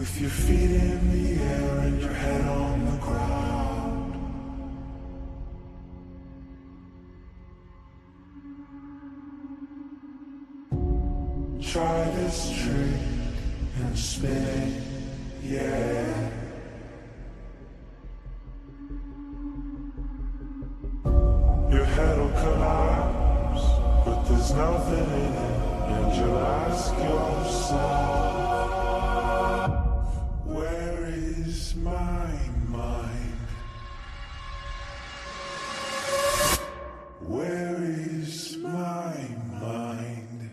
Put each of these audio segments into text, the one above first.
With your feet in the air and your head on the ground. Try this trick and spin it, yeah. Your head'll collapse, but there's nothing in it, and you'll ask yourself, where is my mind? Where is my mind?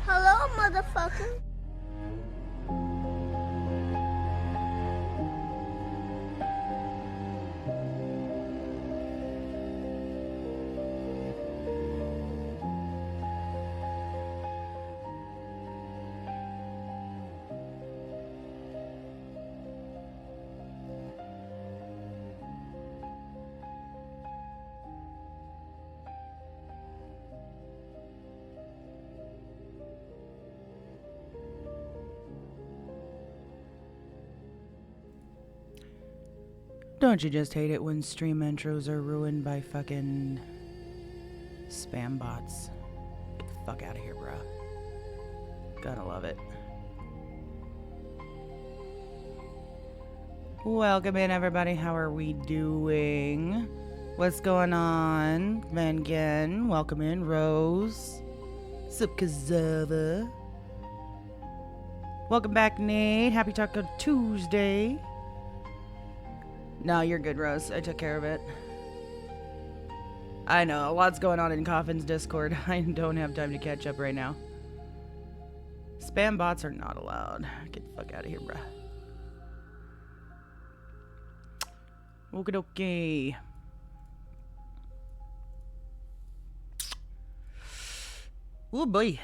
Hello, motherfucker. Don't you just hate it when stream intros are ruined by fucking spam bots? Get the fuck out of here, bruh. Gotta love it. Welcome in, everybody. How are we doing? What's going on? Van Gen, welcome in. Rose. Sup, Kazava. Welcome back, Nate. Happy Taco Tuesday. No, you're good, Rose. I took care of it. I know, a lot's going on in Coffin's Discord. I don't have time to catch up right now. Spam bots are not allowed. Get the fuck out of here, bruh. Okie dokie. Oh boy.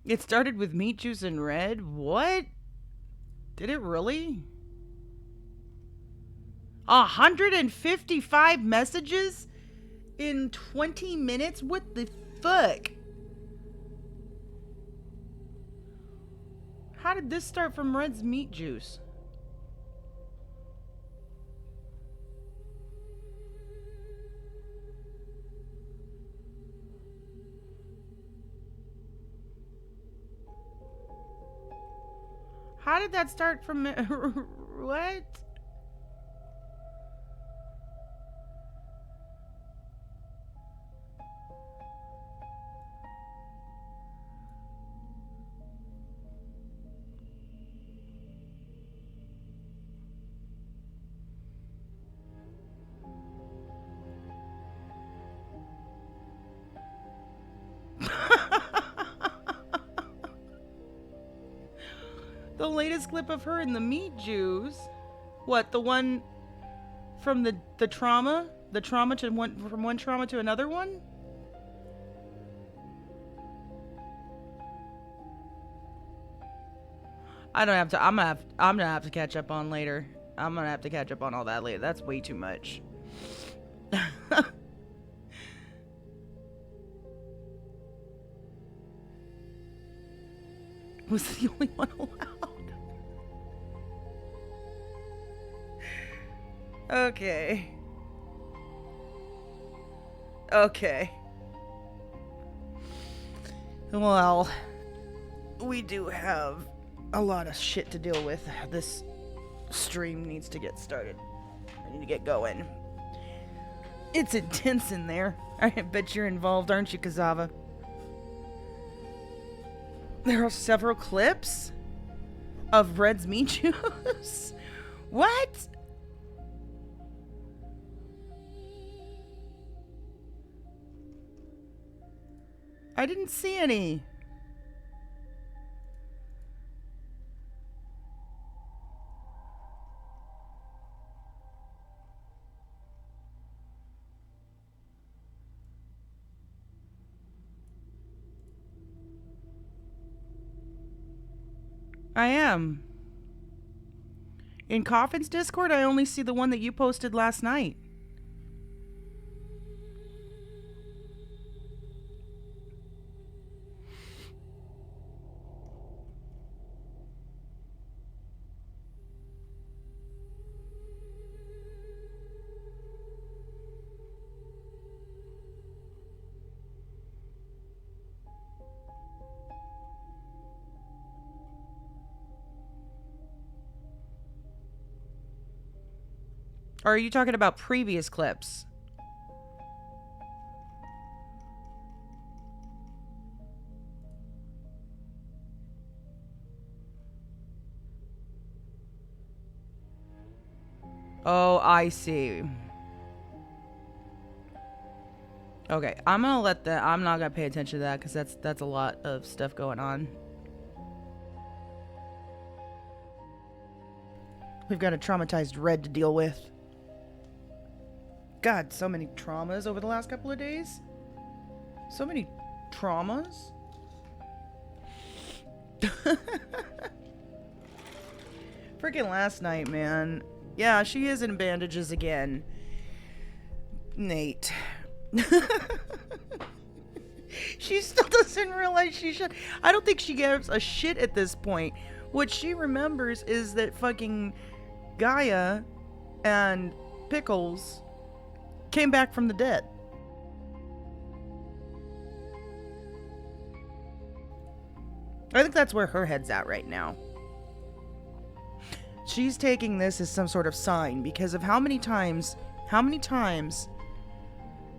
It started with meat juice and red? What? Did it really? 155 messages in 20 minutes? What the fuck? How did this start from Red's meat juice? How did that start from... What? The latest clip of her in the meat juice. What, the one from the trauma? The trauma to from one trauma to another one? I don't have to. I'm gonna have to catch up on later. I'm gonna have to catch up on all that later. That's way too much. Was the only one allowed? Okay. Okay. Well, we do have a lot of shit to deal with. This stream needs to get started. I need to get going. It's intense in there. I bet you're involved, aren't you, Kazava? There are several clips of Red's meat juice. What? I didn't see any. I am. In Coffin's Discord, I only see the one that you posted last night. Or are you talking about previous clips? Oh, I see. Okay, I'm gonna let that. I'm not gonna pay attention to that because that's a lot of stuff going on. We've got a traumatized Red to deal with. God, so many traumas over the last couple of days. So many traumas. Freaking last night, man. Yeah, she is in bandages again. Nate. She still doesn't realize she should. I don't think she gives a shit at this point. What she remembers is that fucking Gaia and Pickles came back from the dead. I think that's where her head's at right now. She's taking this as some sort of sign because of how many times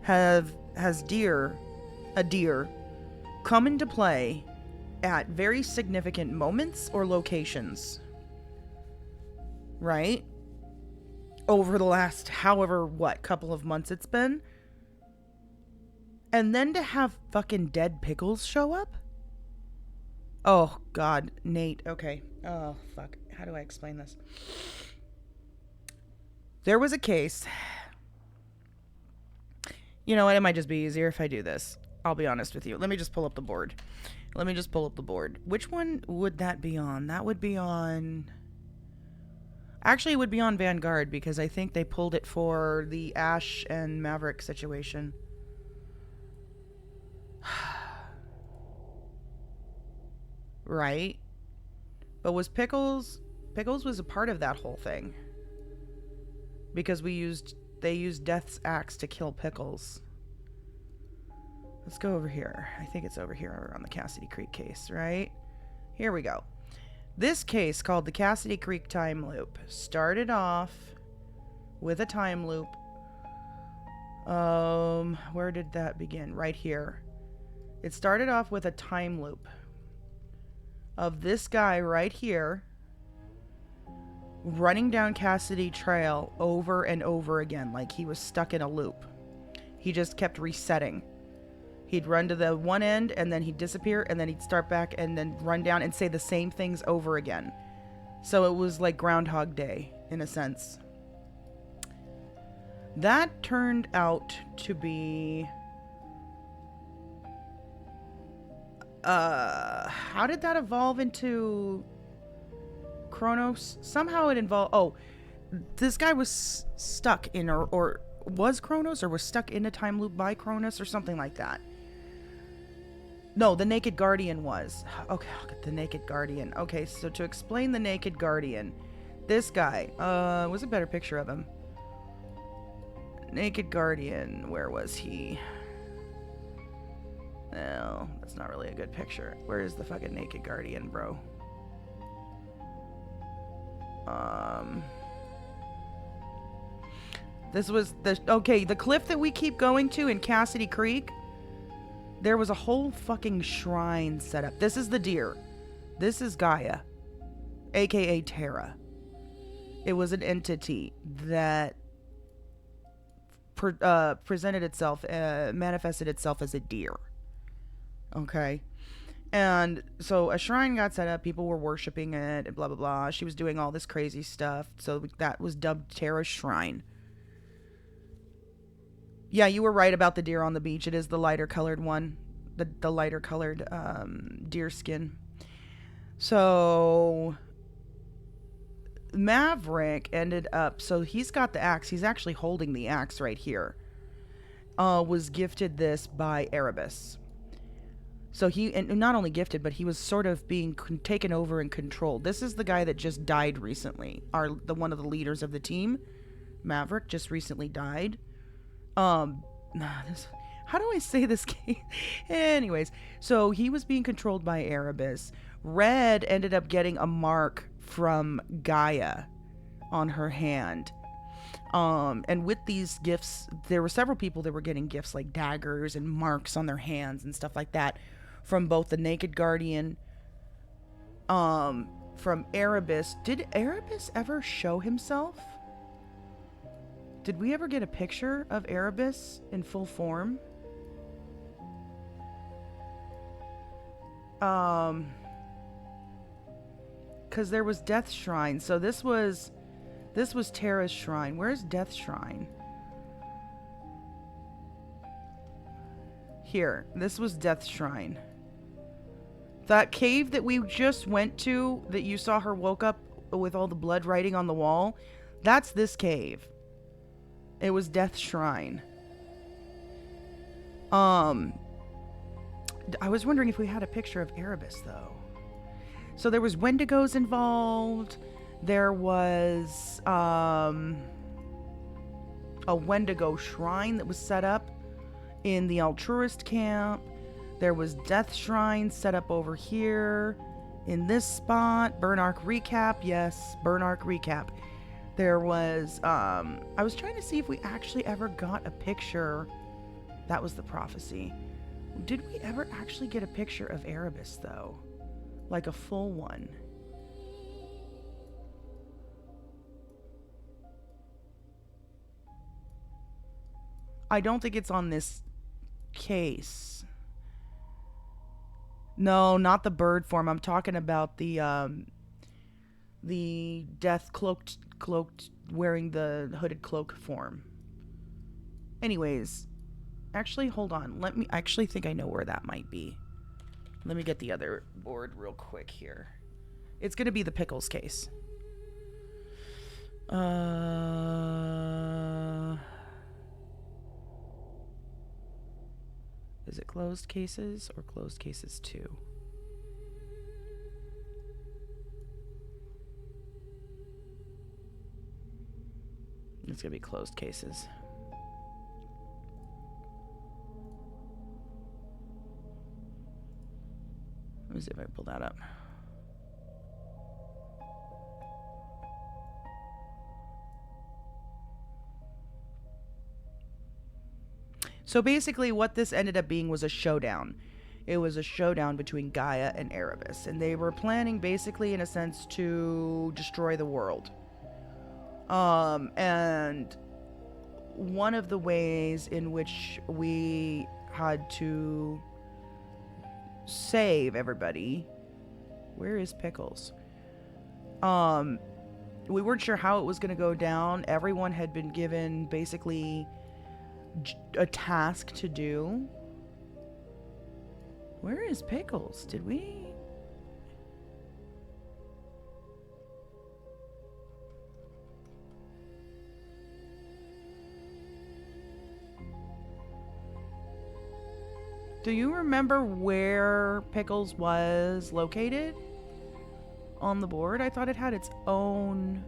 has a deer come into play at very significant moments or locations, right? Over the last couple of months it's been. And then to have fucking dead pickles show up? Oh, God. Nate. Okay. Oh, fuck. How do I explain this? There was a case. You know what? It might just be easier if I do this. I'll be honest with you. Let me just pull up the board. Which one would that be on? That would be on... Actually, it would be on Vanguard because I think they pulled it for the Ash and Maverick situation. Right? But was Pickles was a part of that whole thing. Because they used Death's axe to kill Pickles. Let's go over here. I think it's over here on the Cassidy Creek case, right? Here we go. This case, called the Cassidy Creek Time Loop, started off with a time loop. Where did that begin? Right here. It started off with a time loop of this guy right here running down Cassidy Trail over and over again, like he was stuck in a loop. He just kept resetting. He'd run to the one end, and then he'd disappear, and then he'd start back, and then run down and say the same things over again. So it was like Groundhog Day, in a sense. That turned out to be... how did that evolve into Kronos? Somehow it involved... Oh, this guy was stuck in, or was Kronos, or was stuck in a time loop by Kronos, or something like that. No, the Naked Guardian was. Okay, the Naked Guardian. Okay, so to explain the Naked Guardian, this guy, was a better picture of him. Naked Guardian, where was he? No, that's not really a good picture. Where is the fucking Naked Guardian, bro? This was the cliff that we keep going to in Cassidy Creek. There was a whole fucking shrine set up. This is the deer. This is Gaia, aka Terra. It was an entity that presented itself, manifested itself as a deer. Okay. And so a shrine got set up. People were worshiping it and blah, blah, blah. She was doing all this crazy stuff. So that was dubbed Terra's Shrine. Yeah, you were right about the deer on the beach. It is the lighter colored one. The lighter colored deer skin. So Maverick ended up... So he's got the axe. He's actually holding the axe right here. Was gifted this by Erebus. So he... And not only gifted, but he was sort of being taken over and controlled. This is the guy that just died recently. One of the leaders of the team. Maverick just recently died. How do I say this game? Anyways, so he was being controlled by Erebus. Red ended up getting a mark from Gaia on her hand. And with these gifts, there were several people that were getting gifts like daggers and marks on their hands and stuff like that from both the Naked Guardian, from Erebus. Did Erebus ever show himself? Did we ever get a picture of Erebus in full form? Because there was Death's Shrine. So this was Terra's Shrine. Where's Death's Shrine? Here. This was Death's Shrine. That cave that we just went to, that you saw her woke up with all the blood writing on the wall, that's this cave. It was Death's Shrine. I was wondering if we had a picture of Erebus, though. So there was Wendigos involved. There was, a Wendigo shrine that was set up in the Altruist camp. There was death shrines set up over here in this spot. Burn Arc recap. Yes, Burn Arc recap. There was, I was trying to see if we actually ever got a picture. That was the prophecy. Did we ever actually get a picture of Erebus, though? Like a full one? I don't think it's on this case. No, not the bird form. I'm talking about the death cloaked wearing the hooded cloak form. Anyways, actually, hold on. I actually think I know where that might be. Let me get the other board real quick here. It's going to be the Pickles case. Is it closed cases or closed cases 2? It's going to be closed cases. Let me see if I pull that up. So basically what this ended up being was a showdown. It was a showdown between Gaia and Erebus. And they were planning basically in a sense to destroy the world. And one of the ways in which we had to save everybody. Where is Pickles? We weren't sure how it was going to go down. Everyone had been given basically a task to do. Where is Pickles? Did we? Do you remember where Pickles was located on the board? I thought it had its own...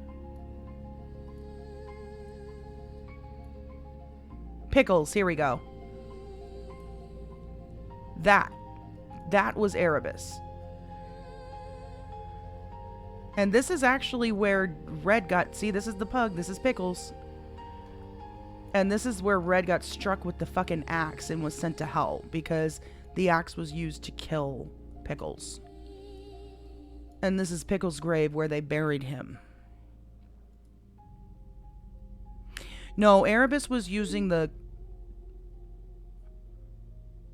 Pickles, here we go. That was Erebus. And this is actually where Red got... See, this is the pug. This is Pickles. And this is where Red got struck with the fucking axe and was sent to hell. Because the axe was used to kill Pickles. And this is Pickles' grave where they buried him. No, Erebus was using the...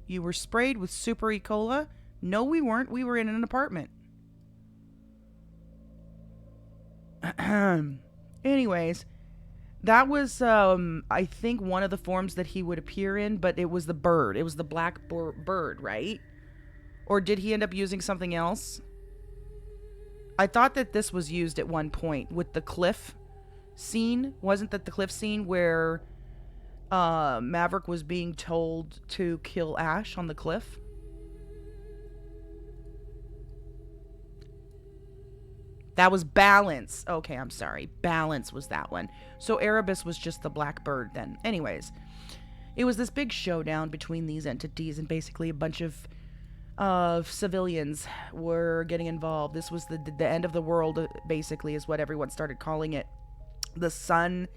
You were sprayed with Super E. Coli? No, we weren't. We were in an apartment. Anyways, that was, I think, one of the forms that he would appear in, but it was the bird. It was the black bird, right? Or did he end up using something else? I thought that this was used at one point with the cliff scene. Wasn't that the cliff scene where Maverick was being told to kill Ash on the cliff? That was Balance. Okay, I'm sorry. Balance was that one. So Erebus was just the black bird then. Anyways, it was this big showdown between these entities, and basically a bunch of civilians were getting involved. This was the end of the world, basically, is what everyone started calling it. The sun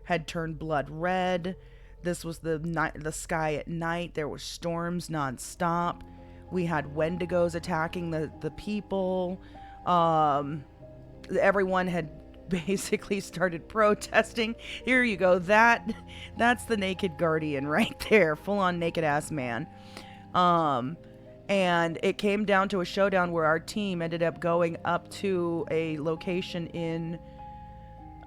had turned blood red. This was the sky at night. There were storms nonstop. We had Wendigos attacking the people. Everyone had basically started protesting. Here you go. That's the naked guardian right there. Full on naked ass man. And it came down to a showdown where our team ended up going up to a location in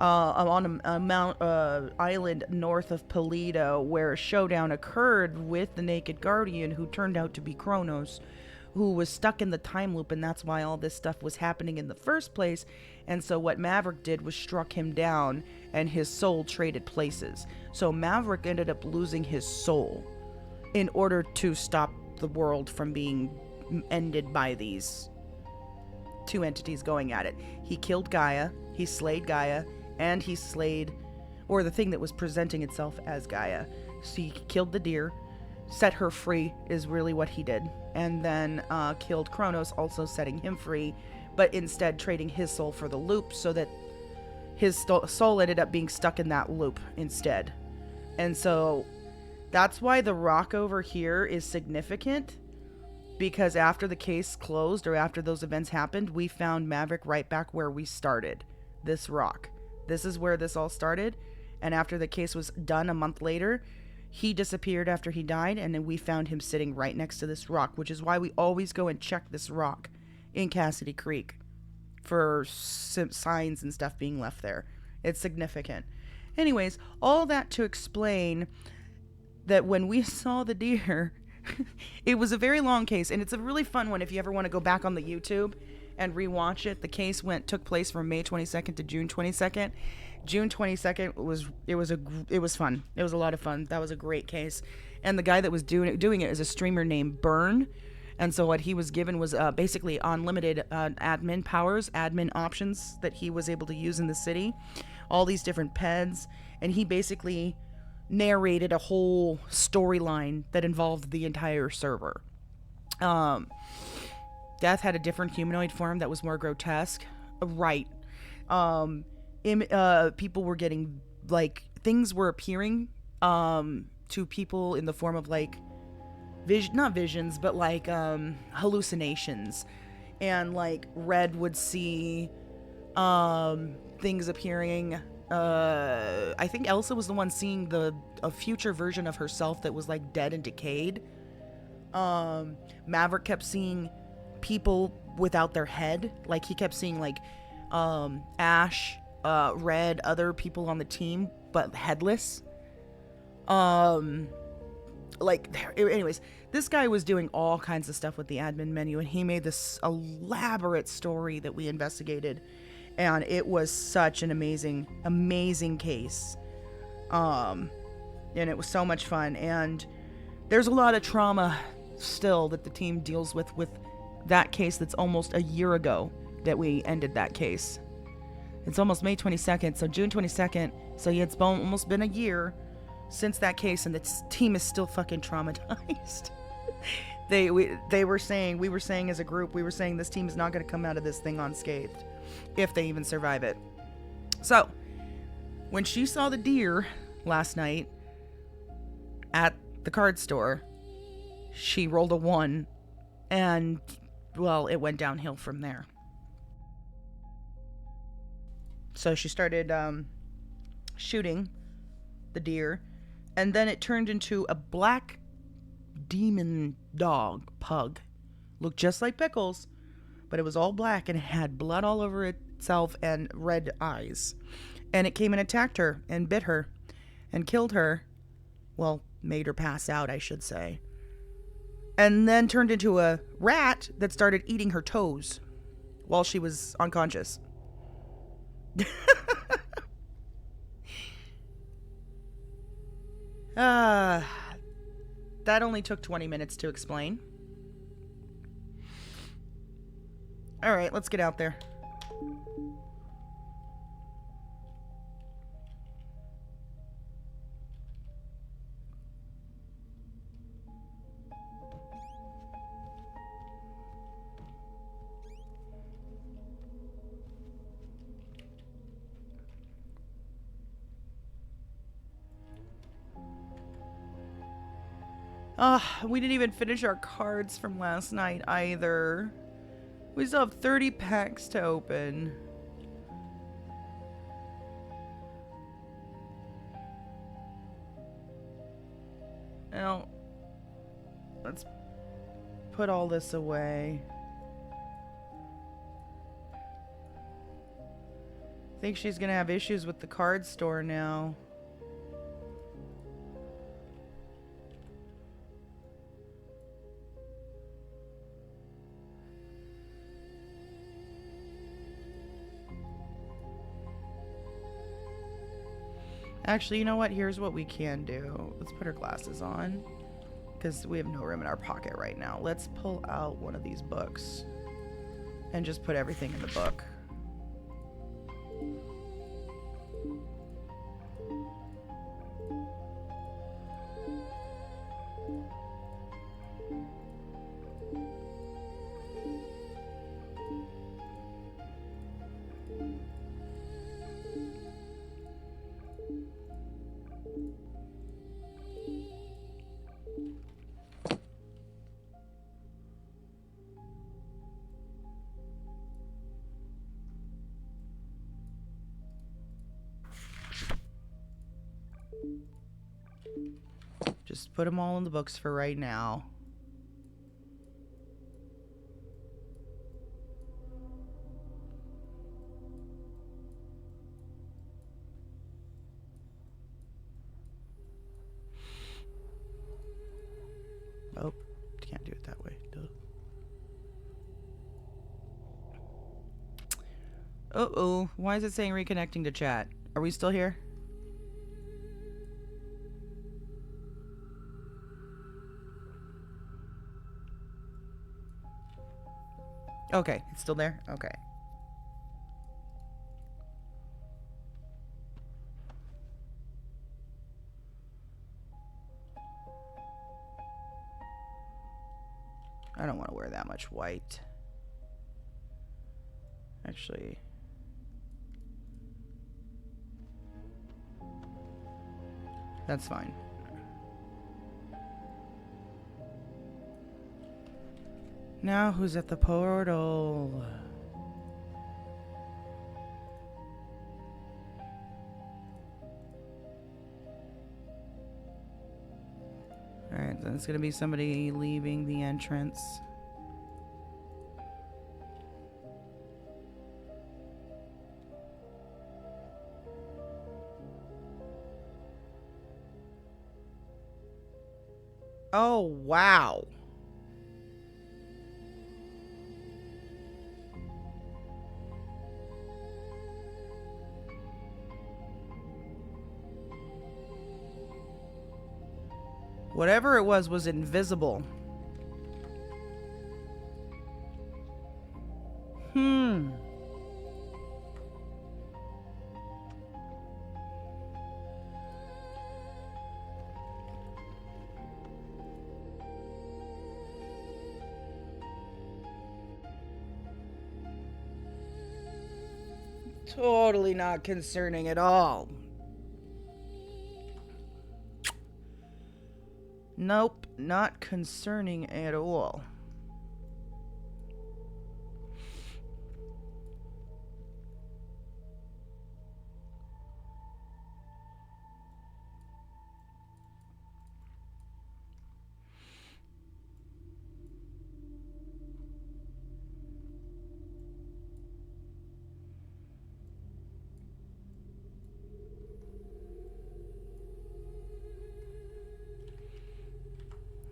on a island north of Polito, where a showdown occurred with the Naked Guardian, who turned out to be Kronos, who was stuck in the time loop, and that's why all this stuff was happening in the first place. And so what Maverick did was struck him down, and his soul traded places. So Maverick ended up losing his soul in order to stop the world from being ended by these two entities going at it. He killed Gaia, he slayed Gaia, and he slayed or the thing that was presenting itself as Gaia. So he killed the deer, set her free is really what he did, and then killed Kronos, also setting him free, but instead trading his soul for the loop so that his soul ended up being stuck in that loop instead. And so that's why the rock over here is significant, because after the case closed, or after those events happened, we found Maverick right back where we started. This rock. This is where this all started. And after the case was done a month later, he disappeared after he died, and then we found him sitting right next to this rock, which is why we always go and check this rock in Cassidy Creek for signs and stuff being left there. It's significant. Anyways, all that to explain that when we saw the deer, it was a very long case, and it's a really fun one if you ever want to go back on the YouTube and rewatch it. The case took place from May 22nd to June 22nd. June 22nd was fun. It was a lot of fun. That was a great case. And the guy that was doing it is a streamer named Burn. And so what he was given was basically unlimited admin powers, admin options that he was able to use in the city. All these different peds. And he basically narrated a whole storyline that involved the entire server. Death had a different humanoid form that was more grotesque. Right. People were getting, like, things were appearing to people in the form of, like, not visions, but like hallucinations. And like Red would see things appearing. I think Elsa was the one seeing a future version of herself that was like dead and decayed. Maverick kept seeing people without their head. Like he kept seeing like Ash, Red, other people on the team, but headless. Anyways, this guy was doing all kinds of stuff with the admin menu, and he made this elaborate story that we investigated, and it was such an amazing case. And it was so much fun, and there's a lot of trauma still that the team deals with that case. That's almost a year ago that we ended that case. It's almost May 22nd, so June 22nd, so it's almost been a year since that case, and the team is still fucking traumatized. we were saying as a group, we were saying this team is not going to come out of this thing unscathed, if they even survive it. So, when she saw the deer last night at the card store, she rolled a 1, and, well, it went downhill from there. So she started shooting the deer, and then it turned into a black demon dog pug. Looked just like Pickles, but it was all black, and it had blood all over itself and red eyes. And it came and attacked her and bit her and killed her. Well, made her pass out, I should say. And then turned into a rat that started eating her toes while she was unconscious. That only took 20 minutes to explain. Alright, let's get out there. We didn't even finish our cards from last night either. We still have 30 packs to open. Now, let's put all this away. I think she's gonna have issues with the card store now. Actually, you know what? Here's what we can do. Let's put her glasses on, because we have no room in our pocket right now. Let's pull out one of these books and just put everything in the book. Just put them all in the books for right now. Oh, can't do it that way. Duh. Uh-oh. Why is it saying reconnecting to chat? Are we still here? Okay, it's still there? Okay. I don't want to wear that much white. Actually... that's fine. Now who's at the portal? Alright, then it's gonna be somebody leaving the entrance. Oh, wow. Whatever it was invisible. Totally not concerning at all. Nope, not concerning at all.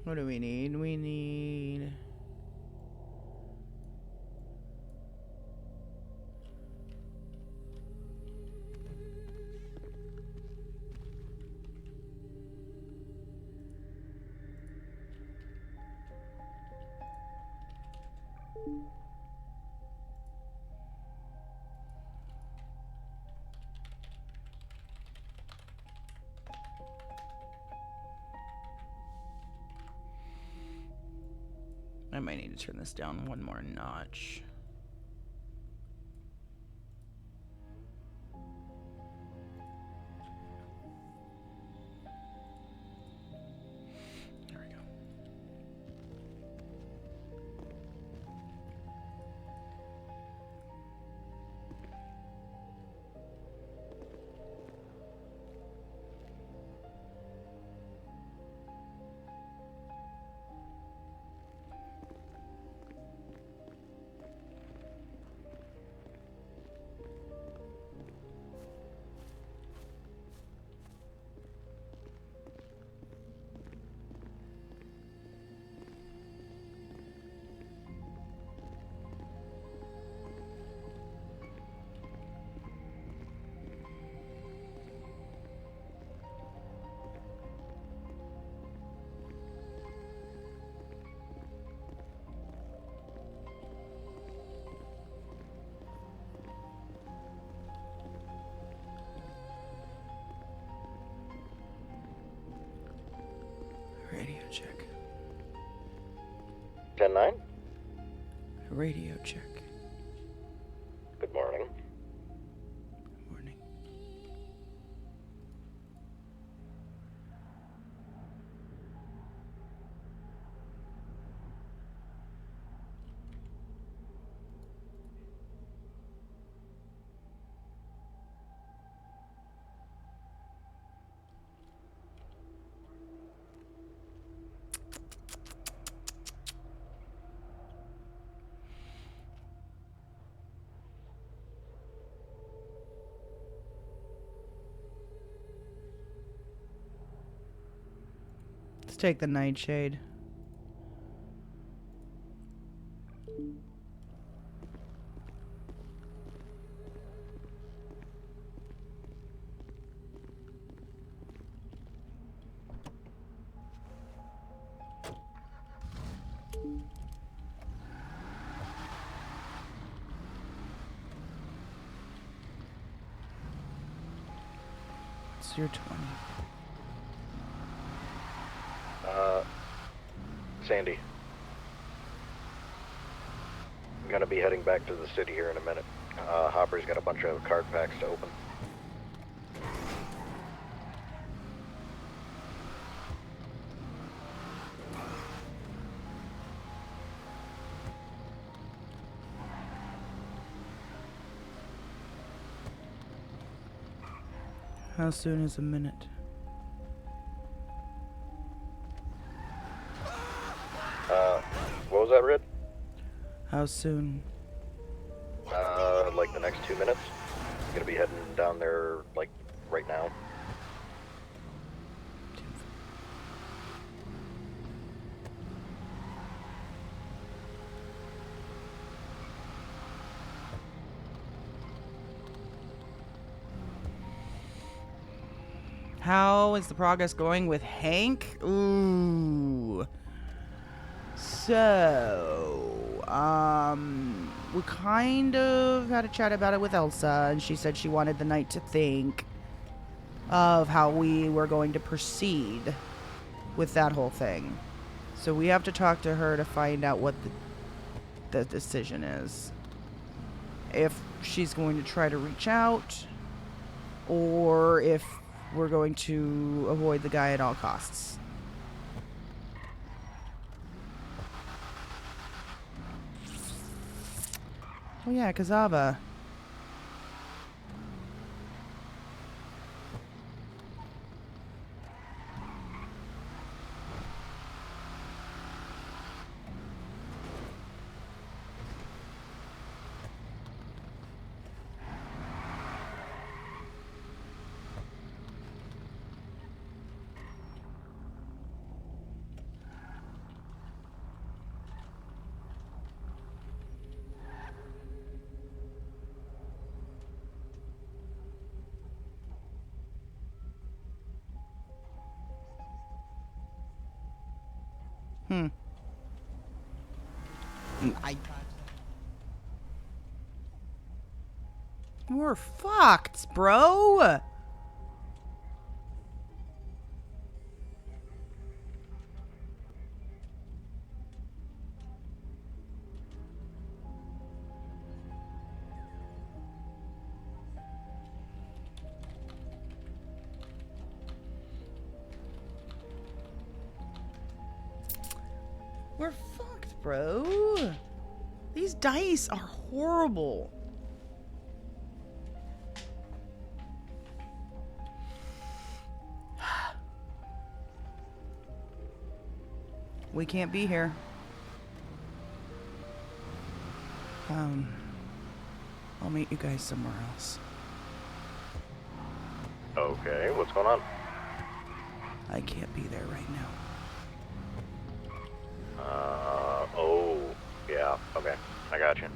What do we need? We need... I might need to turn this down one more notch. There we go. Radio check. 10-9? Radio check. Good morning. take the nightshade. It's your 20. Sandy. I'm gonna be heading back to the city here in a minute. Hopper's got a bunch of card packs to open. How soon is a minute? What was that, Red? How soon? Like the next 2 minutes. I'm gonna be heading down there, like, right now. How is the progress going with Hank? Ooh. So, we kind of had a chat about it with Elsa, and she said she wanted the night to think of how we were going to proceed with that whole thing. So we have to talk to her to find out what the decision is. If she's going to try to reach out, or if we're going to avoid the guy at all costs. Oh yeah, Kazava. We're fucked, bro. We're fucked, bro. These dice are horrible. We can't be here. I'll meet you guys somewhere else. Okay, what's going on? I can't be there right now. Oh, yeah, okay, I got you.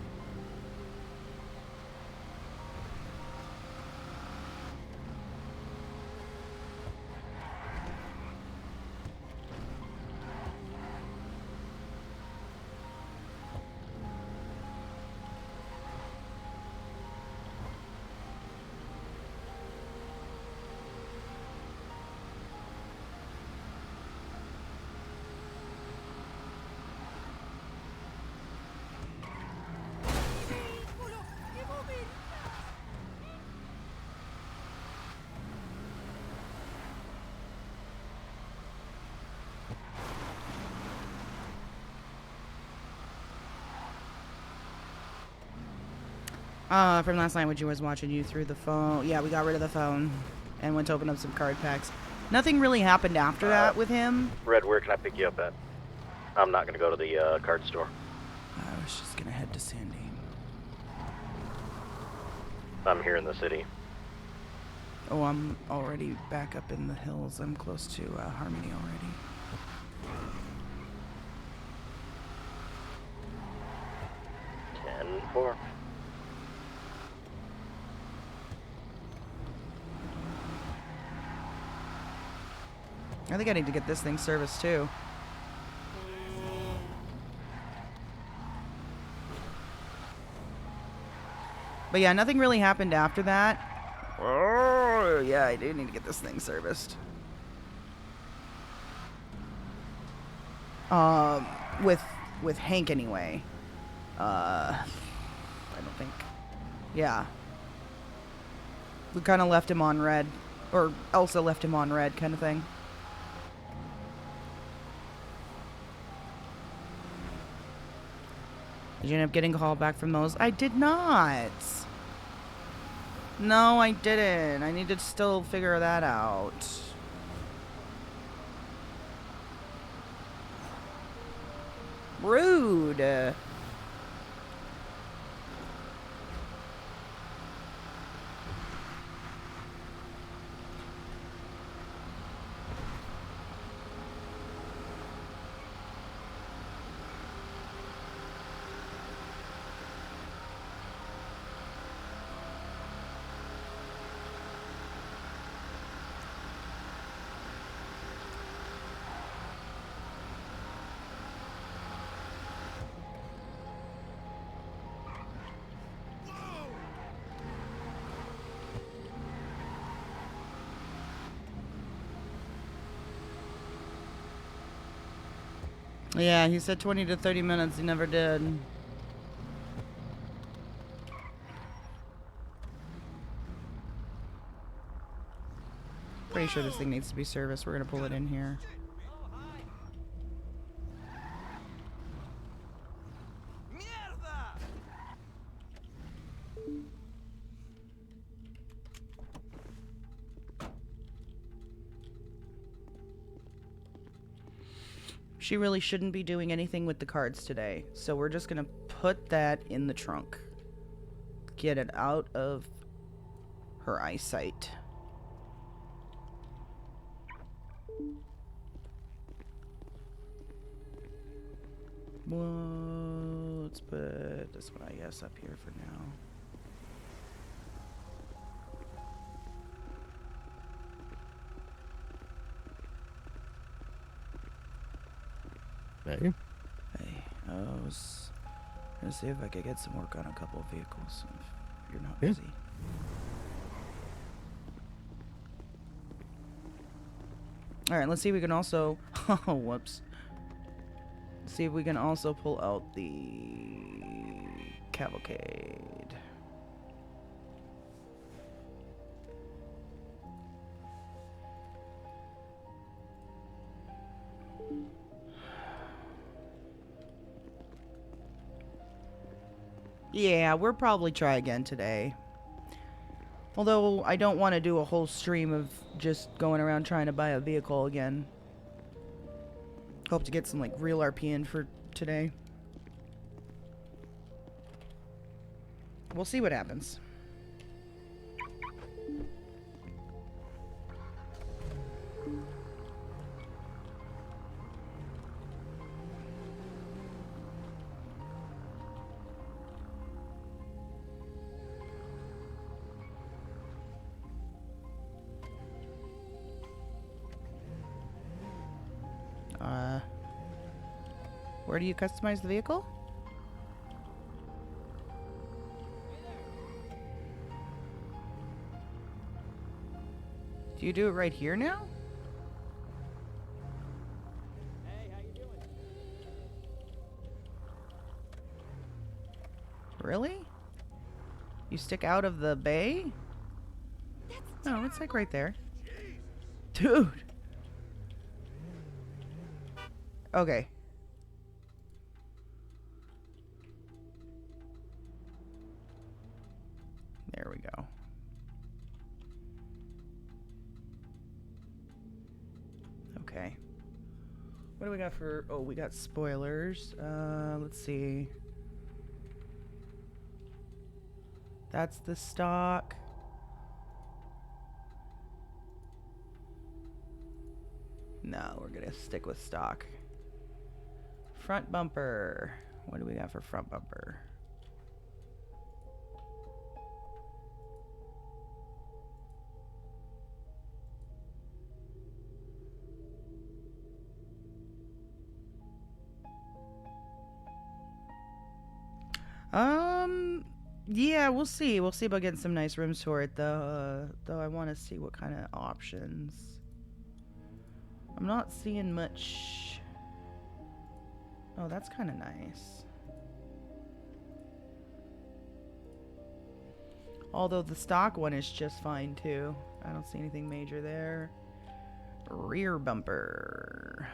From last night when you was watching you through the phone. Yeah, we got rid of the phone and went to open up some card packs. Nothing really happened after that with him. Red, where can I pick you up at? I'm not gonna go to the card store. I was just gonna head to Sandy. I'm here in the city. Oh, I'm already back up in the hills. I'm close to Harmony already. 10-4. I think I need to get this thing serviced too. But yeah, nothing really happened after that. Oh, yeah, I do need to get this thing serviced. With Hank anyway. I don't think. Yeah. We kind of left him on red. Or Elsa left him on red kind of thing. Did you end up getting a call back from those? I did not. No, I didn't. I need to still figure that out. Rude. Yeah, he said 20 to 30 minutes. He never did. Pretty sure this thing needs to be serviced. We're gonna pull it in here. She really shouldn't be doing anything with the cards today. So we're just going to put that in the trunk. Get it out of her eyesight. Well, let's put this one, I guess, up here for now. Hey. Hey, I was gonna see if I could get some work on a couple of vehicles if you're not busy. Alright, let's see if we can also... Oh, whoops. Let's see if we can also pull out the cavalcade. Yeah, we'll probably try again today. Although, I don't want to do a whole stream of just going around trying to buy a vehicle again. Hope to get some, like, real RP in for today. We'll see what happens. Where do you customize the vehicle? Do you do it right here now? Hey, how you doing? Really? You stick out of the bay? No, it's like right there. Dude! Okay. There we go. Okay. What do we got for... Oh, we got spoilers. Let's see. That's the stock. No, we're gonna stick with stock. Front bumper. What do we got for front bumper? Yeah, we'll see. We'll see about getting some nice rooms for it, though. Though I want to see what kind of options. I'm not seeing much. Oh, that's kind of nice. Although the stock one is just fine, too. I don't see anything major there. Rear bumper.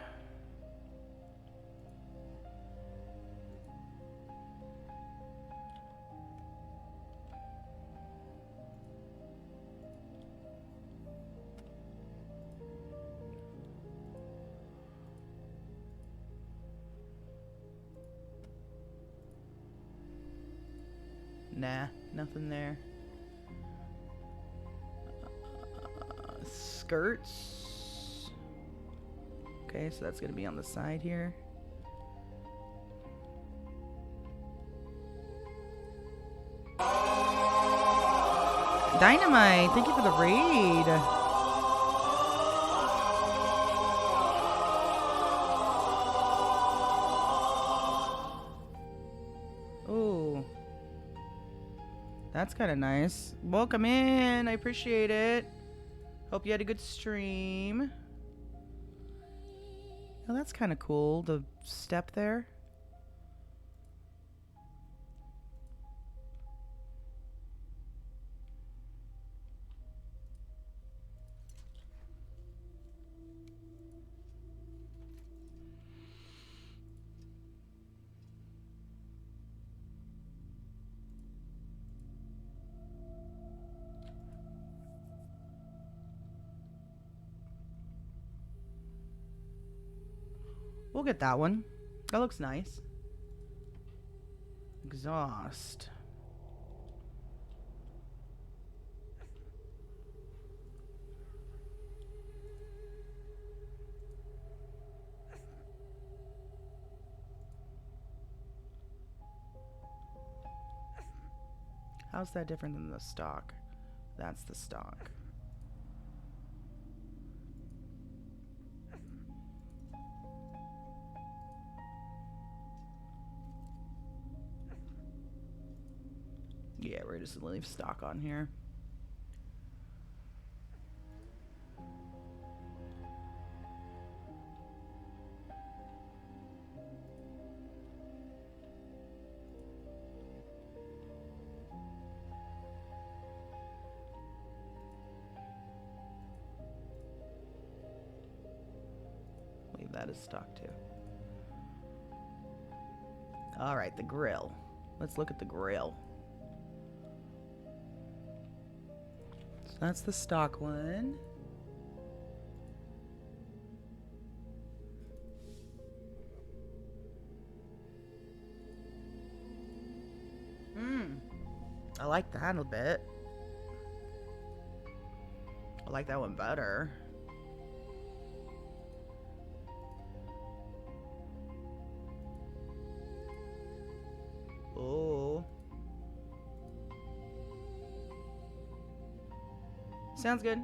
Nah, nothing there. Skirts. Okay, so that's gonna be on the side here. Dynamite, thank you for the raid. Oh, that's kind of nice. Welcome in, I appreciate it. Hope you had a good stream. Oh, that's kind of cool, the step there. We'll get that one. That looks nice. Exhaust. How's that different than the stock? That's the stock. Yeah, we're just gonna leave stock on here. Leave that as stock too. All right, the grill. Let's look at the grill. So that's the stock one. I like that a bit. I like that one better. Oh. Sounds good.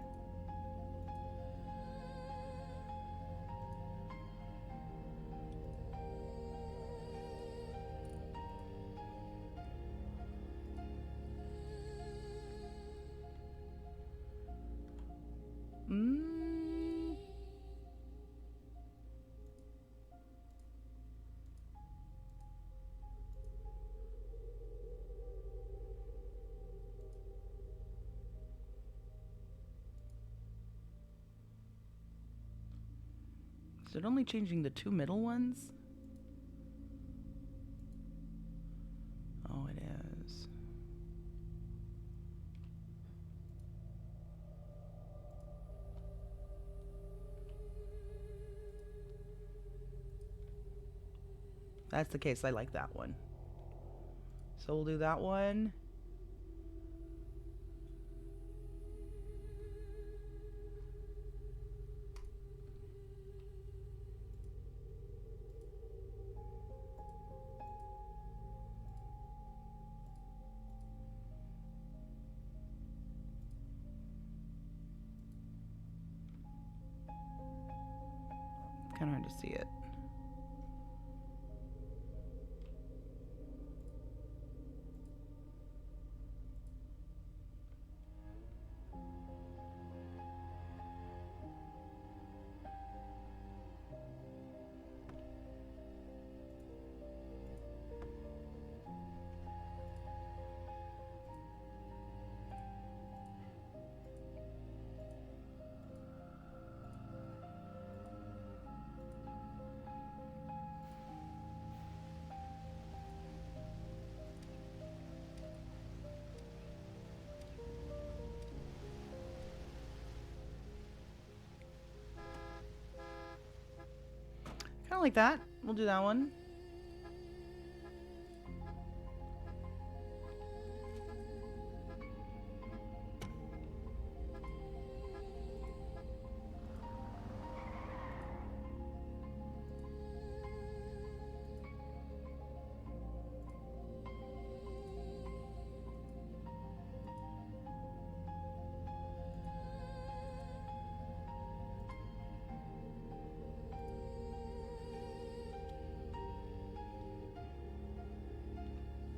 Is it only changing the two middle ones? Oh, it is. That's the case. I like that one. So we'll do that one. Kind of hard to see it. I like that. We'll do that one.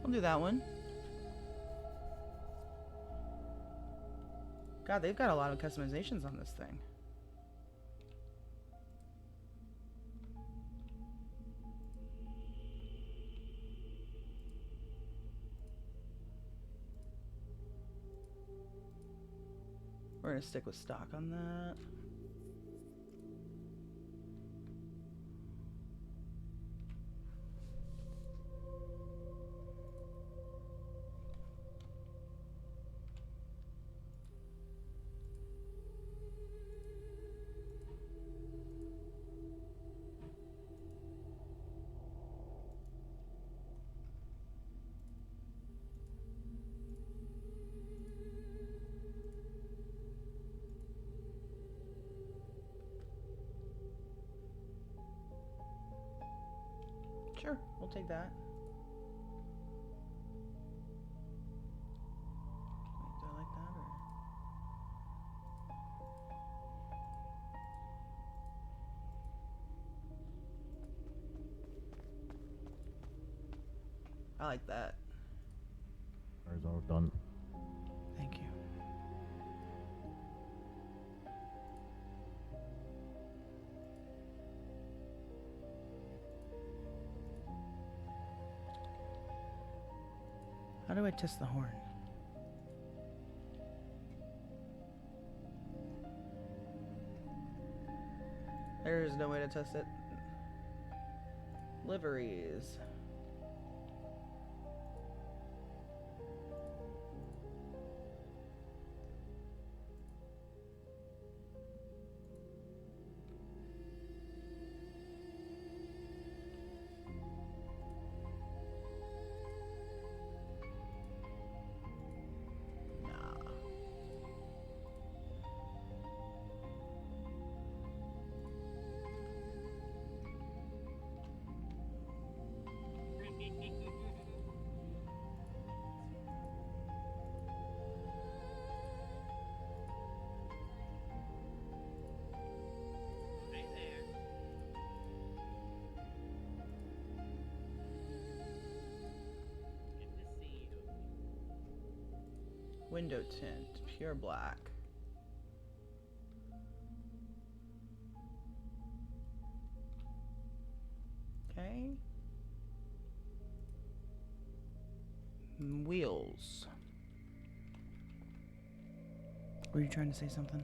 We'll do that one. God, they've got a lot of customizations on this thing. We're gonna stick with stock on that. Sure, we'll take that. Wait, do I like that or? I like that. Car's all done. Thank you. How do I test the horn? There's no way to test it. Liveries. Hey there. Good to see you. Window tint, pure black. Okay. Wheels. Were you trying to say something?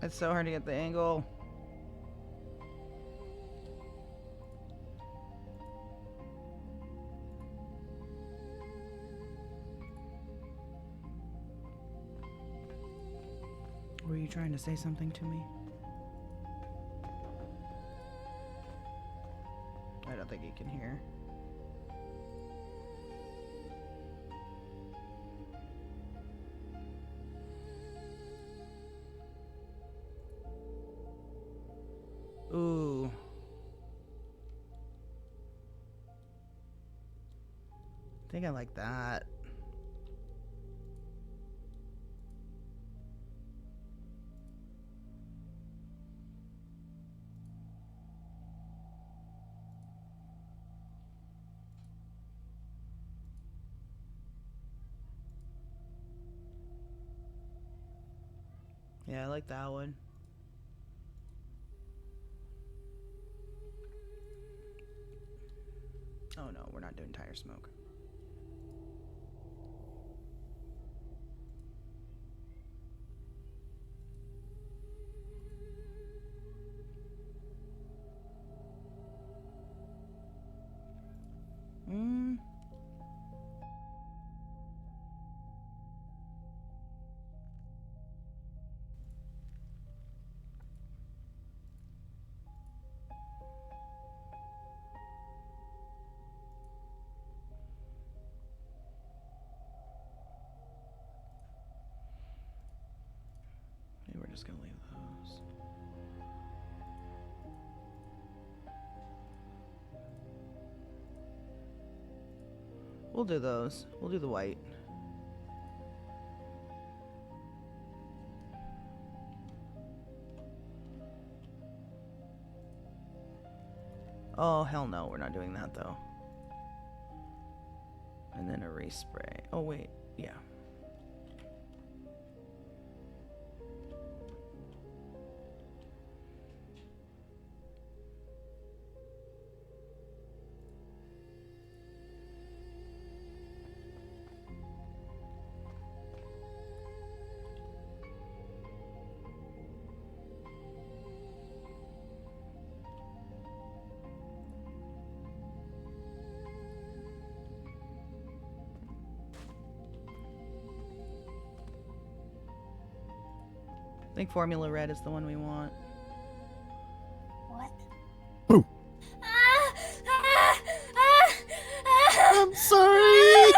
It's so hard to get the angle. Were you trying to say something to me? I don't think he can hear. Ooh. I think I like that. Yeah, I like that one. Oh no, we're not doing tire smoke. Mm. Maybe we're just gonna leave those. We'll do those. We'll do the white. Oh, hell no, we're not doing that though. And then a respray. Oh, wait. Yeah. I think Formula Red is the one we want. What? Boo. I'm sorry.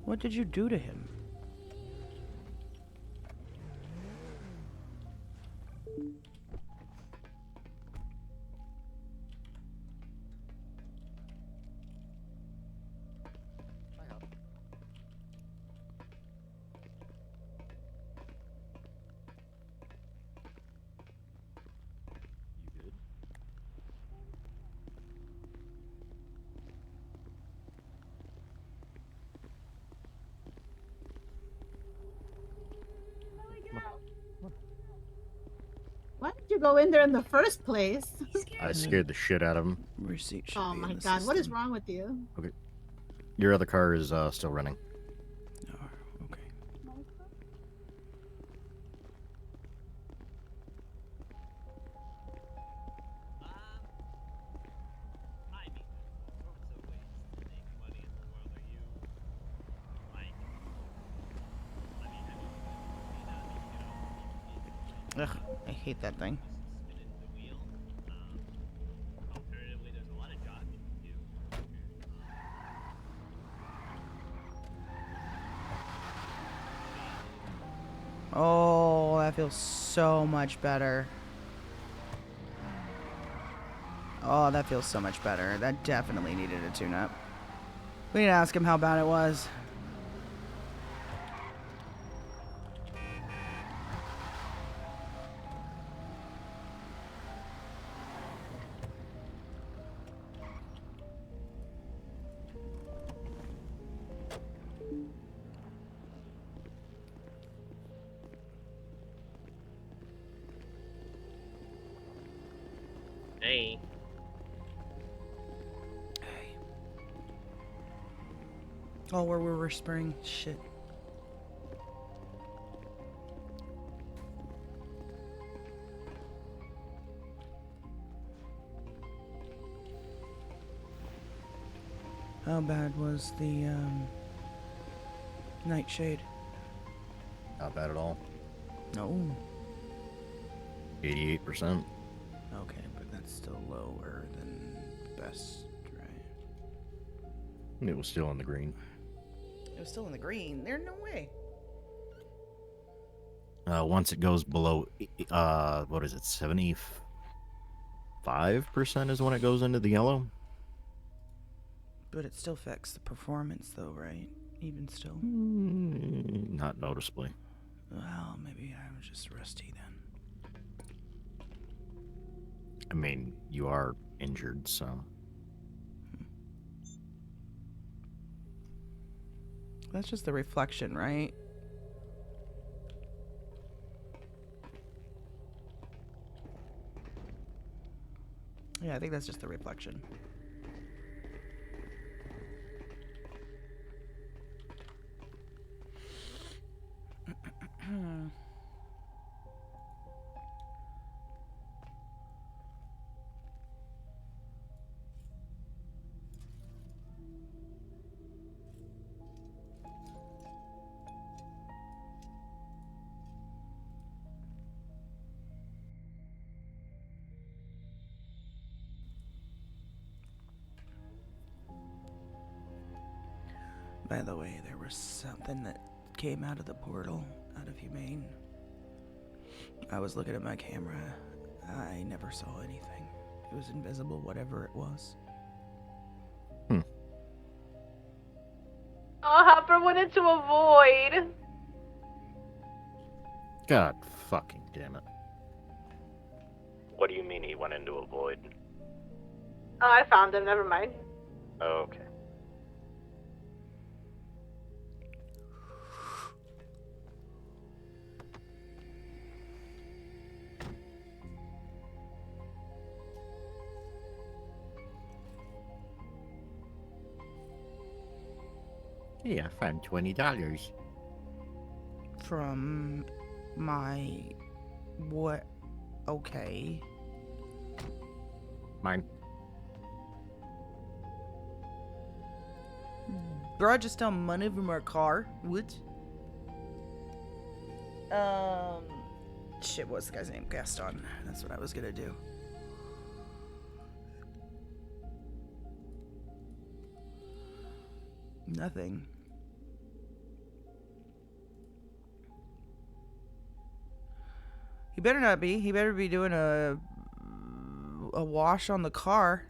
What did you do to him? You good? Why did you go in there in the first place? I scared the shit out of him. Receipt should Oh be my in the god, what is system. wrong with you? Your other car is still running. Oh, okay. I mean, there's all sorts of ways to make money in the world. Are you, like, I mean, have you seen that? You know, Ugh, I hate that thing. spinning the wheel. Alternatively, there's a lot of jobs you can do. Oh, that feels so much better. Oh, that feels so much better. That definitely needed a tune-up. We need to ask him how bad it was. Hey. Oh, we're whispering. Shit. How bad was the nightshade? Not bad at all. No. 88%. Okay, but that's still lower than best, right? It was still in the green. It was still in the green. There's no way. Once it goes below, what is it, 75% is when it goes into the yellow? But it still affects the performance, though, right? Even still. Not noticeably. Well, maybe I was just rusty then. I mean, you are injured, so. That's just the reflection, right? Yeah, I think that's just the reflection. By the way, there was something that came out of the portal, out of Humane. I was looking at my camera. I never saw anything. It was invisible, whatever it was. Oh, Hopper went into a void. God fucking damn it. What do you mean he went into a void? Oh, I found him. Never mind. Oh, okay. Yeah, I found $20. From my... what? Okay. Mine. Bro, I just found money from our car. What? Shit, what's the guy's name? Gaston. That's what I was gonna do. Nothing. He better not be. He better be doing a wash on the car.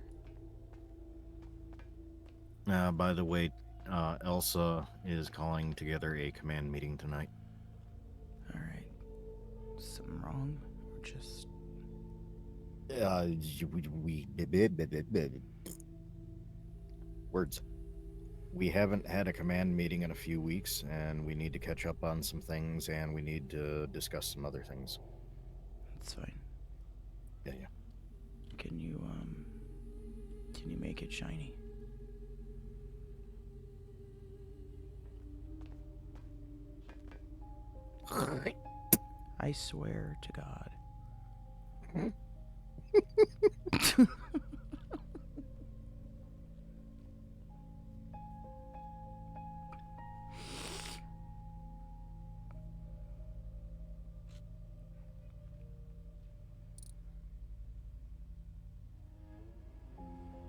By the way, Elsa is calling together a command meeting tonight. All right. Something wrong? Or just... Words. We haven't had a command meeting in a few weeks, and we need to catch up on some things, and we need to discuss some other things. That's fine. Yeah. Can you make it shiny? I swear to God.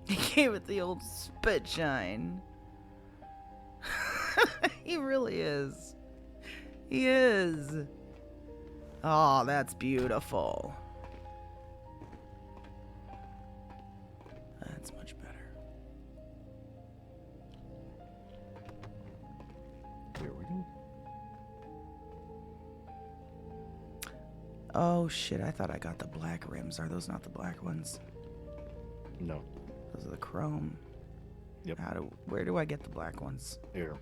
He gave it the old spit shine. He really is. He is. Oh, that's beautiful. That's much better. There we go. Oh shit, I thought I got the black rims. Are those not the black ones? No. Those are the chrome. Yep. Where do I get the black ones? Here.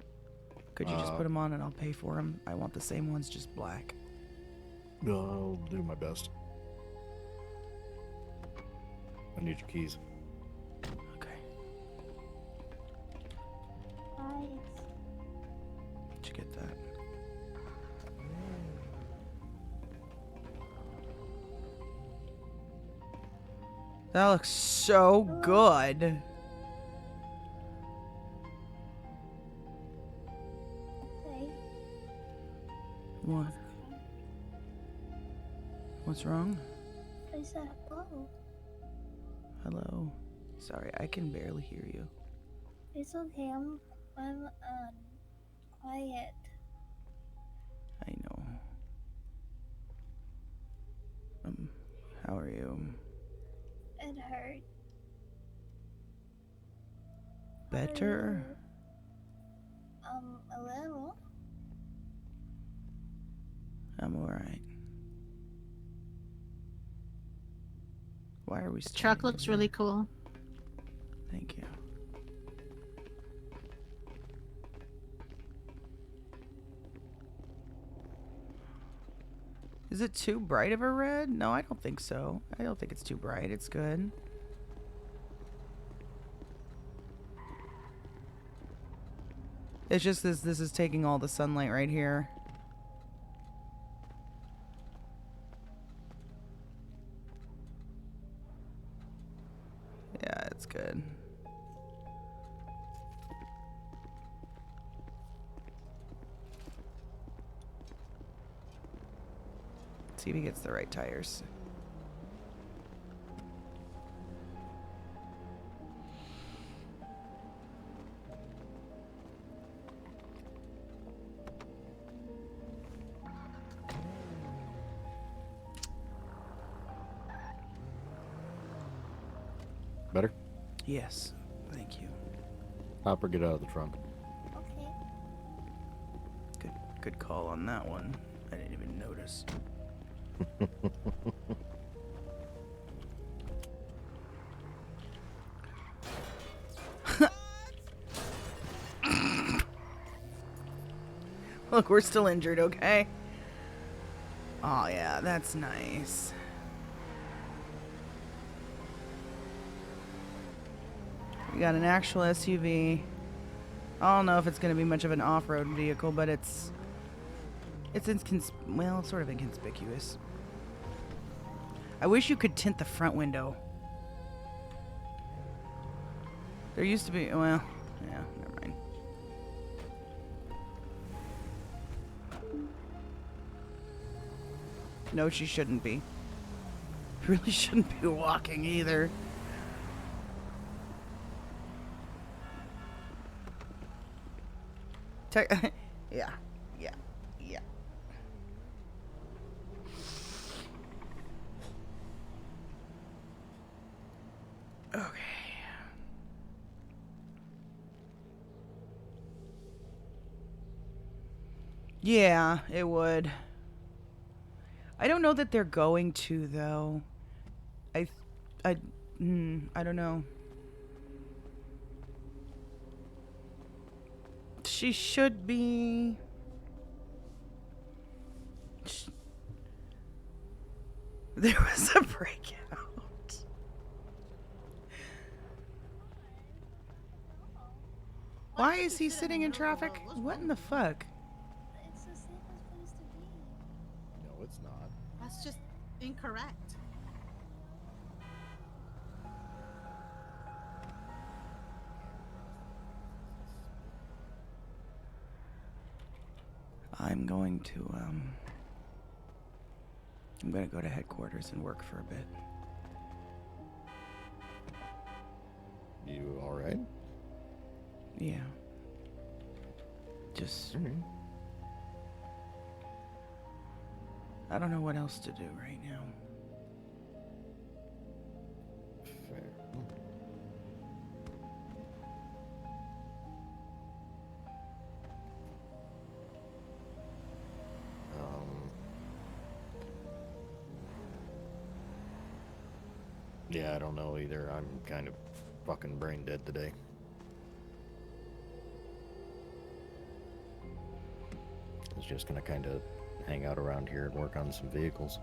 Could you just put them on and I'll pay for them? I want the same ones, just black. I'll do my best. I need your keys. Okay. Nice. Did you get that? That looks so good. What? What's wrong? I said hello. Hello. Sorry, I can barely hear you. It's okay. I'm quiet. I know. How are you? It hurt. Better? A little. I'm alright. Why are we The truck standing looks here? really cool. Thank you. Is it too bright of a red? No, I don't think so. I don't think it's too bright. It's good. It's just this is taking all the sunlight right here. Yeah, it's good. See if he gets the right tires. Better? Yes, thank you. Hopper, get out of the trunk. Okay. Good call on that one. I didn't even notice. Look, we're still injured, okay? Oh yeah, that's nice. We got an actual SUV. I don't know if it's going to be much of an off-road vehicle, but it's well, sort of inconspicuous. I wish you could tint the front window. There used to be, well, yeah, never mind. No, she shouldn't be. Really shouldn't be walking either. Yeah, yeah, yeah. Okay. Yeah, it would. I don't know that they're going to, though. I don't know. She should be. There was a breakout. Why is he sitting in traffic? What in the fuck? It's the safest place to be. No, it's not. That's just incorrect. I'm going to go to headquarters and work for a bit. You alright? Yeah. Just I don't know what else to do right now. Fair. Yeah, I don't know either. I'm kind of fucking brain dead today. I was just gonna kind of hang out around here and work on some vehicles.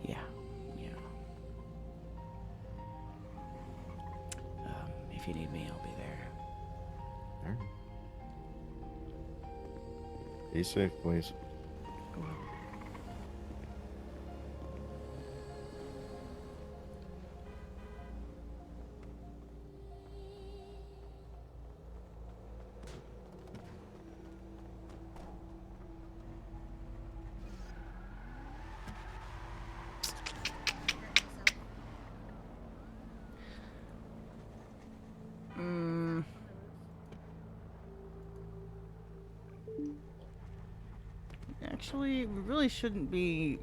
Yeah. If you need me, I'll be there. Alright. Be safe, please. Actually, we really shouldn't be.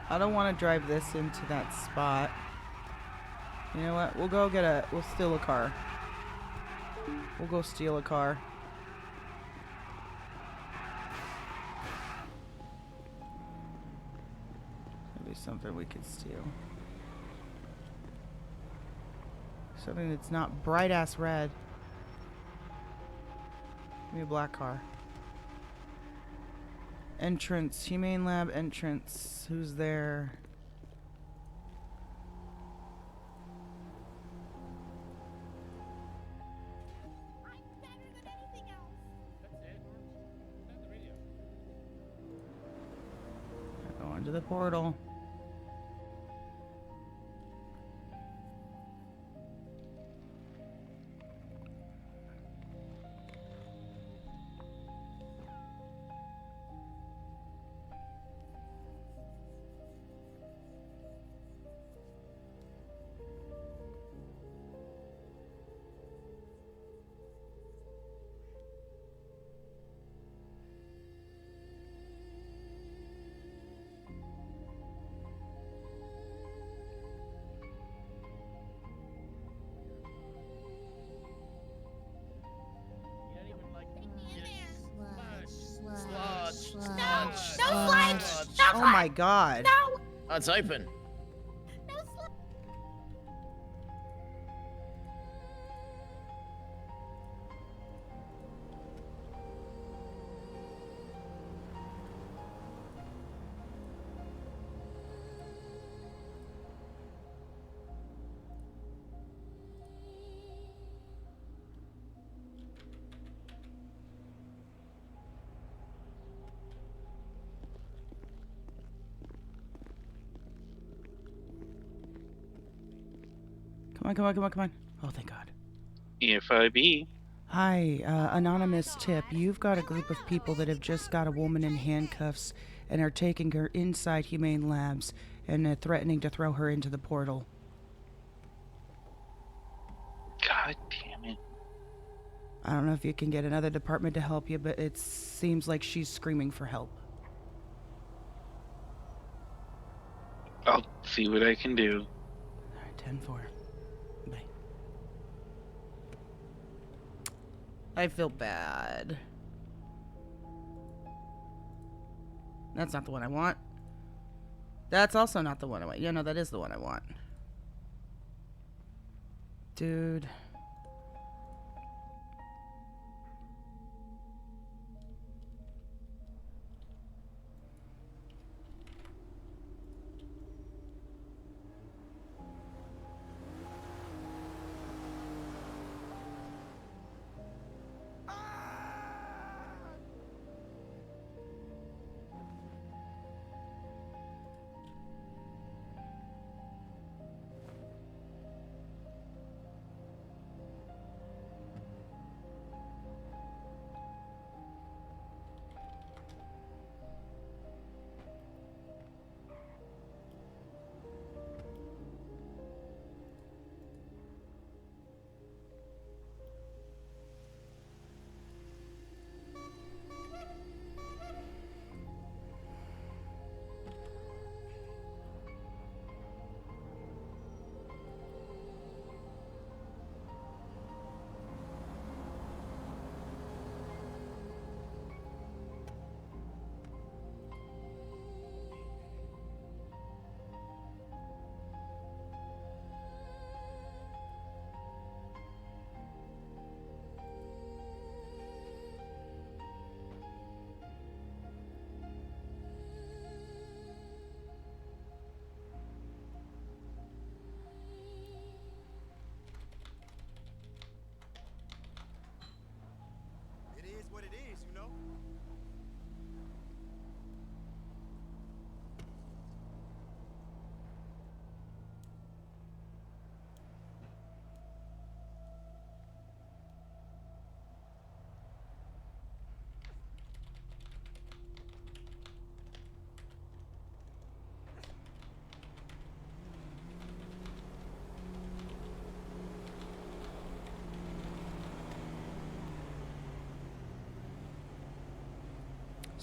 I don't want to drive this into that spot. You know what? We'll go get we'll steal a car. We'll go steal a car. Maybe something we could steal. Something that's not bright ass red. Maybe a black car. Entrance. Humane Lab entrance. Who's there? Go into the portal. Oh my god. That's open. Come on. Oh, thank God. FIB. Hi, anonymous tip. You've got a group of people that have just got a woman in handcuffs and are taking her inside Humane Labs and threatening to throw her into the portal. God damn it. I don't know if you can get another department to help you, but it seems like she's screaming for help. I'll see what I can do. Alright, 10-4. Bye. I feel bad. That's not the one I want. That's also not the one I want. Yeah, no, that is the one I want. Dude.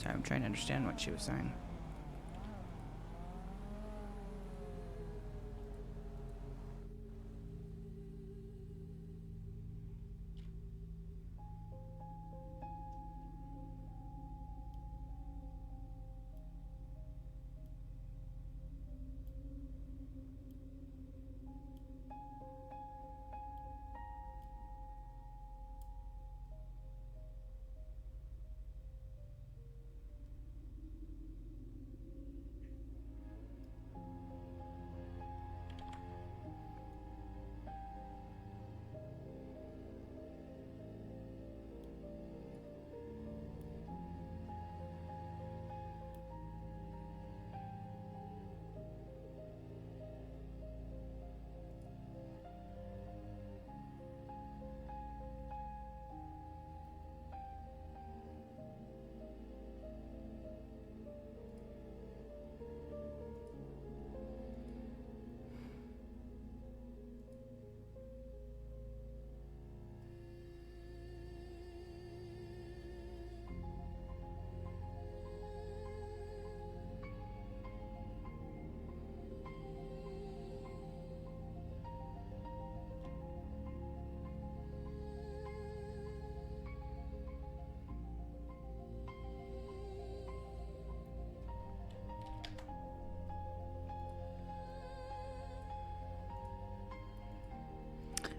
Sorry, I'm trying to understand what she was saying.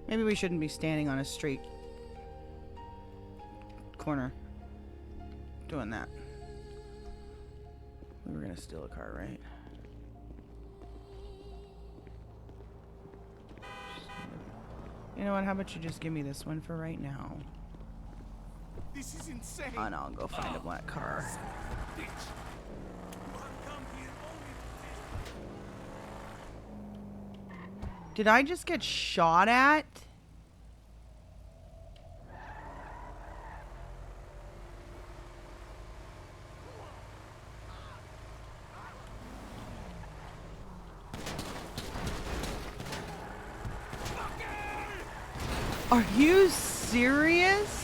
Maybe we shouldn't be standing on a straight corner doing that. We were gonna steal a car, right? You know what? How about you just give me this one for right now? This is insane. And I'll go find a black car. Did I just get shot at? Are you serious?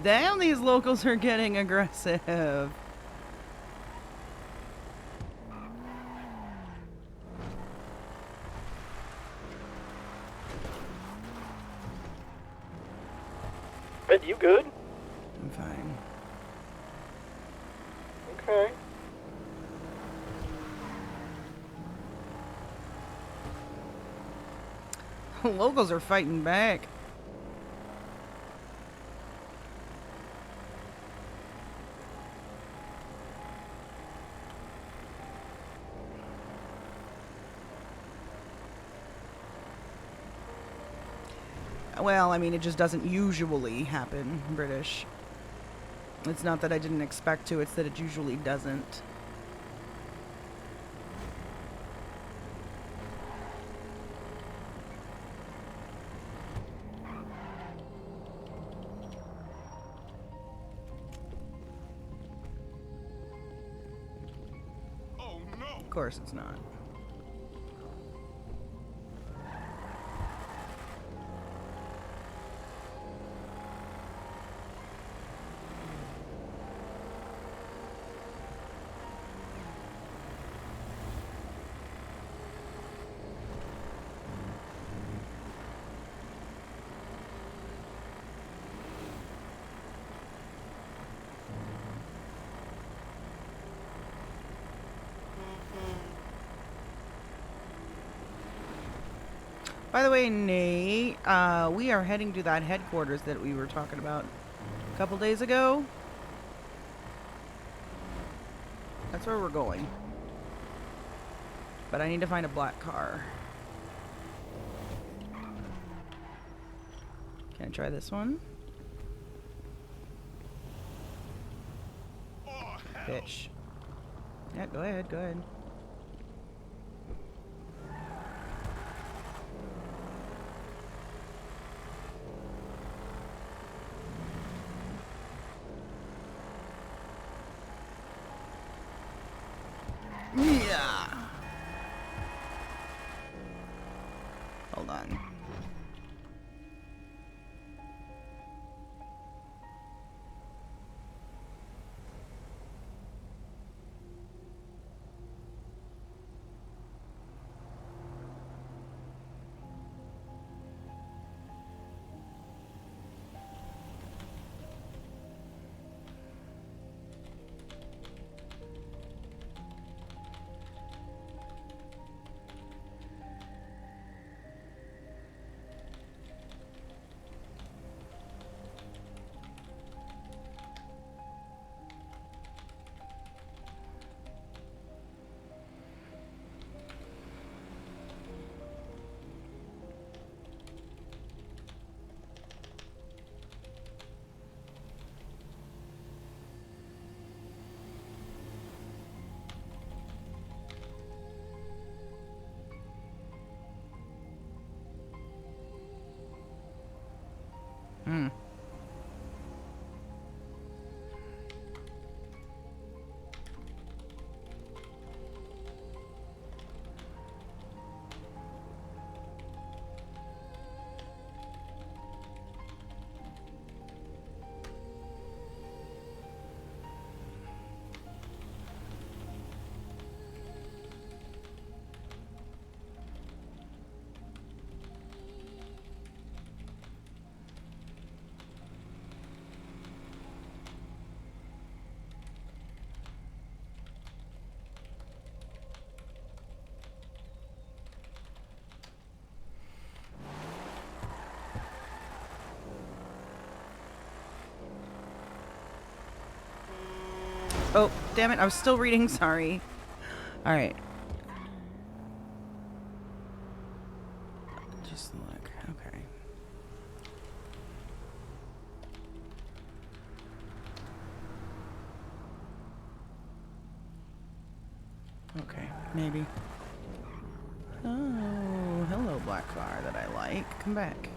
Damn, these locals are getting aggressive. Ben, you good? I'm fine. Okay. Locals are fighting back. Well, I mean, it just doesn't usually happen, British. It's not that I didn't expect to, it's that it usually doesn't. Oh no. Of course it's not. By the way, Nate, we are heading to that headquarters that we were talking about a couple days ago. That's where we're going. But I need to find a black car. Can I try this one? Oh, hell. Bitch. Yeah, go ahead, go ahead. Hmm. Oh, damn it. I was still reading. Sorry. All right. Just look. Okay. Okay. Maybe. Oh, hello, black car that I like. Come back.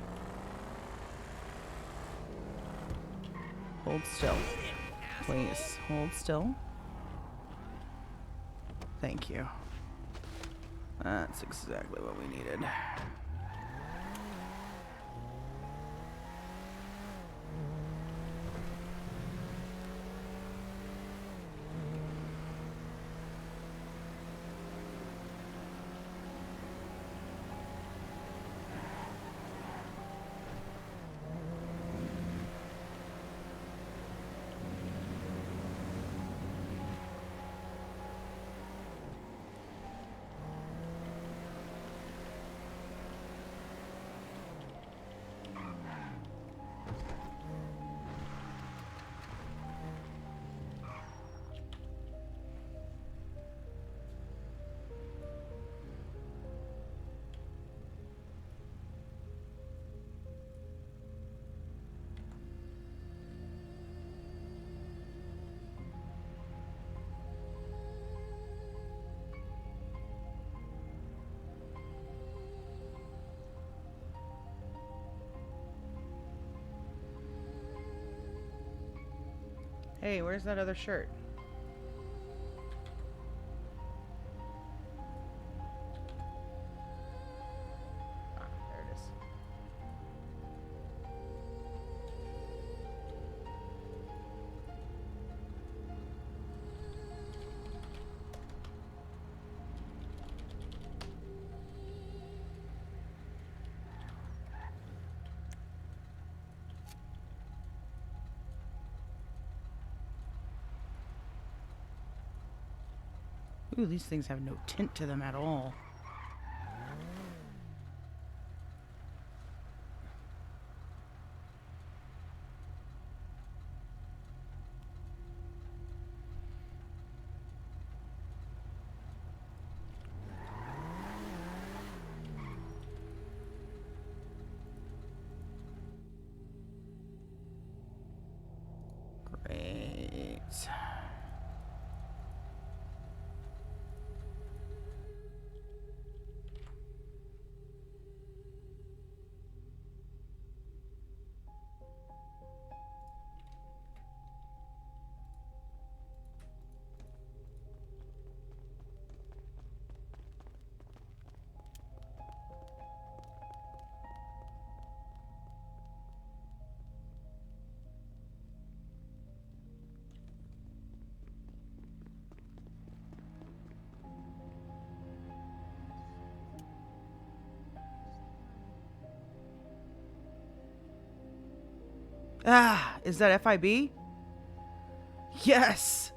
Hold still. Please, hold still. Thank you. That's exactly what we needed. Hey, where's that other shirt? Ah, there it is. Ooh, these things have no tint to them at all. Great. Ah, is that FIB? Yes!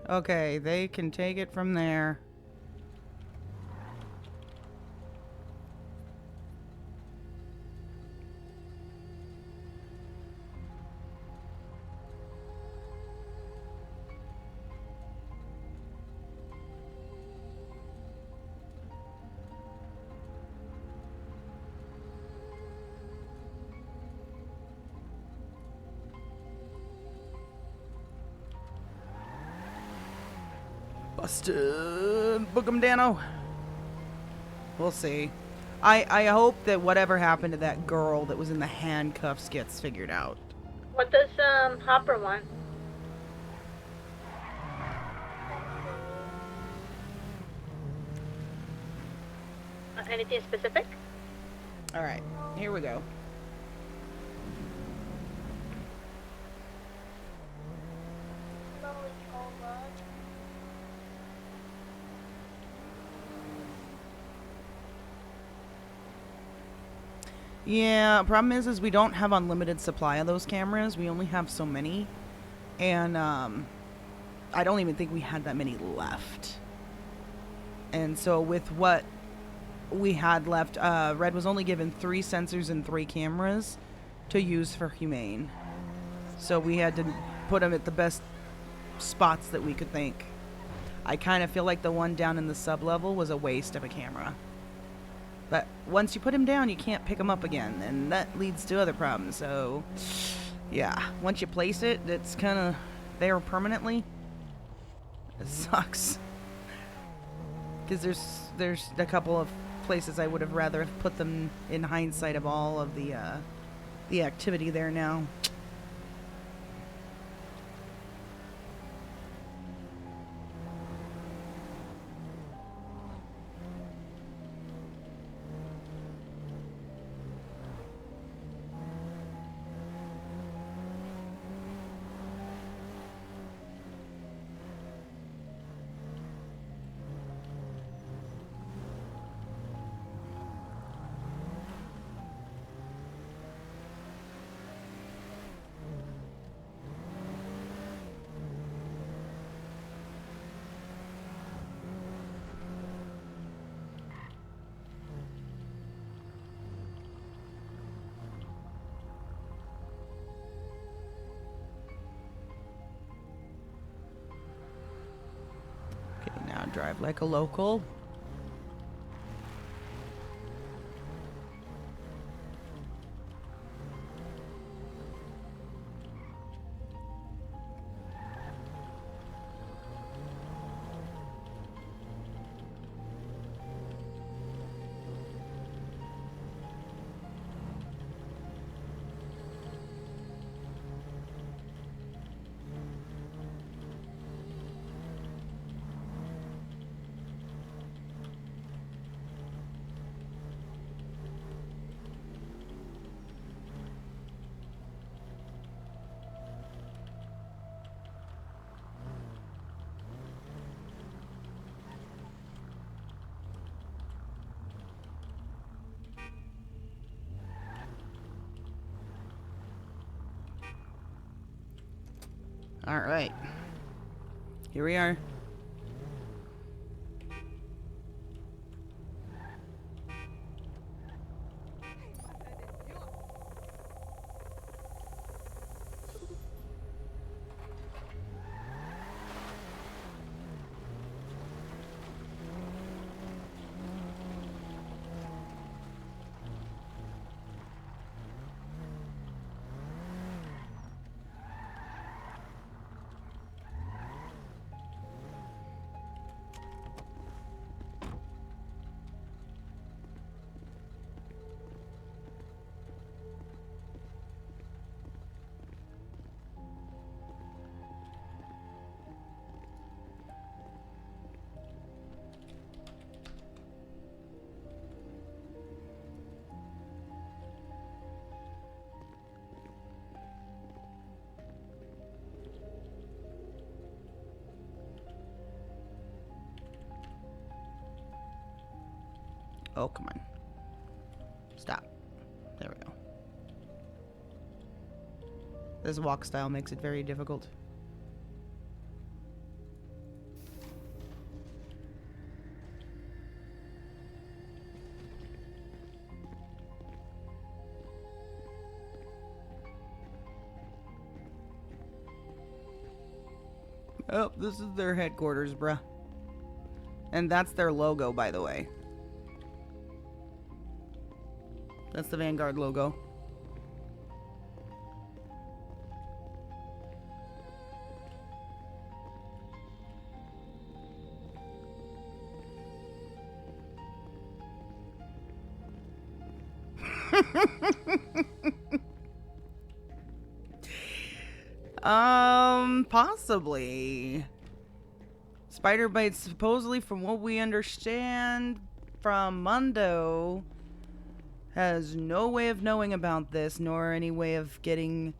Okay, they can take it from there. Book 'em, Dano. We'll see. I hope that whatever happened to that girl that was in the handcuffs gets figured out. What does Hopper want? Anything specific? Alright, here we go. Yeah, problem is we don't have unlimited supply of those cameras. We only have so many. And I don't even think we had that many left. And so with what we had left, Red was only given 3 sensors and 3 cameras to use for Humane. So we had to put them at the best spots that we could think. I kind of feel like the one down in the sub-level was a waste of a camera. But once you put him down, you can't pick him up again, and that leads to other problems. So, yeah, once you place it, it's kind of there permanently. It sucks. Because there's a couple of places I would have rather have put them in hindsight of all of the activity there now. Drive like a local. All right. Here we are. Oh, come on. Stop. There we go. This walk style makes it very difficult. Oh, this is their headquarters, bruh. And that's their logo, by the way. That's the Vanguard logo. Possibly. Spider bites, supposedly, from what we understand from Mundo, has no way of knowing about this, nor any way of getting,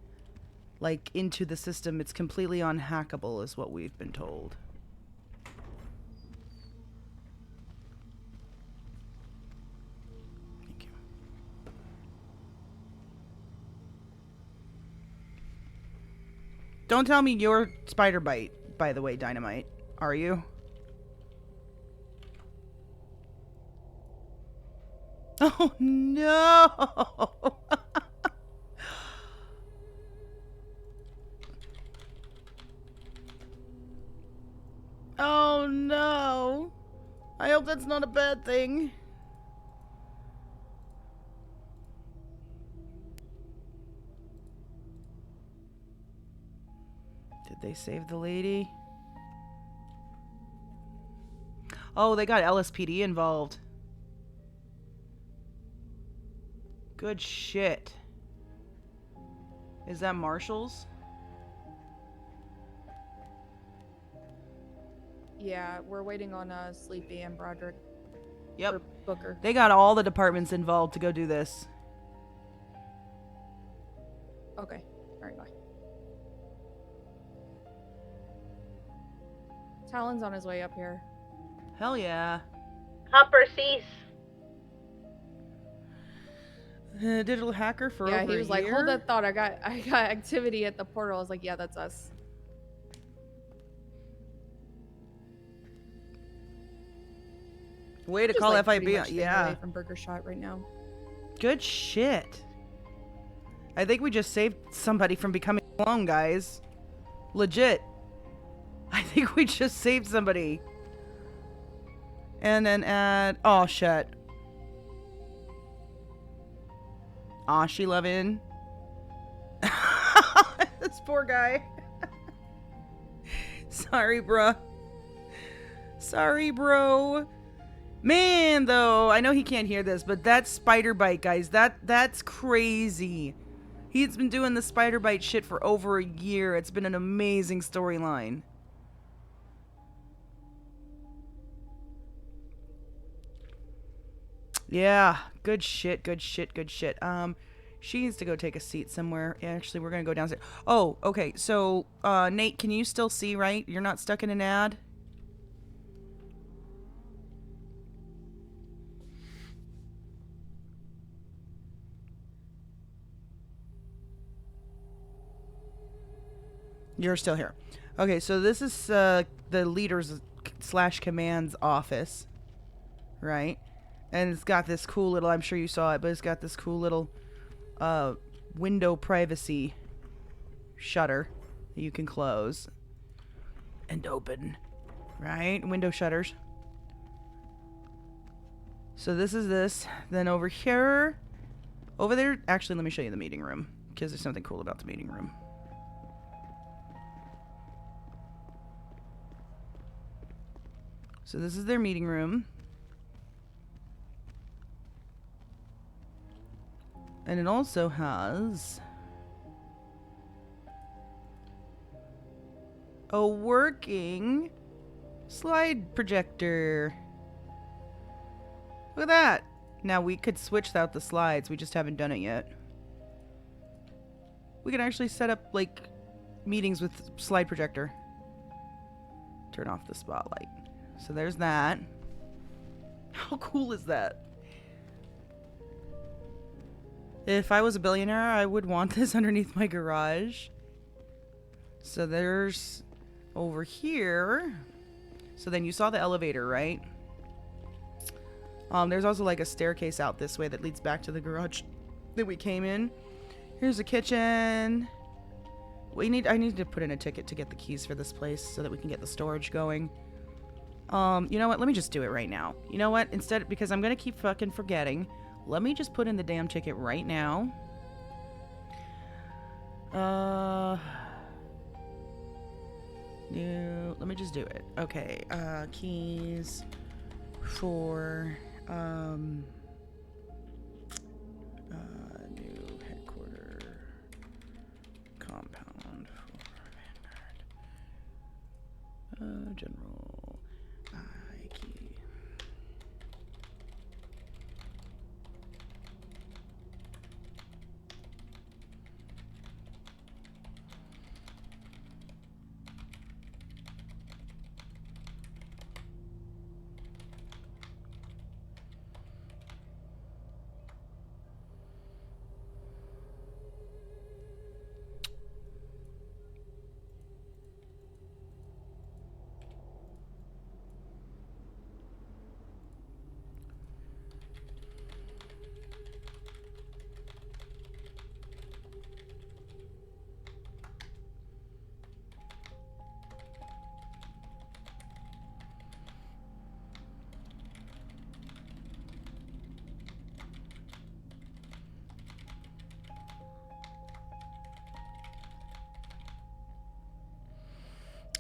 like, into the system. It's completely unhackable, is what we've been told. Thank you. Don't tell me you're Spider Bite, by the way, Dynamite. Are you? Oh, no! Oh, no! I hope that's not a bad thing. Did they save the lady? Oh, they got LSPD involved. Good shit. Is that Marshall's? Yeah, we're waiting on Sleepy and Broderick. Yep. Or Booker. They got all the departments involved to go do this. Okay. Alright, bye. Talon's on his way up here. Hell yeah. Hopper cease. Digital hacker for Yeah, over he was a like, year? hold that thought. I got activity at the portal. I was like, yeah, that's us. Way to Just, call like, pretty FIB. much staying Yeah. away from Burger Shot right now. Good shit. I think we just saved somebody from becoming alone, guys. Legit. I think we just saved somebody. And then add... Oh, shit. Aw, she loving. This poor guy. Sorry, bruh. Sorry, bro. Man, though, I know he can't hear this, but that spider bite, guys, that's crazy. He's been doing the spider bite shit for over a year. It's been an amazing storyline. Yeah, good shit, good shit, good shit. She needs to go take a seat somewhere. Actually, we're gonna go downstairs. Oh, okay, so, Nate, can you still see, right? You're not stuck in an ad? You're still here. Okay, so this is the leader's / command's office, right? And it's got this cool little, I'm sure you saw it, but it's got this cool little window privacy shutter that you can close and open, right? Window shutters. So this is this. Then over here, over there, actually, let me show you the meeting room, because there's something cool about the meeting room. So this is their meeting room. And it also has a working slide projector. Look at that. Now we could switch out the slides. We just haven't done it yet. We can actually set up like meetings with slide projector. Turn off the spotlight. So there's that. How cool is that? If I was a billionaire, I would want this underneath my garage. So there's over here. So then you saw the elevator, right? There's also like a staircase out this way that leads back to the garage that we came in. Here's the kitchen. I need to put in a ticket to get the keys for this place so that we can get the storage going. You know what? Let me just do it right now. You know what? Instead, because I'm gonna keep fucking forgetting, let me just put in the damn ticket right now. No, let me just do it. Okay, keys for, New headquarter compound for Vanguard. General I key.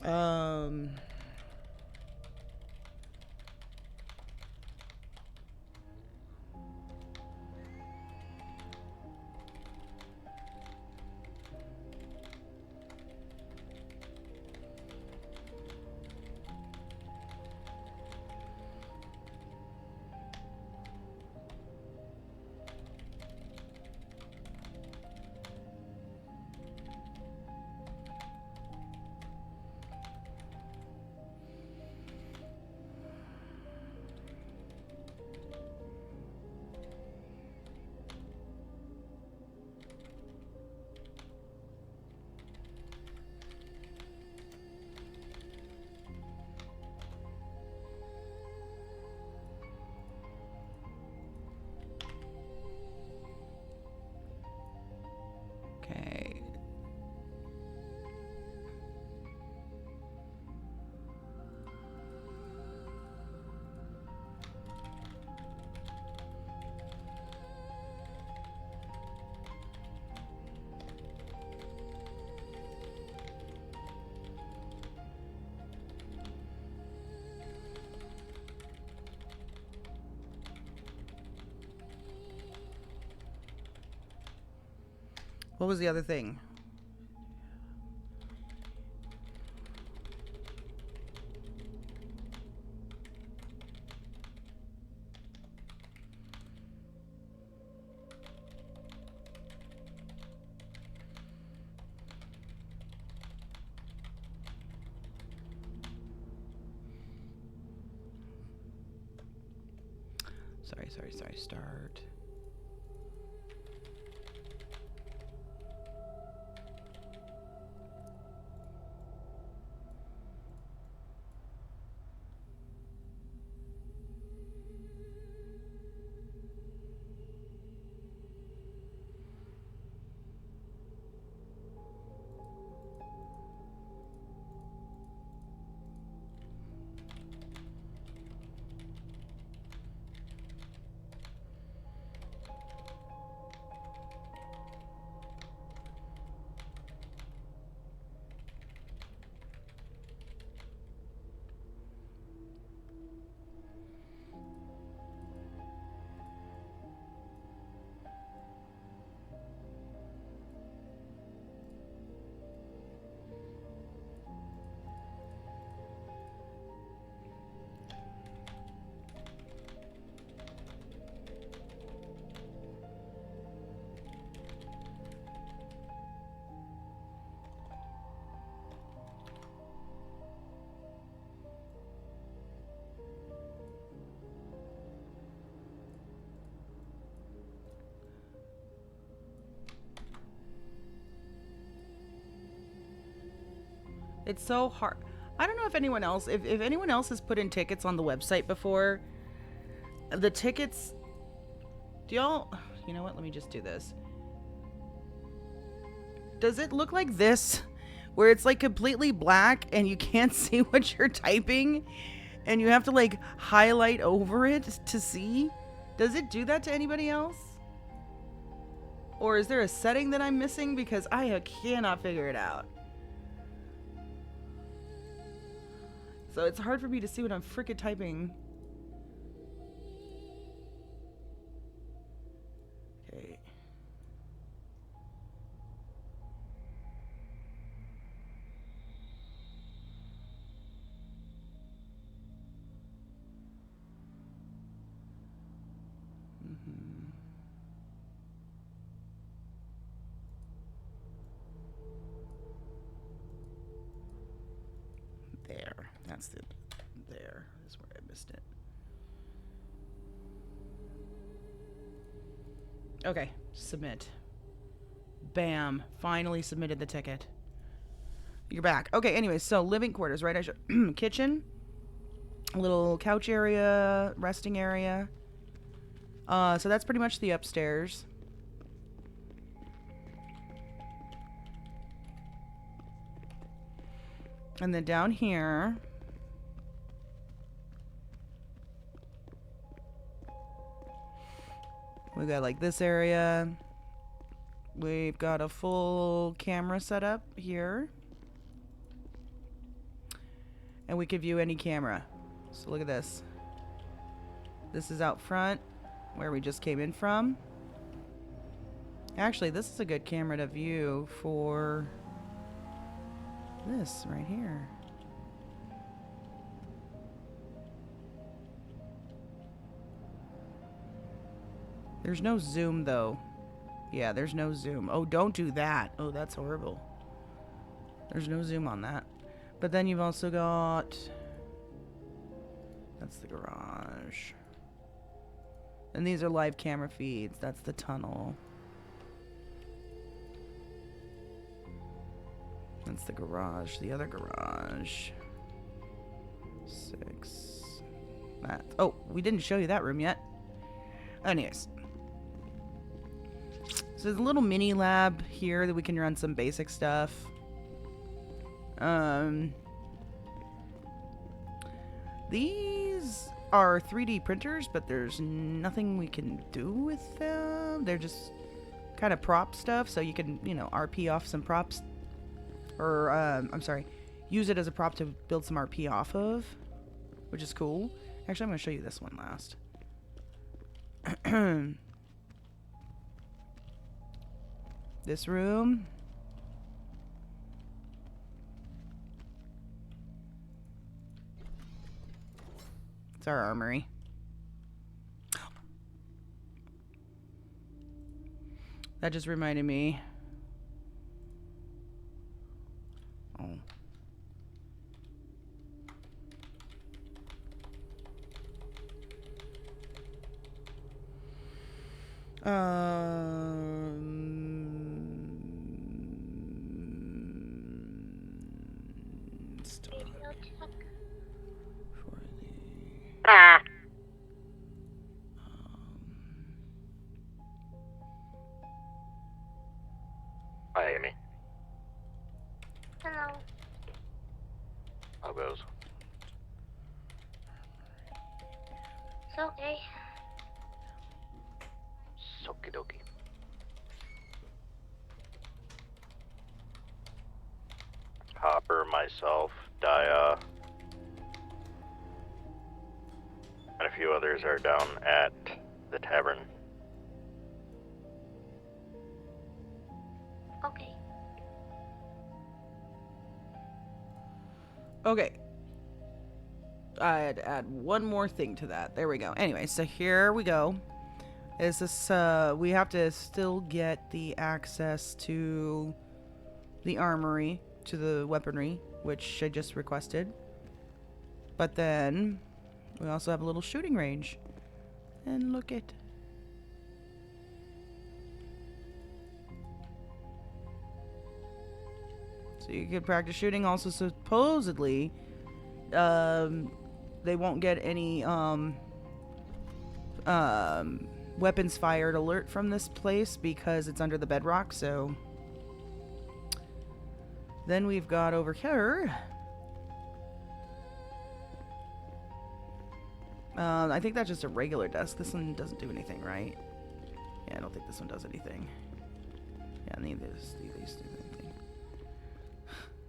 Um, okay. What was the other thing? Sorry, start. It's so hard. I don't know if anyone else, if anyone else has put in tickets on the website before. The tickets, do y'all, you know what, let me just do this. Does it look like this? Where it's like completely black and you can't see what you're typing and you have to like highlight over it to see? Does it do that to anybody else? Or is there a setting that I'm missing? Because I cannot figure it out. So it's hard for me to see what I'm freaking typing. Okay, There. That's the. There is where I missed it. Okay. Submit. Bam. Finally submitted the ticket. You're back. Okay, anyways, so living quarters, right? I should kitchen. A little couch area, resting area. So that's pretty much the upstairs. And then down here, we got like this area. We've got a full camera setup here. And we could view any camera. So look at this. This is out front, where we just came in from. Actually, this is a good camera to view for this right here. There's no zoom though. Yeah, there's no zoom. Oh, don't do that. Oh, that's horrible. There's no zoom on that. But then you've also got... That's the garage. And these are live camera feeds. That's the tunnel. That's the garage. The other garage. 6. That. Oh, we didn't show you that room yet. Anyways. So there's a little mini lab here that we can run some basic stuff. These are 3D printers, but there's nothing we can do with them. They're just kind of prop stuff, so you can, you know, RP off some props. Or, I'm sorry, use it as a prop to build some RP off of, which is cool. Actually, I'm going to show you this one last. This room. It's our armory. That just reminded me. Oh. Stop for the. Hi, Amy. Hello. How goes? It's okay. Okie dokie. Hopper, myself, Dia, and a few others are down at the tavern. Okay. Okay. I'd add one more thing to that. There we go. Anyway, so here we go. Is this, we have to still get the access to the armory, to the weaponry, which I just requested. But then, we also have a little shooting range. And look at... So you can practice shooting. Also, supposedly, they won't get any, weapons fired alert from this place because it's under the bedrock, so... Then we've got over here... I think that's just a regular desk. This one doesn't do anything, right? Yeah, I don't think this one does anything. Yeah, neither does these do anything.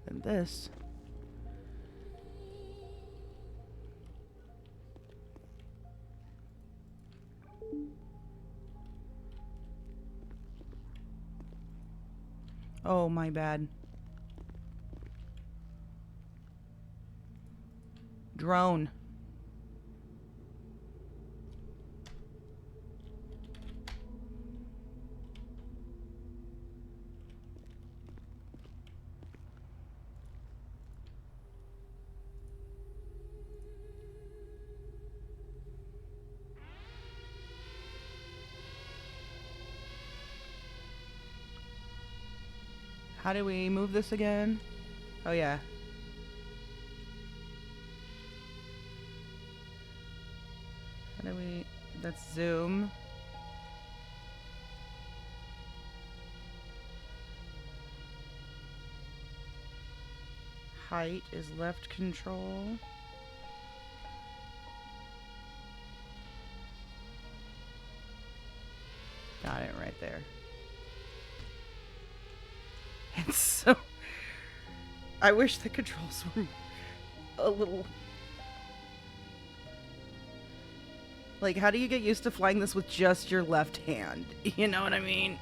Then this... Oh, my bad. Drone. How do we move this again? Oh yeah. How do we... That's zoom. Height is left control. Got it right there. It's so... I wish the controls were a little... Like, how do you get used to flying this with just your left hand? You know what I mean?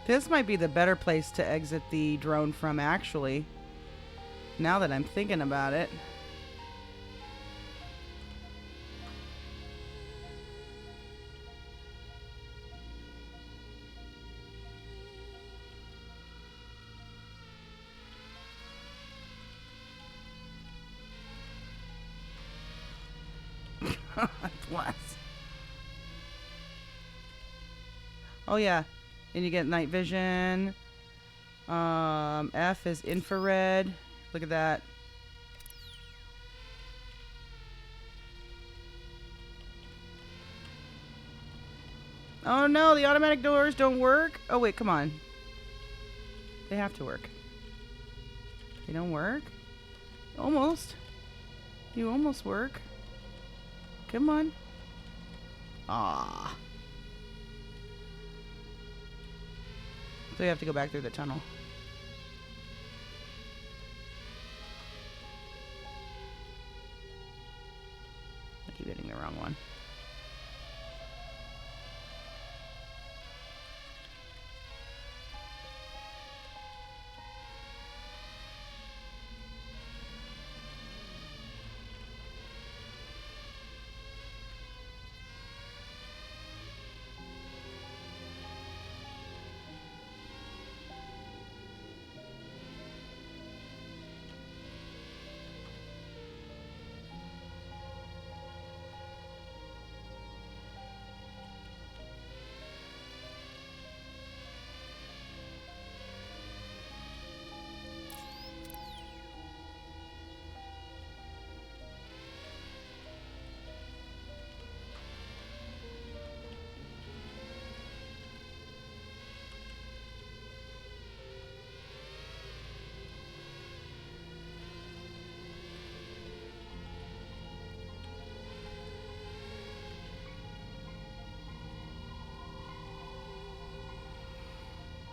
This might be the better place to exit the drone from, actually. Now that I'm thinking about it. Bless. Oh yeah. And you get night vision. F is infrared. Look at that. Oh no, the automatic doors don't work. Oh wait, come on. They have to work. They don't work? Almost. You almost work. Come on. Ah. So you have to go back through the tunnel. I keep hitting the wrong one.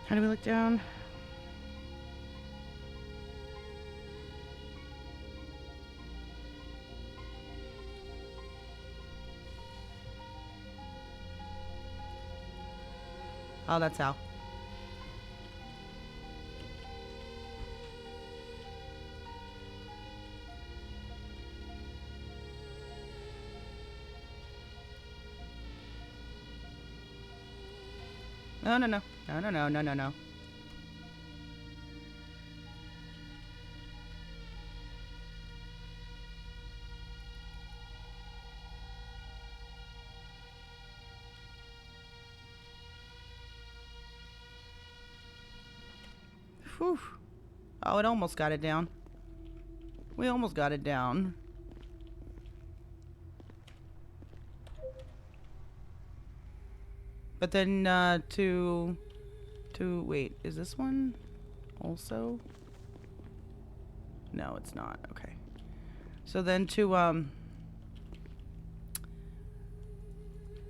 How do we look down? Oh, that's how. No, no, no. No, no, no, no, no, no. Whew. Oh, it almost got it down. We almost got it down. But then, wait, is this one also? No, it's not. Okay. So then to,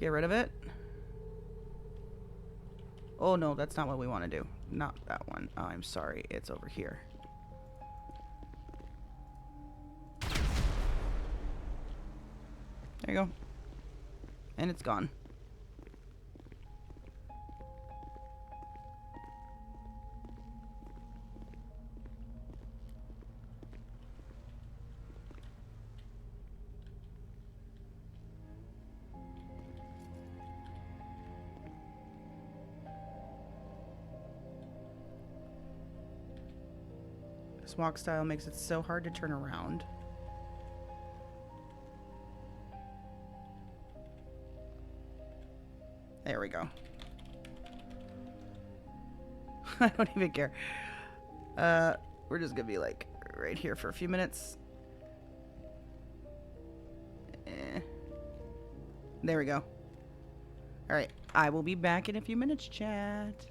get rid of it. Oh no, that's not what we want to do. Not that one. Oh, I'm sorry. It's over here. There you go. And it's gone. This walk style makes it so hard to turn around. There we go. I don't even care. We're just gonna be like right here for a few minutes. There we go. Alright, I will be back in a few minutes, chat.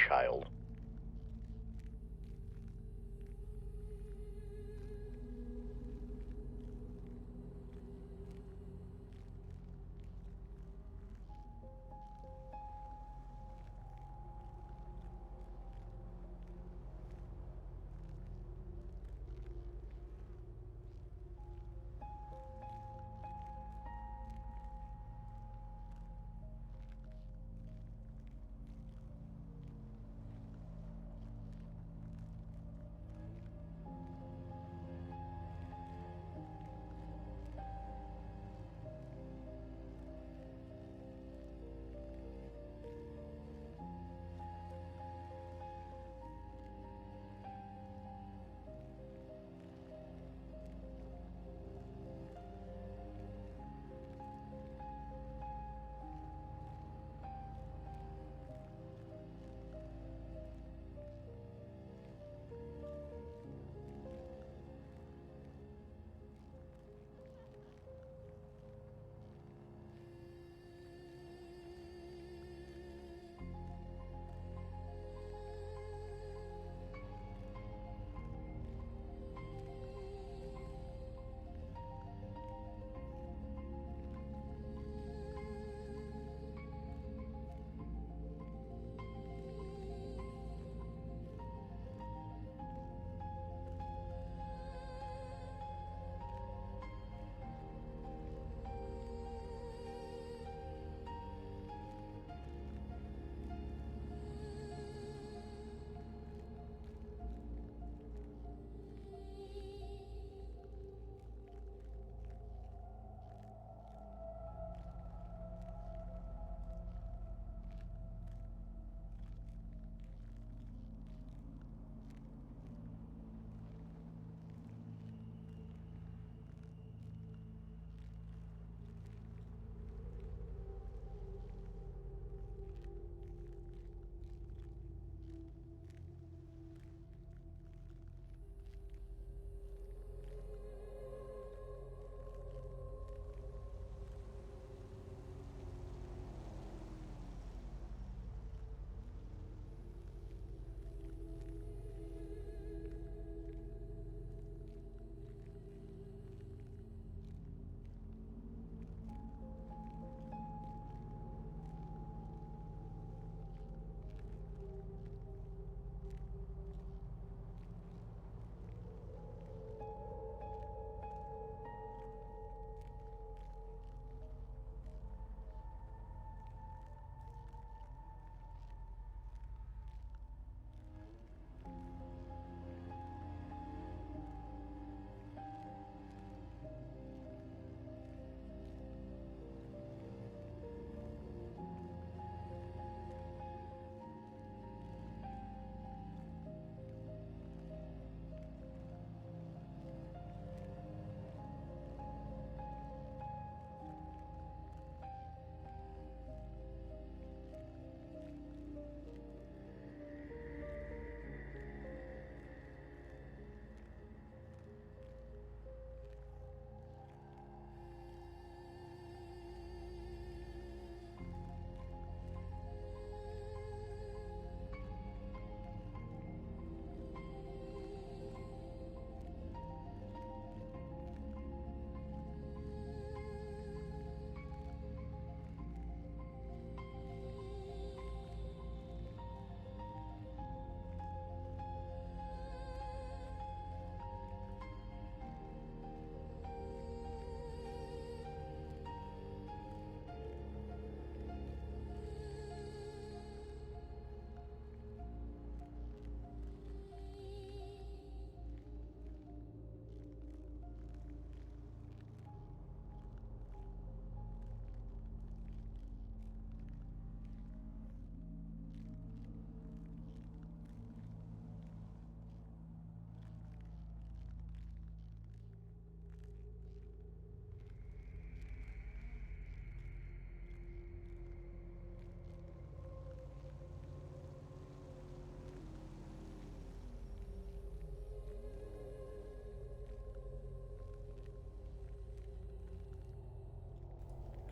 Child.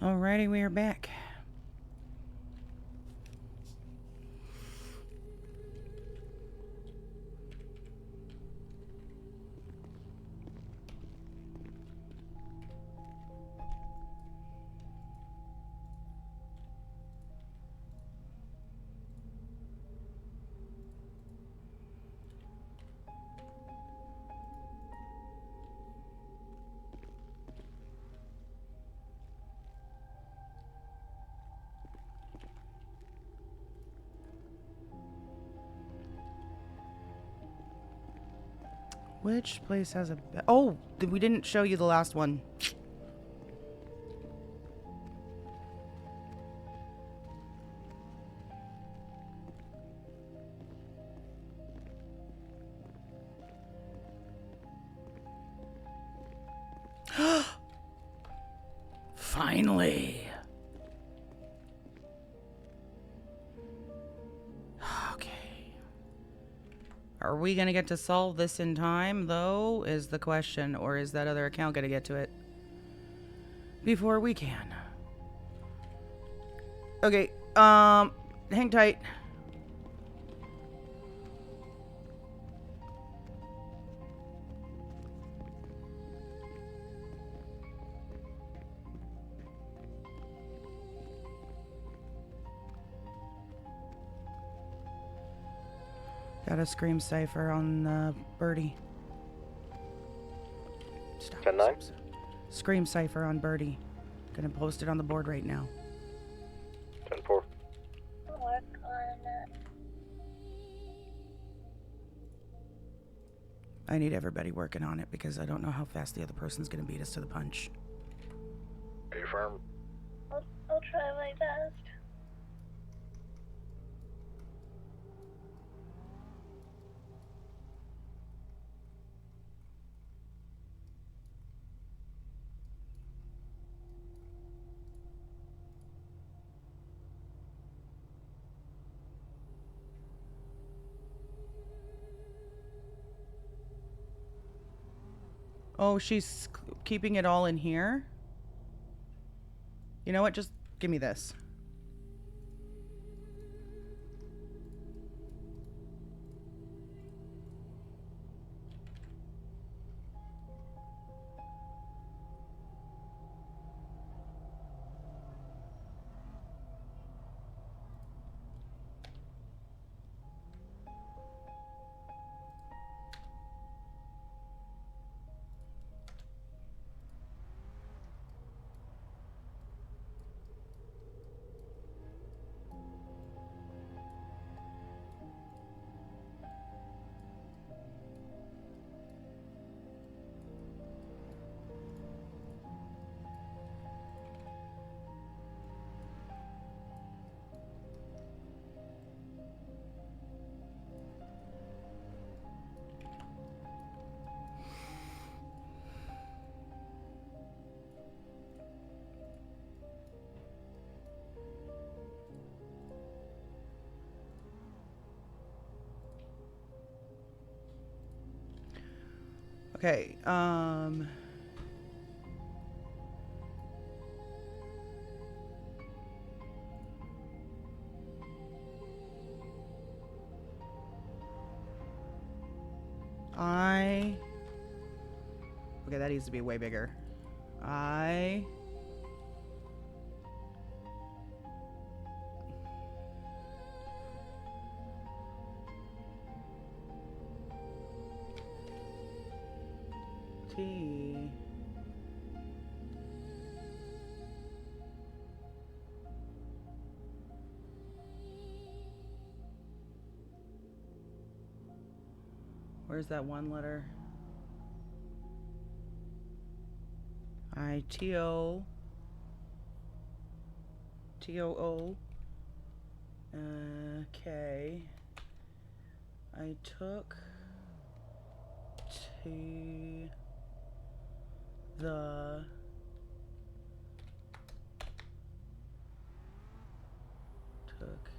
Alrighty, we are back. Which place has a... Oh, we didn't show you the last one. Finally. Okay. Are we gonna get to solve this in time, though, is the question, or is that other account gonna get to it before we can? Okay, hang tight. Got a scream cipher on Birdie. Stop. 10-9? Scream cipher on Birdie. Gonna post it on the board right now. 10-4. Work on it. I need everybody working on it because I don't know how fast the other person's gonna beat us to the punch. Are you firm? I'll try my best. Oh, she's keeping it all in here? You know what? Just give me this. Okay, okay, that needs to be way bigger. T. Where's that one letter? I-T-O. T-O-O. K. I took T. The. Took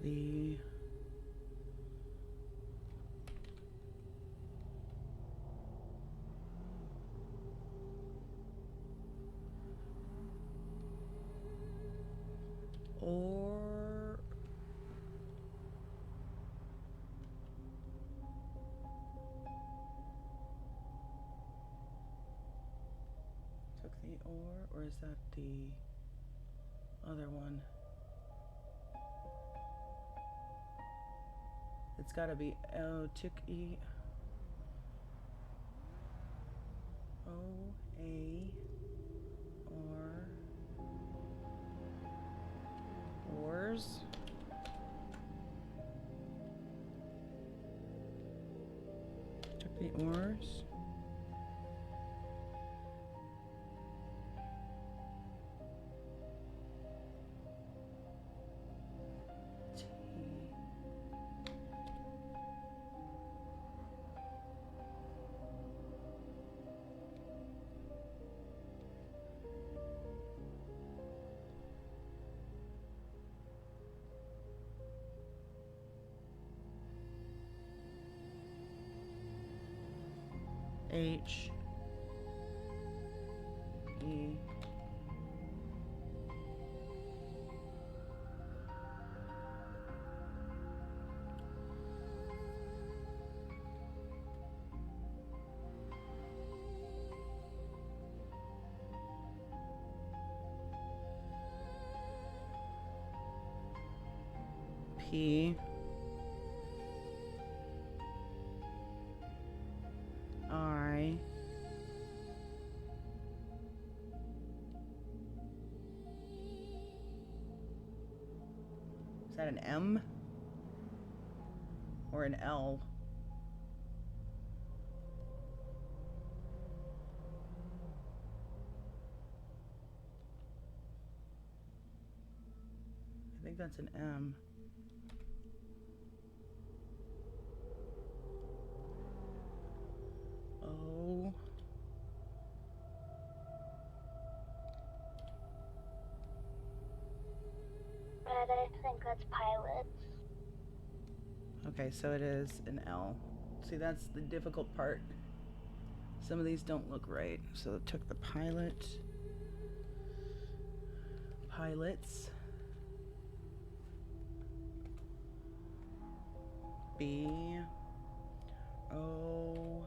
the. or is that the other one? It's gotta be tick E O A or ors. Took the ors. H E P I Is that an M or an L? I think that's an M. O. But I think that's pilots. Okay, so it is an L. See, that's the difficult part. Some of these don't look right. So it took the pilot. Pilots. B. O.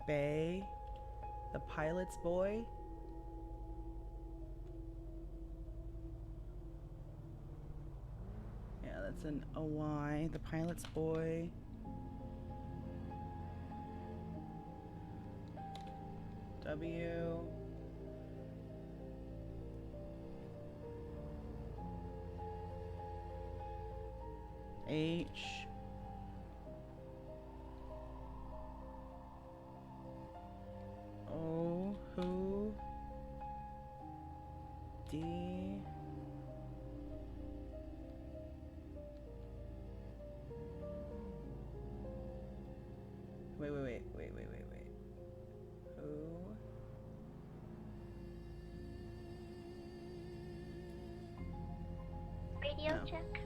Bay. The pilot's boy. Yeah, that's an OY. The pilot's boy. W. H. O. Who. D. Wait. Who? Radio No. check.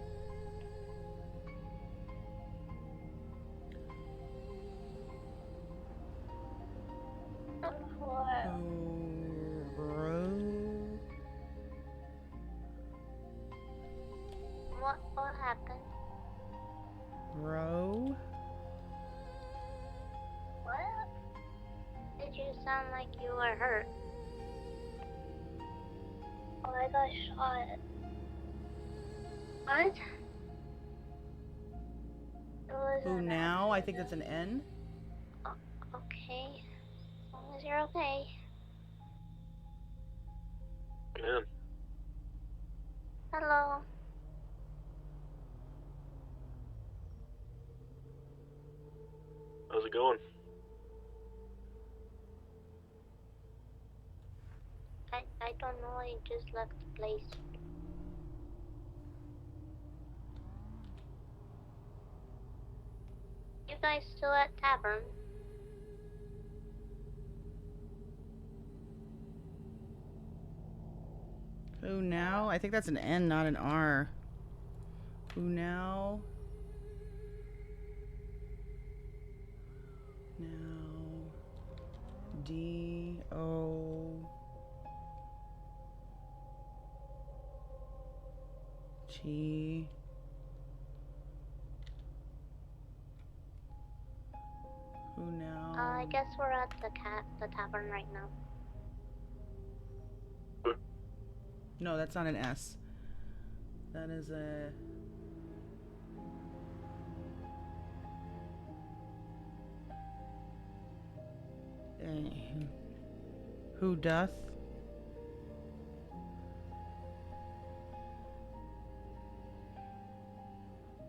What happened? Row. What? Did you sound like you were hurt? Oh, I got shot. What? It was Who an now? I think accident. that's an N. Okay. As long as you're okay. Man, Hello. how's it going? I don't know, I just left the place. You guys still at tavern? Who now? I think that's an N, not an R. Who now? Now. D. O. T. Who now? I guess we're at the tavern right now. No, that's not an S. That is a... Who doth?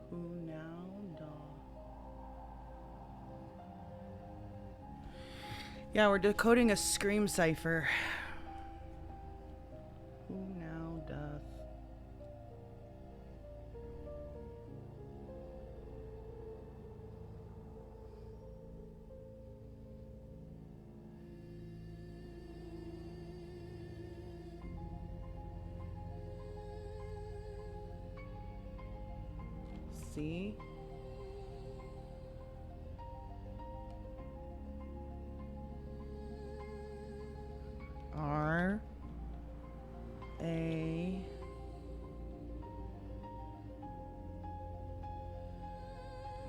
Who now doth? Yeah, we're decoding a scream cipher. Who now doth? See? R A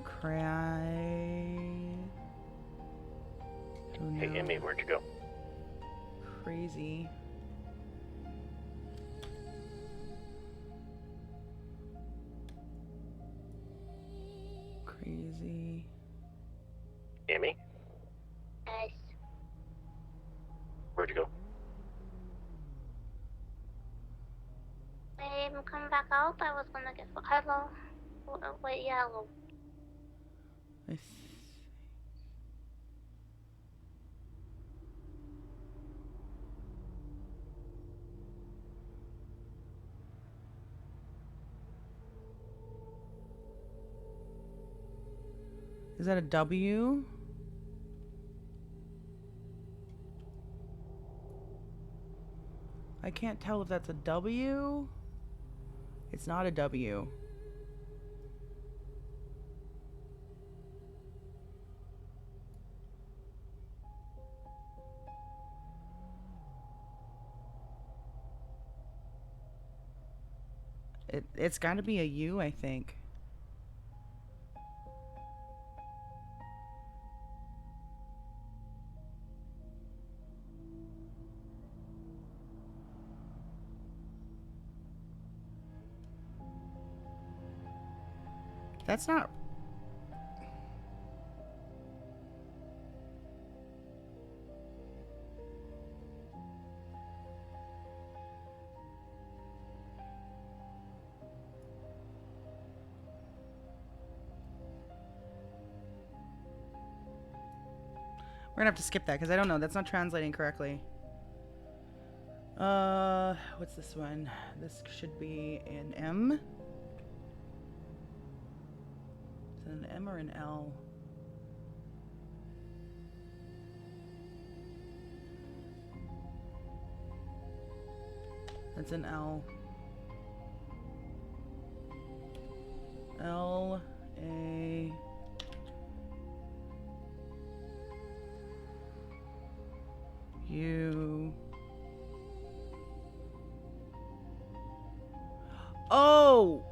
Cry. Who Hey, now? Emmy, where'd you go? Crazy. Crazy. Emmy? Guys, Where'd you go? come back out. I was gonna get. Hello. Wait, yeah, hello. I Is that a W? I can't tell if that's a W. It's not a W. It's got to be a U, I think. That's not... We're gonna have to skip that because I don't know. That's not translating correctly. What's this one? This should be an M. Is it an M or an L? That's an L. L A U. Oh!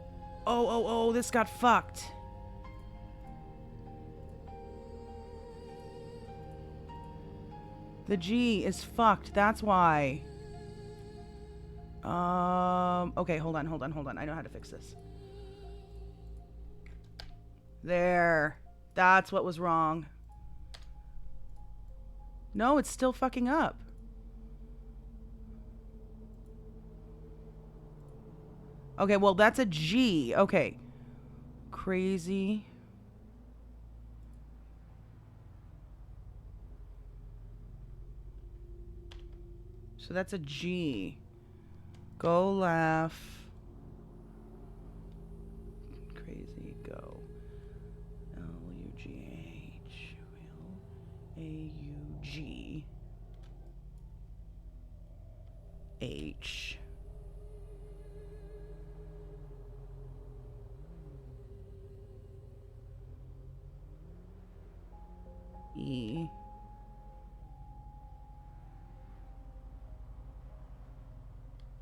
Oh, this got fucked. The G is fucked. That's why. Okay, hold on. I know how to fix this. There. That's what was wrong. No, it's still fucking up. Okay, well, that's a G. Okay. Crazy. So that's a G. Go laugh. Crazy, go. L-U-G-H. A-U-G. H. E.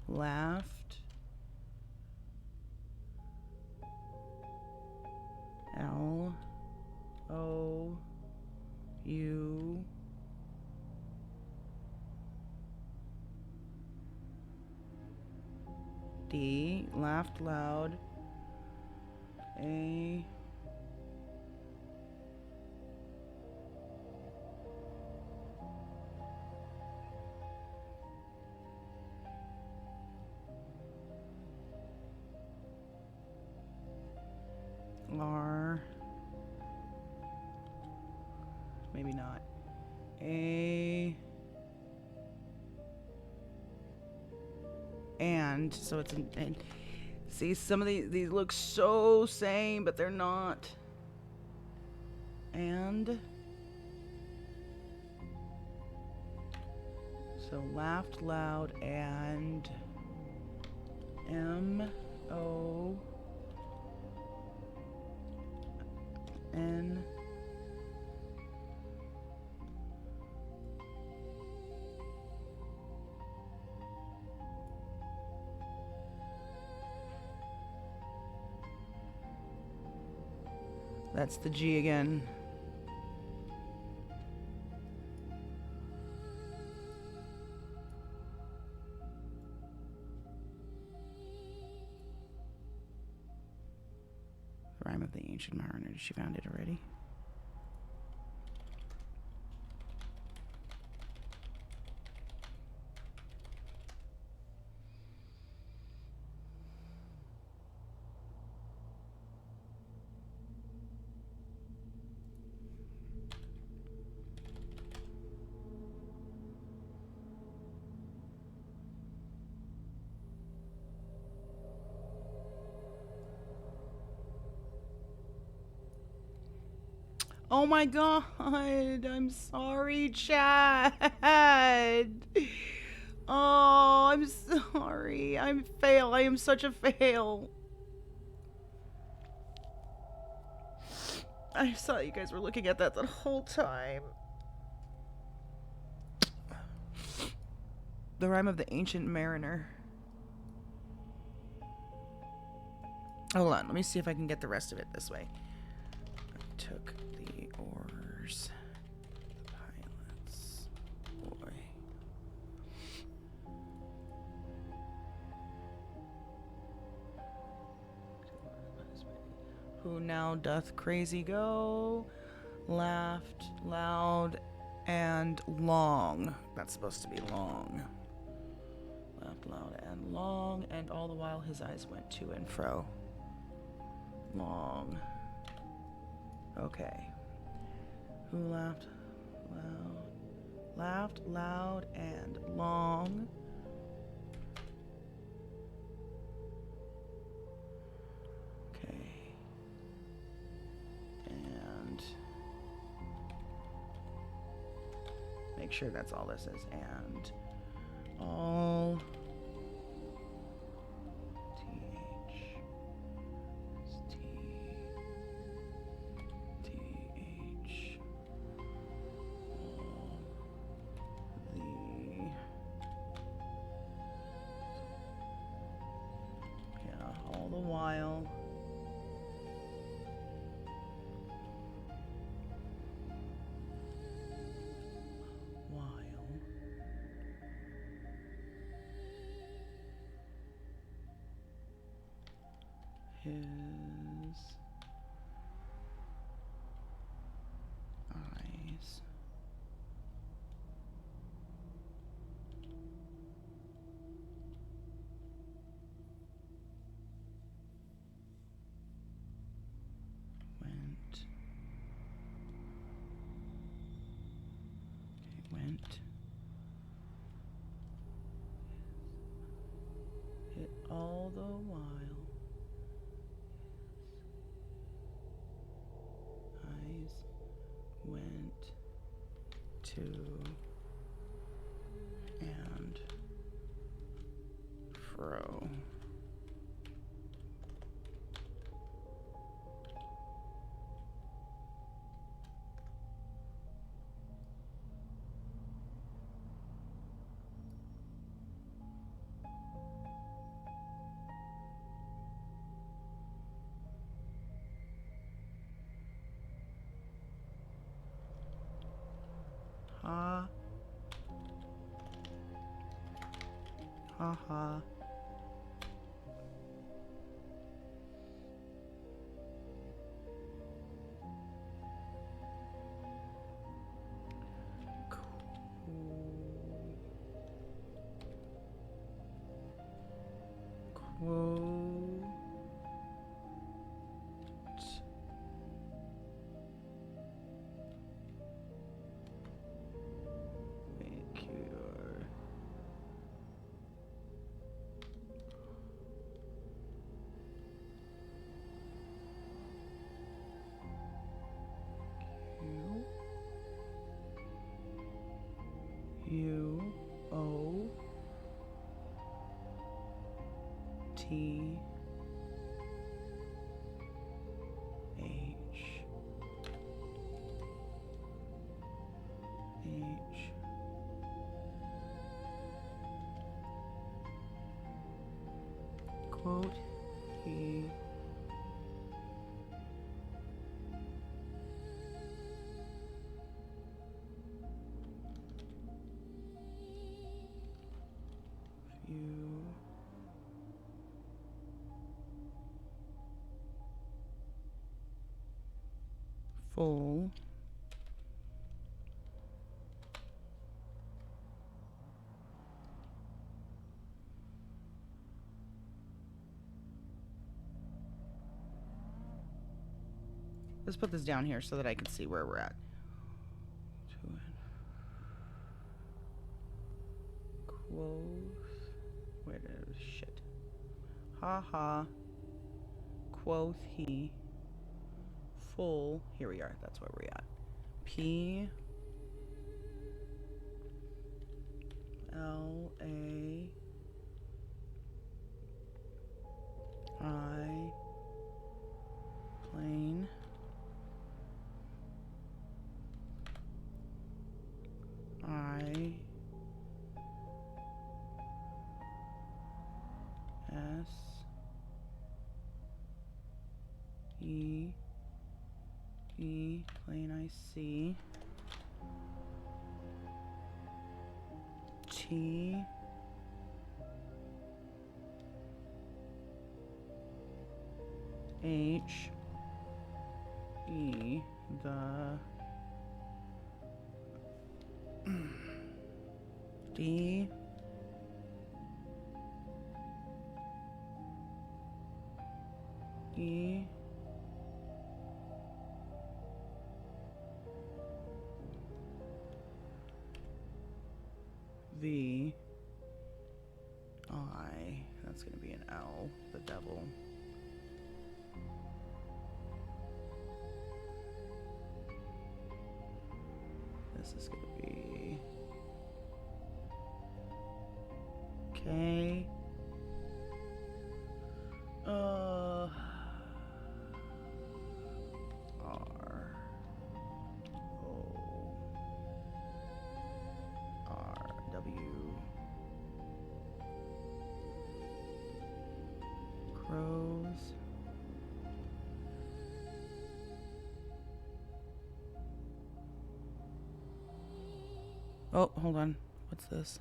Laughed. L. O. laughed loud. A. R. Maybe not. A. And so it's an and. See, some of these look so same, but they're not. And so laughed loud and M O N That's the G again. Rhyme of the Ancient Mariner. She found it already. Oh my god, I'm sorry, Chad. Oh, I'm sorry. I'm fail. I am such a fail. I saw you guys were looking at that the whole time. The Rhyme of the Ancient Mariner. Hold on, let me see if I can get the rest of it this way. I took the oars, the pilot's boy. Who now doth crazy go, laughed loud and long. That's supposed to be long. Laughed loud and long, and all the while his eyes went to and fro. Long. Okay. Who laughed loud? Laughed loud and long. Okay. And make sure that's all this is. And all his eyes went it all the while eyes went to and fro. Ha. Ha ha. T H H quote he view full let's put this down here so that I can see where we're at. Quoth wait shit. Ha ha. Quoth he full here we are, that's where we're at. P L A I plain I S E E plain I C T H E the D E V I that's gonna be an L the devil this is gonna be K R O R W crows oh hold on what's this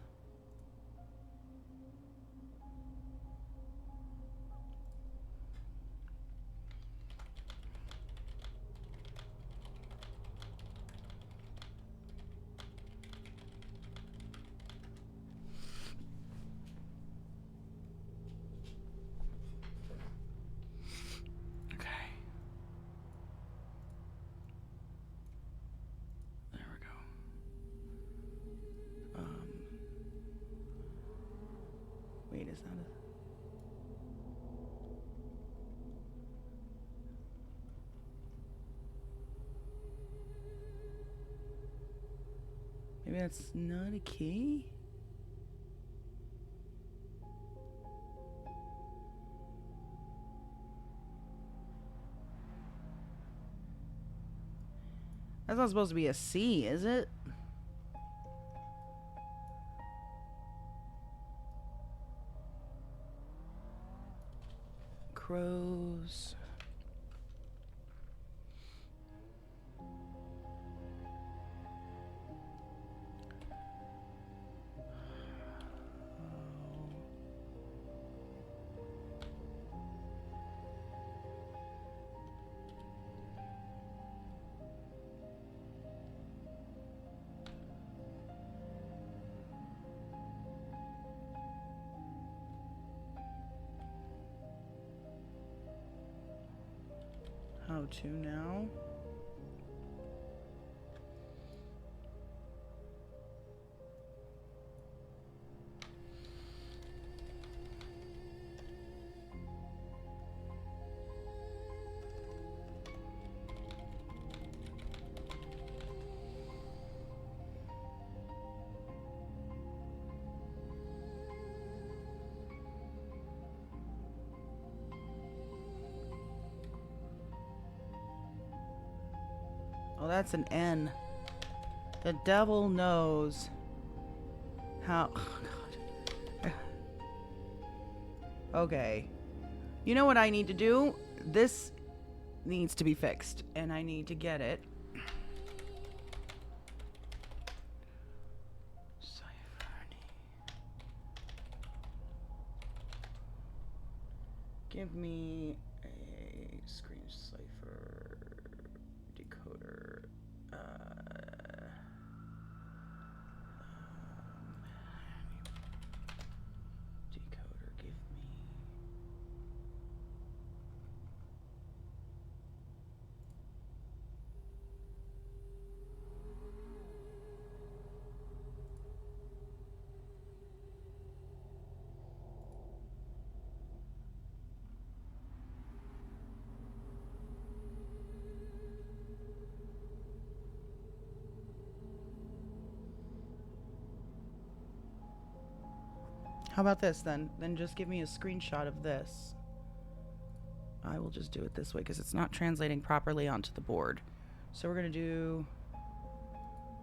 wait, is that a... Maybe that's not a key? That's not supposed to be a C, is it? Crows. How to now? Oh, that's an N. The devil knows how. Oh, God. Okay. You know what I need to do? This needs to be fixed, and I need to get it. Give me a screen cipher decoder. Decoder, give me. How about this then? Then just give me a screenshot of this. I will just do it this way because it's not translating properly onto the board. So we're going to do,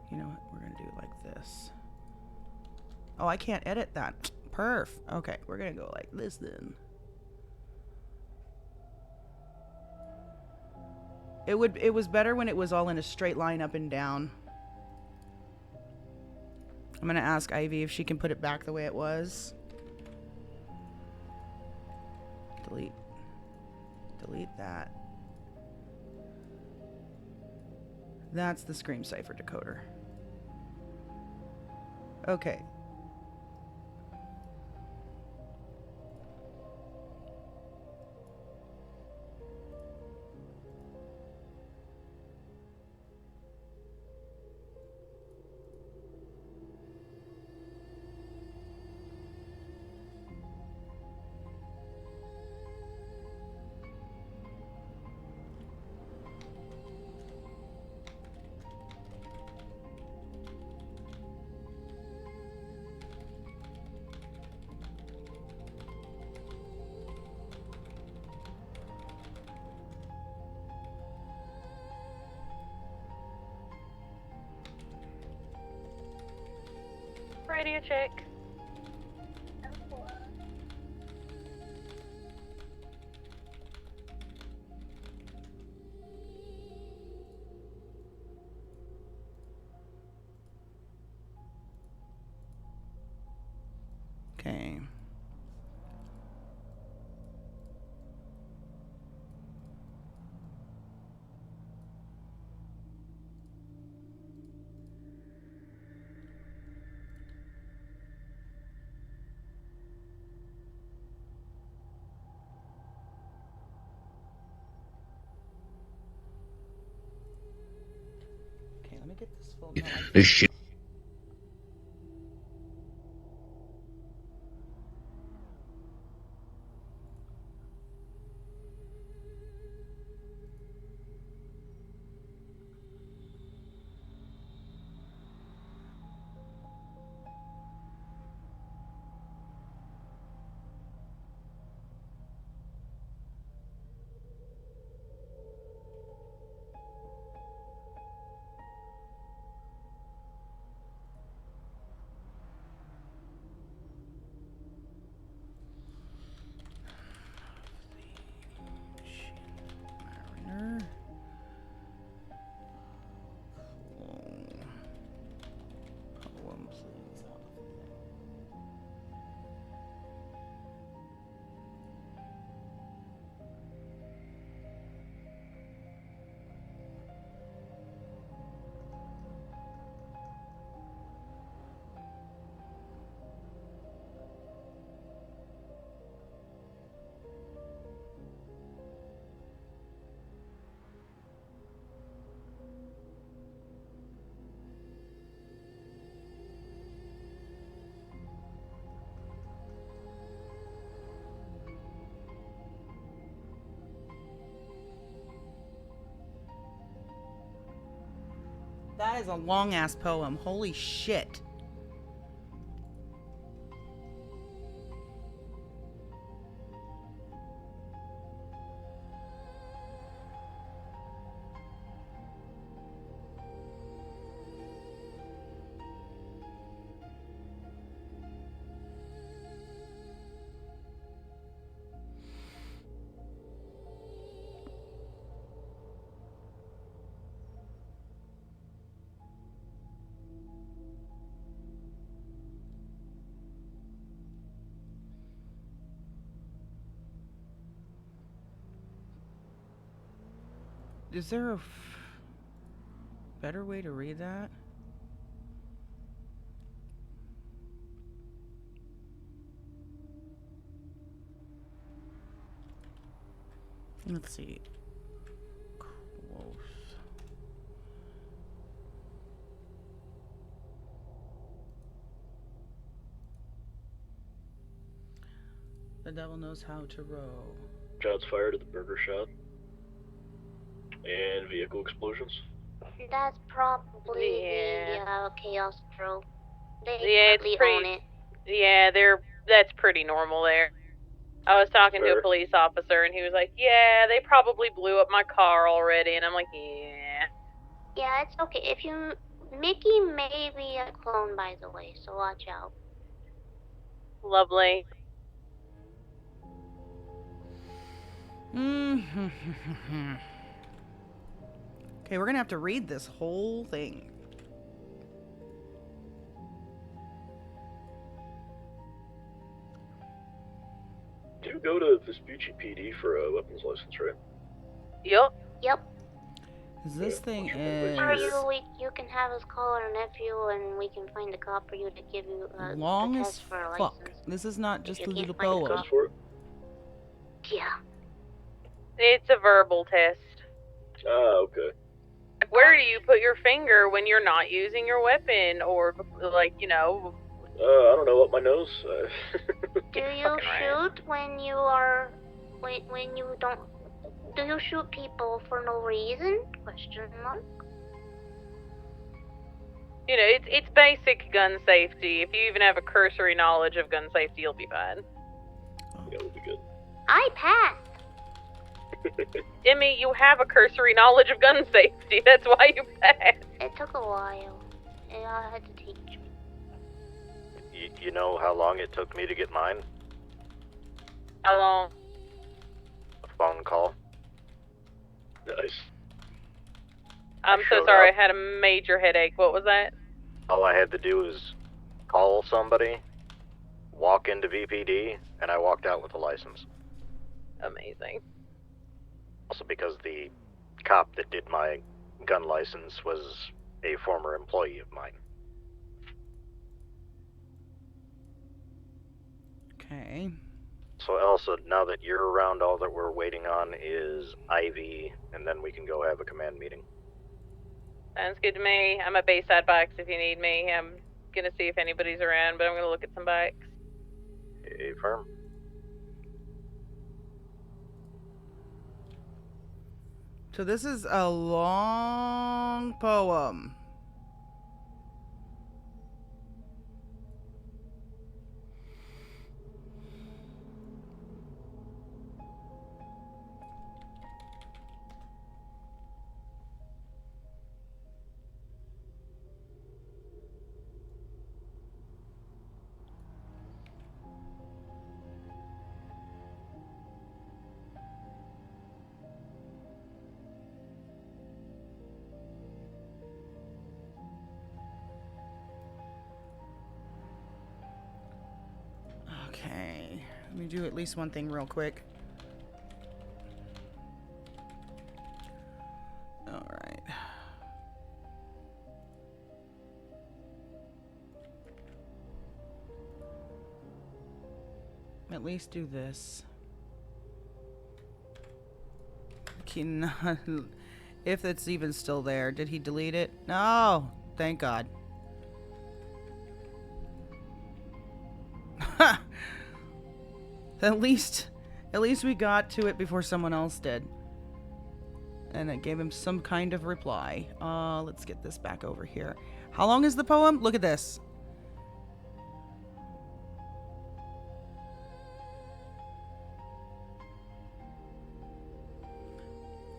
you know what? We're going to do it like this. Oh, I can't edit that. Perf. Okay, we're going to go like this then. It was better when it was all in a straight line up and down. I'm going to ask Ivy if she can put it back the way it was. Delete. Delete that. That's the Scream Cipher decoder. Okay. Radio check. Okay. Okay, let me get this full. No, This shit. Mariner. Poem, please. That is a long ass poem. Holy shit. Is there a better way to read that? Let's see. Close. The devil knows how to row. Shots fired at the burger shop. And vehicle explosions. That's probably Yeah. the Chaos Pro. They Yeah, it's probably pretty. own it. Yeah, that's pretty normal there. I was talking to a Fair. police officer, and he was like, "Yeah, they probably blew up my car already," and I'm like, "Yeah." Yeah, it's okay. If you... Mickey may be a clone, by the way, so watch out. Lovely. Okay, we're gonna have to read this whole thing. Do you go to Vespucci PD for a weapons license, right? Yup. Yep. This thing Or is you can have us call our nephew and we can find a cop for you to give you long the as test for a fuck. license. This is not If just you a can't little find a poem. cop. For it? Yeah. It's a verbal test. Ah, okay. Where do you put your finger when you're not using your weapon, or like, you know? I don't know, up my nose. Do you Fucking right. shoot when you are... when you don't... Do you shoot people for no reason? Question mark. You know, it's basic gun safety. If you even have a cursory knowledge of gun safety, you'll be fine. Yeah, we'll be good. I passed. Demi, you have a cursory knowledge of gun safety. That's why you passed. It took a while. And I had to teach me. You know how long it took me to get mine? How long? A phone call. Nice. I'm so showed sorry. up. I had a major headache. What was that? All I had to do was call somebody, walk into VPD, and I walked out with a license. Amazing. Also because the cop that did my gun license was a former employee of mine. Okay. So Elsa, now that you're around, all that we're waiting on is Ivy, and then we can go have a command meeting. Sounds good to me. I'm at Bayside Bikes if you need me. I'm gonna see if anybody's around, but I'm gonna look at some bikes. Firm. So this is a long poem. Okay, let me do at least one thing real quick. Alright. At least do this. Cannot, if it's even still there. Did he delete it? No! Thank God. At least we got to it before someone else did. And it gave him some kind of reply. Let's get this back over here. How long is the poem? Look at this.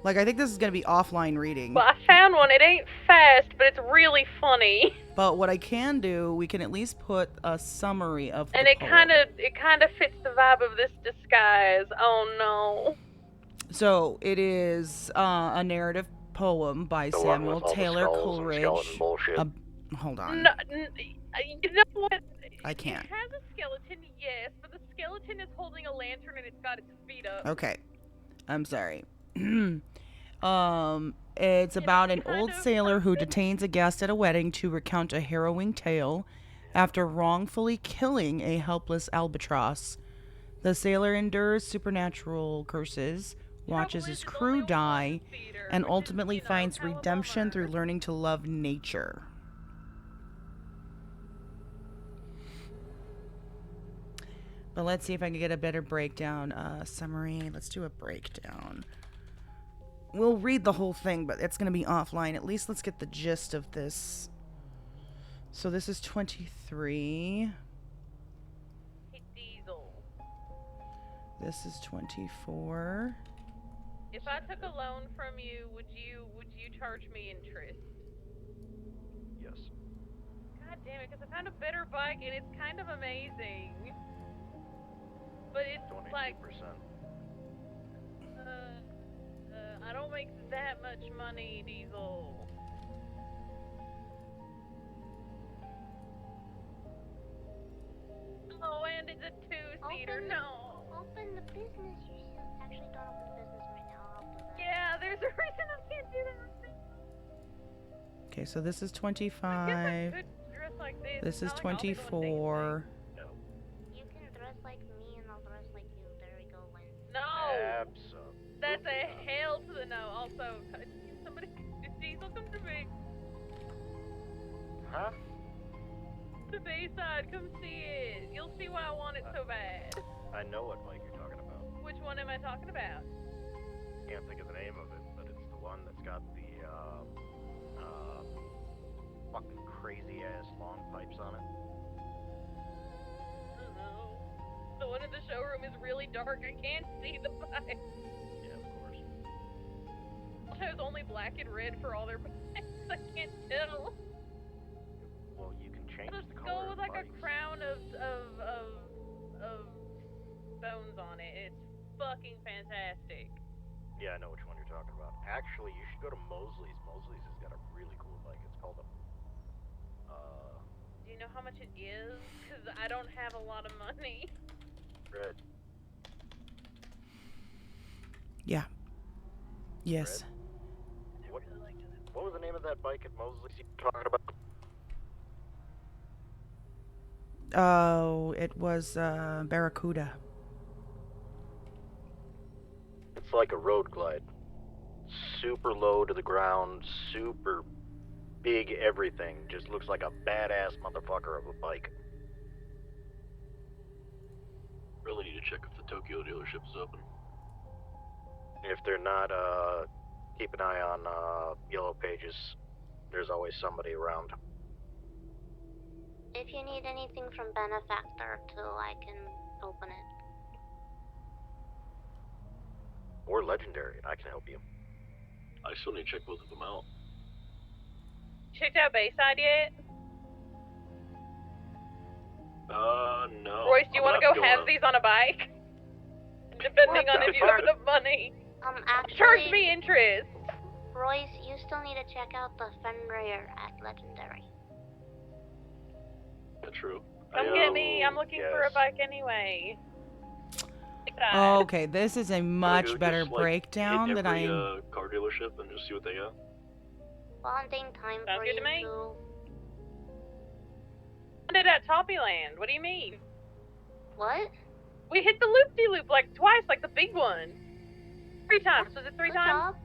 Like, I think this is going to be offline reading. Well, I found one. It ain't fast, but it's really funny. But what I can do, we can at least put a summary of the And it poem. kind of fits the vibe of this disguise. Oh no. So it is a narrative poem by The one Samuel with all the Taylor skulls and Coleridge. skeleton bullshit. Hold on. No, you know what? I can't. It has a skeleton, yes, but the skeleton is holding a lantern and it's got its feet up. Okay. I'm sorry. It's about an old sailor who detains a guest at a wedding to recount a harrowing tale after wrongfully killing a helpless albatross. The sailor endures supernatural curses, watches his crew die, and ultimately finds redemption through learning to love nature. But let's see if I can get a better breakdown. Summary. Let's do a breakdown. We'll read the whole thing, but it's going to be offline. At least let's get the gist of this. So this is 23. Hey, Diesel. This is 24. If I took a loan from you, would you charge me interest? Yes. God damn it, because I found a better bike and it's kind of amazing. But it's 22%. like, I don't make that much money, Diesel. Oh, and it's a two-seater. No. Open the business yourself. Actually, don't open the business right now. I'll do that. Yeah, there's a reason I can't do that right now. Okay, so this is I 25. could dress like this. This is Not like I'll be doing 24. You can dress like me and I'll dress like you. There we go, Lynn. No! Absolutely. That's a hell to the no. Also, somebody, Diesel, come to me. Huh? The Bayside, come see it. You'll see why I want it so bad. I know what bike you're talking about. Which one am I talking about? Can't think of the name of it, but it's the one that's got the fucking crazy ass long pipes on it. I don't know. The one in the showroom is really dark. I can't see the bike. Yeah, of course. It shows only black and red for all their bikes. I can't tell. Well, you can change Just the go color with of like bikes. a crown of stones on it. It's fucking fantastic. Yeah, I know which one you're talking about. Actually, you should go to Mosley's. Mosley's has got a really cool bike. It's called a... Do you know how much it is? Because I don't have a lot of money. Red. Yeah. Yes. What was the name of that bike at Mosley's you were talking about? Oh, it was Barracuda. It's like a road glide. Super low to the ground, super big everything. Just looks like a badass motherfucker of a bike. Really need to check if the Tokyo dealership is open. If they're not, keep an eye on Yellow Pages. There's always somebody around. If you need anything from Benefactor too, I can open it. Or Legendary, I can help you. I still need to check both of them out. Checked out Bayside yet? No. Royce, do you want to go have have these on a bike? Depending on if you have the money. Actually, Charge me interest. Royce, you still need to check out the Fenrir at Legendary. That's true. Come get me. I'm looking for a bike anyway. Oh, okay, this is a Wanna much go better just, like, breakdown hit than every, I. car dealership and just see what they got. Bonding time Sounds for good you to me. too. I did at Toppyland. What do you mean? What? We hit the loop-de-loop like twice, like the big one. 3 times. Was it 3 times?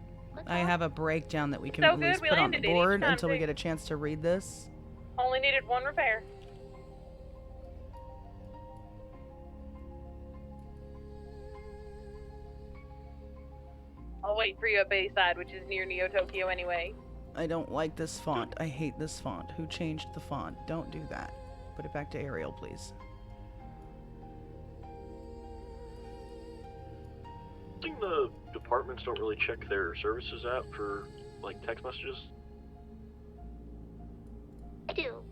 I have a breakdown that we can So at good, least we put on the landed it each board time, until we too. get a chance to read this. Only needed 1 repair. I'll wait for you at Bayside, which is near Neo Tokyo anyway. I don't like this font. I hate this font. Who changed the font? Don't do that. Put it back to Arial, please. I think the departments don't really check their services app for, like, text messages. I do.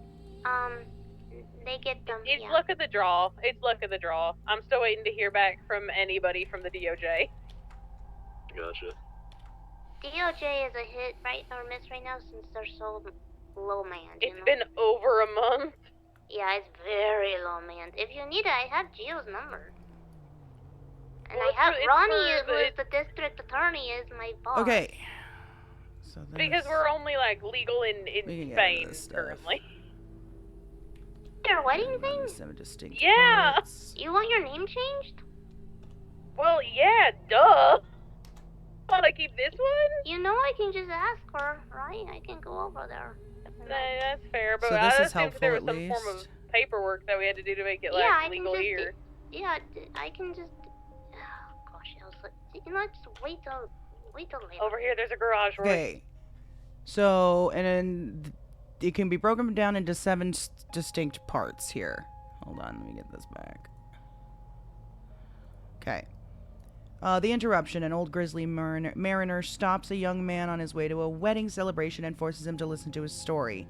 They get them. It's yeah. luck of the draw. It's luck of the draw. I'm still waiting to hear back from anybody from the DOJ. Gotcha. DOJ is a hit right or miss right now since they're so low manned. It's been over a month. Yeah, it's very low manned. If you need it, I have Gio's number. And Well, I have it's Ronnie, for who the- is the district attorney, is my boss. Okay. So Because we're only like legal in We can get Spain into this stuff. currently. Your wedding Run thing? to some distinct Yeah. parts. You want your name changed? Well, yeah, duh. Want to keep this one? You know I can just ask her, right? I can go over there. Nah, that's fair, but So I this is assumed there was helpful, some at form of least. paperwork that we had to do to make it Yeah, like I can legal just here. Yeah, I can just. Oh, gosh, I was like, you know, just wait till later. Over here, there's a garage. Roy. Okay. So, and then it can be broken down into 7 distinct parts here. Hold on, let me get this back. Okay. The interruption. An old grizzly mariner stops a young man on his way to a wedding celebration and forces him to listen to his story.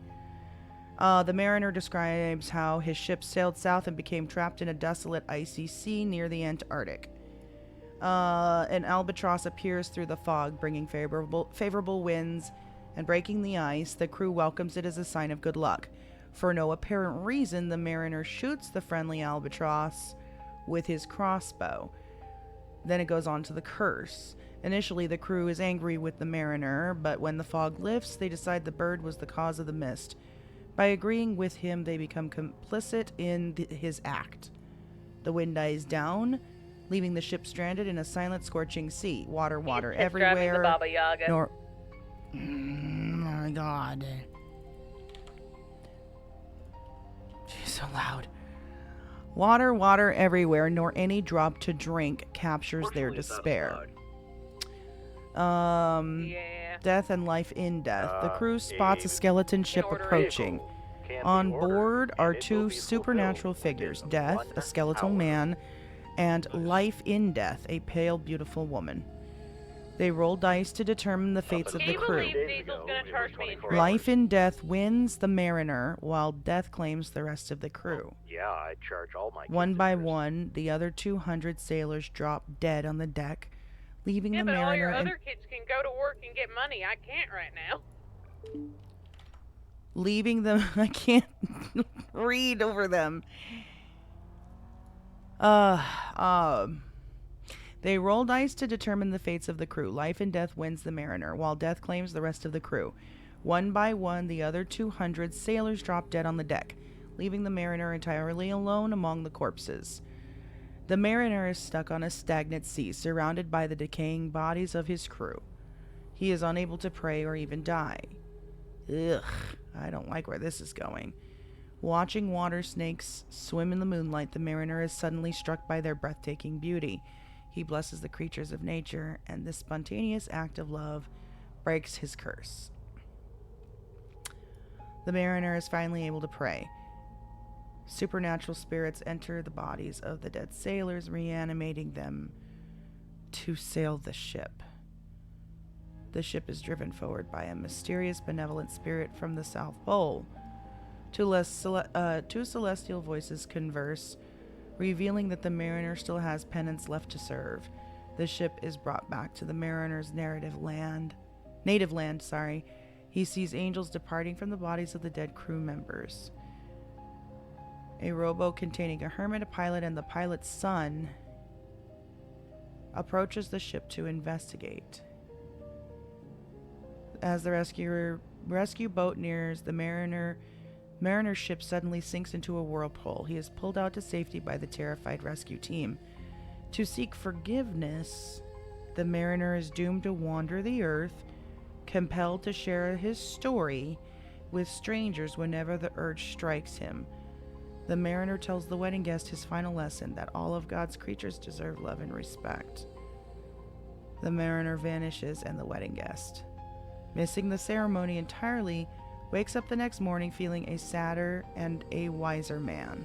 The mariner describes how his ship sailed south and became trapped in a desolate icy sea near the Antarctic. An albatross appears through the fog, bringing favorable winds and breaking the ice. The crew welcomes it as a sign of good luck. For no apparent reason, the mariner shoots the friendly albatross with his crossbow. Then it goes on to the curse. Initially, the crew is angry with the mariner, but when the fog lifts, they decide the bird was the cause of the mist. By agreeing with him, they become complicit in his act. The wind dies down, leaving the ship stranded in a silent, scorching sea. Water It's everywhere. driving the Baba Yaga. Oh my god. She's so loud. Water everywhere, nor any drop to drink captures their Fortunately, it's not despair. outside. Yeah. Death and life in death. The crew spots a a skeleton ship order approaching. Can be On ordered, board are and it will two be supernatural fulfilled figures, within Death, 1 a skeletal hour. man, and Life in Death, a pale, beautiful woman. They roll dice to determine the fates of Can the you crew. believe Diesel's gonna charge me in Life in Death wins the mariner, while Death claims the rest of the crew. Yeah, I charge all my kids One by interest. one, the other 200 sailors drop dead on the deck, leaving Yeah, the but all your mariner other kids can go to work and get money. I can't right now. leaving them. I can't read over them. They roll dice to determine the fates of the crew. Life and Death wins the mariner, while Death claims the rest of the crew. One by one, the other 200 sailors drop dead on the deck, leaving the mariner entirely alone among the corpses. The mariner is stuck on a stagnant sea, surrounded by the decaying bodies of his crew. He is unable to pray or even die. Ugh, I don't like where this is going. Watching water snakes swim in the moonlight, the mariner is suddenly struck by their breathtaking beauty. He blesses the creatures of nature, and this spontaneous act of love breaks his curse. The mariner is finally able to pray. Supernatural spirits enter the bodies of the dead sailors, reanimating them to sail the ship. The ship is driven forward by a mysterious, benevolent spirit from the South Pole. Two celestial voices converse, revealing that the mariner still has penance left to serve. The ship is brought back to the mariner's native land. He sees angels departing from the bodies of the dead crew members. A rowboat containing a hermit, a pilot, and the pilot's son approaches the ship to investigate. As the rescue boat nears the mariner's ship suddenly sinks into a whirlpool. He is pulled out to safety by the terrified rescue team. To seek forgiveness, the mariner is doomed to wander the earth, compelled to share his story with strangers whenever the urge strikes him. The mariner tells the wedding guest his final lesson, that all of God's creatures deserve love and respect. The mariner vanishes, and the wedding guest, missing the ceremony entirely, wakes up the next morning feeling a sadder and a wiser man.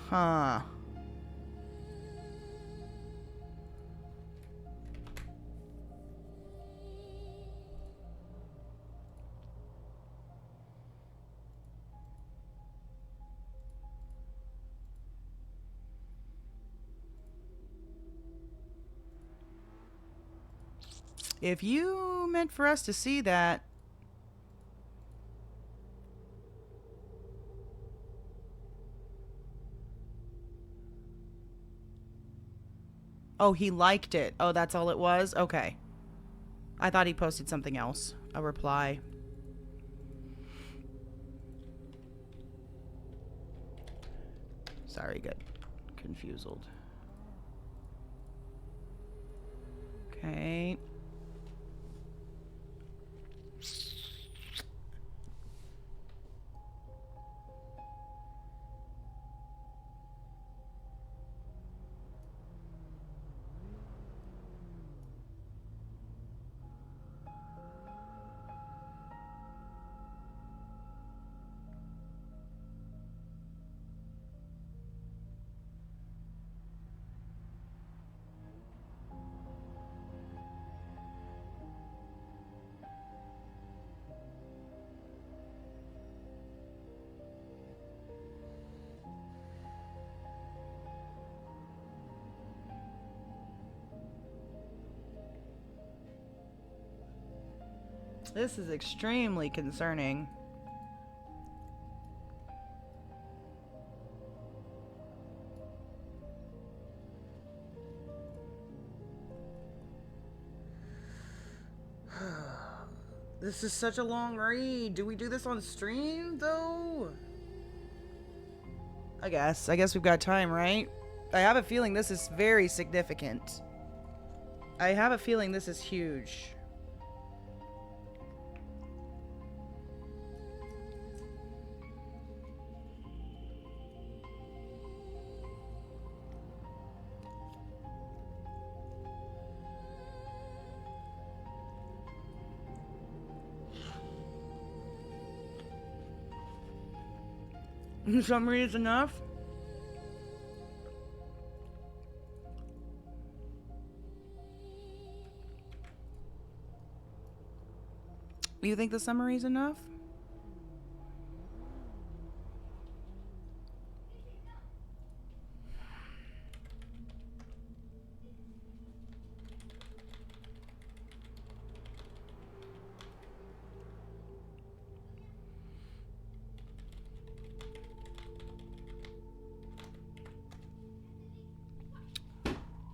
Huh. If you meant for us to see that, Oh, he liked it. Oh, that's all it was? Okay. I thought he posted something else. A reply. Sorry, got confused. Okay. This is extremely concerning. This is such a long read. Do we do this on stream, though? I guess we've got time, right? I have a feeling this is very significant. I have a feeling this is huge. Summary is enough? You think the summary is enough?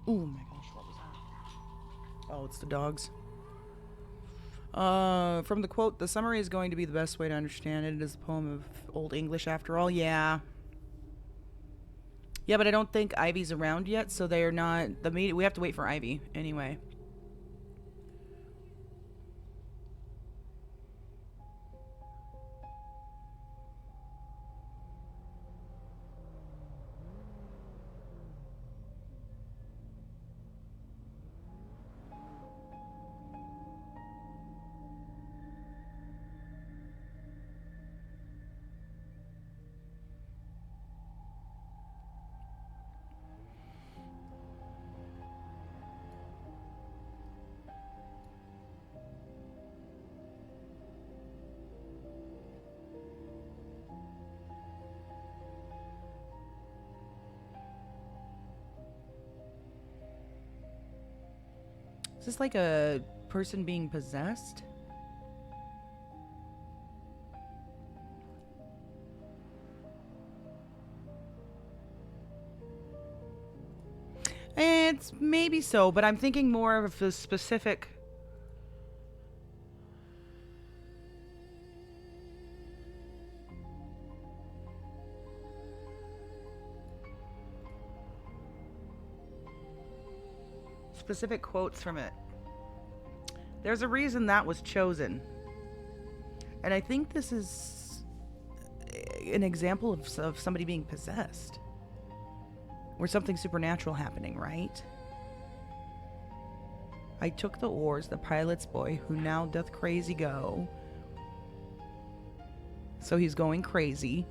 Oh my gosh, what was that? Oh, it's the dogs. From the quote, the summary is going to be the best way to understand it. It is a poem of Old English after all. Yeah. Yeah, but I don't think Ivy's around yet, so they are not... We have to wait for Ivy, anyway. Is this like a person being possessed? It's maybe so, but I'm thinking more of a specific... specific quotes from it. There's a reason that was chosen. And I think this is an example of somebody being possessed. Or something supernatural happening, right? I took the oars, the pilot's boy, who now doth crazy go. So he's going crazy.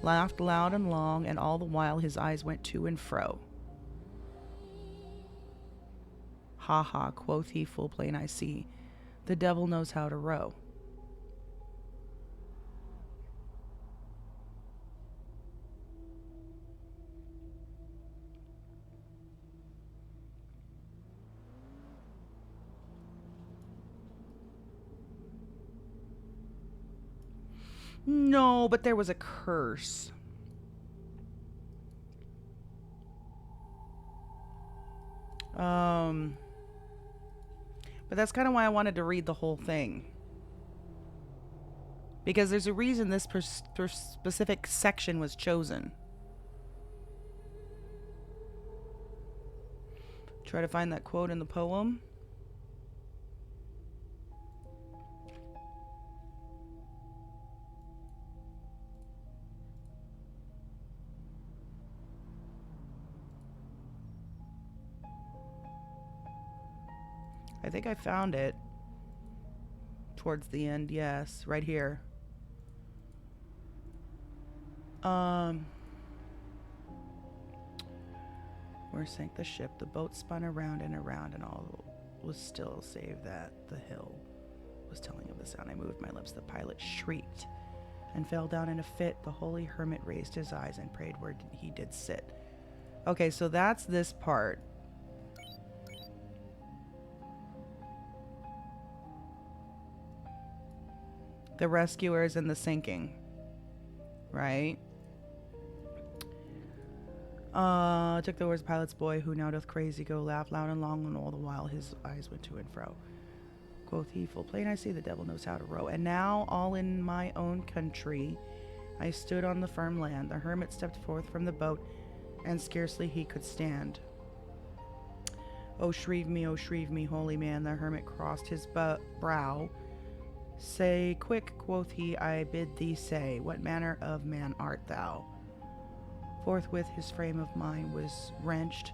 Laughed loud and long, and all the while his eyes went to and fro. Ha ha, quoth he, full plain I see. The devil knows how to row. No, but there was a curse. But that's kind of why I wanted to read the whole thing. Because there's a reason this specific section was chosen. Try to find that quote in the poem. I think I found it. Towards the end, yes. Right here. Where sank the ship? The boat spun around and around, and all was still save that the hill was telling of the sound. I moved my lips. The pilot shrieked and fell down in a fit. The holy hermit raised his eyes and prayed where he did sit. Okay, so that's this part. The rescuers and the sinking. Right? Took the words pilot's boy, who now doth crazy go, laugh loud and long, and all the while his eyes went to and fro. Quoth he, full plain I see, the devil knows how to row. And now, all in my own country, I stood on the firm land. The hermit stepped forth from the boat, and scarcely he could stand. O shrieve me, holy man, the hermit crossed his brow. Say, quick, quoth he, I bid thee say, what manner of man art thou? Forthwith his frame of mind was wrenched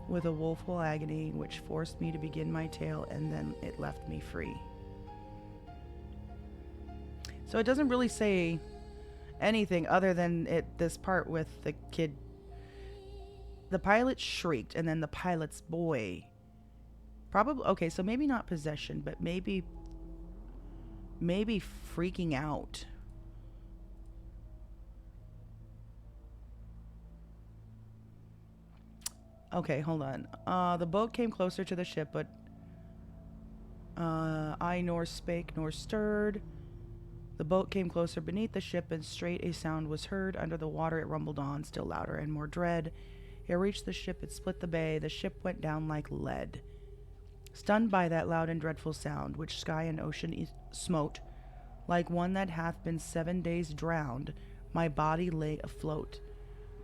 with a woeful agony, which forced me to begin my tale, and then it left me free. So it doesn't really say anything other than this part with the kid. The pilot shrieked, and then the pilot's boy. Probably, okay, so maybe not possession, but maybe freaking out. Okay, hold on. The boat came closer to the ship, but I nor spake nor stirred. The boat came closer beneath the ship, and straight a sound was heard. Under the water it rumbled on, still louder and more dread. It reached the ship, it split the bay. The ship went down like lead. Stunned by that loud and dreadful sound, which sky and ocean smote, like one that hath been 7 days drowned, my body lay afloat.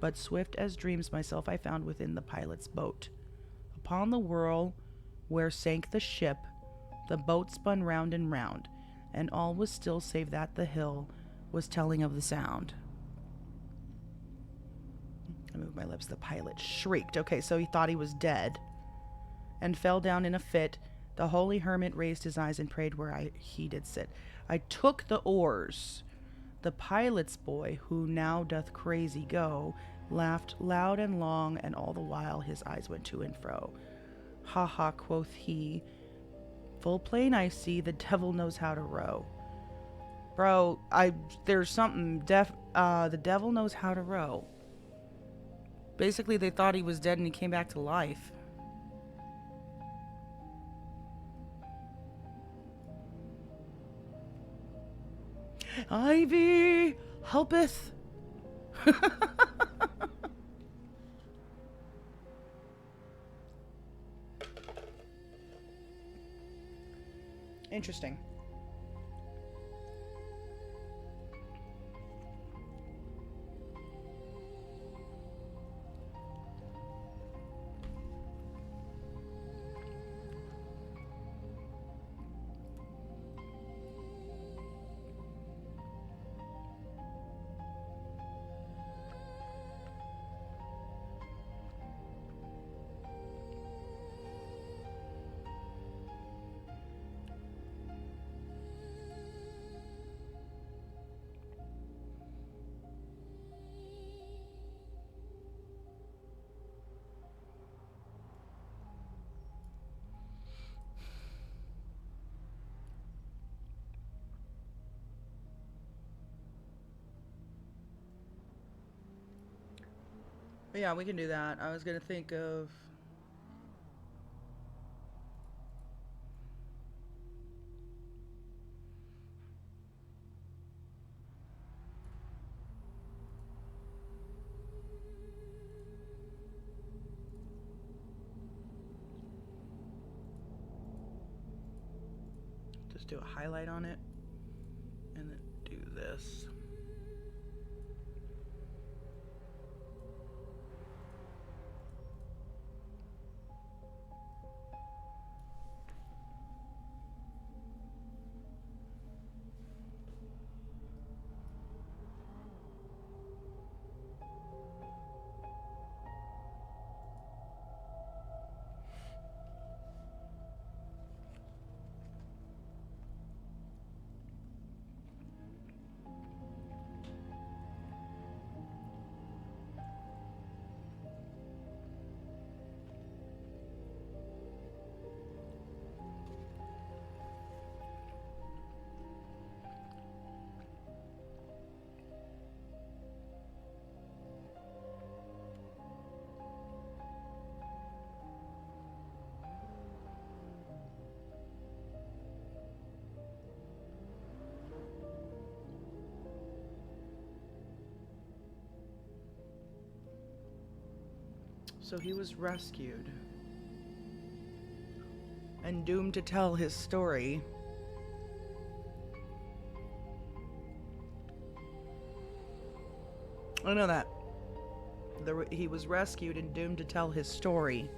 But swift as dreams myself I found within the pilot's boat. Upon the whirl where sank the ship, the boat spun round and round, and all was still save that the hill was telling of the sound. I moved my lips. The pilot shrieked. Okay, so he thought he was dead and fell down in a fit. The holy hermit raised his eyes and prayed where he did sit. I took the oars. The pilot's boy, who now doth crazy go, laughed loud and long, and all the while his eyes went to and fro. Ha ha, quoth he, full plain I see, the devil knows how to row. Bro, there's something the devil knows how to row. Basically, they thought he was dead and he came back to life. Ivy helpeth. Interesting. But yeah, we can do that. I was gonna think of... Just do a highlight on it. And then do this. So he was rescued and doomed to tell his story. I know that. He was rescued and doomed to tell his story.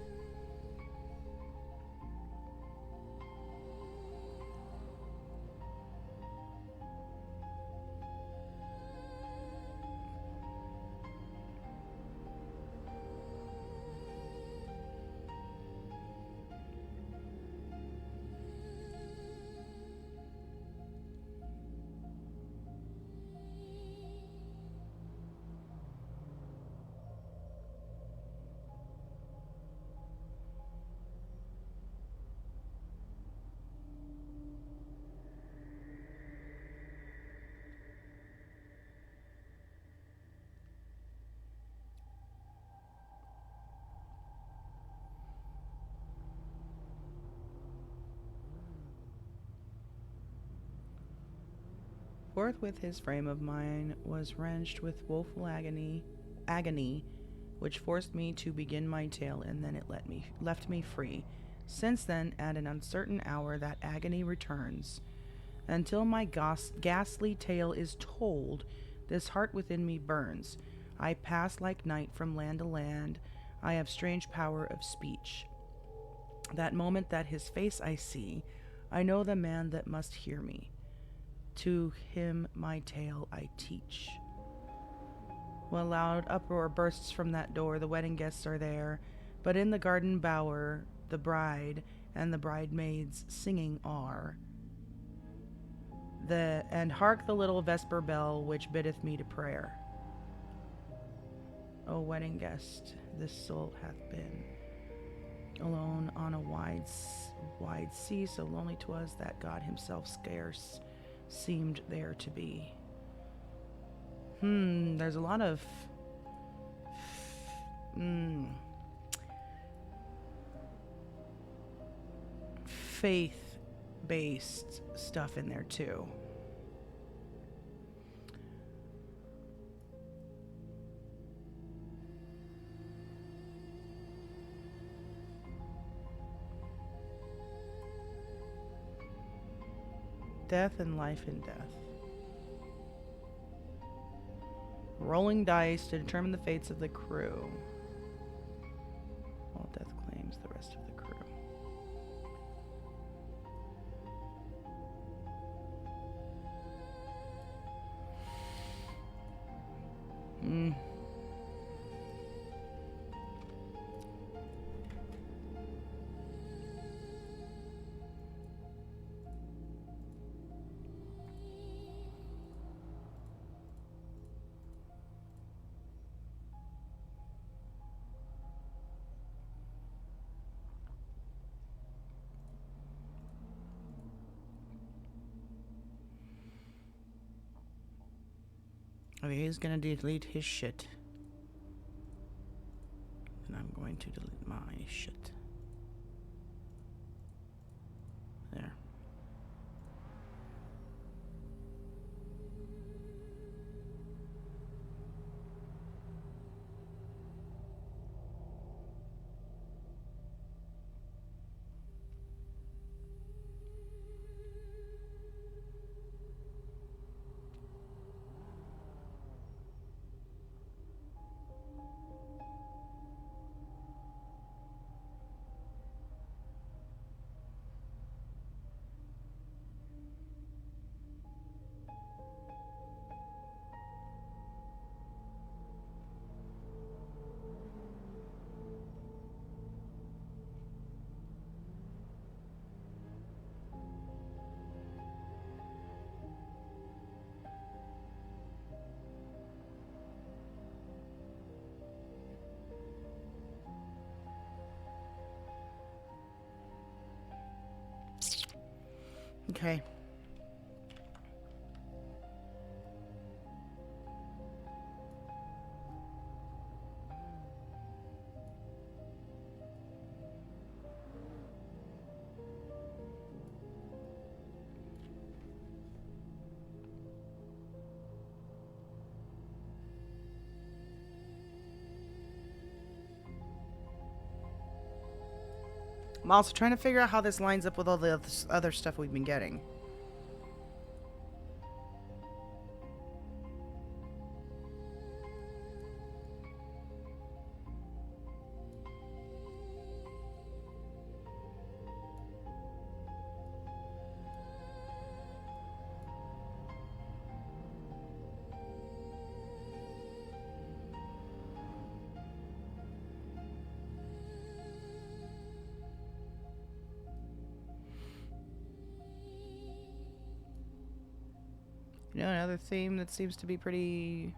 Forthwith his frame of mind was wrenched with woeful agony, which forced me to begin my tale, and then it left me free. Since then, at an uncertain hour, that agony returns. Until my ghastly tale is told, this heart within me burns. I pass like night from land to land. I have strange power of speech. That moment that his face I see, I know the man that must hear me. To him my tale I teach. When a loud uproar bursts from that door, the wedding guests are there, but in the garden bower, the bride and the bridesmaids singing are. And hark the little vesper bell which biddeth me to prayer. O wedding guest, this soul hath been alone on a wide sea, so lonely 'twas that God himself scarce seemed there to be. There's a lot of faith-based stuff in there too. Death and life and death. Rolling dice to determine the fates of the crew. While death claims the rest of the crew. Okay, he's gonna delete his shit. And I'm going to delete my shit. There. Okay. I'm also trying to figure out how this lines up with all the other stuff we've been getting. You know, another theme that seems to be pretty...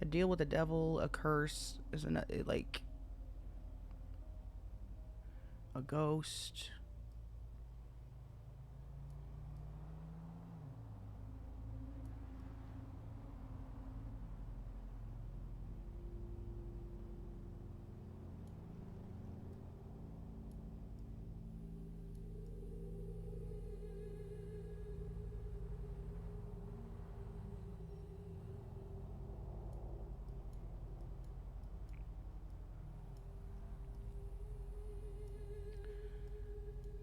A deal with the devil, a curse, is like... A ghost.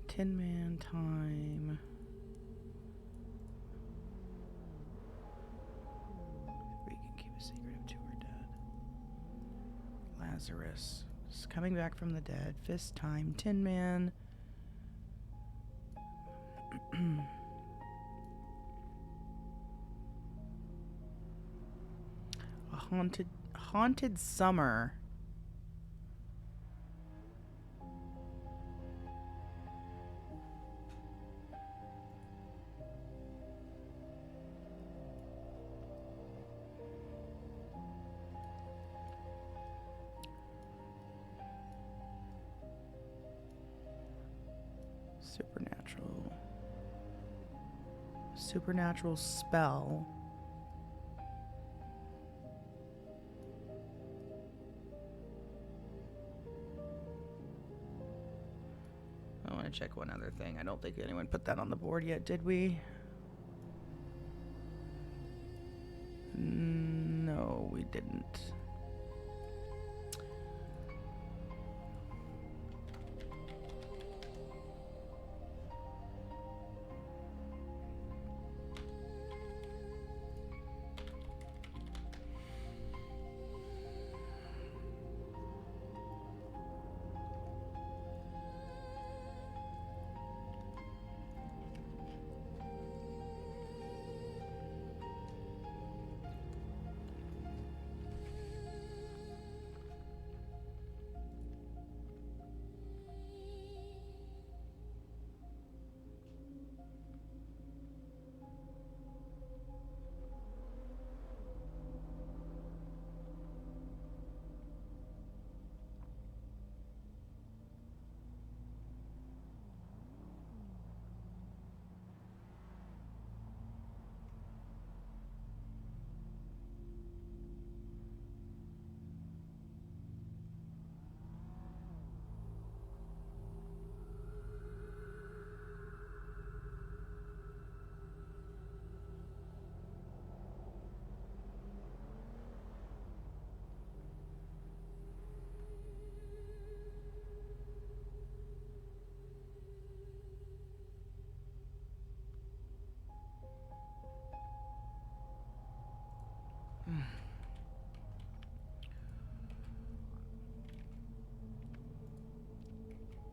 Tin Man time. We can keep a secret of two are dead. Lazarus is coming back from the dead. Fist time. Tin Man. A haunted summer. Supernatural spell. I want to check one other thing. I don't think anyone put that on the board yet, did we? No, we didn't.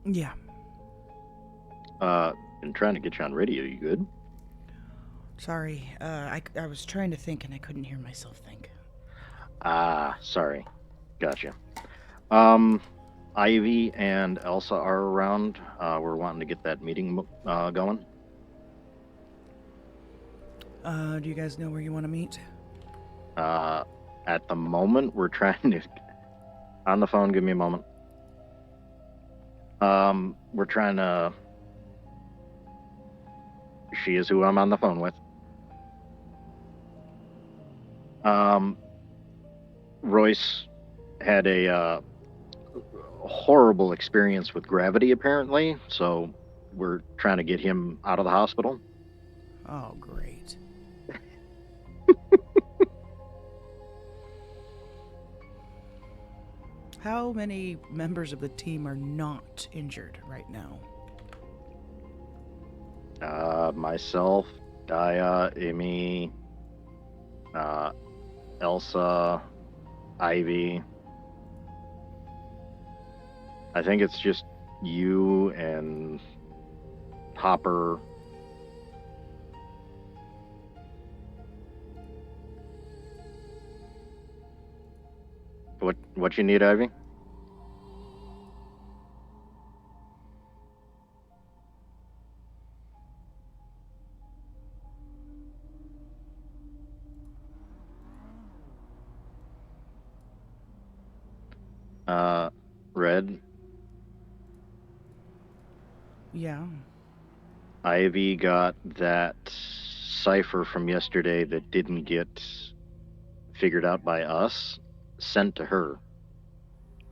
Yeah. Been trying to get you on radio. You good? Sorry. I was trying to think and I couldn't hear myself think. Sorry. Gotcha. Ivy and Elsa are around. We're wanting to get that meeting going. Do you guys know where you want to meet? At the moment, we're trying to... On the phone, give me a moment. We're trying to She is who I'm on the phone with. Royce had a horrible experience with gravity, apparently, so we're trying to get him out of the hospital. Oh, great. How many members of the team are not injured right now? Myself, Daya, Amy, Elsa, Ivy. I think it's just you and Hopper. What you need, Ivy? Red. Yeah. Ivy got that cipher from yesterday that didn't get figured out by us sent to her.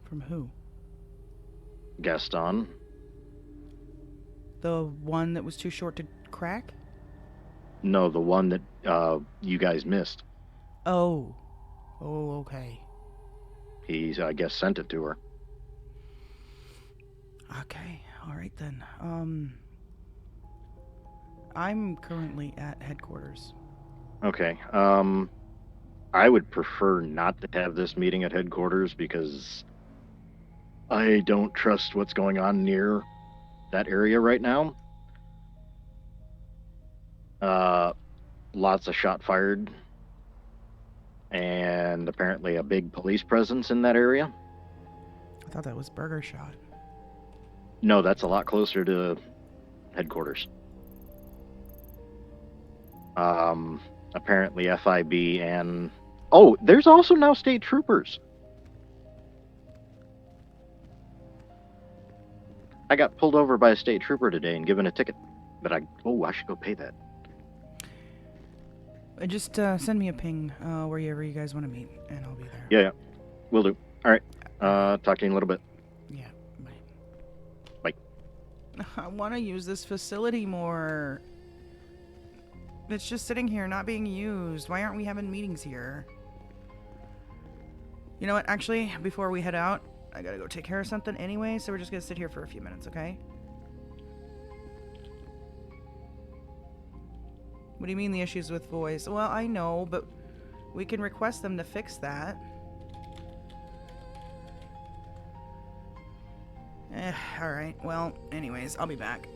From who? Gaston. The one that was too short to crack? No, the one that you guys missed. Oh. Oh, okay. He's, I guess, sent it to her. Okay. All right then. I'm currently at headquarters. Okay. I would prefer not to have this meeting at headquarters because I don't trust what's going on near that area right now. Lots of shot fired, and apparently a big police presence in that area. I thought that was Burger Shot. No, that's a lot closer to headquarters. Apparently FIB and... Oh, there's also now state troopers. I got pulled over by a state trooper today and given a ticket. But I should go pay that. Just send me a ping wherever you guys want to meet, and I'll be there. Yeah, will do. All right. Talk to you in a little bit. Yeah, bye. Bye. I want to use this facility more. It's just sitting here, not being used. Why aren't we having meetings here? You know what? Actually, before we head out, I gotta go take care of something anyway, so we're just gonna sit here for a few minutes, okay? What do you mean the issues with voice? Well, I know, but we can request them to fix that. Alright. Well, anyways, I'll be back.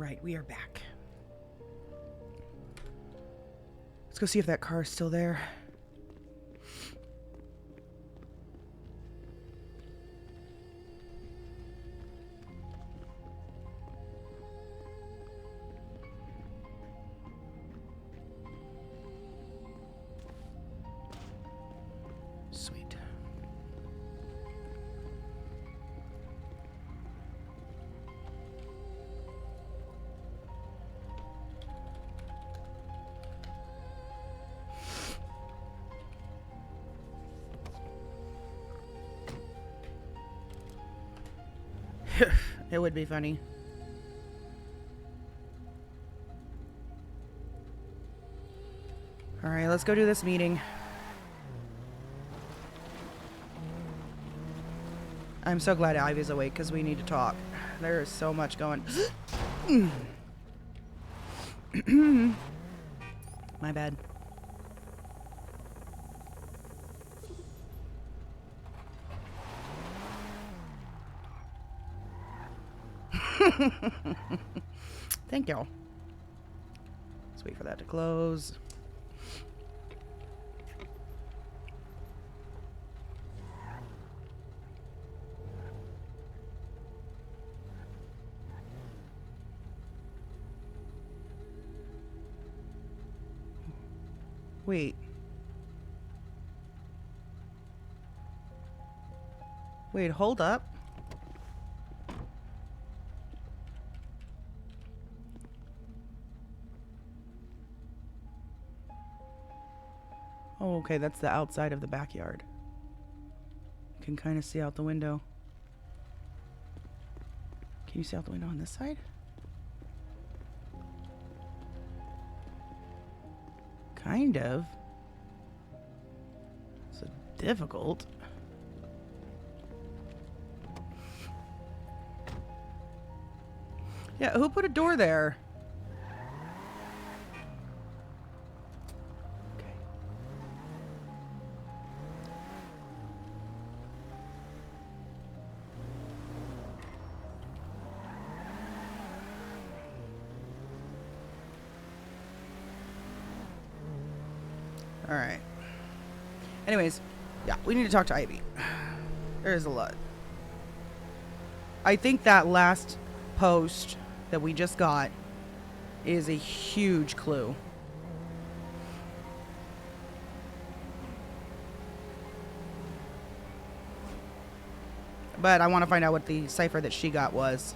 Alright, we are back. Let's go see if that car is still there. Sweet. It would be funny. Alright, let's go do this meeting. I'm so glad Ivy's awake because we need to talk. There is so much going. My bad. Thank you. Let's wait for that to close. Wait. Wait, hold up. Oh, okay, that's the outside of the backyard. You can kind of see out the window. Can you see out the window on this side? Kind of. It's difficult. Yeah, who put a door there? Okay. All right. Anyways, yeah, we need to talk to Ivy. There's a lot. I think that last post that we just got is a huge clue. But I want to find out what the cipher that she got was.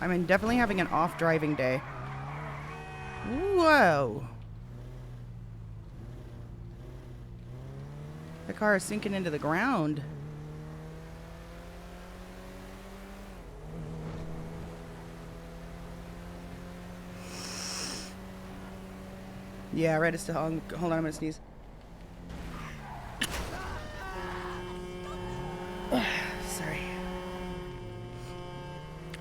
I'm definitely having an off driving day. Whoa. The car is sinking into the ground. Yeah, Red is still on. Hold on, I'm gonna sneeze. Sorry.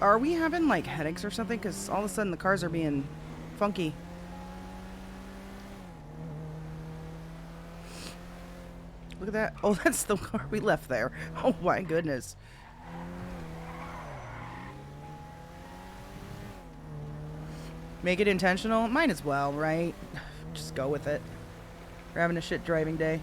Are we having like headaches or something? Because all of a sudden the cars are being funky. Look at that. Oh, that's the car we left there. Oh my goodness. Make it intentional? Might as well, right? Just go with it. We're having a shit driving day.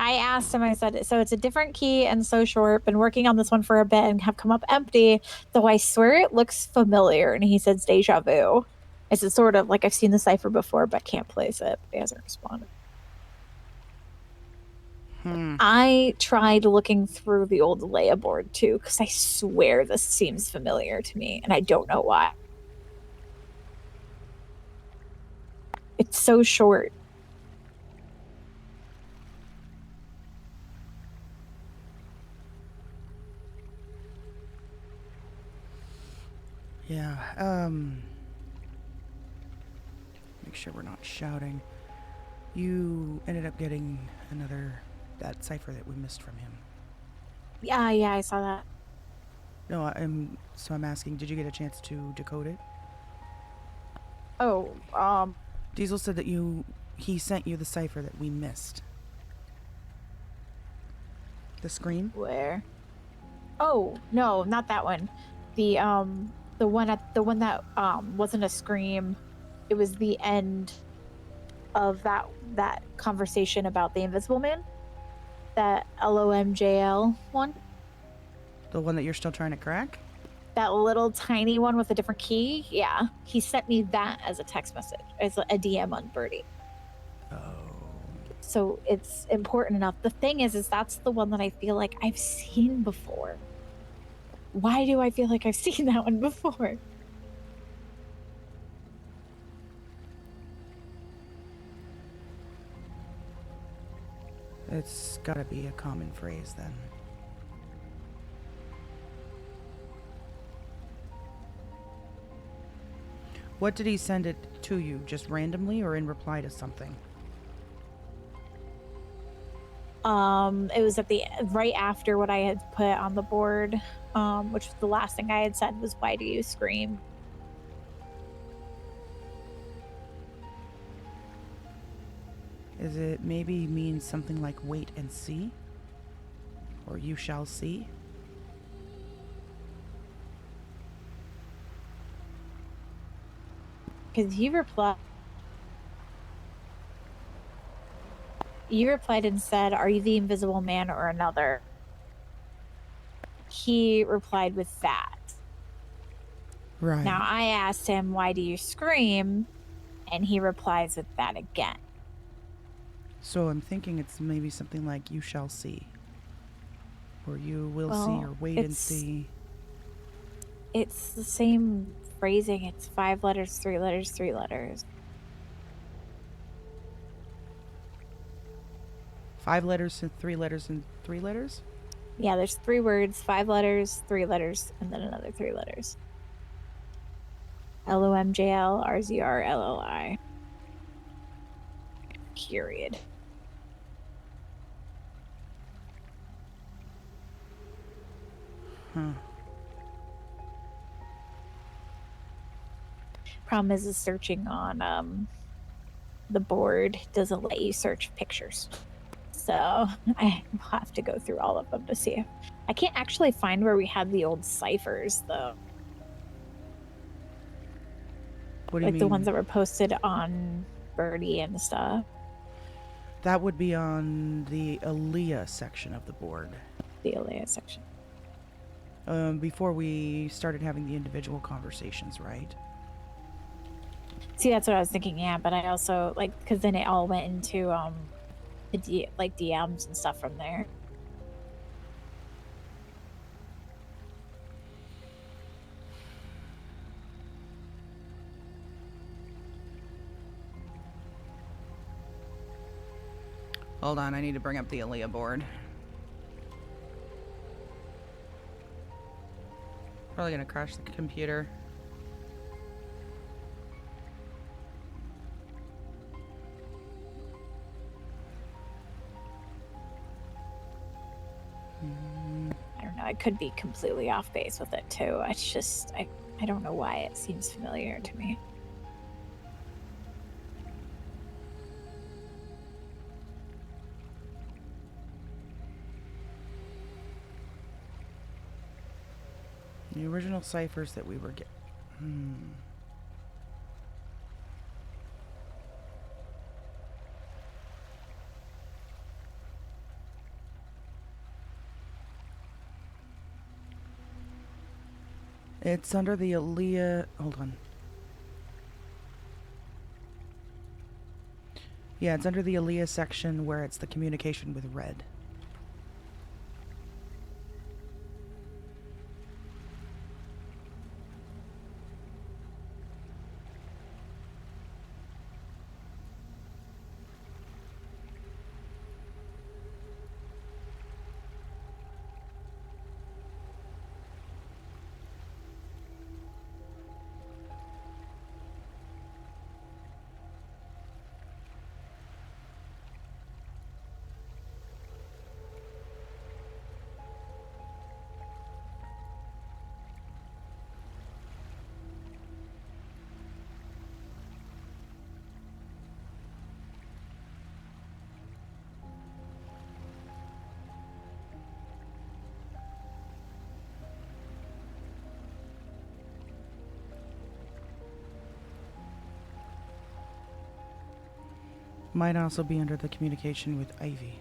I asked him, I said, so it's a different key and so short, been working on this one for a bit and have come up empty, though I swear it looks familiar. And he said, deja vu. I said, sort of, like I've seen the cipher before, but can't place it. But he hasn't responded. I tried looking through the old Leia board too, because I swear this seems familiar to me, and I don't know why. It's so short. Yeah, make sure we're not shouting. You ended up getting that cipher that we missed from him. Yeah, I saw that. No, I'm asking, did you get a chance to decode it? Oh, Diesel said that he sent you the cipher that we missed. The screen? Where? Oh, no, not that one. The one that wasn't a scream. It was the end of that conversation about the Invisible Man. That LOMJL one. The one that you're still trying to crack? That little tiny one with a different key. Yeah, he sent me that as a text message, as a DM on Birdie. Oh. So it's important enough. The thing is that's the one that I feel like I've seen before. Why do I feel like I've seen that one before? It's gotta be a common phrase then. What did he send it to you? Just randomly or in reply to something? It was at the right after what I had put on the board, which was the last thing I had said was, "Why do you scream?" Is it maybe means something like wait and see? Or you shall see? Because you replied and said, "Are you the Invisible Man or another?" He replied with that. Right. Now I asked him, "Why do you scream?" And he replies with that again. So I'm thinking it's maybe something like you shall see. Or you will see, or wait and see. It's the same phrasing. It's 5 letters, 3 letters, 3 letters. 5 letters and 3 letters and 3 letters? Yeah, there's 3 words, 5 letters, 3 letters, and then another 3 letters. LOMJL RZR LLI. Period. Huh. Problem is searching on the board doesn't let you search pictures. So I have to go through all of them to see if I can't actually find where we had the old ciphers though. What do you mean? Like the ones that were posted on Birdie and stuff. That would be on the Aaliyah section of the board. The Aaliyah section. Before we started having the individual conversations, right? See, that's what I was thinking, yeah, but I also, like, because then it all went into, the DMs and stuff from there. Hold on, I need to bring up the Aaliyah board. Probably gonna crash the computer. I don't know, I could be completely off base with it too. It's just, I don't know why it seems familiar to me. The original ciphers that we were getting. It's under the Aaliyah. Hold on. Yeah, it's under the Aaliyah section where it's the communication with Red. Might also be under the communication with Ivy.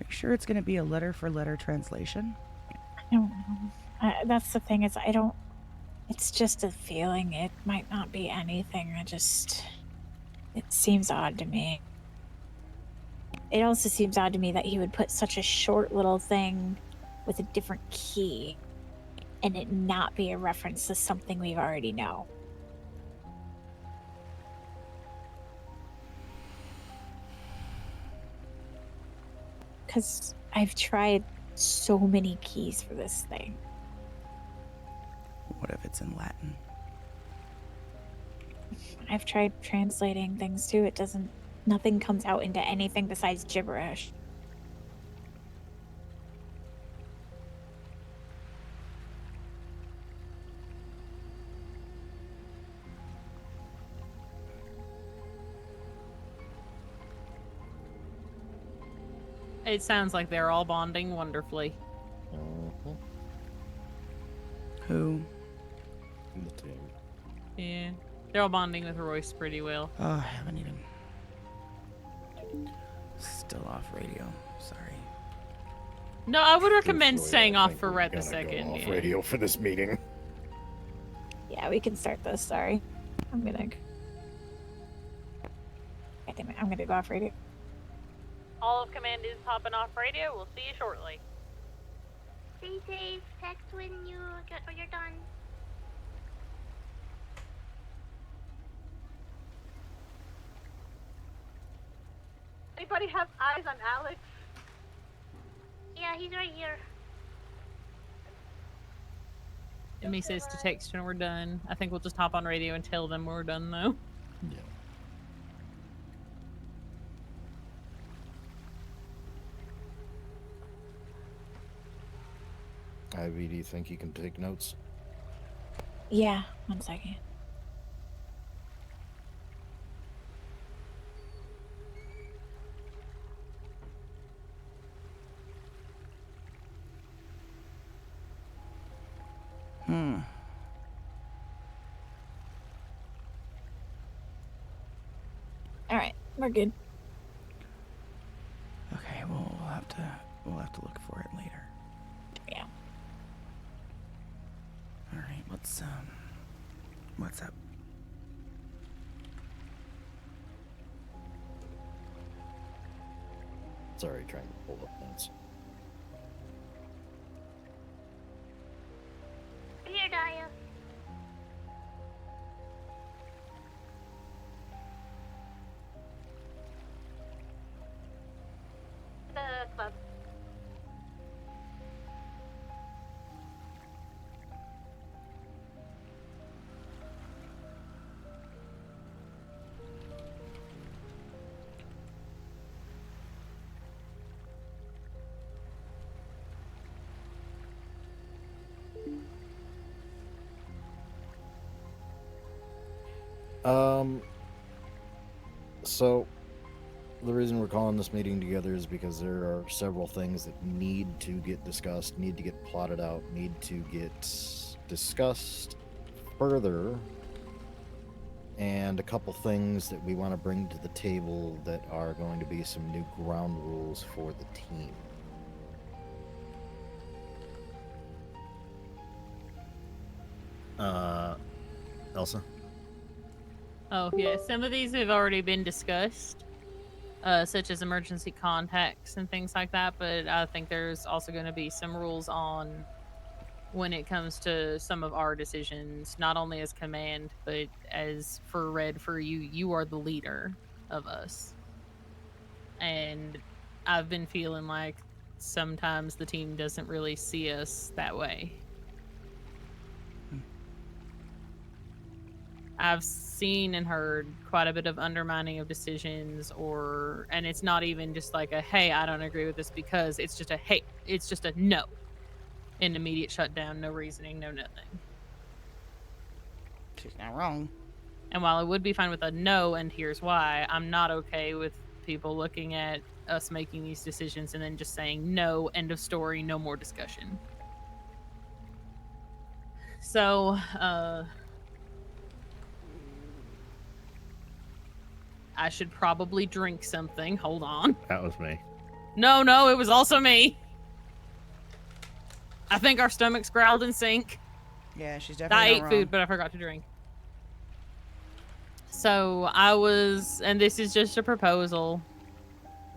Are you sure it's going to be a letter-for-letter translation? I don't know. That's the thing is I don't. It's just a feeling. It might not be anything. It seems odd to me. It also seems odd to me that he would put such a short little thing with a different key and it not be a reference to something we already know. Because I've tried so many keys for this thing. What if it's in Latin? I've tried translating things too. It doesn't. Nothing comes out into anything besides gibberish. It sounds like they're all bonding wonderfully. Who? In the team. Yeah. They're all bonding with Royce pretty well. Oh, I haven't even. Still off radio. Sorry. No, I would recommend Truthfully, staying I off think for we're Red the gonna second. go off Yeah. radio for this meeting. Yeah, we can start this. Sorry. I'm gonna. God damn it, I'm gonna go off radio. All of command is popping off radio. We'll see you shortly. Stay safe. Text when you're done. Anybody have eyes on Alex? Yeah, he's right here. Emmy says to text when we're done. I think we'll just hop on radio and tell them we're done, though. Yeah. Ivy, do you think you can take notes? Yeah, 1 second. All right, we're good. Okay, well, we'll have to look for it later. Yeah. All right, what's up? Sorry, trying to pull up notes. Here, Daya. The club. So the reason we're calling this meeting together is because there are several things that need to get discussed, need to get plotted out, need to get discussed further, and a couple things that we want to bring to the table that are going to be some new ground rules for the team. Elsa? Oh, yeah. Some of these have already been discussed, such as emergency contacts and things like that, but I think there's also going to be some rules on when it comes to some of our decisions, not only as command, but as for Red, for you, you are the leader of us. And I've been feeling like sometimes the team doesn't really see us that way. I've seen and heard quite a bit of undermining of decisions, and it's not even just like a, hey, I don't agree with this because, it's just a, hey, it's just a no. An immediate shutdown, no reasoning, no nothing. She's not wrong. And while I would be fine with a no, and here's why, I'm not okay with people looking at us making these decisions and then just saying no, end of story, no more discussion. So, I should probably drink something. Hold on. That was me. No, it was also me. I think our stomachs growled in sync. Yeah, she's definitely I not ate wrong. food, but I forgot to drink. So and this is just a proposal.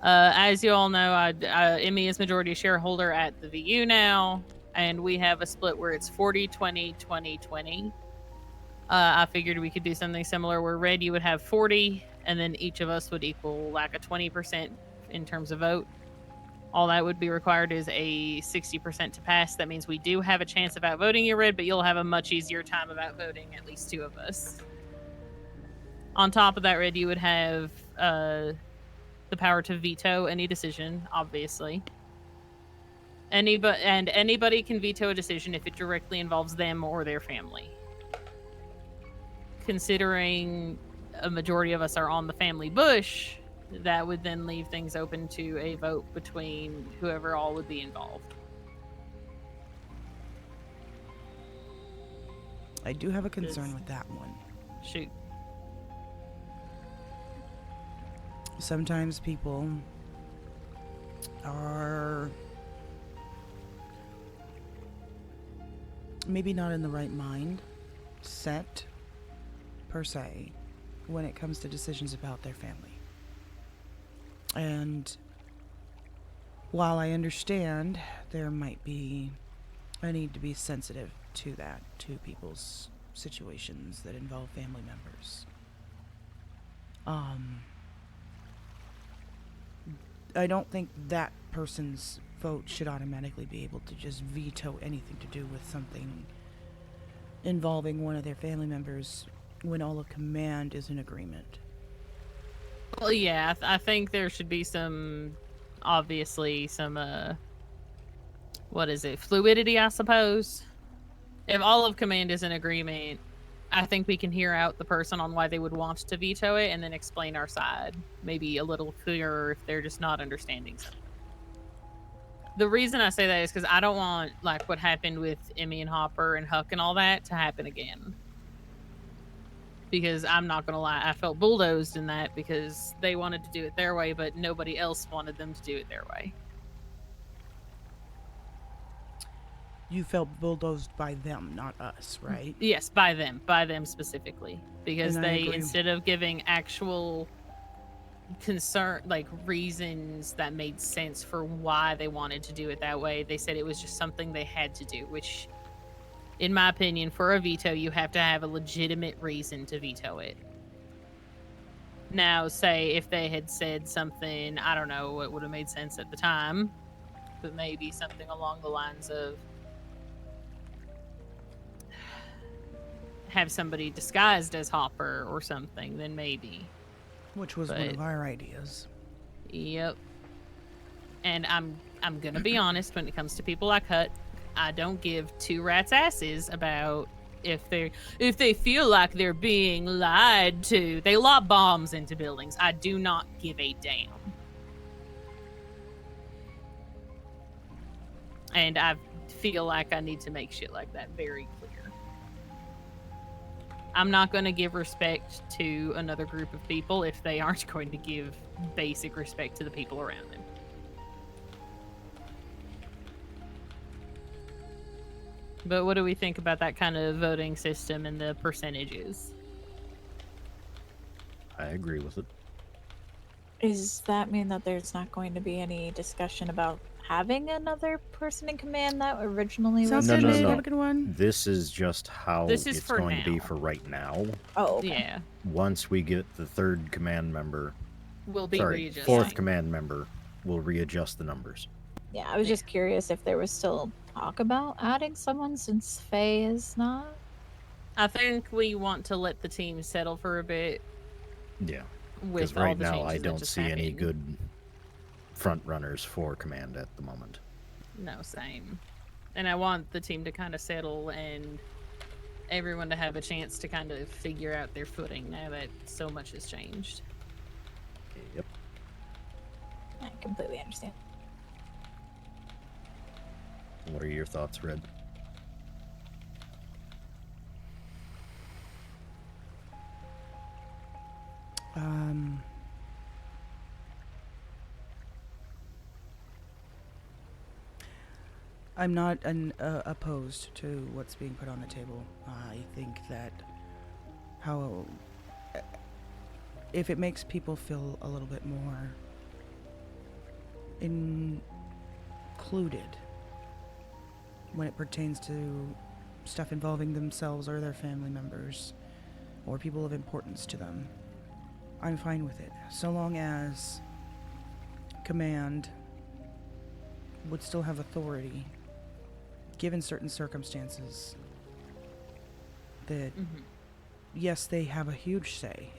As you all know, Emmy is majority shareholder at the VU now, and we have a split where it's 40-20, 20-20. I figured we could do something similar where Red, you would have 40, and then each of us would equal like a 20% in terms of vote. All that would be required is a 60% to pass. That means we do have a chance of outvoting you, Red, but you'll have a much easier time of outvoting at least two of us. On top of that, Red, you would have the power to veto any decision, obviously. Anybody can veto a decision if it directly involves them or their family. Considering a majority of us are on the family bush, that would then leave things open to a vote between whoever all would be involved. I do have a concern with that one. Shoot. Sometimes people are maybe not in the right mind set per se when it comes to decisions about their family. And while I understand there might be a need to be sensitive to that, to people's situations that involve family members, I don't think that person's vote should automatically be able to just veto anything to do with something involving one of their family members when all of command is in agreement. Well, yeah, I think there should be obviously some, what is it, fluidity, I suppose. If all of command is in agreement, I think we can hear out the person on why they would want to veto it and then explain our side. Maybe a little clearer if they're just not understanding something. The reason I say that is because I don't want, like, what happened with Emmy and Hopper and Huck and all that to happen again. Because I'm not going to lie, I felt bulldozed in that because they wanted to do it their way, but nobody else wanted them to do it their way. You felt bulldozed by them, not us, right? Yes, by them specifically. Because And I they, agree. instead of giving actual concern, like reasons that made sense for why they wanted to do it that way, they said it was just something they had to do, which, in my opinion, for a veto, you have to have a legitimate reason to veto it. Now, say if they had said something, I don't know what would have made sense at the time, but maybe something along the lines of have somebody disguised as Hopper or something, then maybe. Which was one of our ideas. Yep. And I'm gonna be honest, when it comes to people like Hut, I don't give two rats' asses about if they feel like they're being lied to. They lob bombs into buildings. I do not give a damn. And I feel like I need to make shit like that very clear. I'm not going to give respect to another group of people if they aren't going to give basic respect to the people around them. But what do we think about that kind of voting system and the percentages? I agree with it. Does that mean that there's not going to be any discussion about having another person in command that originally was? Sounds No, good, no, Nate. no. Have a good one. This is just how This is it's for going to be now. for right now. Oh, okay. Yeah. Once we get the third command member, We'll be sorry, readjusting. fourth command member, we'll readjust the numbers. Yeah, I was just curious if there was still talk about adding someone since Faye is not. I think we want to let the team settle for a bit. Yeah. With Because all right the now changes I that don't just see any happened. good front runners for command at the moment. No, same. And I want the team to kind of settle and everyone to have a chance to kind of figure out their footing now that so much has changed. Yep. I completely understand. What are your thoughts, Red? I'm not opposed to what's being put on the table. I think that if it makes people feel a little bit more included when it pertains to stuff involving themselves or their family members or people of importance to them, I'm fine with it. So long as command would still have authority given certain circumstances that yes, they have a huge say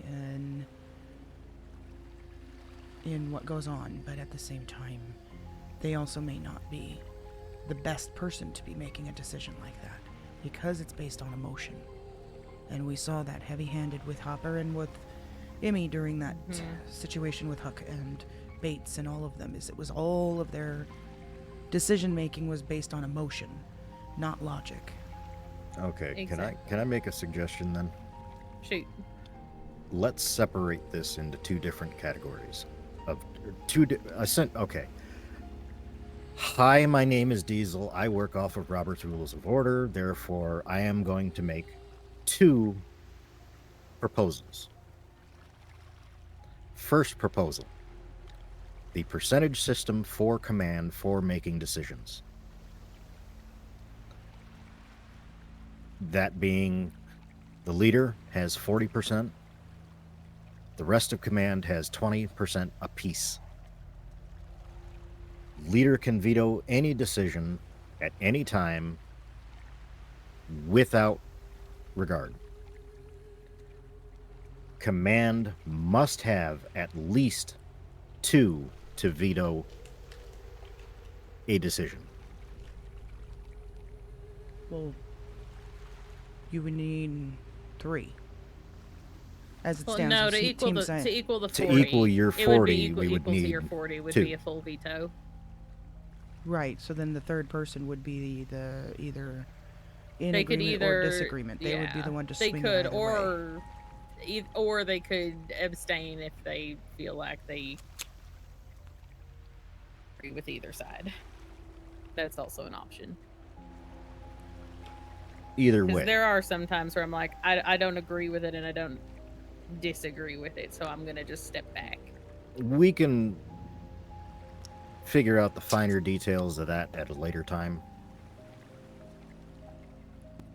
in what goes on, but at the same time they also may not be the best person to be making a decision like that because it's based on emotion. And we saw that heavy-handed with Hopper and with Emmy during that situation with Huck and Bates and all of them. It was all of their decision making was based on emotion, not logic. Okay, Exactly. can I make a suggestion then? Shoot. Let's separate this into two different categories. Okay. Hi, my name is Diesel. I work off of Robert's Rules of Order. Therefore, I am going to make two proposals. First proposal: the percentage system for command for making decisions. That being, the leader has 40%, the rest of command has 20% apiece. Leader can veto any decision at any time without regard. Command must have at least 2 to veto a decision. Well, you would need 3. As it Well, stands, no, with to equal Team the Science. to equal the To 40. equal your it would 40, be equal, we would equal to need your 40 would 2. be a full veto. Right. So then the third person would be the either in They could agreement either or disagreement. They would be the one to they swing could, it either way. or they could abstain if they feel like they agree with either side. That's also an option. Either way. Because there are some times where I'm like, I don't agree with it and I don't disagree with it, so I'm gonna just step back. We can figure out the finer details of that at a later time.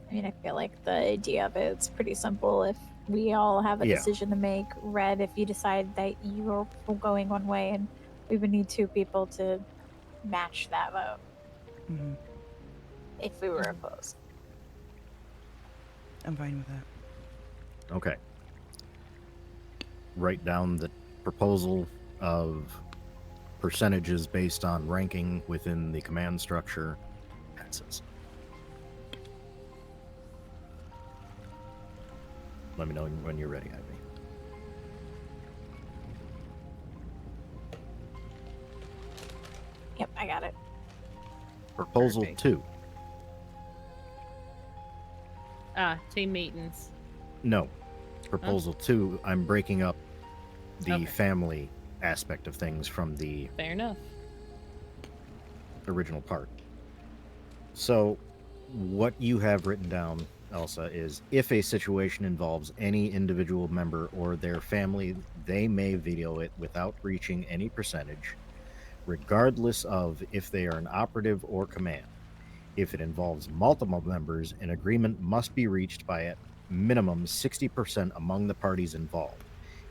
I mean, I feel like the idea of it's pretty simple. If we all have a decision to make, Red, if you decide that you are going one way, and we would need 2 people to match that vote Mm-hmm. if we were opposed. I'm fine with that. Okay. Write down the proposal of percentages based on ranking within the command structure. Passes. Let me know when you're ready, Ivy. Yep, I got it. Proposal 2. Team meetings. No. Proposal 2, I'm breaking up the Okay. family aspect of things from the Fair enough. original part. So, what you have written down, Elsa, is if a situation involves any individual member or their family, they may veto it without reaching any percentage, regardless of if they are an operative or command. If it involves multiple members, an agreement must be reached by at minimum 60% among the parties involved.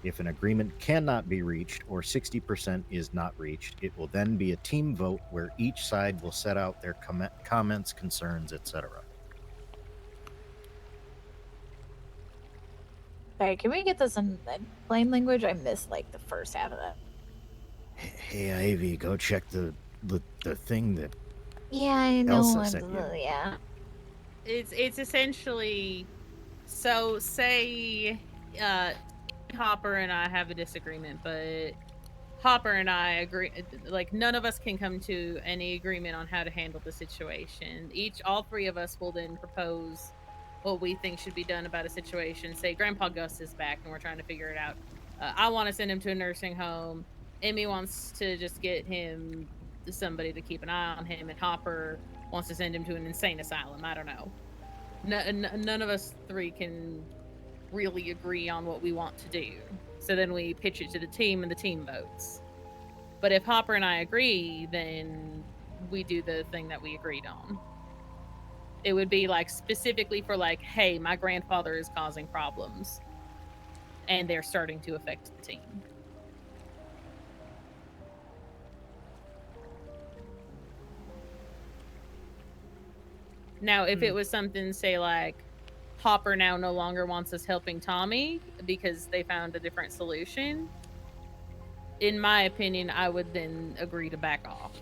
If an agreement cannot be reached or 60% is not reached, it will then be a team vote where each side will set out their comments, concerns, etc. Sorry, can we get this in plain language? I missed like the first half of that. Hey, Ivy, go check the thing that Yeah, I know. Elsa sent you. Yeah. It's essentially, so say Hopper and I have a disagreement, but Hopper and I agree, like none of us can come to any agreement on how to handle the situation. All 3 of us will then propose what we think should be done about a situation. Say Grandpa Gus is back and we're trying to figure it out. I want to send him to a nursing home. Emmy wants to just get him somebody to keep an eye on him, and Hopper wants to send him to an insane asylum. I don't know. None of us 3 can really agree on what we want to do. So then we pitch it to the team and the team votes. But if Hopper and I agree, then we do the thing that we agreed on. It would be like specifically for like, hey, my grandfather is causing problems and they're starting to affect the team. Now, if it was something, say, like, Hopper now no longer wants us helping Tommy because they found a different solution, in my opinion, I would then agree to back off.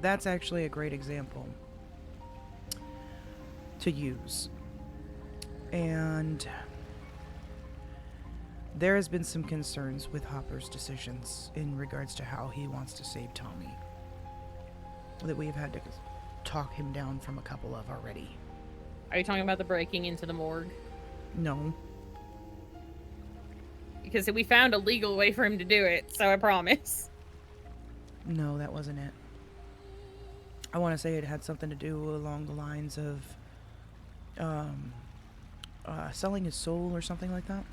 That's actually a great example to use. And there has been some concerns with Hopper's decisions in regards to how he wants to save Tommy, that we've had to talk him down from a couple of already. Are you talking about the breaking into the morgue? No. Because we found a legal way for him to do it, so I promise. No, that wasn't it. I want to say it had something to do along the lines of selling his soul or something like that.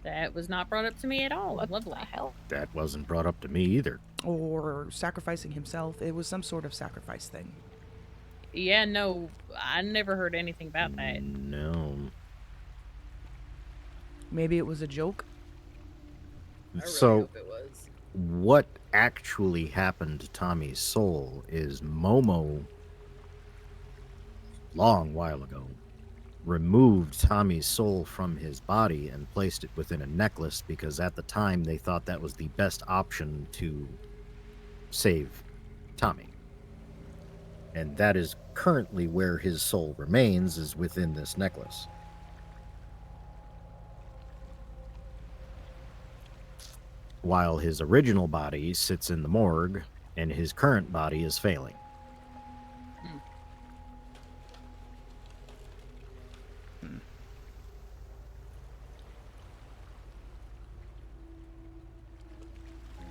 That was not brought up to me at all. Lovely. Hell. That wasn't brought up to me either. Or sacrificing himself. It was some sort of sacrifice thing. Yeah, no, I never heard anything about that. No. Maybe it was a joke. So, hope it was. what actually happened to Tommy's soul is Momo long while ago, removed Tommy's soul from his body and placed it within a necklace because at the time they thought that was the best option to save Tommy. And that is currently where his soul remains, is within this necklace. While his original body sits in the morgue and his current body is failing.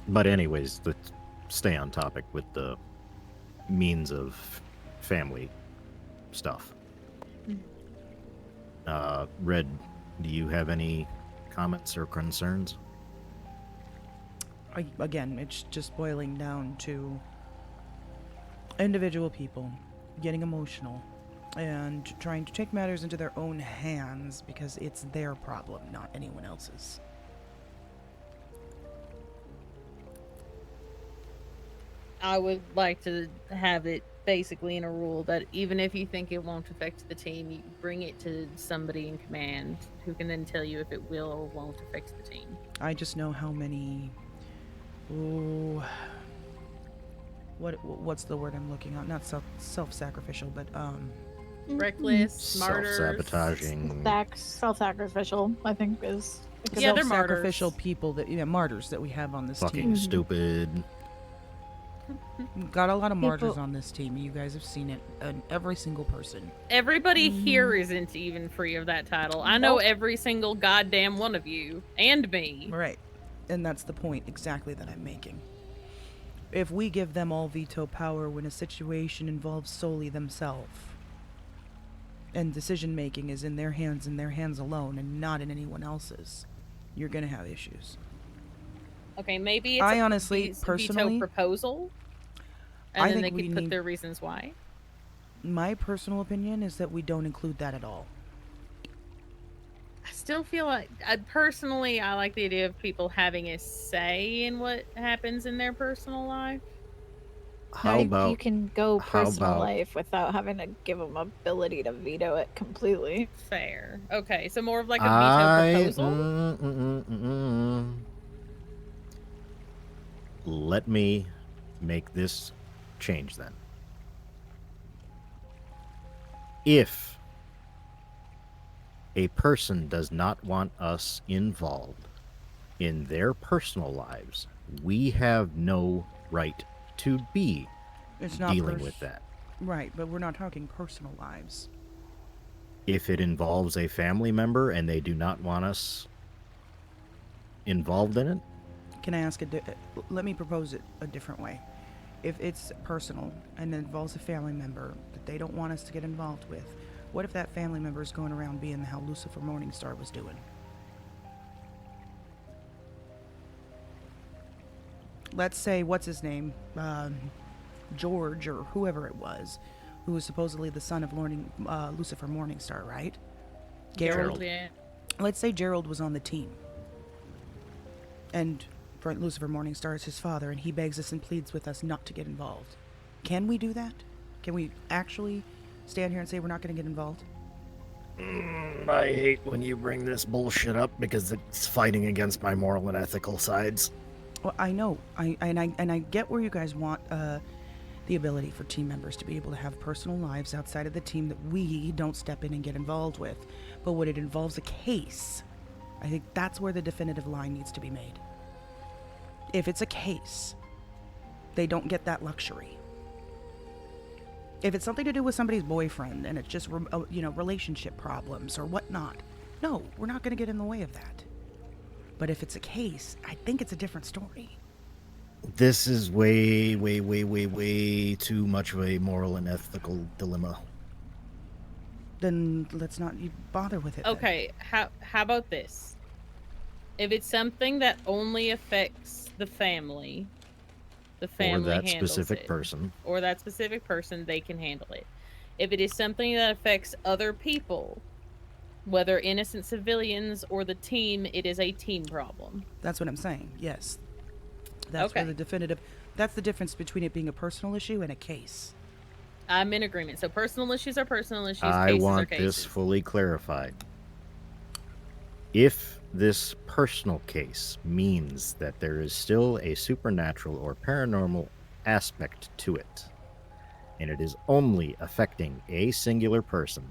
But anyways, let's stay on topic with the means of family stuff. Red, do you have any comments or concerns? Again, it's just boiling down to individual people getting emotional and trying to take matters into their own hands because it's their problem, not anyone else's. I would like to have it basically in a rule that even if you think it won't affect the team, you bring it to somebody in command who can then tell you if it will or won't affect the team. I just know how many... Ooh, what's the word I'm looking at? Not self-sacrificial, but reckless, martyrs, self-sabotaging, self-sacrificial. I think is yeah, they're self-sacrificial martyrs. people martyrs that we have on this fucking team. stupid. Got a lot of martyrs on this team. You guys have seen it. Every single person. Everybody here isn't even free of that title. I know every single goddamn one of you and me. Right. And that's the point exactly that I'm making. If we give them all veto power when a situation involves solely themselves, and decision making is in their hands alone and not in anyone else's, you're gonna have issues. Okay, maybe it's I honestly, veto personally, proposal, and I then think they we could put need- their reasons why. My personal opinion is that we don't include that at all. I still feel like, personally, I like the idea of people having a say in what happens in their personal life. How about you can go how personal about- life without having to give them ability to veto it completely? Fair. Okay, so more of like a veto proposal? Let me make this change then. If a person does not want us involved in their personal lives, we have no right to be dealing with that. Right, but we're not talking personal lives. If it involves a family member and they do not want us involved in it, Can I ask let me propose it a different way. If it's personal and it involves a family member that they don't want us to get involved with, what if that family member is going around being how Lucifer Morningstar was doing? Let's say, what's his name? George or whoever it was, who was supposedly the son of Lucifer Morningstar, right? Gerald, yeah. Let's say Gerald was on the team. And Lucifer Morningstar is his father, and he begs us and pleads with us not to get involved. Can we do that? Can we actually stand here and say we're not going to get involved? I hate when you bring this bullshit up because it's fighting against my moral and ethical sides. Well, I know. I get where you guys want the ability for team members to be able to have personal lives outside of the team that we don't step in and get involved with. But when it involves a case, I think that's where the definitive line needs to be made. If it's a case, they don't get that luxury. If it's something to do with somebody's boyfriend and it's just, relationship problems or whatnot, no, we're not going to get in the way of that. But if it's a case, I think it's a different story. This is way, way, way, way, way too much of a moral and ethical dilemma. Then let's not bother with it. Okay, how about this? If it's something that only affects the family Or that handles specific it. person. Or that specific person, they can handle it. If it is something that affects other people, whether innocent civilians or the team, it is a team problem. That's what I'm saying. Yes. That's Okay. where the definitive. That's the difference between it being a personal issue and a case. I'm in agreement. So personal issues are personal issues. I cases are want cases. this fully clarified. If this personal case means that there is still a supernatural or paranormal aspect to it, and it is only affecting a singular person,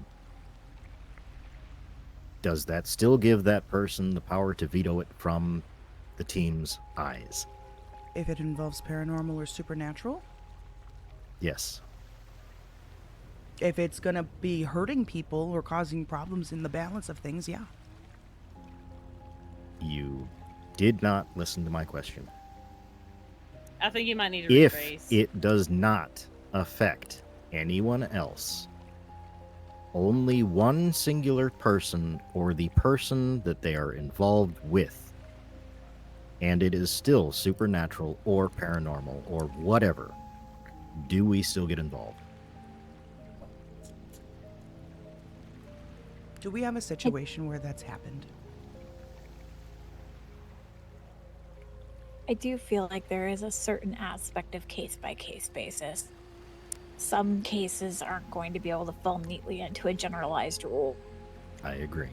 does that still give that person the power to veto it from the team's eyes? If it involves paranormal or supernatural? Yes. If it's gonna be hurting people or causing problems in the balance of things, yeah. You did not listen to my question. I think you might need to If rephrase. it does not affect anyone else, only one singular person or the person that they are involved with, and it is still supernatural or paranormal or whatever, do we still get involved? Do we have a situation where that's happened? I do feel like there is a certain aspect of case-by-case basis. Some cases aren't going to be able to fall neatly into a generalized rule. I agree.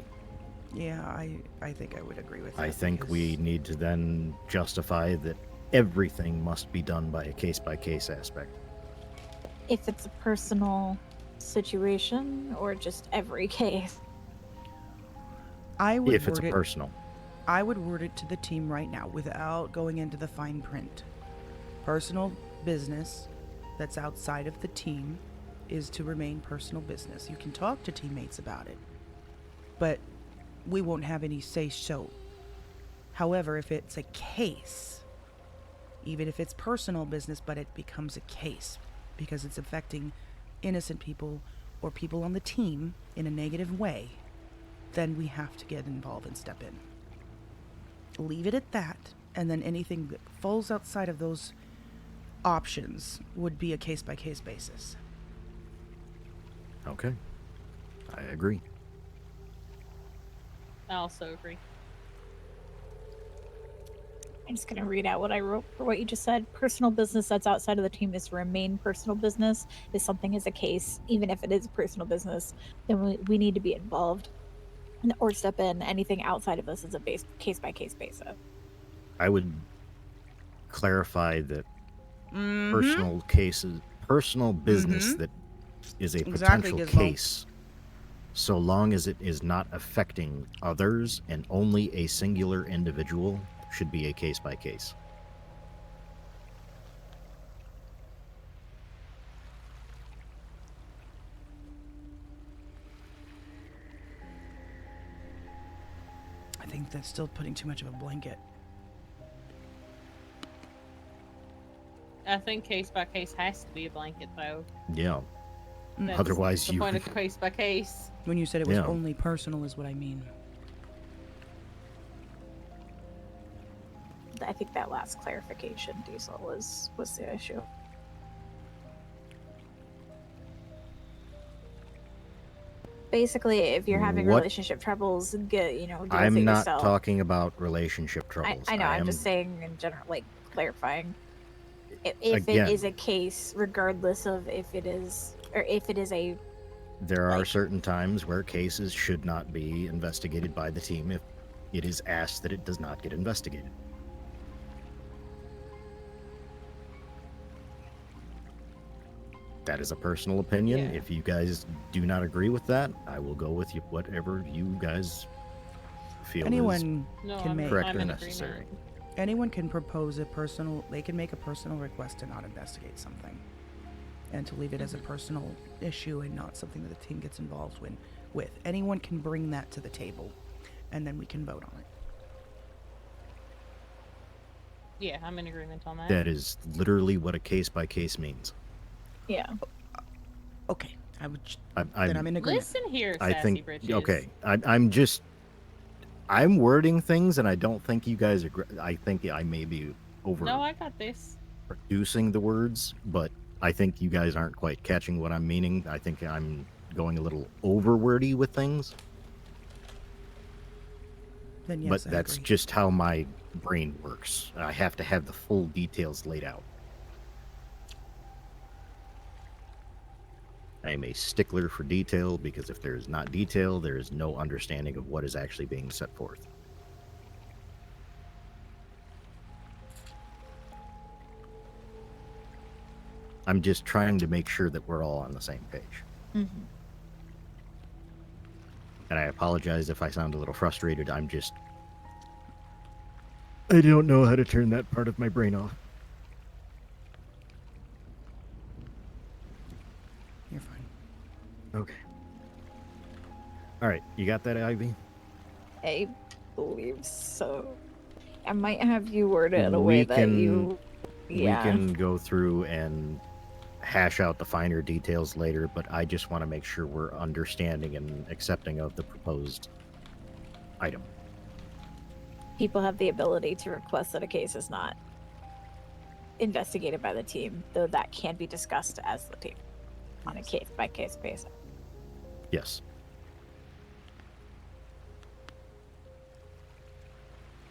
Yeah, I think I would agree with that. I think because we need to then justify that everything must be done by a case-by-case aspect. If it's a personal situation or just every case. I would If it's word it, personal. I would word it to the team right now without going into the fine print. Personal business that's outside of the team is to remain personal business. You can talk to teammates about it, but we won't have any say-so. However, if it's a case, even if it's personal business, but it becomes a case because it's affecting innocent people or people on the team in a negative way, then we have to get involved and step in. Leave it at that, and then anything that falls outside of those options would be a case-by-case basis. Okay. I agree. I also agree. I'm just going to read out what I wrote for what you just said. Personal business that's outside of the team is to remain personal business. If something is a case, even if it is personal business, then we need to be involved or step in. Anything outside of this is a case-by-case basis. I would clarify that Mm-hmm. personal cases, personal business Mhm. that is a Exactly, potential Gizmo. case, so long as it is not affecting others and only a singular individual, should be a case by case. I think that's still putting too much of a blanket. I think case by case has to be a blanket, though. Yeah. That's Otherwise, the you point of case by case. When you said it was Yeah. only personal is what I mean. I think that last clarification, Diesel, was the issue. Basically, if you're having What? relationship troubles, deal with I'm it not yourself. talking about relationship troubles. I know. I'm am just saying in general, like clarifying. If Again. it is a case, regardless of if it is a There are certain times where cases should not be investigated by the team if it is asked that it does not get investigated. That is a personal opinion. Yeah. If you guys do not agree with that, I will go with you whatever you guys feel Anyone No, can make correct I'm or in necessary. agreement. anyone can propose a personal. They can make a personal request to not investigate something, and to leave it as a personal issue and not something that the team gets involved with. Anyone can bring that to the table, and then we can vote on it. Yeah, I'm in agreement on that. That is literally what a case by case means. yeah. Okay, I would. I'm then I'm in agreement. Listen here, I Sassy think Britches. okay. I'm wording things, and I don't think you guys agree. I think I may be No, I got this. overproducing the words, but I think you guys aren't quite catching what I'm meaning. I think I'm going a little over wordy with things, Then yes, but I that's agree. just how my brain works. I have to have the full details laid out. I am a stickler for detail because if there is not detail, there is no understanding of what is actually being set forth. I'm just trying to make sure that we're all on the same page. Mm-hmm. And I apologize if I sound a little frustrated. I don't know how to turn that part of my brain off. You're fine. Okay. All right, you got that, Ivy? I believe so. I might have you word it in a way that you. Yeah. We can go through and hash out the finer details later, but I just want to make sure we're understanding and accepting of the proposed item. People have the ability to request that a case is not investigated by the team, though that can be discussed as the team on a case by case basis. Yes.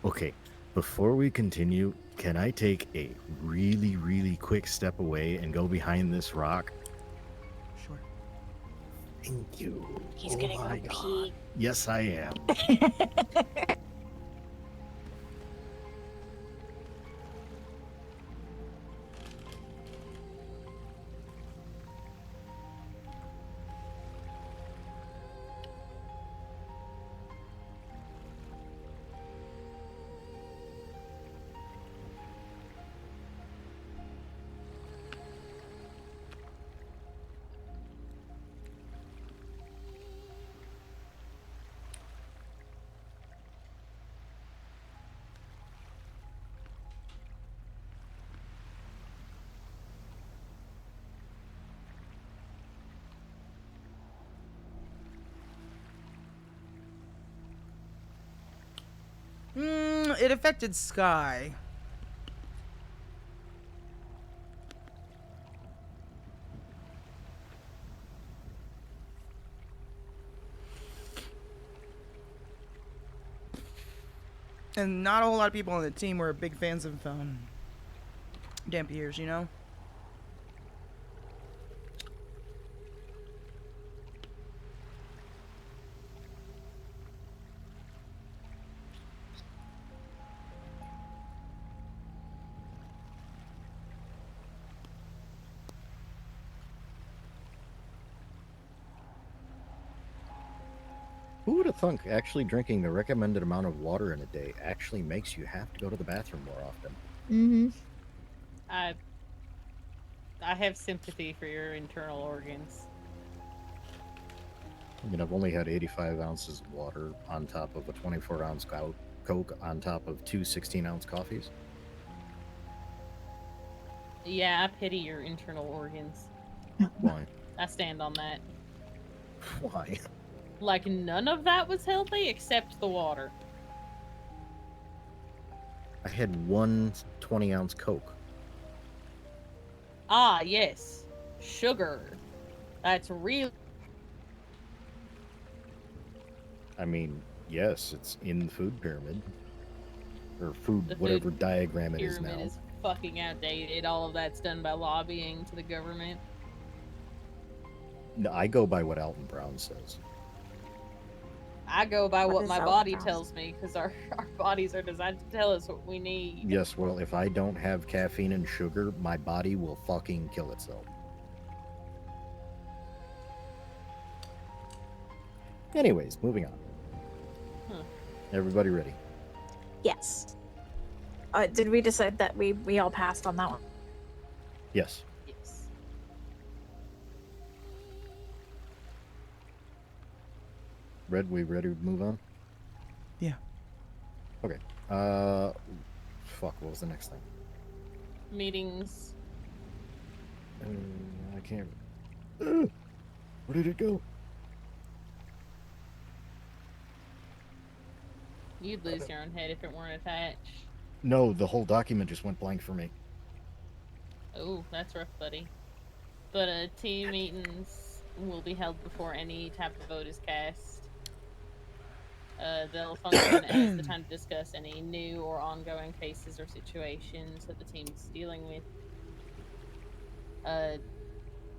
Okay, before we continue, can I take a really, really quick step away and go behind this rock? Sure. Thank you. He's gonna go pee. Yes, I am. It affected Sky. And not a whole lot of people on the team were big fans of Dampiers, you know? Who would have thunk actually drinking the recommended amount of water in a day actually makes you have to go to the bathroom more often? Mm-hmm. I have sympathy for your internal organs. I mean, I've only had 85 ounces of water on top of a 24-ounce Coke on top of two 16-ounce coffees. Yeah, I pity your internal organs. Why? I stand on that. Why? Like, none of that was healthy except the water. I had one 20-ounce Coke. Ah, yes. Sugar. That's real. I mean, yes, it's in the food pyramid. Or food, The whatever food diagram it is now. pyramid is fucking outdated. All of that's done by lobbying to the government. No, I go by what Alton Brown says. I go by what is my Alton body Brown? tells me, because our bodies are designed to tell us what we need. Yes, well, if I don't have caffeine and sugar, my body will fucking kill itself. Anyways, moving on. Everybody ready? Yes. Did we decide that we all passed on that one? Yes. Yes. Red, we ready to move on? Yeah. Okay. Fuck, what was the next thing? Meetings. I can't... Where did it go? You'd lose your own head if it weren't attached. No, the whole document just went blank for me. Oh, that's rough, buddy. But team meetings will be held before any type of vote is cast. They'll function as the time to discuss any new or ongoing cases or situations that the team is dealing with.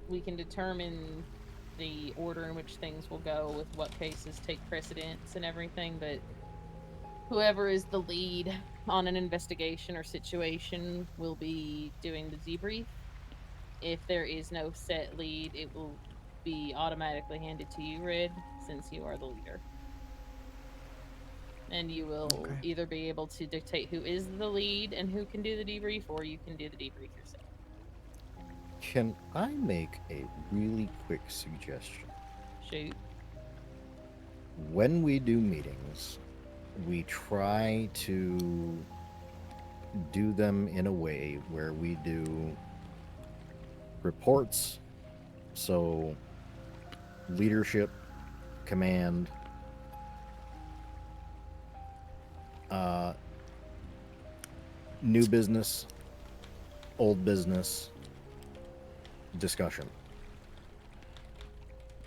We can determine the order in which things will go with what cases take precedence and everything, but whoever is the lead on an investigation or situation will be doing the debrief. If there is no set lead, it will be automatically handed to you, Red, since you are the leader. And you will Okay. either be able to dictate who is the lead and who can do the debrief, or you can do the debrief yourself. Can I make a really quick suggestion? Shoot. When we do meetings, we try to do them in a way where we do reports, so leadership, command, new business, old business, discussion.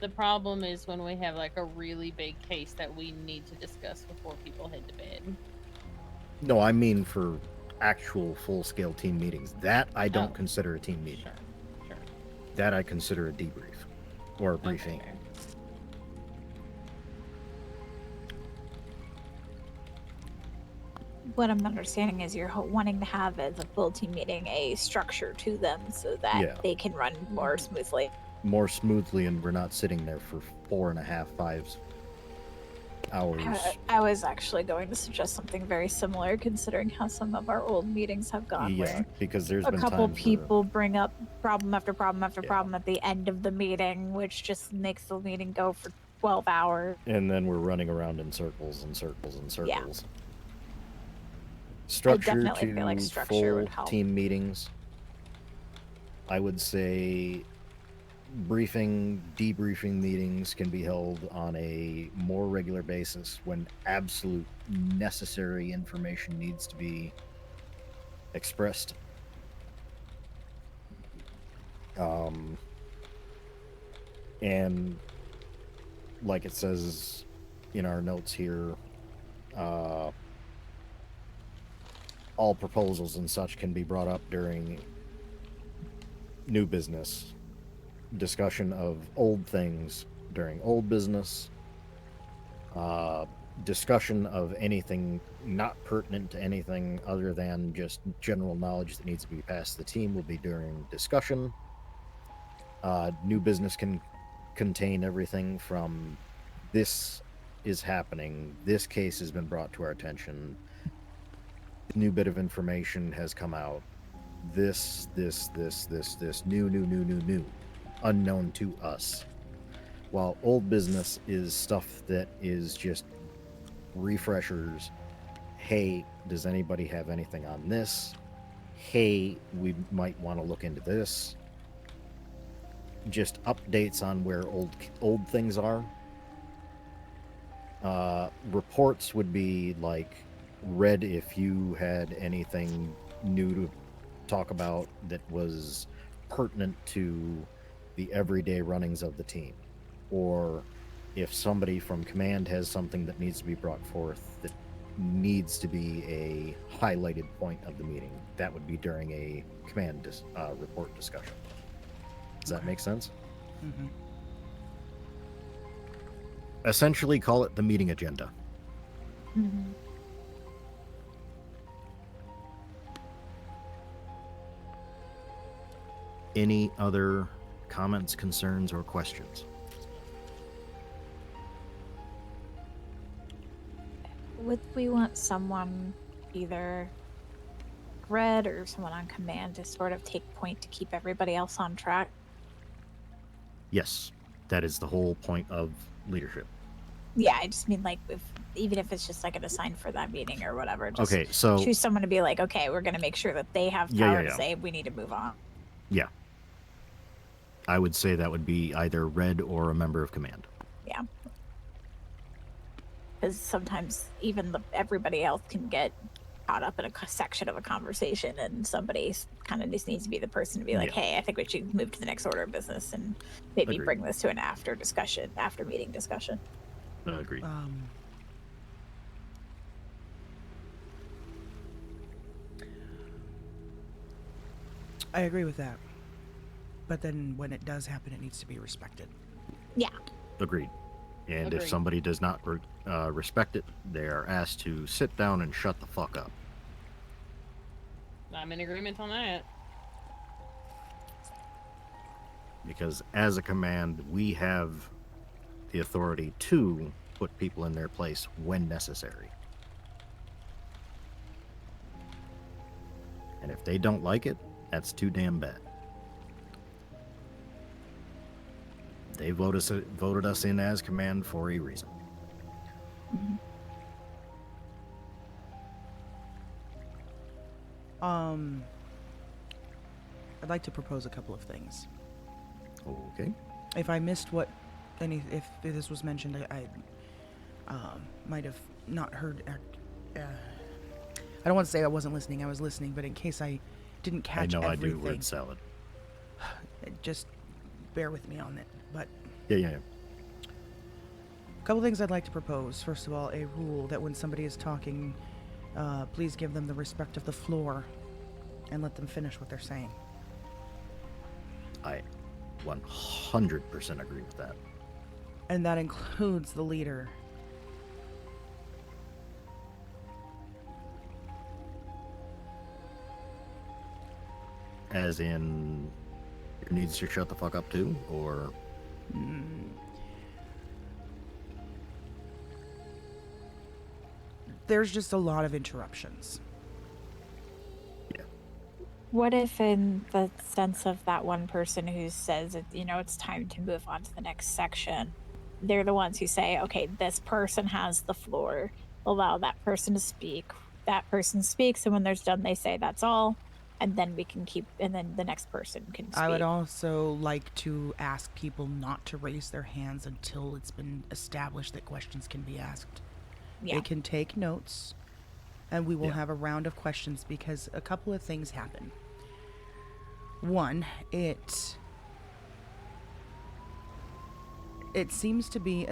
The problem is when we have like a really big case that we need to discuss before people head to bed. No, I mean for actual full-scale team meetings. That I don't Oh. consider a team meeting. Sure. That I consider a debrief or a briefing. Okay. What I'm understanding is you're wanting to have as a full team meeting a structure to them so that Yeah. they can run more smoothly. More smoothly, and we're not sitting there for 4.5, 5 hours. I was actually going to suggest something very similar, considering how some of our old meetings have gone. Yeah, where because there's a been couple times people bring up problem after problem after problem at the end of the meeting, which just makes the meeting go for 12 hours. and then we're running around in circles and circles and Yeah. circles. Structure definitely to feel like structure would full help. team meetings. I would say briefing, debriefing meetings can be held on a more regular basis when absolute necessary information needs to be expressed. And like it says in our notes here, all proposals and such can be brought up during new business, discussion of old things during old business, discussion of anything not pertinent to anything other than just general knowledge that needs to be passed to the team will be during discussion. New business can contain everything from this is happening, this case has been brought to our attention, new bit of information has come out, this, new, unknown to us. While old business is stuff that is just refreshers. Hey, does anybody have anything on this? Hey, we might want to look into this. Just updates on where old things are. Reports would be like, Red, if you had anything new to talk about that was pertinent to the everyday runnings of the team, or if somebody from command has something that needs to be brought forth that needs to be a highlighted point of the meeting, that would be during a command report discussion. Does that make sense? Mm-hmm. Essentially, call it the meeting agenda. Mm-hmm. Any other comments, concerns, or questions? Would we want someone, either Red or someone on command, to sort of take point to keep everybody else on track? Yes, that is the whole point of leadership. Yeah, I just mean, like, even if it's just like an assign for that meeting or whatever, just Okay, so choose someone to be like, okay, we're going to make sure that they have power to say we need to move on. Yeah. I would say that would be either Red or a member of command. Yeah. Because sometimes even everybody else can get caught up in a section of a conversation, and somebody kind of just needs to be the person to be like, hey, I think we should move to the next order of business and maybe Agreed. bring this to an after meeting discussion. Agreed. I agree with that. But then when it does happen, it needs to be respected. Yeah. Agreed. And Agreed. if somebody does not respect it, they are asked to sit down and shut the fuck up. I'm in agreement on that. Because as a command, we have the authority to put people in their place when necessary. And if they don't like it, that's too damn bad. They voted us in as command for a reason. I'd like to propose a couple of things. Okay. If I missed if this was mentioned, I might have not heard. I don't want to say I wasn't listening. I was listening, but in case I didn't catch everything. I do word salad. Just bear with me on it. But Yeah. a couple things I'd like to propose. First of all, a rule that when somebody is talking, please give them the respect of the floor and let them finish what they're saying. I 100% agree with that. And that includes the leader. As in, it needs to shut the fuck up too, or? There's just a lot of interruptions. What if, in the sense of that one person who says, it's time to move on to the next section, they're the ones who say, okay, this person has the floor, allow that person to speak. That person speaks, and when there's done, they say that's all, and then we can and then the next person can speak. I would also like to ask people not to raise their hands until it's been established that questions can be asked. Yeah. They can take notes, and we will have a round of questions because a couple of things happen. One, it seems to be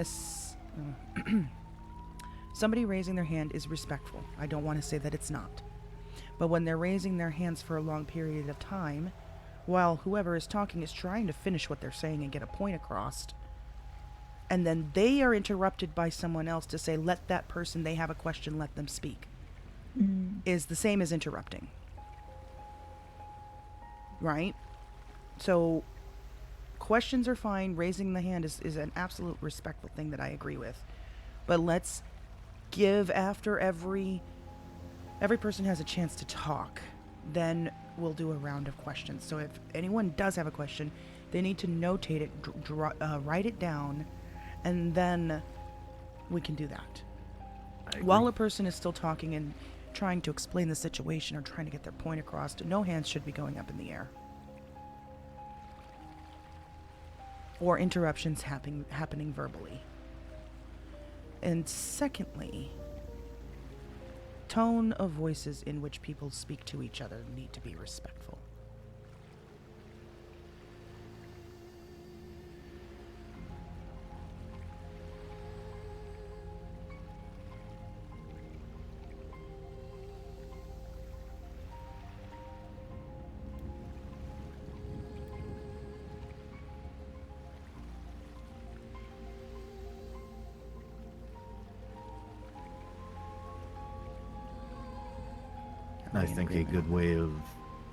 somebody raising their hand is respectful. I don't want to say that it's not. But when they're raising their hands for a long period of time, while whoever is talking is trying to finish what they're saying and get a point across, and then they are interrupted by someone else to say, let that person, they have a question, let them speak, is the same as interrupting. Right? So, questions are fine. Raising the hand is an absolute respectful thing that I agree with. But let's give after every person has a chance to talk. Then we'll do a round of questions. So if anyone does have a question, they need to notate it, write it down, and then we can do that. While a person is still talking and trying to explain the situation or trying to get their point across, no hands should be going up in the air. Or interruptions happening verbally. And secondly, tone of voices in which people speak to each other need to be respectful. I think a good way of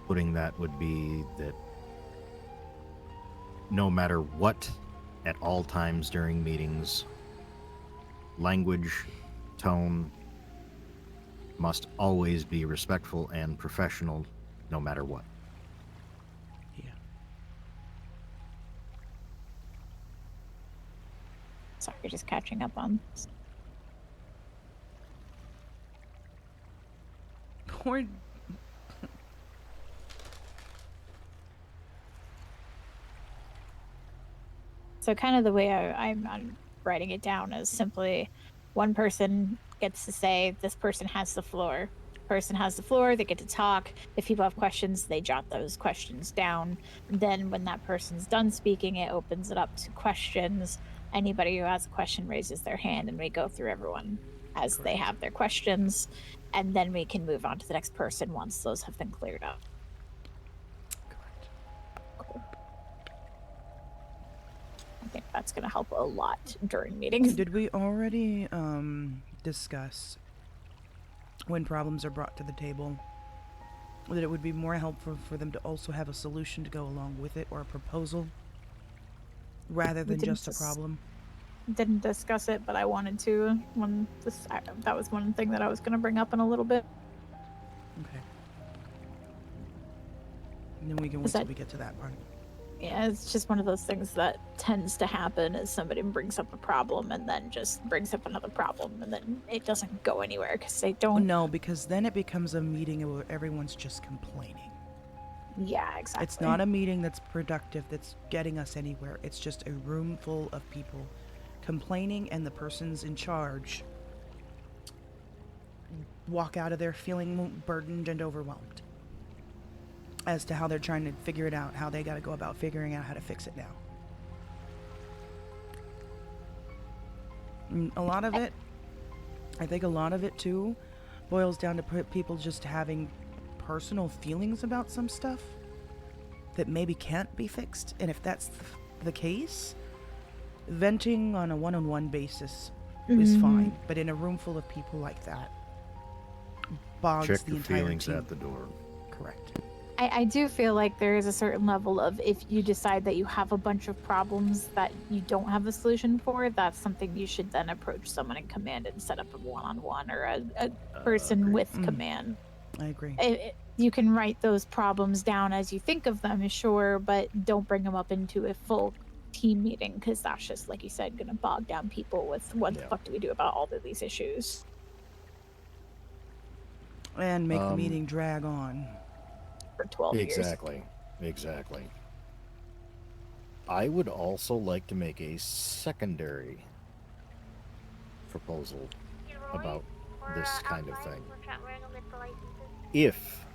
putting that would be that no matter what, at all times during meetings, language, tone must always be respectful and professional no matter what. Yeah. Sorry, just catching up on this. Or So kind of the way I'm writing it down is simply one person gets to say, this person has the floor. Person has the floor, they get to talk. If people have questions, they jot those questions down. Then when that person's done speaking, it opens it up to questions. Anybody who has a question raises their hand, and we go through everyone as they have their questions. And then we can move on to the next person once those have been cleared up. I think that's going to help a lot during meetings. Did we already discuss when problems are brought to the table that it would be more helpful for them to also have a solution to go along with it, or a proposal, rather than just a problem? Didn't discuss it, but I wanted to. That was one thing that I was going to bring up in a little bit. Okay. And then we can wait till we get to that part. Yeah, it's just one of those things that tends to happen is somebody brings up a problem and then just brings up another problem and then it doesn't go anywhere because they don't. No, because then it becomes a meeting where everyone's just complaining. Yeah, exactly. It's not a meeting that's productive, that's getting us anywhere. It's just a room full of people complaining, and the persons in charge walk out of there feeling burdened and overwhelmed as to how they're trying to figure it out, how they got to go about figuring out how to fix it now. And a lot of it, I think a lot of it too, boils down to people just having personal feelings about some stuff that maybe can't be fixed. And if that's the case, venting on a one-on-one basis is fine. But in a room full of people like that, bogs Check the your entire feelings team. at the door. Correct. I do feel like there is a certain level of if you decide that you have a bunch of problems that you don't have a solution for, that's something you should then approach someone in command and set up a one-on-one or a person with command. I agree. You can write those problems down as you think of them, sure, but don't bring them up into a full team meeting because that's just, like you said, going to bog down people with what the fuck do we do about all of these issues. And make the meeting drag on. For 12 years. Exactly. I would also like to make a secondary proposal about this kind of thing. If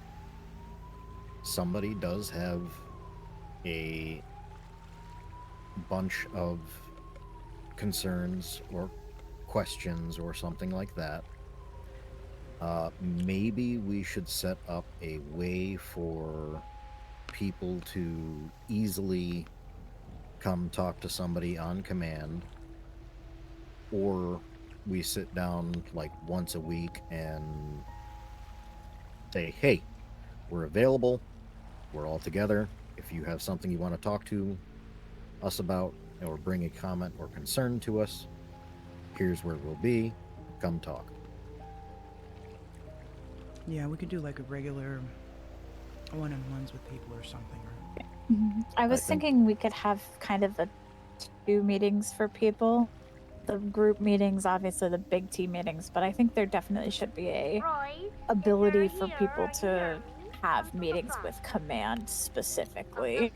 somebody does have a bunch of concerns or questions or something like that, maybe we should set up a way for people to easily come talk to somebody on command, or we sit down like once a week and say, hey, we're available, we're all together. If you have something you want to talk to us about or bring a comment or concern to us, here's where we'll be, come talk. Yeah, we could do like a regular one-on-ones with people or something. Right? I was thinking we could have kind of 2 meetings for people. The group meetings, obviously the big team meetings, but I think there definitely should be a ability for people to have meetings with command specifically.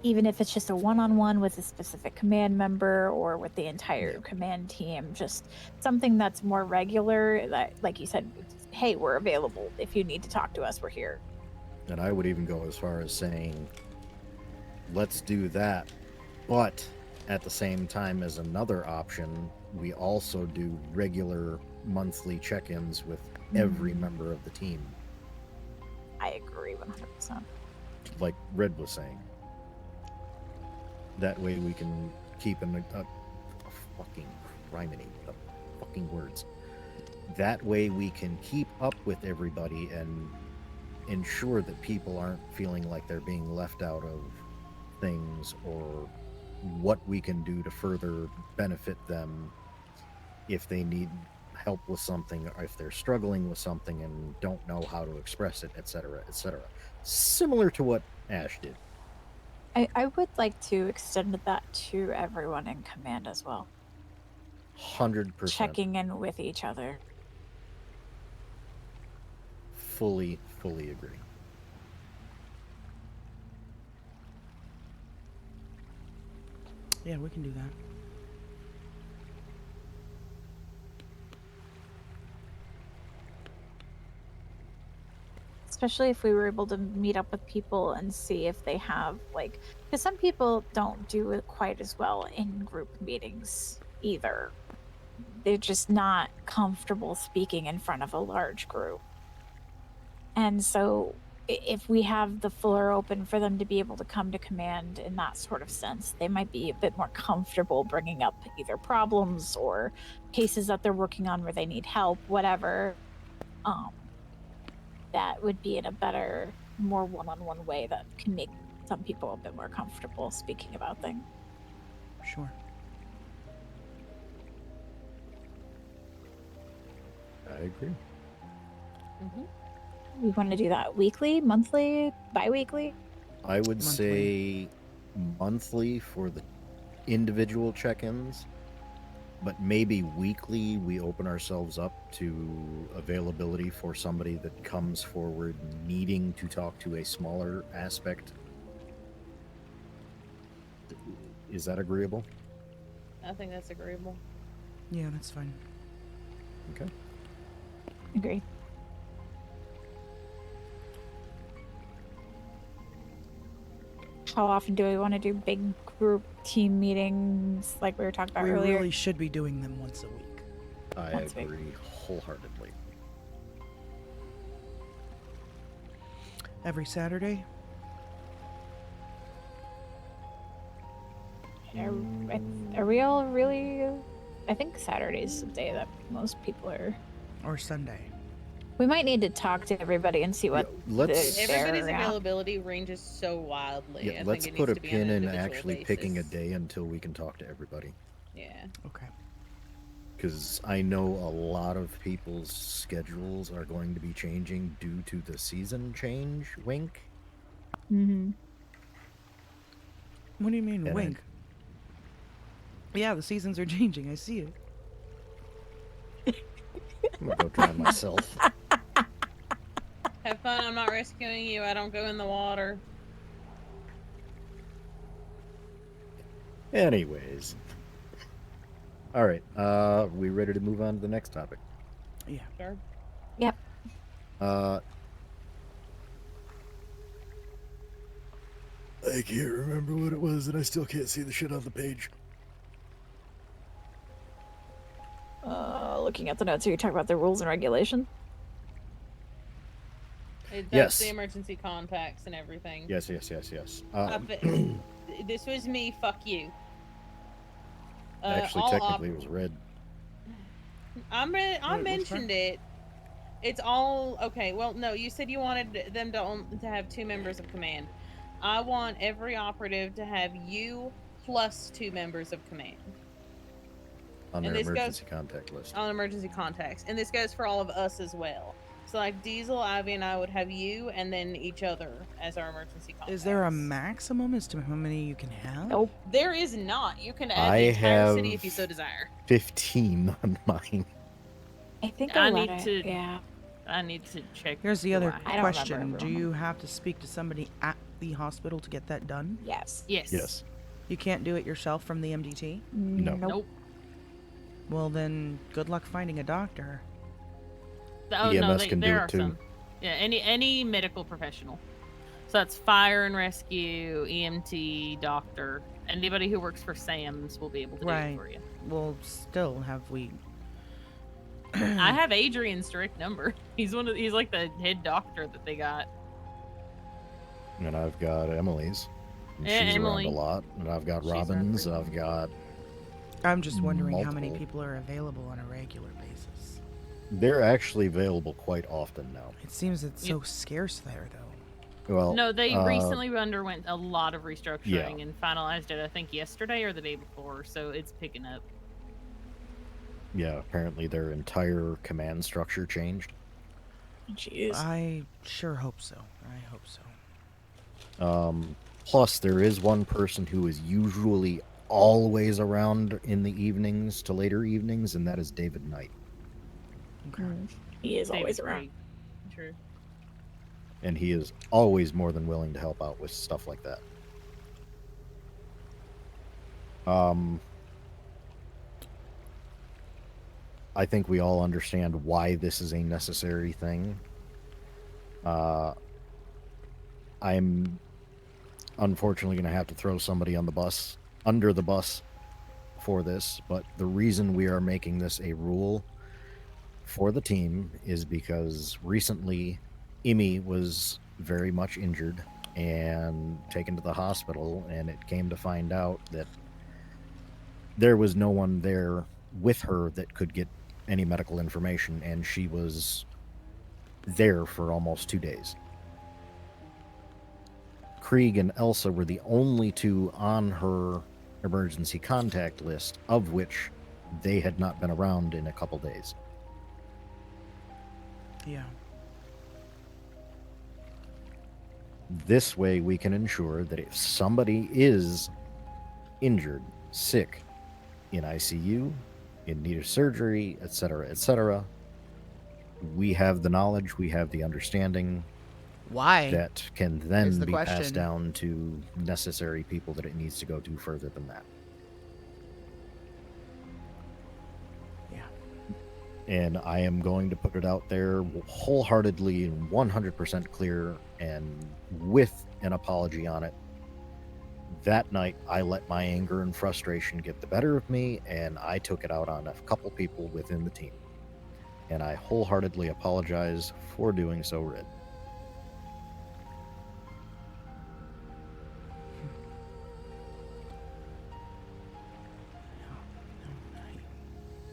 Even if it's just a one-on-one with a specific command member or with the entire command team, just something that's more regular that, like you said, hey, we're available. If you need to talk to us, we're here. And I would even go as far as saying, let's do that. But at the same time, as another option, we also do regular monthly check-ins with every member of the team. I agree 100%. Like Red was saying. That way we can keep fucking rhyming the fucking words. That way we can keep up with everybody and ensure that people aren't feeling like they're being left out of things, or what we can do to further benefit them if they need help with something, or if they're struggling with something and don't know how to express it, etc., etc. Similar to what Ash did. I would like to extend that to everyone in command as well. 100%. Checking in with each other. Fully agree. Yeah, we can do that. Especially if we were able to meet up with people and see if they have, like, because some people don't do it quite as well in group meetings either. They're just not comfortable speaking in front of a large group. And so if we have the floor open for them to be able to come to command in that sort of sense, they might be a bit more comfortable bringing up either problems or cases that they're working on where they need help, whatever. That would be in a better, more one-on-one way that can make some people a bit more comfortable speaking about things. Sure. I agree. We want to do that weekly, monthly, bi-weekly? I would Monthly. say monthly for the individual check-ins, but maybe weekly we open ourselves up to availability for somebody that comes forward needing to talk to a smaller aspect. Is that agreeable? I think that's agreeable. Yeah, that's fine. Okay. Agree. How often do we want to do big group team meetings like we were talking about We earlier? really should be doing them once a week. I Once a week. agree wholeheartedly. Every Saturday? Are we all really? I think Saturday's the day that most people are. Or Sunday. We might need to talk to everybody and see what. let's- Everybody's their, availability ranges so wildly. Yeah, I let's think it put needs a to be on pin an in individual actually basis. picking a day until we can talk to everybody. Yeah. Okay. Because I know a lot of people's schedules are going to be changing due to the season change. Wink. Mm-hmm. What do you mean, And wink? Yeah, the seasons are changing. I see it. I'm gonna go drown myself. Have fun. I'm not rescuing you. I don't go in the water. Anyways. All right. We ready to move on to the next topic? Yeah. Sure. Yep. I can't remember what it was, and I still can't see the shit on the page. Looking at the notes, are you talking about the rules and regulations? That's Yes. the emergency contacts and everything. Yes. This was me. Fuck you. Actually, all technically, it was red. I mentioned it. It's all okay. Well, no, you said you wanted them to have 2 members of command. I want every operative to have you plus 2 members of command On and their this emergency contact list. on emergency contacts, and this goes for all of us as well. So, like Diesel, Ivy, and I would have you, and then each other as our emergency contacts. Is there a maximum as to how many you can have? Nope. There is not. You can add I the entire have city if you so desire. 15 on mine. I think I I need let it. to- Yeah. I need to check. Here's the who other I have. I don't question. remember Do everyone. you have to speak to somebody at the hospital to get that done? Yes. Yes. Yes. You can't do it yourself from the MDT? No. Nope. Well, then, good luck finding a doctor. Oh, EMS can do there it are too. some. Yeah, any medical professional. So that's fire and rescue, EMT, doctor. Anybody who works for SAMS will be able to do Right. it for you. Well, still, have we... I have Adrian's direct number. He's like the head doctor that they got. And I've got Emily's. And Yeah, she's Emily. around a lot. And I've got She's around Robin's. pretty I've got... I'm just wondering how many Multiple. people are available on a regular basis. They're actually available quite often now. It seems it's so scarce there, though. Well, No, they recently underwent a lot of restructuring Yeah. and finalized it, I think, yesterday or the day before, so it's picking up. Yeah, apparently their entire command structure changed. Jeez. I sure hope so. I hope so. Plus, there is one person who is usually always around in the evenings to later evenings, and that is David Knight. Okay. He is always David's around. great. True. And he is always more than willing to help out with stuff like that. I think we all understand why this is a necessary thing. I'm unfortunately going to have to throw somebody on the bus, under the bus for this, but the reason we are making this a rule for the team is because recently Imi was very much injured and taken to the hospital, and it came to find out that there was no one there with her that could get any medical information, and she was there for almost 2 days. Krieg and Elsa were the only two on her emergency contact list, of which they had not been around in a couple days. Yeah. This way we can ensure that if somebody is injured, sick, in ICU, in need of surgery, etc., we have the knowledge, we have the understanding. Why? That can then the be question. passed down to necessary people that it needs to go to further than that. Yeah. And I am going to put it out there wholeheartedly and 100% clear and with an apology on it. That night, I let my anger and frustration get the better of me, and I took it out on a couple people within the team. And I wholeheartedly apologize for doing so, Red.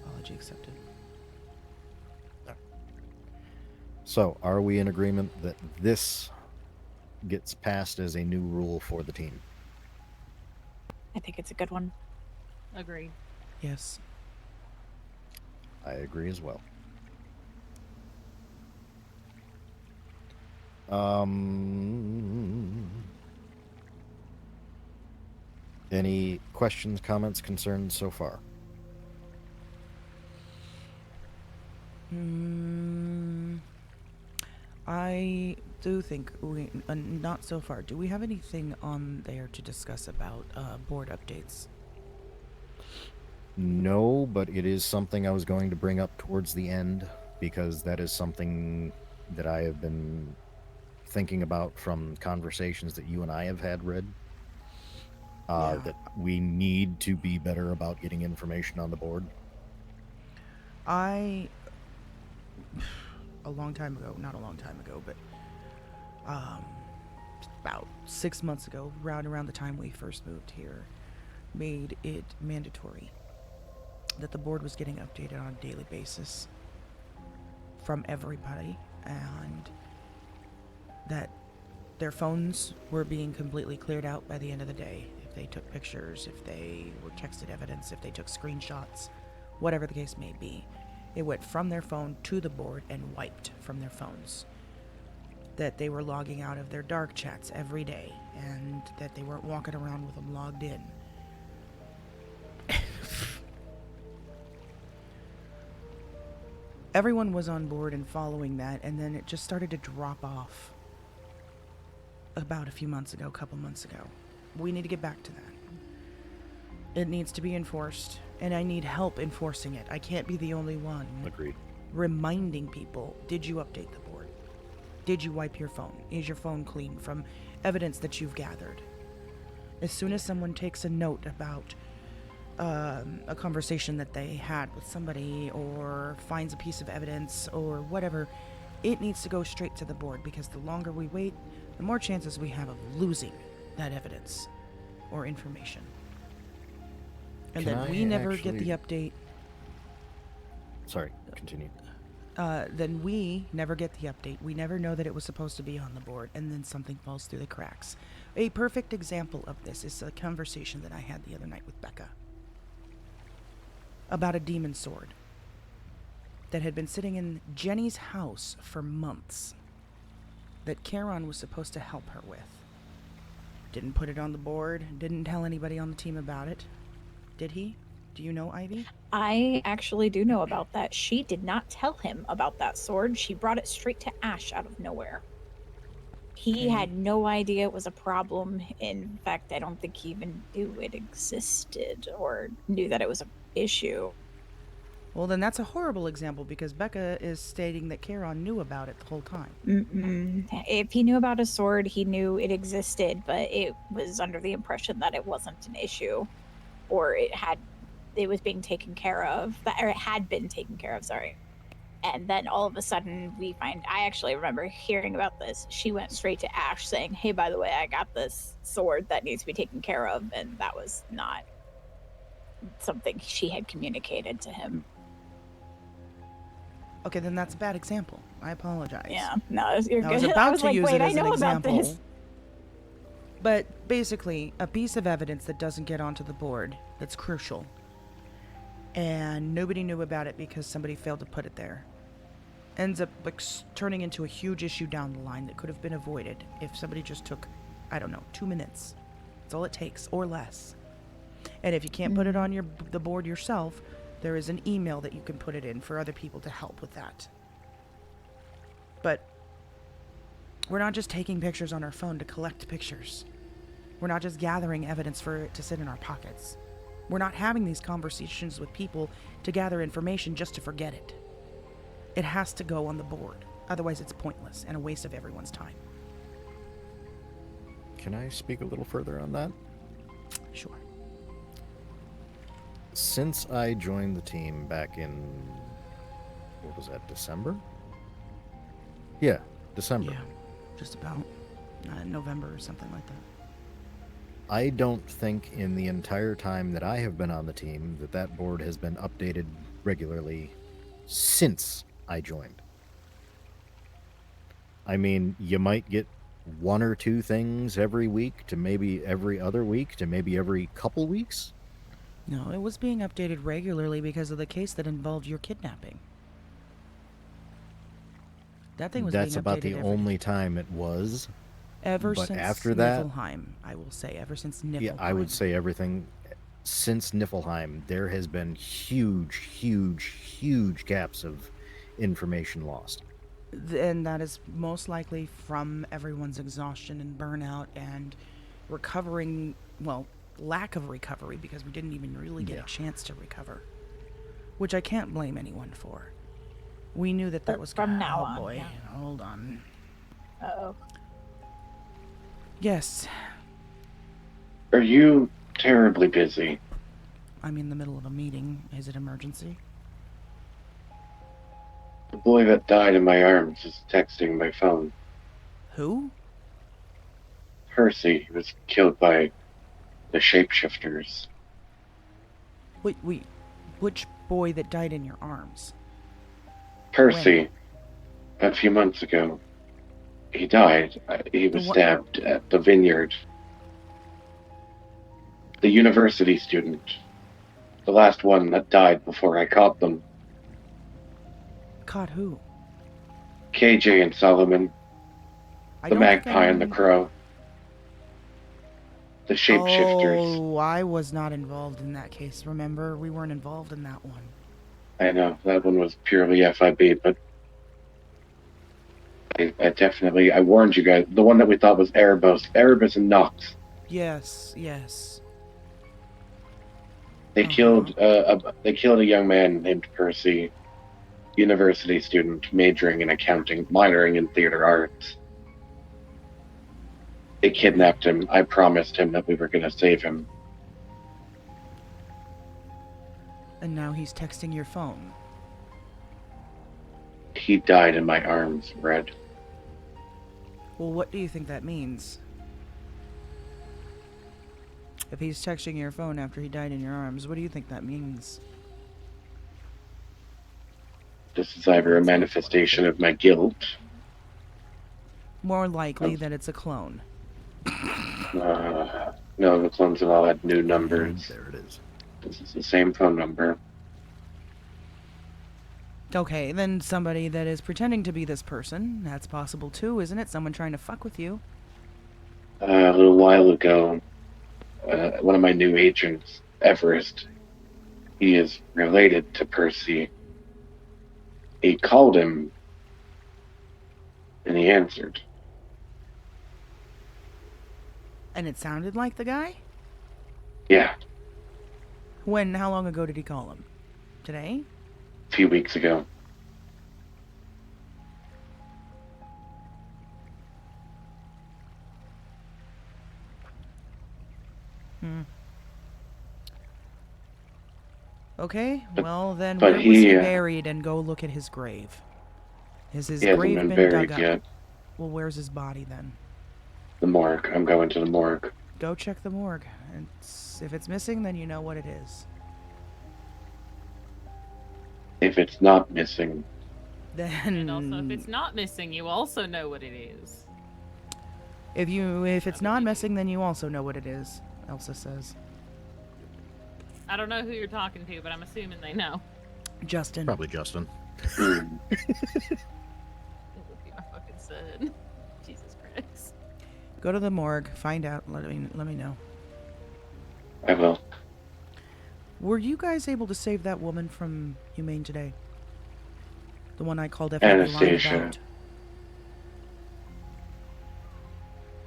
Apology accepted. So, are we in agreement that this gets passed as a new rule for the team? I think it's a good one. Agreed. Yes. I agree as well. Any questions, comments, concerns so far? I do think we not so far. Do we have anything on there to discuss about board updates? No, but it is something I was going to bring up towards the end, because that is something that I have been thinking about from conversations that you and I have had, Red. That we need to be better about getting information on the board. A long time ago, not a long time ago, but about 6 months ago, around the time we first moved here, made it mandatory that the board was getting updated on a daily basis from everybody, and that their phones were being completely cleared out by the end of the day. If they took pictures, if they were texted evidence, if they took screenshots, whatever the case may be, it went from their phone to the board and wiped from their phones. That they were logging out of their dark chats every day, and that they weren't walking around with them logged in. Everyone was on board and following that, and then it just started to drop off about a couple months ago. We need to get back to that. It needs to be enforced, and I need help enforcing it. I can't be the only one. Agreed. Reminding people, did you update the board? Did you wipe your phone? Is your phone clean from evidence that you've gathered? As soon as someone takes a note about a conversation that they had with somebody, or finds a piece of evidence or whatever, it needs to go straight to the board, because the longer we wait, the more chances we have of losing that evidence or information. And then we never get the update. Sorry, continue. Then we never get the update. We never know that it was supposed to be on the board, and then something falls through the cracks. A perfect example of this is a conversation that I had the other night with Becca about a demon sword that had been sitting in Jenny's house for months, that Charon was supposed to help her with. Didn't put it on the board, didn't tell anybody on the team about it. Did he? Do you know, Ivy? I actually do know about that. She did not tell him about that sword. She brought it straight to Ash out of nowhere. He had no idea it was a problem. In fact, I don't think he even knew it existed or knew that it was an issue. Well, then that's a horrible example, because Becca is stating that Charon knew about it the whole time. If he knew about a sword, he knew it existed, but it was under the impression that it wasn't an issue, or it was being taken care of, or it had been taken care of, sorry. And then all of a sudden I actually remember hearing about this. She went straight to Ash saying, hey, by the way, I got this sword that needs to be taken care of. And that was not something she had communicated to him. Okay, then that's a bad example. I apologize. Yeah, no, you're I good. was about was to like, use wait, it I as an know about example. this. But basically, a piece of evidence that doesn't get onto the board that's crucial. And nobody knew about it because somebody failed to put it there. Ends up like turning into a huge issue down the line that could have been avoided if somebody just took, I don't know, 2 minutes. That's all it takes, or less. And if you can't put it on the board yourself, there is an email that you can put it in for other people to help with that. But we're not just taking pictures on our phone to collect pictures. We're not just gathering evidence for it to sit in our pockets. We're not having these conversations with people to gather information just to forget it. It has to go on the board. Otherwise, it's pointless and a waste of everyone's time. Can I speak a little further on that? Sure. Since I joined the team back in, what was that, December? Yeah, December. Yeah, just about. November or something like that. I don't think in the entire time that I have been on the team that board has been updated regularly since I joined. I mean, you might get 1 or 2 things every week to maybe every other week to maybe every couple weeks. No, it was being updated regularly because of the case that involved your kidnapping. That thing was That's being about updated the only time it was. Ever but since after that, Niflheim, I will say. Ever since Niflheim. Yeah, I would say everything since Niflheim, there has been huge gaps of information lost. And that is most likely from everyone's exhaustion and burnout and recovering, well, lack of recovery because we didn't even really get a chance to recover. Which I can't blame anyone for. We knew that was from now oh on. Boy, Yeah. hold on. Uh-oh. Yes. Are you terribly busy? I'm in the middle of a meeting. Is it emergency? The boy that died in my arms is texting my phone. Who? Percy was killed by the shapeshifters. Wait, which boy that died in your arms? Percy, a few months ago, he died. He was stabbed at the vineyard. The university student. The last one that died before I caught them. Caught who? KJ and Solomon. The magpie and the crow. The shapeshifters. Oh, I was not involved in that case, remember? We weren't involved in that one. I know, that one was purely FIB, but I warned you guys. The one that we thought was Erebus and Nox. Yes, yes. They killed a young man named Percy, university student majoring in accounting, minoring in theater arts. They kidnapped him. I promised him that we were going to save him. And now he's texting your phone. He died in my arms, Red. Well, what do you think that means? If he's texting your phone after he died in your arms, what do you think that means? This is either a manifestation of my guilt. More likely that it's a clone. No, the clones have all had new numbers. There it is. This is the same phone number. Okay, then somebody that is pretending to be this person, that's possible too, isn't it? Someone trying to fuck with you. A little while ago, one of my new agents, Everest, he is related to Percy. He called him, and he answered. And it sounded like the guy? Yeah. How long ago did he call him? Today? A few weeks ago. Okay, well then But where was he he buried, and go look at his grave. Has his he hasn't grave been been dug buried up? yet. Well, where's his body then? The morgue. I'm going to the morgue. Go check the morgue. And if it's missing, then you know what it is. If it's not missing, Then And also, if it's not missing, you also know what it is. if it's not missing, then you also know what it is. Elsa says. I don't know who you're talking to, but I'm assuming they know. Justin. Probably Justin. Look what I fucking said. Jesus Christ. Go to the morgue. Find out. Let me know. I will. Were you guys able to save that woman from Humane today? The one I called FIB Anastasia. line about.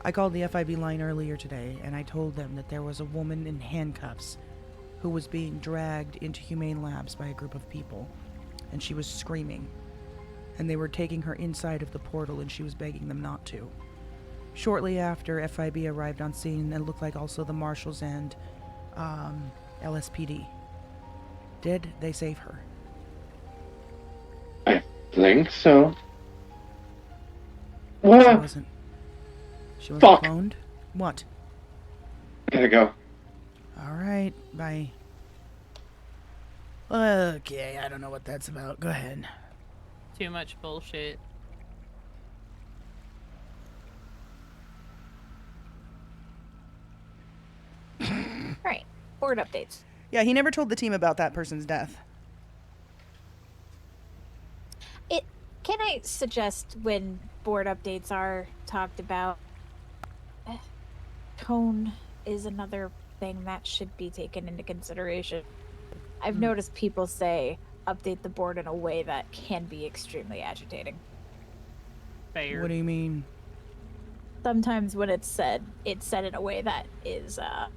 I called the FIB line earlier today, and I told them that there was a woman in handcuffs who was being dragged into Humane Labs by a group of people, and she was screaming. And they were taking her inside of the portal, and she was begging them not to. Shortly after, FIB arrived on scene, and it looked like also the marshals and LSPD. Did they save her? I think so. She What? wasn't. She wasn't Fuck. cloned? What? Gotta go. Alright, bye. Okay, I don't know what that's about. Go ahead. Too much bullshit. Right. Board updates. Yeah, he never told the team about that person's death. Can I suggest when board updates are talked about, tone is another thing that should be taken into consideration. I've noticed people say update the board in a way that can be extremely agitating. Fair. What do you mean? Sometimes when it's said in a way that is how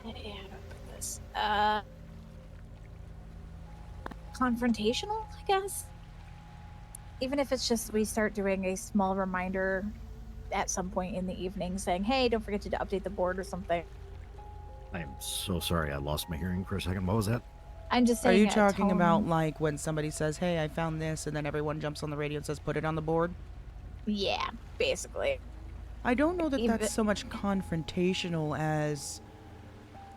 do I put this? Confrontational, I guess. Even if it's just we start doing a small reminder at some point in the evening saying, hey, don't forget to update the board or something. I am so sorry. I lost my hearing for a second. What was that? I'm just Are saying. you talking about tone. like when somebody says, hey, I found this, and then everyone jumps on the radio and says, put it on the board? Yeah, basically. I don't know that that's so much confrontational as...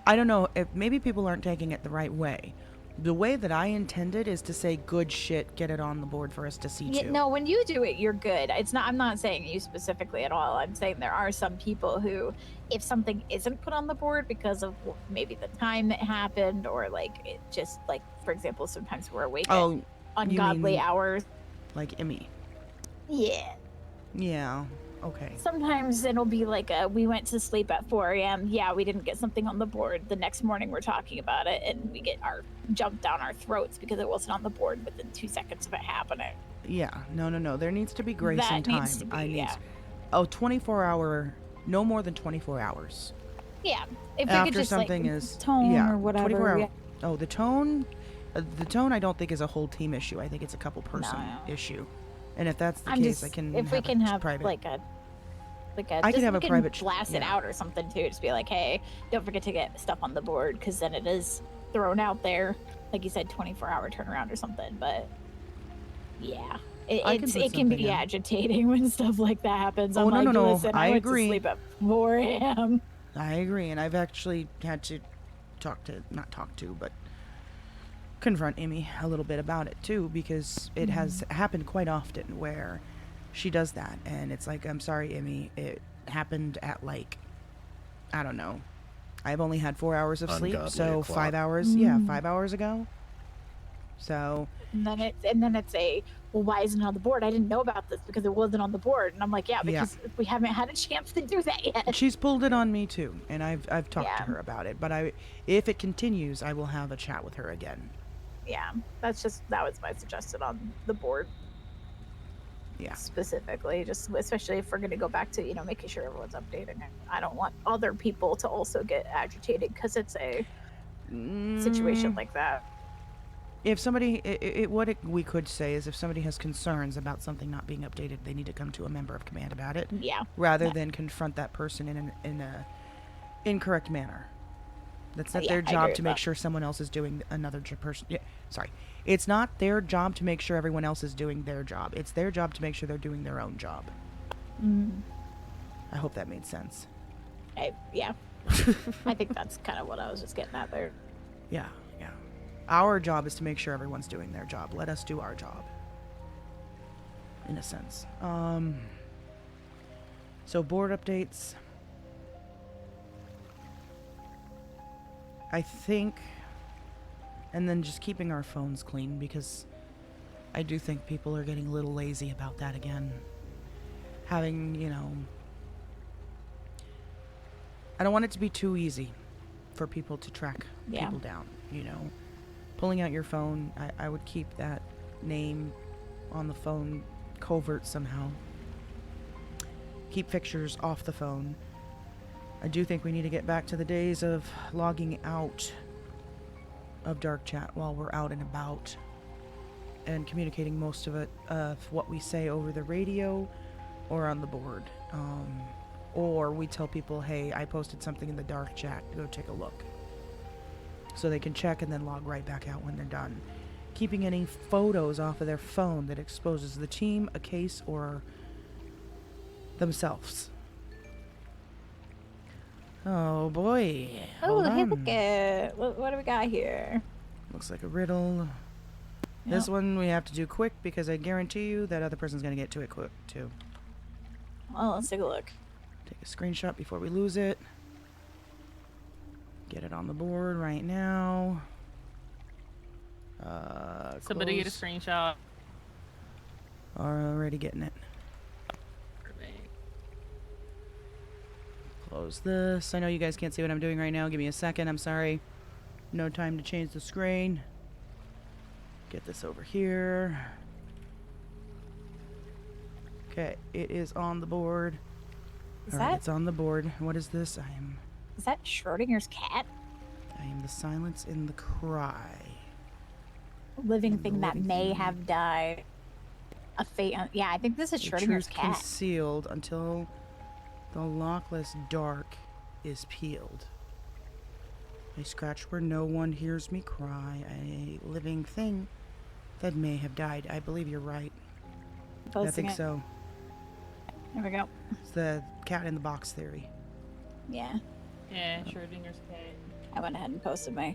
I don't know, if maybe people aren't taking it the right way. The way that I intended is to say, good shit, get it on the board for us to see Yeah, to. no, when you do it, you're good. It's not. I'm not saying you specifically at all. I'm saying there are some people who, if something isn't put on the board because of maybe the time it happened, or like it just like, for example, sometimes we're awake at ungodly hours. Like Emmy. Yeah. Yeah. Okay. Sometimes it'll be like we went to sleep at 4 a.m. Yeah, we didn't get something on the board. The next morning we're talking about it and we get our jumped down our throats because it wasn't on the board within 2 seconds of it happening. Yeah. No. There needs to be grace That and time. needs to be, yeah. 24-hour, no more than 24 hours. Yeah. If we After could just something like is tone yeah, or whatever. 24 hour. Yeah. Oh, the tone I don't think is a whole team issue. I think it's a couple person issue. And if that's the case, I can if we can have private. like a I could have a private blast it out or something too. Just be like, hey, don't forget to get stuff on the board because then it is thrown out there, like you said, 24-hour turnaround or something. But yeah, it can be agitating when stuff like that happens. Oh, I'm no. Listen, I went agree. to sleep at 4 a.m. I agree, and I've actually had to but confront Amy a little bit about it too, because it has happened quite often where she does that, and it's like, I'm sorry, Amy, it happened at like, I don't know, I've only had 4 hours of sleep, so 5 hours, 5 hours ago. So and then it's well, why isn't it on the board? I didn't know about this because it wasn't on the board. And I'm like, yeah, because we haven't had a chance to do that yet. She's pulled it on me too, and I've talked to her about it. But if it continues, I will have a chat with her again. Yeah, that was my suggestion on the board. Yeah. Specifically, just especially if we're going to go back to making sure everyone's updating. I don't want other people to also get agitated because it's a situation like that. If somebody, we could say is if somebody has concerns about something not being updated, they need to come to a member of command about it. Yeah. Rather than confront that person in a incorrect manner. That's not Yeah, their I agree job with to make that. sure someone else is doing another person. Yeah, sorry. It's not their job to make sure everyone else is doing their job. It's their job to make sure they're doing their own job. Mm. I hope that made sense. Yeah. I think that's kind of what I was just getting at there. Yeah. Our job is to make sure everyone's doing their job. Let us do our job. In a sense. So board updates. I think, and then just keeping our phones clean, because I do think people are getting a little lazy about that again. Having, I don't want it to be too easy for people to track people down, Pulling out your phone, I would keep that name on the phone covert somehow. Keep pictures off the phone. I do think we need to get back to the days of logging out of dark chat while we're out and about and communicating most of it, what we say over the radio or on the board. Or we tell people, hey, I posted something in the dark chat, go take a look. So they can check and then log right back out when they're done. Keeping any photos off of their phone that exposes the team, a case, or themselves. Oh boy. Oh, Hold hey, on. look at what do we got here? Looks like a riddle. This one we have to do quick because I guarantee you that other person's gonna get to it quick too. Well, let's take a look. Take a screenshot before we lose it. Get it on the board right now. Somebody get a Close. screenshot. Already getting it. Close this. I know you guys can't see what I'm doing right now. Give me a second. I'm sorry. No time to change the screen. Get this over here. Okay, it is on the board. It's on the board. What is this? Is that Schrodinger's cat? I am the silence in the cry. Living thing that may have died. A fate. Yeah, I think this is The Schrodinger's truth cat. concealed until the lockless dark is peeled. I scratch where no one hears me cry. A living thing that may have died. I believe you're right. I think so. There we go. It's the cat in the box theory. Yeah. Yeah, Schrodinger's cat. I went ahead and posted my.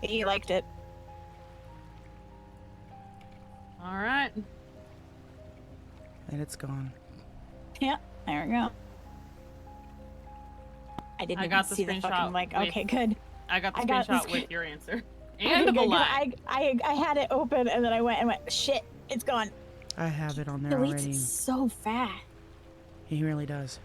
He liked it. All right. And it's gone. Yeah, there we go. I didn't even see the fucking like. Okay, good. I got the screenshot with your answer. Okay, And the good, 'cause lie. I had it open and then I went, shit, it's gone. I have it on there Deletes already. so fast. He really does.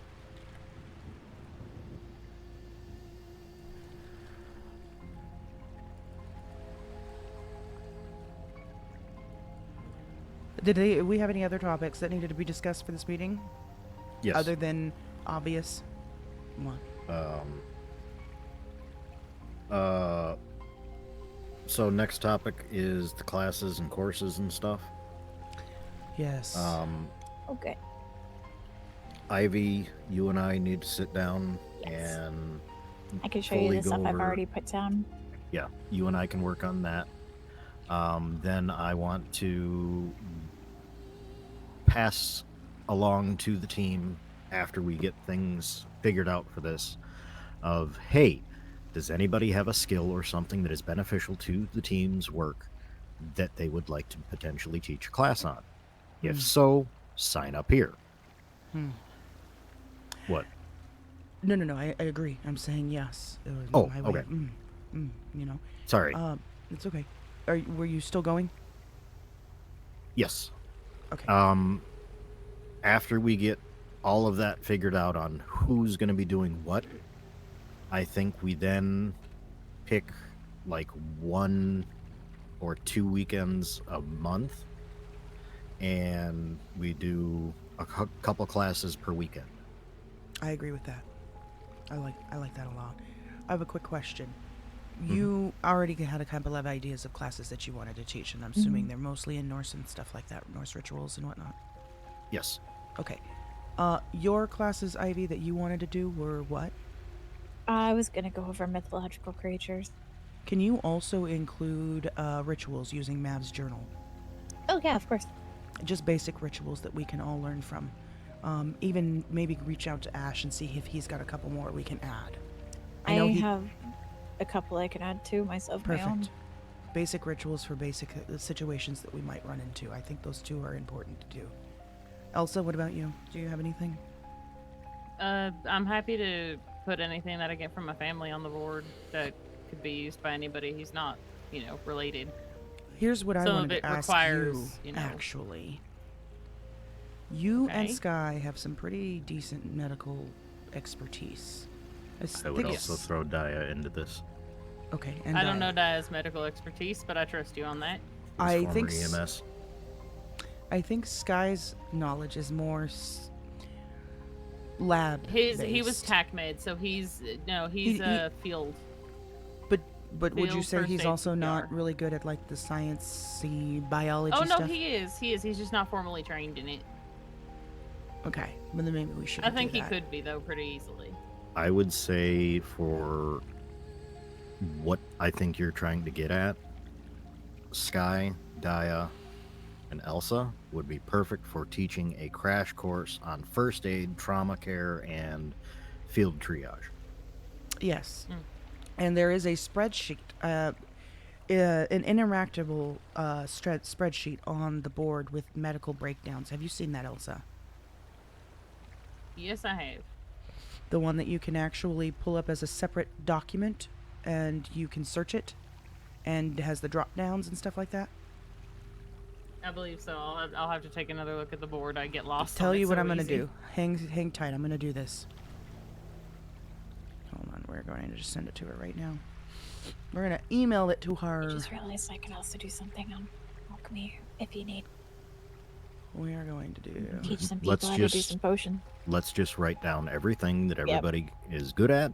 Did we have any other topics that needed to be discussed for this meeting? Yes. Other than obvious? What? So next topic is the classes and courses and stuff. Yes. Okay. Ivy, you and I need to sit down and I can show you fully the go stuff I've over- already put down. Yeah, you and I can work on that. Then I want to pass along to the team after we get things figured out for this of, hey, does anybody have a skill or something that is beneficial to the team's work that they would like to potentially teach a class on? If so, sign up here. What? No, I agree. I'm saying yes. Oh, my way. okay. Sorry. It's okay. Were you still going? Yes. Okay. After we get all of that figured out on who's going to be doing what, I think we then pick like 1 or 2 weekends a month, and we do a couple classes per weekend. I agree with that. I like that a lot. I have a quick question. You already had a couple of ideas of classes that you wanted to teach, and I'm assuming they're mostly in Norse and stuff like that, Norse rituals and whatnot. Yes. Okay. Your classes, Ivy, that you wanted to do were what? I was gonna go over mythological creatures. Can you also include rituals using Mav's journal? Oh yeah, of course. Just basic rituals that we can all learn from. Even maybe reach out to Ash and see if he's got a couple more we can add. I have a couple I can add to myself. My own. Perfect. Basic rituals for basic situations that we might run into. I think those two are important to do. Elsa, what about you? Do you have anything? I'm happy to put anything that I get from my family on the board that could be used by anybody who's not, related. Here's what I Some wanted of it to ask requires, you, actually. You and Okay. Sky have some pretty decent medical expertise. I would also throw Daya into this. Okay, and I don't know Daya's medical expertise, but I trust you on that. I think EMS. I think Sky's knowledge is more lab. He was TAC med, so he's field. But would you field say first he's aid also CPR. not really good at like the sciencey biology Oh no, stuff? he is. He's just not formally trained in it. Okay, well then maybe we should. I think he could be though, pretty easily. I would say for what I think you're trying to get at, Sky, Daya, and Elsa would be perfect for teaching a crash course on first aid, trauma care, and field triage. Yes. And there is a spreadsheet, an interactable spreadsheet on the board with medical breakdowns. Have you seen that, Elsa? Yes, I have. The one that you can actually pull up as a separate document and you can search it and has the drop downs and stuff like that? I believe so. I'll have to take another look at the board. I get lost. Tell on it you what so I'm going to easy. do. Hang tight. I'm going to do this. Hold on. We're going to just send it to her right now. We're going to email it to her. I just realized I can also do something on alchemy if you need. We are going to do. Teach some people how to do some potion. Let's just write down everything that everybody is good at.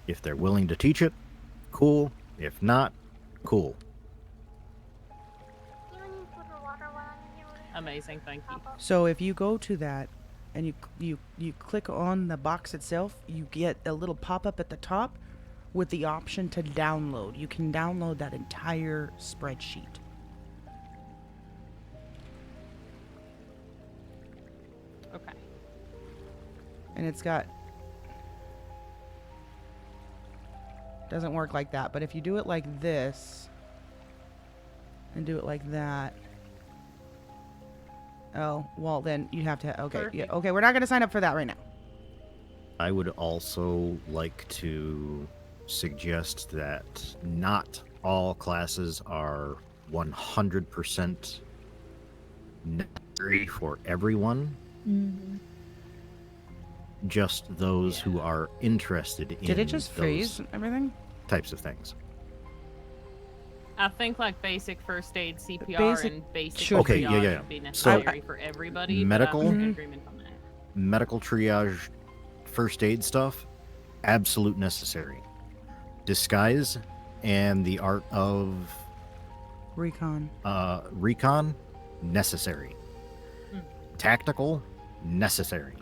If they're willing to teach it, cool. If not, cool. Amazing, thank you. So if you go to that and you click on the box itself, you get a little pop-up at the top with the option to download. You can download that entire spreadsheet. Okay. And it's got... Doesn't work like that, but if you do it like this and do it like that... Oh, well then you have to... Okay, yeah, okay, we're not going to sign up for that right now. I would also like to suggest that not all classes are 100% necessary for everyone. Mm-hmm. Just those who are interested in Did it just freeze those everything? types of things. I think like basic first aid, CPR, Basic and basic should Okay, triage yeah. would be So, necessary for everybody. medical- but I'm in Mm-hmm. agreement on that. Medical triage, first aid stuff, absolute necessary. Disguise and the art of Recon. recon, necessary. Mm. Tactical, necessary.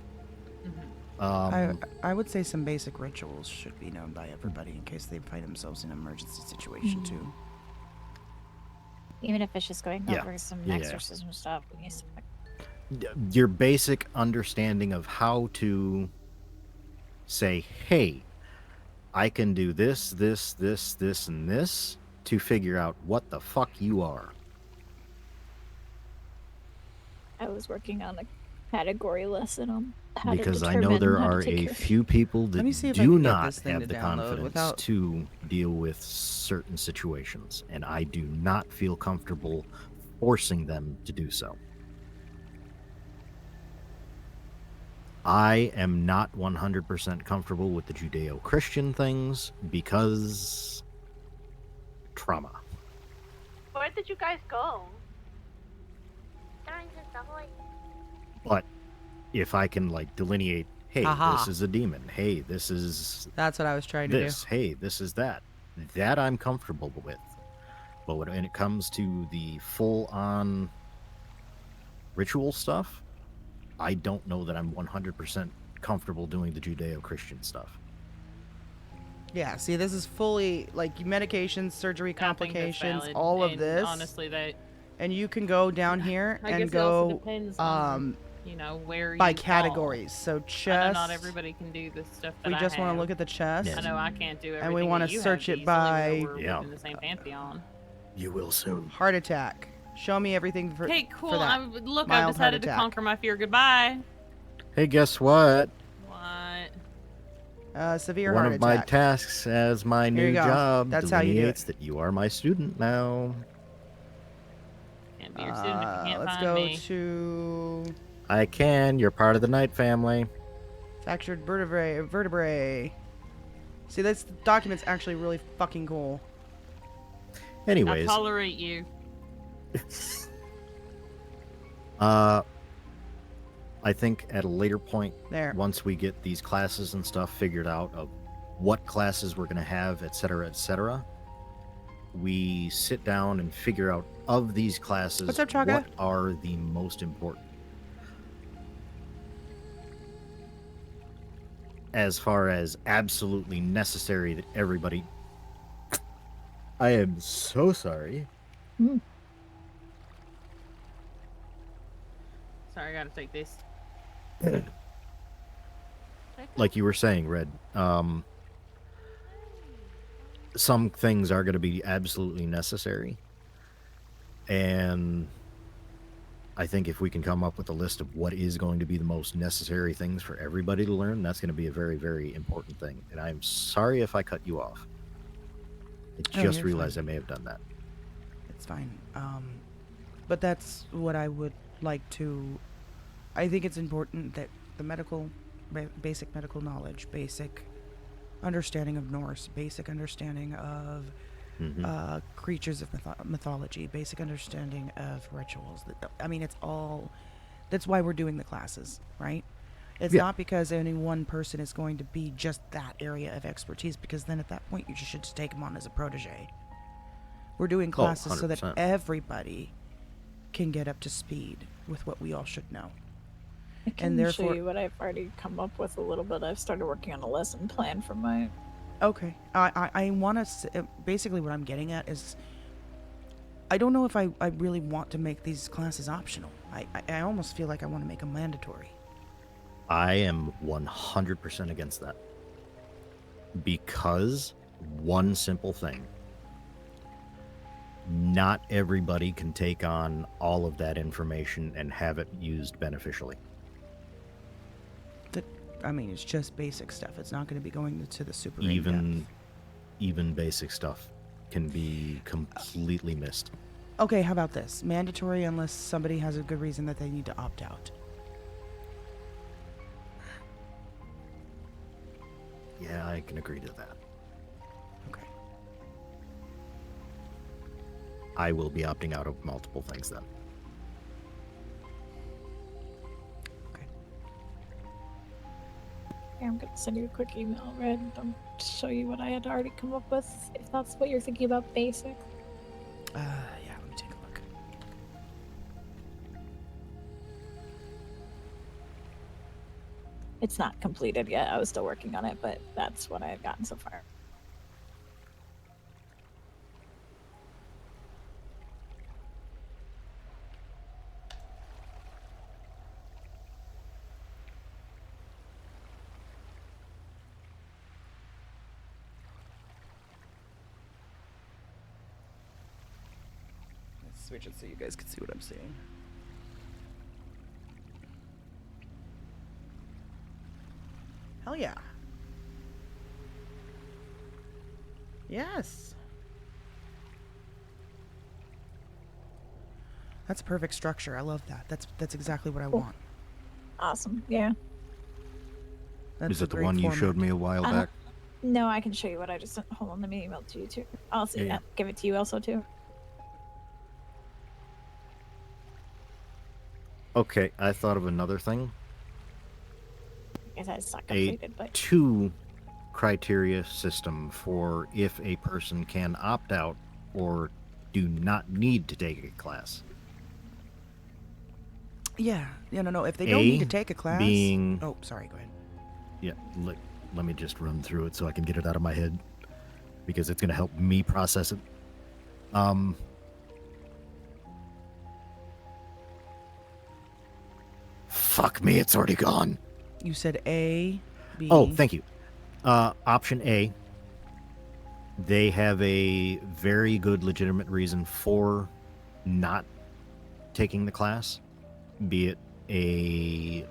I would say some basic rituals should be known by everybody in case they find themselves in an emergency situation too. Even if it's just going Yeah. over some Yeah. exorcism stuff. Your basic understanding of how to say, hey, I can do this, this, this, this, and this to figure out what the fuck you are. I was working on a category lesson on how Because to I know there determine how to are take a care of few people Let that me see if I do can get not this thing have to the download confidence without- to deal with certain situations, and I do not feel comfortable forcing them to do so. I am not 100% comfortable with the Judeo-Christian things because trauma. Where did you guys go? During the subway. But if I can like delineate, hey, Aha. this is a demon. Hey, this is That's what I was trying to this. Hey, this is that. That I'm comfortable with. But when it comes to the full-on ritual stuff, I don't know that I'm 100% comfortable doing the Judeo-Christian stuff. Yeah, see, this is fully, like, medications, surgery, I think that's complications, valid, all of and this. honestly, that And you can go down here I and guess it also go depends on where by you categories. fall. So I know chest. not everybody can do the stuff that We I just want have. to look at the chest. I know I can't do everything And we want that to you search have it easily by where we're within the same pantheon. You will soon. Heart attack. Show me everything for Okay, cool. for that. Look, I've Mild heart decided to attack. conquer my fear. Goodbye. Hey, guess what? What? Severe One heart of my attack. tasks as my Here new you go. job That's how you do it. delineates that you are my student now. Can't be your student if you can't Let's find go me. to I can. You're part of the Knight family. fractured vertebrae. See, this document's actually really fucking cool. Anyways. I tolerate you. I think at a later point, There. once we get these classes and stuff figured out of what classes we're going to have, etc., we sit down and figure out of these classes What's up, Chaga? what are the most important. As far as absolutely necessary that everybody... I am so sorry. Sorry, I gotta take this. Like you were saying, Red, some things are going to be absolutely necessary. And I think if we can come up with a list of what is going to be the most necessary things for everybody to learn, that's going to be a very, very important thing. And I'm sorry if I cut you off. I just realized I may have done that. It's fine. But that's what I would like to... I think it's important that the basic medical knowledge, basic understanding of Norse, basic understanding of creatures of mythology, basic understanding of rituals. I mean, it's all... That's why we're doing the classes, right? It's not because any one person is going to be just that area of expertise, because then at that point you should just take them on as a protege. We're doing classes so that everybody can get up to speed with what we all should know. I can show you what I've already come up with a little bit. I've started working on a lesson plan for my... Okay. I want to... Basically what I'm getting at is... I don't know if I really want to make these classes optional. I almost feel like I want to make them mandatory. I am 100% against that. Because one simple thing. Not everybody can take on all of that information and have it used beneficially. I mean, it's just basic stuff. It's not going to be going to the super Even basic stuff can be completely missed. Okay, how about this? Mandatory unless somebody has a good reason that they need to opt out. Yeah, I can agree to that. Okay. I will be opting out of multiple things then. I'm going to send you a quick email, Red, and show you what I had already come up with, if that's what you're thinking about basic. Yeah, let me take a look. It's not completed yet. I was still working on it, but that's what I had gotten so far. Let's switch it so you guys can see what I'm seeing. Hell yeah. Yes. That's a perfect structure. I love that. That's exactly what I want. Awesome. Yeah. That's Is it the one you showed me a while back? No, I can show you what I just sent. Hold on, let me email it to you too. I'll see. Yeah. Give it to you also too. Okay, I thought of another thing. I guess it's not completed, A but 2 criteria system for if a person can opt out or do not need to take a class. Yeah. No. If they don't need to take a class... being- Oh, sorry. Go ahead. Yeah, let me just run through it so I can get it out of my head, because it's going to help me process it. Fuck me, it's already gone. You said A, B. Oh, thank you. Option A, they have a very good legitimate reason for not taking the class, be it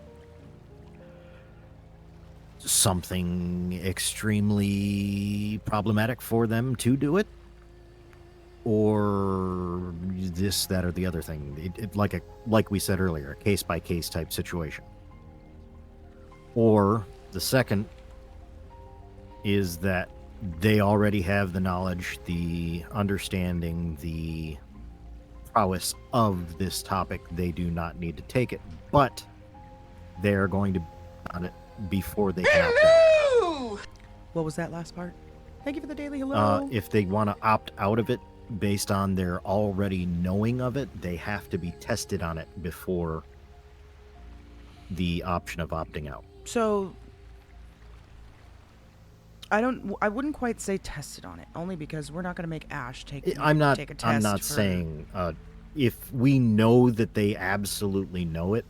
something extremely problematic for them to do it, or this, that, or the other thing. Like we said earlier, a case-by-case type situation. Or the second is that they already have the knowledge, the understanding, the prowess of this topic. They do not need to take it, but they are going to on it before they can opt out. What was that last part? Thank you for the daily hello. If they want to opt out of it based on their already knowing of it, they have to be tested on it before the option of opting out. So I wouldn't quite say tested on it, only because we're not going to make Ash take a test. I'm not saying if we know that they absolutely know it,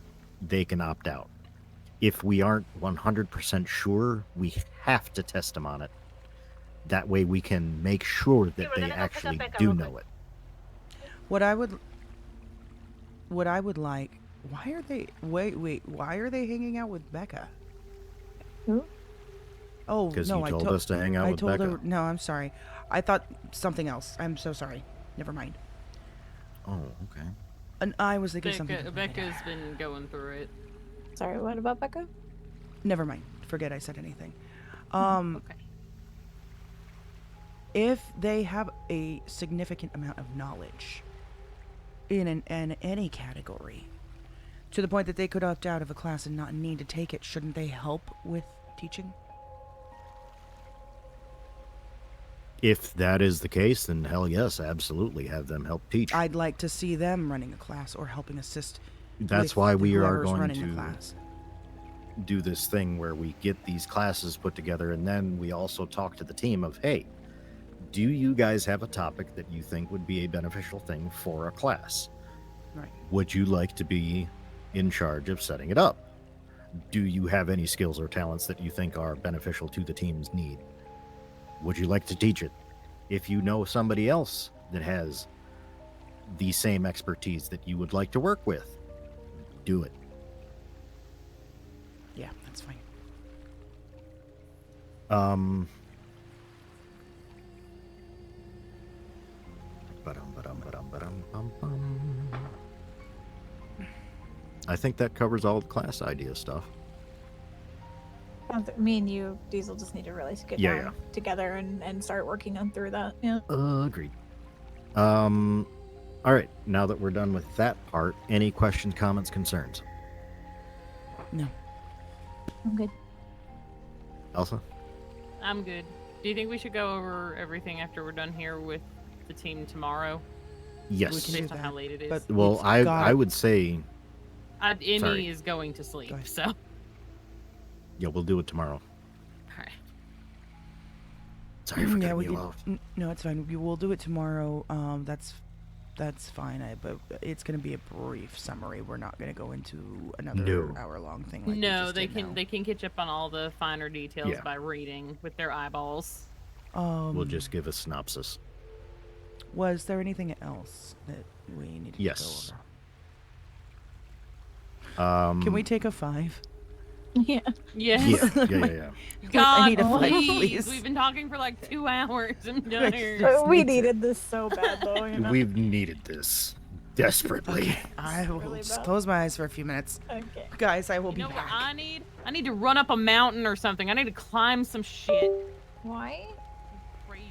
they can opt out. If we aren't 100% sure, we have to test them on it. That way we can make sure that they actually do know it. What I would like, why are they hanging out with Becca? Who? Oh, because no, you told us to hang out with Becca. Her, no, I'm sorry. I thought something else. I'm so sorry. Never mind. Oh, okay. And I was thinking something. Becca's been going through it. Sorry, what about Becca? Never mind. Forget I said anything. Okay. If they have a significant amount of knowledge in any category, to the point that they could opt out of a class and not need to take it, shouldn't they help with teaching? If that is the case, then hell yes, absolutely have them help teach. I'd like to see them running a class or helping assist. That's why we are going running to the class. do this thing where we get these classes put together, and then we also talk to the team of, hey, do you guys have a topic that you think would be a beneficial thing for a class? Right. Would you like to be in charge of setting it up? Do you have any skills or talents that you think are beneficial to the team's need? Would you like to teach it? If you know somebody else that has the same expertise that you would like to work with, do it. Yeah, that's fine. I think that covers all the class idea stuff. Me and you, Diesel, just need to really get down together and start working on through that. Yeah. Agreed. All right. Now that we're done with that part, any questions, comments, concerns? No. I'm good. Elsa? I'm good. Do you think we should go over everything after we're done here with the team tomorrow? Yes. We can Based do on that. how late it is. But Well, I would say... Emmy Sorry. is going to sleep, so... Yeah, we'll do it tomorrow. Alright. Sorry for cutting you off. No, it's fine. We'll do it tomorrow. That's fine. But it's going to be a brief summary. We're not going to go into another hour-long thing. Like No, they can catch up on all the finer details by reading with their eyeballs. We'll just give a synopsis. Was there anything else that we needed to go over? Can we take a 5? Yeah. Yes. Yeah. God, I need a 5, please. please. We've been talking for like 2 hours. I'm done here. We needed this so bad, though. You know? We've needed this desperately. Okay, I will really just bad. close my eyes for a few minutes. Okay. Guys, I will You be know what back. I need? I need to run up a mountain or something. I need to climb some shit. Why? Crazy.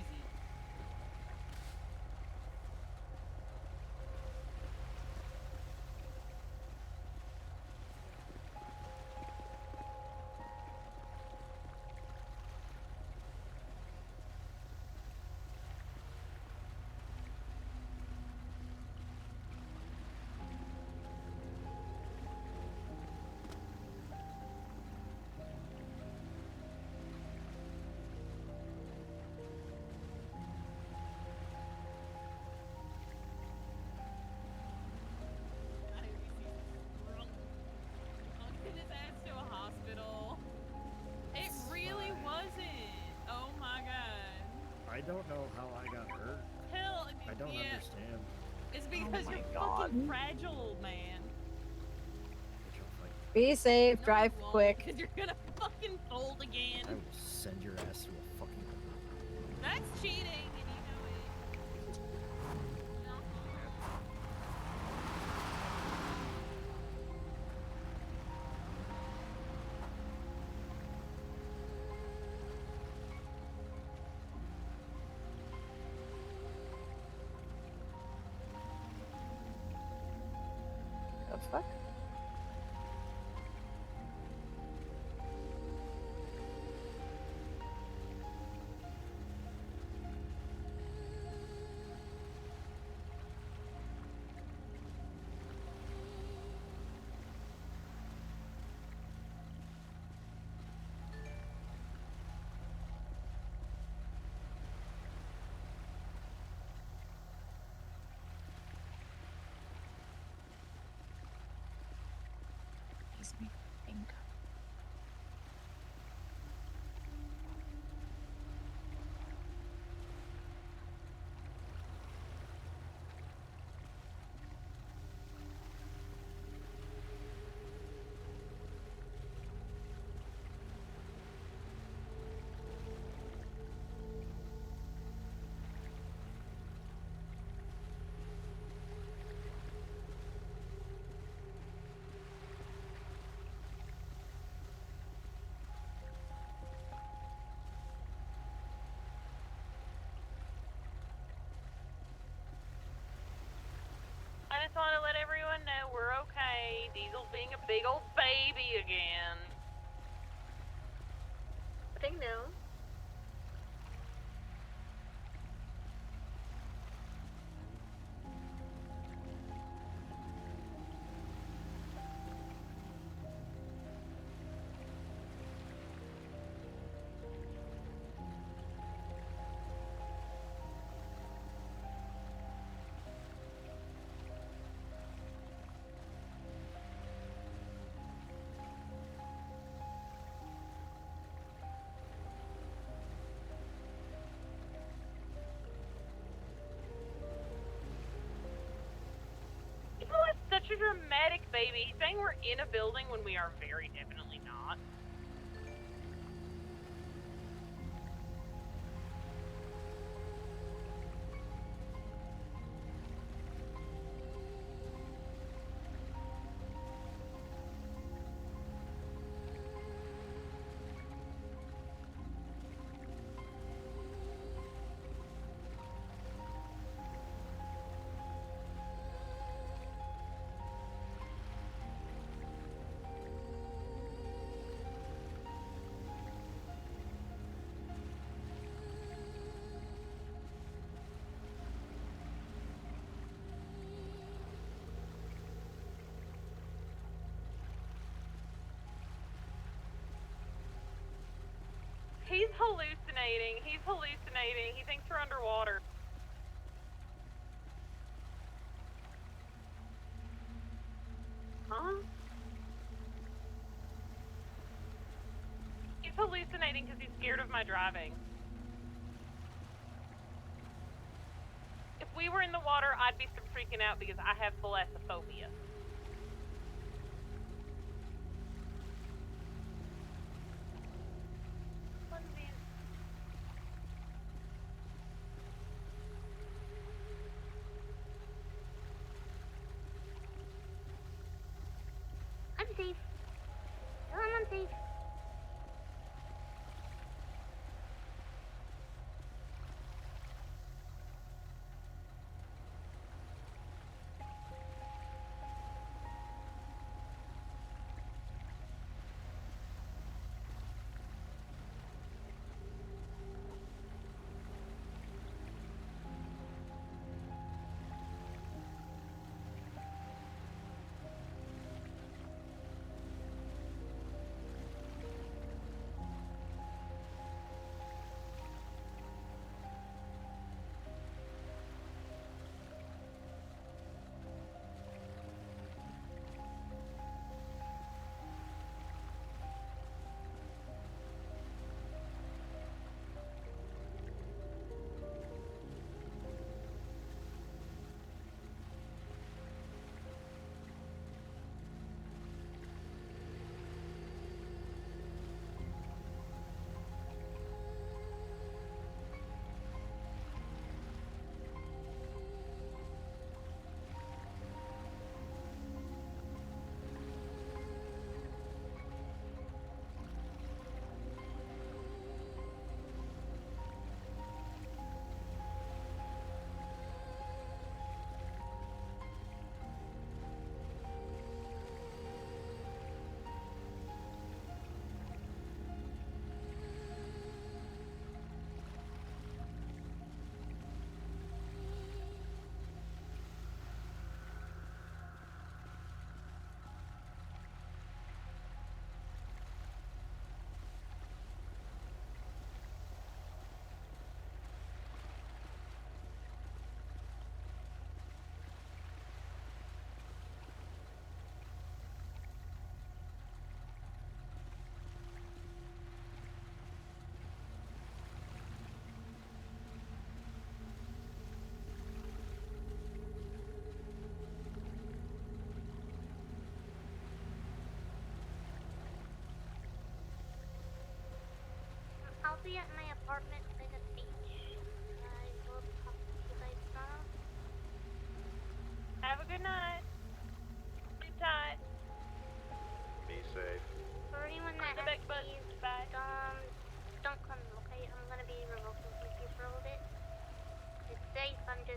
Because my you're God. fucking fragile, man. Be safe, No, drive you won't, quick. because you're gonna fucking fold again. I will send your ass to a fucking. That's cheating, and you know it. The fuck? Makes me think. I just want to let everyone know we're okay. Diesel's being a big old baby again. They know. People are such a dramatic baby. He's saying we're in a building when we are very definitely not. He's hallucinating. He's hallucinating. He thinks we're underwater. Huh? He's hallucinating because he's scared of my driving. If we were in the water, I'd be freaking out because I have thalassophobia. I'm safe. Tell him I'm safe.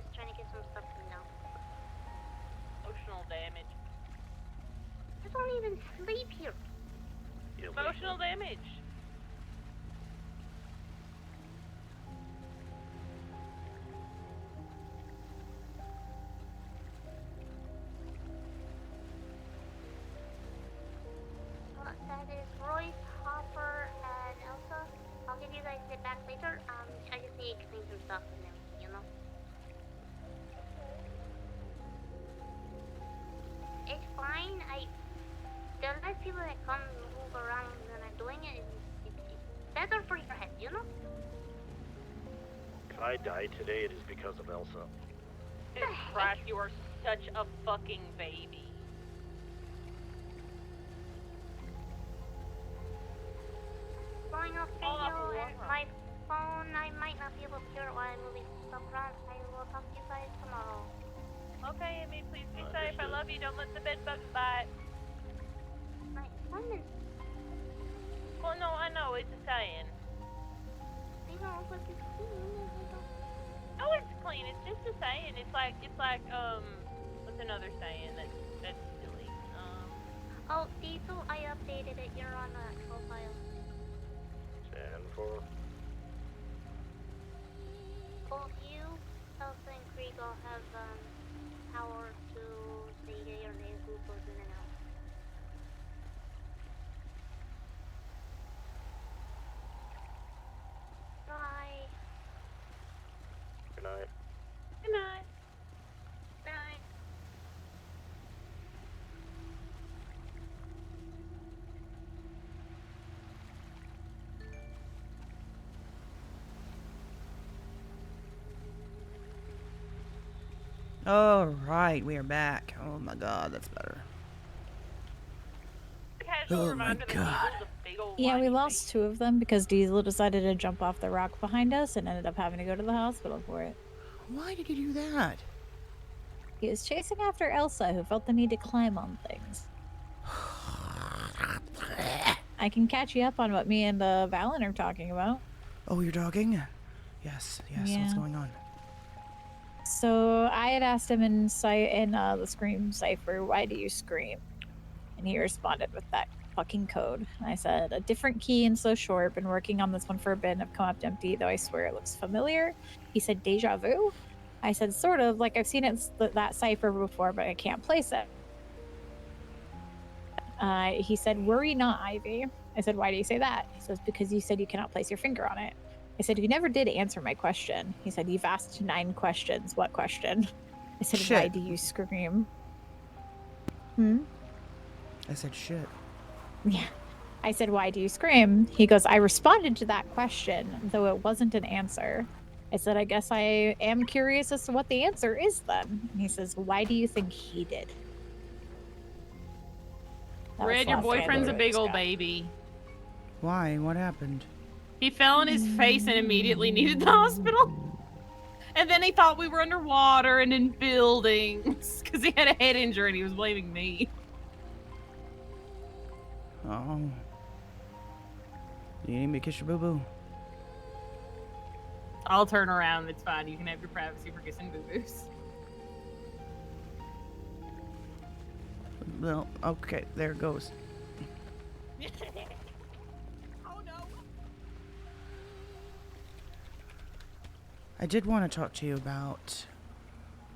guys trying to get some stuff cleaned out. Emotional damage. I don't even sleep here. Emotional damage. That is Royce, Hopper, and Elsa. I'll give you guys it back later. I just need to clean some stuff and everything, you know? It's fine. The less people that come and move around when I'm doing it, it's better for your head, you know? If I die today, it is because of Elsa. Jesus Christ, you are such a fucking baby. Going off video and my phone, I might not be able to hear it while I'm moving stuff around. I will talk to you guys tomorrow. Okay, Amy, please be safe. I love you. Don't let the bed bugs bite. My appointment. Well, no, I know. It's a saying. I know, but it's clean. No, it's clean. It's just a saying. It's like, what's another saying that's silly? Oh, Diesel, I updated it. You're on a profile. 10-4. Both you, Elsa, and Krieg all have power to say yay or nay who goes in and out. Bye. Good night. Good night. Bye. All right, we are back. Oh my god, that's better. Oh my god. Yeah, we lost 2 of them because Diesel decided to jump off the rock behind us and ended up having to go to the hospital for it. Why did he do that? He was chasing after Elsa, who felt the need to climb on things. I can catch you up on what me and Valen are talking about. Oh, you're talking? Yes, what's Yeah. going on? So I had asked him in the Scream cipher, why do you scream? And he responded with that fucking code. And I said, a different key and so short. Been working on this one for a bit and have come up empty, though I swear it looks familiar. He said, deja vu? I said, sort of, like I've seen that cipher before, but I can't place it. He said, worry not, Ivy. I said, why do you say that? He says, because you said you cannot place your finger on it. I said, you never did answer my question. He said, you've asked 9 questions. What question? I said, Shit. why do you scream? I said shit. Yeah. I said, why do you scream? He goes, I responded to that question, though it wasn't an answer. I said, I guess I am curious as to what the answer is then. And he says, why do you think he did? That was Red, the your last thing I boyfriend's a literally big just old got. baby. Why? What happened? He fell on his face and immediately needed the hospital. And then he thought we were underwater and in buildings because he had a head injury and he was blaming me. Oh. You need me to kiss your boo-boo? I'll turn around. It's fine. You can have your privacy for kissing boo-boos. Well, okay, there it goes. Oh no. I did want to talk to you about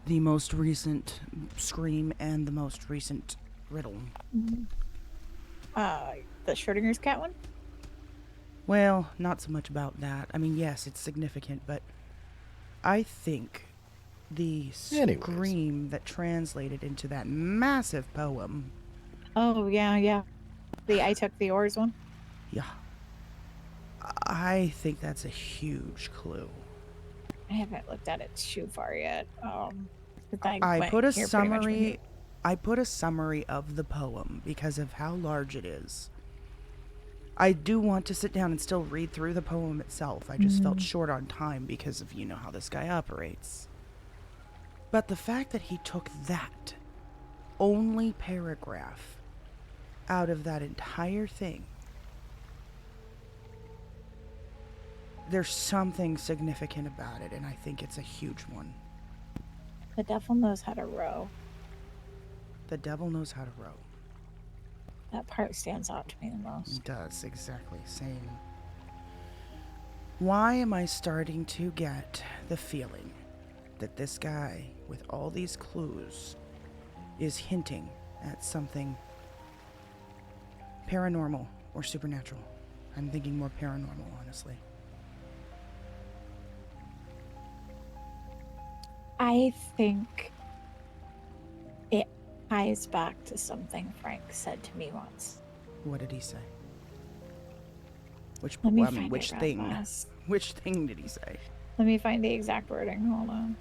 the most recent Scream and the most recent riddle. The Schrodinger's cat one? Well, not so much about that. I mean, yes, it's significant, but I think the Scream that translated into that massive poem. Oh, yeah. The I took the oars one? Yeah. I think that's a huge clue. I haven't looked at it too far yet. I put a summary. I put a summary of the poem because of how large it is. I do want to sit down and still read through the poem itself. I just felt short on time because of, you know, how this guy operates. But the fact that he took that only paragraph out of that entire thing, there's something significant about it, and I think it's a huge one. The devil knows how to row. The devil knows how to row. That part stands out to me the most. It does, exactly. Same. Why am I starting to get the feeling that this guy, with all these clues, is hinting at something paranormal or supernatural? I'm thinking more paranormal, honestly. I think it ties back to something Frank said to me once. What did he say? Which Let me I mean, find which it real thing? fast. Which thing did he say? Let me find the exact wording. Hold on.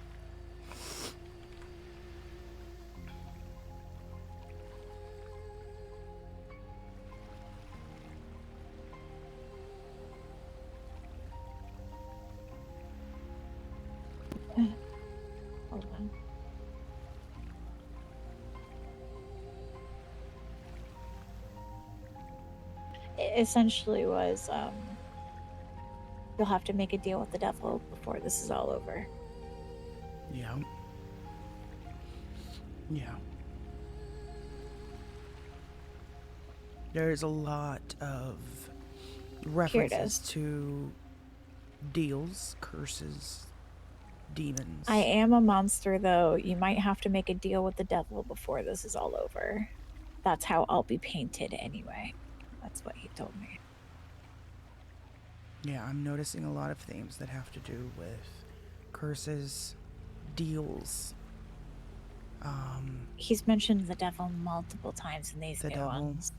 Hold on. It essentially was, you'll have to make a deal with the devil before this is all over. Yeah. Yeah. There's a lot of references to deals, curses, demons. I am a monster, though. You might have to make a deal with the devil before this is all over. That's how I'll be painted anyway. That's what he told me. Yeah, I'm noticing a lot of themes that have to do with curses, deals. He's mentioned the devil multiple times in these new ones.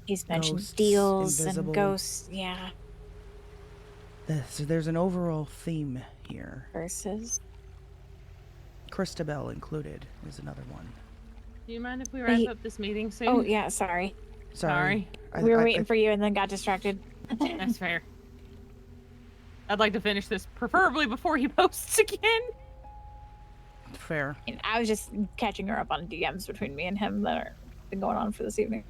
He's mentioned Ghosts, deals invisible. and ghosts. Yeah. So there's an overall theme here. Curses. Christabel included is another one. Do you mind if we wrap up this meeting soon? Oh, yeah, sorry. Sorry. We were waiting for you and then got distracted. That's fair. I'd like to finish this preferably before he posts again. Fair. And I was just catching her up on DMs between me and him that are been going on for this evening.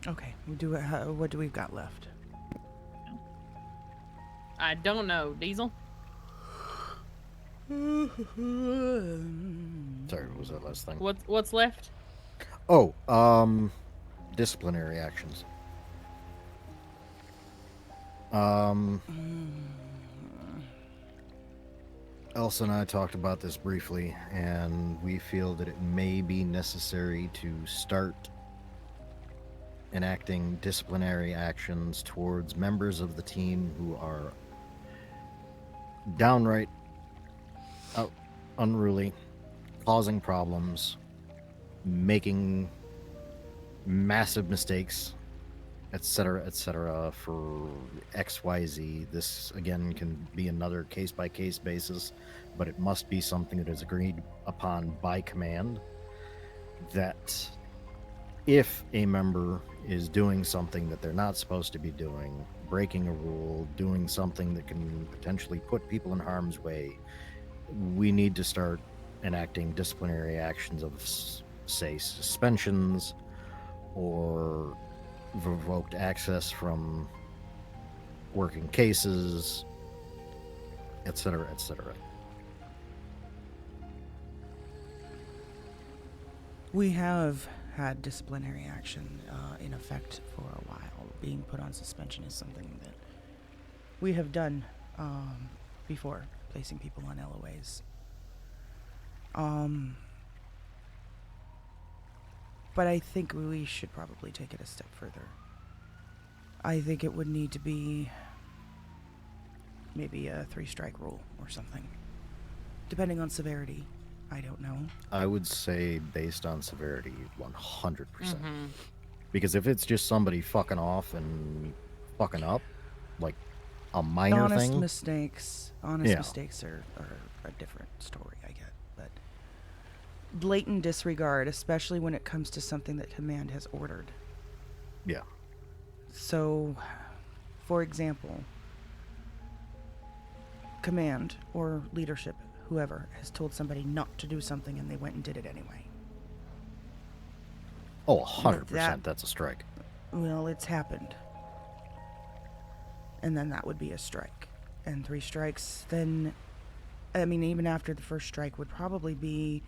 Okay, what do we got left? I don't know, Diesel. Sorry, what was that last thing? What's left? Oh, disciplinary actions. Elsa and I talked about this briefly, and we feel that it may be necessary to start enacting disciplinary actions towards members of the team who are downright unruly, causing problems, making massive mistakes, etc., for XYZ. This, again, can be another case-by-case basis, but it must be something that is agreed upon by command, that if a member is doing something that they're not supposed to be doing, breaking a rule, doing something that can potentially put people in harm's way, we need to start enacting disciplinary actions of, say, suspensions or revoked access from working cases, etc., etc. We have had disciplinary action in effect for a while. Being put on suspension is something that we have done before, placing people on LOAs. But I think we should probably take it a step further. I think it would need to be maybe a 3-strike rule or something. Depending on severity. I don't know. I would say based on severity, 100%. Because if it's just somebody fucking off and fucking up, like a minor honest thing. Mistakes are a different story, I get. But blatant disregard, especially when it comes to something that command has ordered. Yeah. So, for example, command or leadership, whoever, has told somebody not to do something and they went and did it anyway. Oh, 100%, that's a strike. Well, it's happened. And then that would be a strike. And 3 strikes, then I mean, even after the first strike would probably be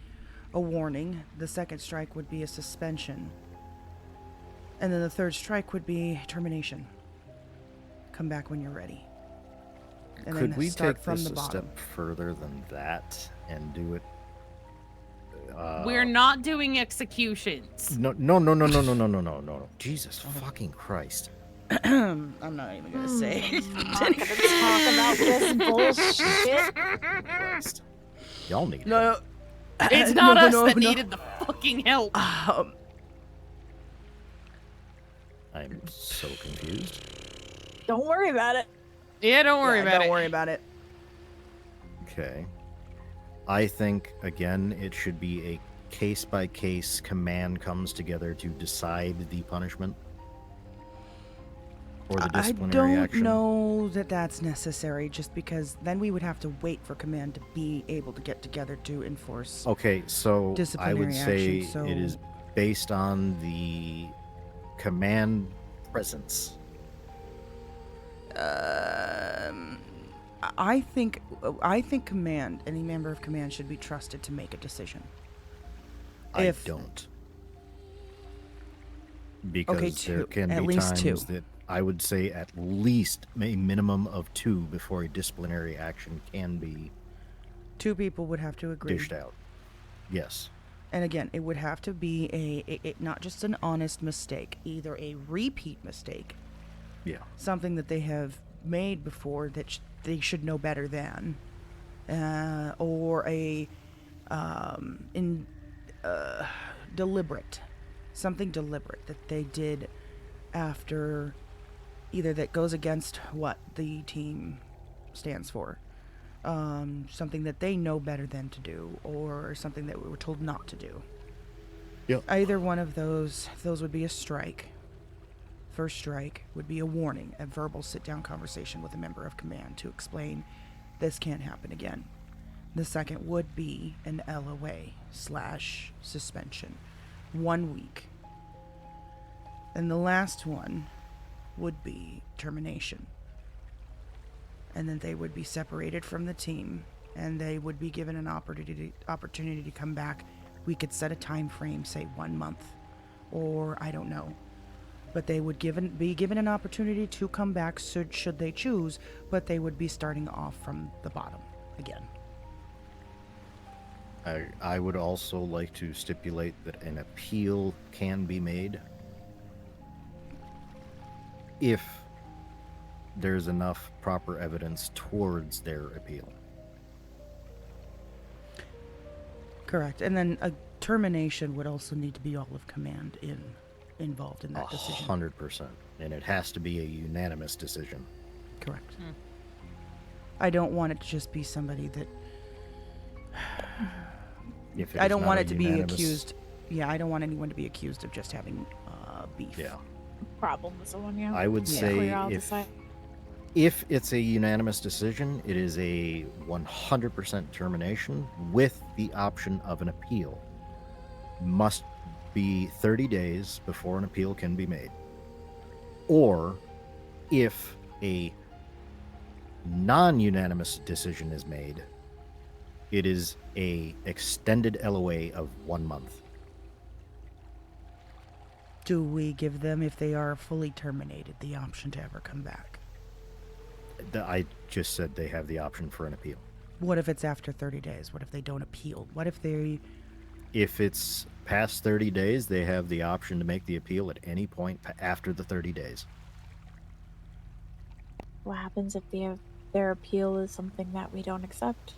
a warning. The second strike would be a suspension. And then the third strike would be termination. Come back when you're ready. And Could then we start take from this the a bottom. step further than that and do it? We're not doing executions. No. Jesus fucking Christ. I'm not even gonna say. Not gonna talk about this bullshit. Christ. Y'all need No, It's not us that no. needed the fucking help. I'm so confused. Don't worry about it. Yeah, don't worry about it. Don't worry about it. Okay. I think, again, it should be a case-by-case command comes together to decide the punishment. Or the disciplinary I action. don't know that that's necessary, just because then we would have to wait for command to be able to get together to enforce. Okay, so I disciplinary would say action, so it is based on the command presence. I think command, any member of command should be trusted to make a decision. I don't. Because there can at be least times two. that I would say at least a minimum of 2 before a disciplinary action can be 2 people would have to agree. dished out. Yes. And again, it would have to be a not just an honest mistake, either a repeat mistake. Yeah. Something that they have made before that they should know better than, or deliberate, something deliberate that they did after, either that goes against what the team stands for, something that they know better than to do, or something that we were told not to do. Yep. Either one of those would be a strike. First strike would be a warning, a verbal sit-down conversation with a member of command to explain this can't happen again. The second would be an LOA/suspension, 1 week. And the last one would be termination. And then they would be separated from the team, and they would be given an opportunity to come back. We could set a time frame, say 1 month, or I don't know. But they would be given an opportunity to come back should they choose, but they would be starting off from the bottom again. I would also like to stipulate that an appeal can be made if there's enough proper evidence towards their appeal. Correct. And then a termination would also need to be all of command involved in that decision. 100%. And it has to be a unanimous decision. Correct. I don't want it to just be somebody that... If it I is don't not want a it to be unanimous- accused... Yeah, I don't want anyone to be accused of just having beef. Yeah. Problem with someone, yeah. I would say Clear out the if, site. if it's a unanimous decision, it is a 100% termination with the option of an appeal. Must be 30 days before an appeal can be made. Or if a non-unanimous decision is made, it is a extended LOA of 1 month. Do we give them, if they are fully terminated, the option to ever come back? I just said they have the option for an appeal. What if it's after 30 days? What if they don't appeal? What if they... If it's past 30 days, they have the option to make the appeal at any point after the 30 days. What happens if their appeal is something that we don't accept?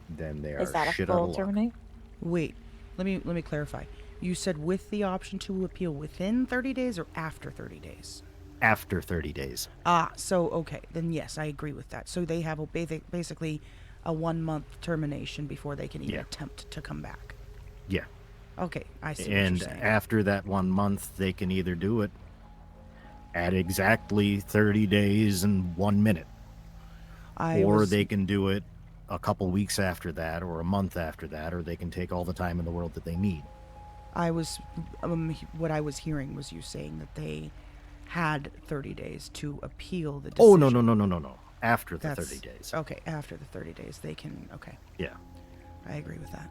Then they are Is that a shit out of full luck. terminate? Wait, let me clarify. You said with the option to appeal within 30 days or after 30 days? After 30 days. So, okay. Then yes, I agree with that. So they have basically a 1 month termination before they can even attempt to come back. Yeah. Okay, I see And what you're saying. after that 1 month, they can either do it at exactly 30 days and 1 minute. Or they can do it a couple weeks after that, or a month after that, or they can take all the time in the world that they need. What I was hearing was you saying that they had 30 days to appeal the Oh, decision. no. after the That's 30 days. okay. After the 30 days, they can. Okay, Yeah. I agree with that.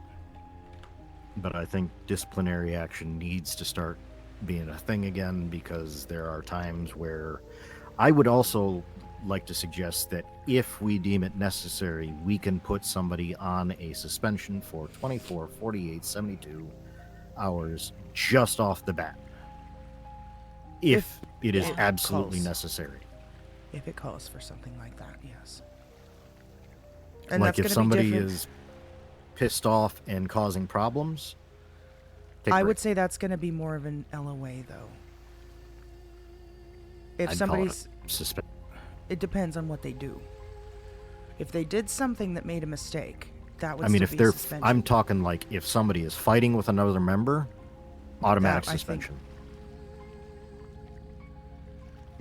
But I think disciplinary action needs to start being a thing again, because there are times where I would also like to suggest that if we deem it necessary, we can put somebody on a suspension for 24, 48, 72 hours just off the bat. If it is absolutely necessary. If it calls for something like that, yes. And Like that's if gonna be somebody different. is pissed off and causing problems, I would say that's going to be more of an LOA, though. If I'd somebody's call it a it depends on what they do. If they did something that made a mistake, that would I mean, still if be they're, suspension. I'm talking like if somebody is fighting with another member, automatic I think- suspension.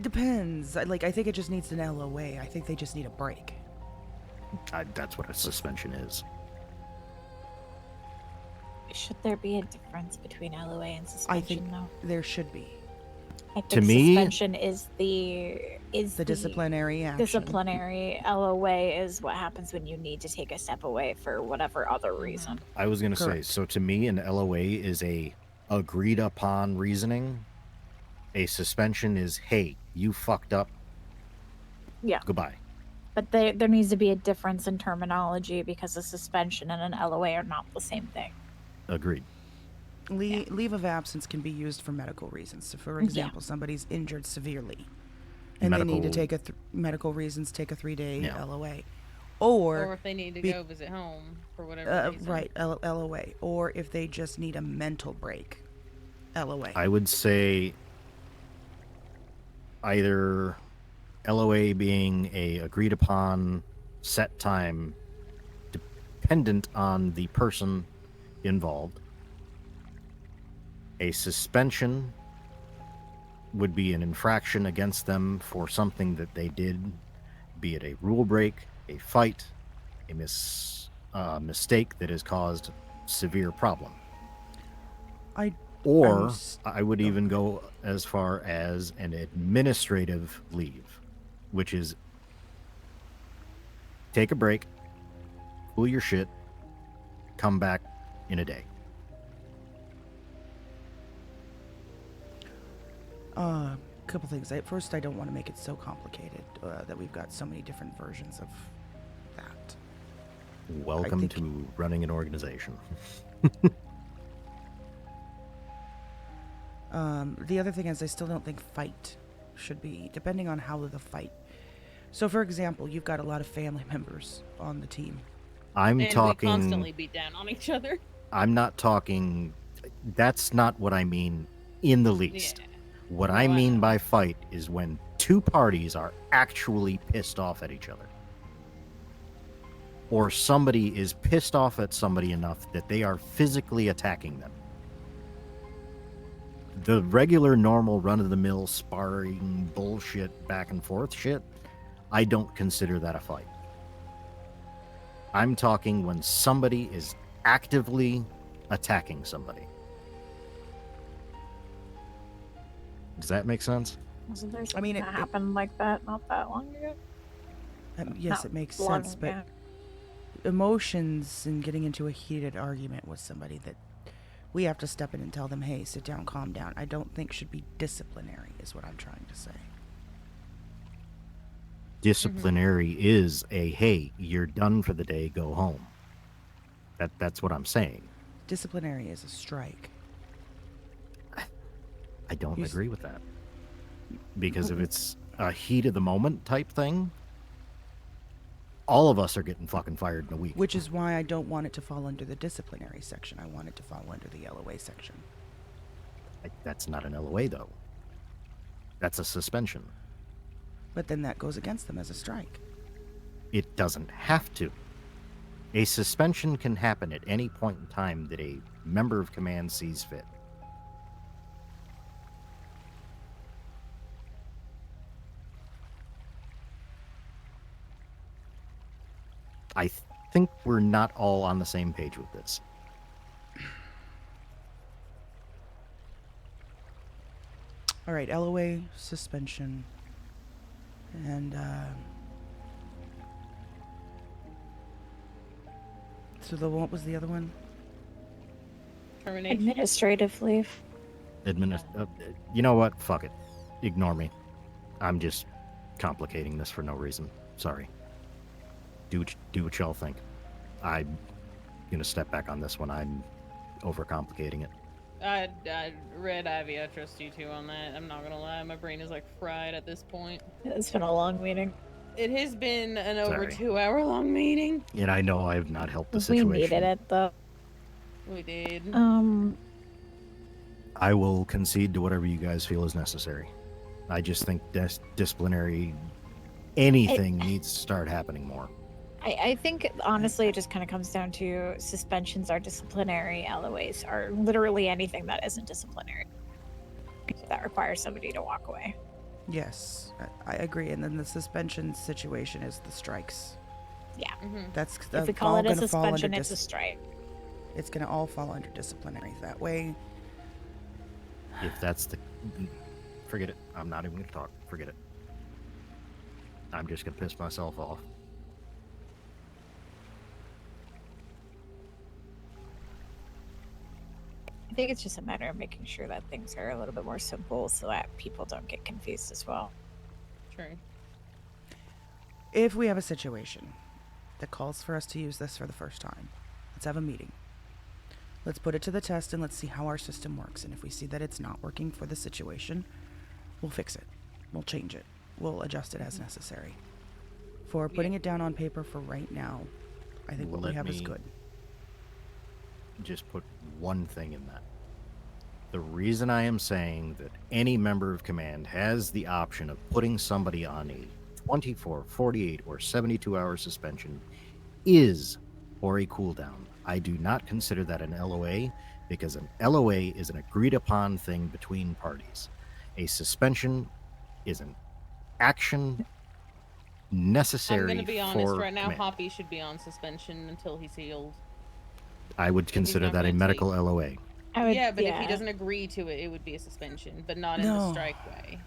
Depends. I think it just needs an LOA. I think they just need a break. That's what a suspension is. Should there be a difference between LOA and suspension, I think though? there should be. I think To me- suspension is the disciplinary action. Disciplinary. LOA is what happens when you need to take a step away for whatever other reason. I was going to say, Correct. so to me, an LOA is a agreed upon reasoning. A suspension is, hey, you fucked up. Yeah. Goodbye. But there needs to be a difference in terminology because a suspension and an LOA are not the same thing. Agreed. Leave of absence can be used for medical reasons. So, for example, somebody's injured severely, and they need to take medical reasons, take a 3-day LOA, Or if they need to go visit home for whatever reason. right, LOA, or if they just need a mental break, LOA. I would say either LOA being a agreed upon set time dependent on the person involved. A suspension would be an infraction against them for something that they did, be it a rule break, a fight, a mistake that has caused severe problem. I would even go as far as an administrative leave, which is take a break, cool your shit, come back in a day. A couple things. First, I don't want to make it so complicated that we've got so many different versions of that. Welcome to running an organization. The other thing is I still don't think fight should be, depending on how the fight. So, for example, you've got a lot of family members on the team. I'm and talking. we constantly beat down on each other. I'm not talking. That's not what I mean in the least. Yeah. What I mean by fight is when two parties are actually pissed off at each other. Or somebody is pissed off at somebody enough that they are physically attacking them. The regular, normal, run-of-the-mill sparring bullshit back and forth shit, I don't consider that a fight. I'm talking when somebody is actively attacking somebody. Does that make sense? Wasn't there something that happened like that not that long ago? Yes, Not it makes long sense, but ago. emotions and getting into a heated argument with somebody that we have to step in and tell them, hey, sit down, calm down, I don't think should be disciplinary, is what I'm trying to say. Disciplinary is a, hey, you're done for the day, go home. That's what I'm saying. Disciplinary is a strike. I don't agree with that. Because if it's a heat of the moment type thing, all of us are getting fucking fired in a week. Which is why I don't want it to fall under the disciplinary section. I want it to fall under the LOA section. That's not an LOA, though. That's a suspension. But then that goes against them as a strike. It doesn't have to. A suspension can happen at any point in time that a member of command sees fit. I think we're not all on the same page with this. All right, LOA, suspension, and So what was the other one? Termination. Administrative leave. You know what? Fuck it. Ignore me. I'm just complicating this for no reason. Sorry. Do what y'all think. I'm gonna step back on this one. I'm overcomplicating it. Red Ivy, I trust you too on that. I'm not gonna lie, my brain is like fried at this point. It's been a long meeting. It has been an over Sorry. 2 hour long meeting. And I know I have not helped the We situation. needed it though. We did. I will concede to whatever you guys feel is necessary. I just think disciplinary anything needs to start happening more. I think honestly it just kind of comes down to suspensions are disciplinary, LOAs are literally anything that isn't disciplinary. That requires somebody to walk away. Yes, I agree. And then the suspension situation is the strikes. Yeah. That's If we call all it a gonna fall under suspension, it's a strike. It's going to all fall under disciplinary. That way, If that's the... Forget it. I'm not even going to talk. Forget it. I'm just going to piss myself off. I think it's just a matter of making sure that things are a little bit more simple so that people don't get confused as well. True. if we have a situation that calls for us to use this for the first time, let's have a meeting. Let's put it to the test and let's see how our system works. And if we see that it's not working for the situation, we'll fix it. We'll change it. We'll adjust it as necessary. For putting it down on paper for right now, I think what we have is good. Just put one thing in that. The reason I am saying that any member of command has the option of putting somebody on a 24, 48, or 72-hour suspension is for a cooldown. I do not consider that an LOA because an LOA is an agreed upon thing between parties. A suspension is an action necessary I'm going to be honest, for right now command. Hoppy should be on suspension until he's healed. I would consider not that a gonna medical LOA. Yeah, but if he doesn't agree to it, it would be a suspension, but not in the No. strike way.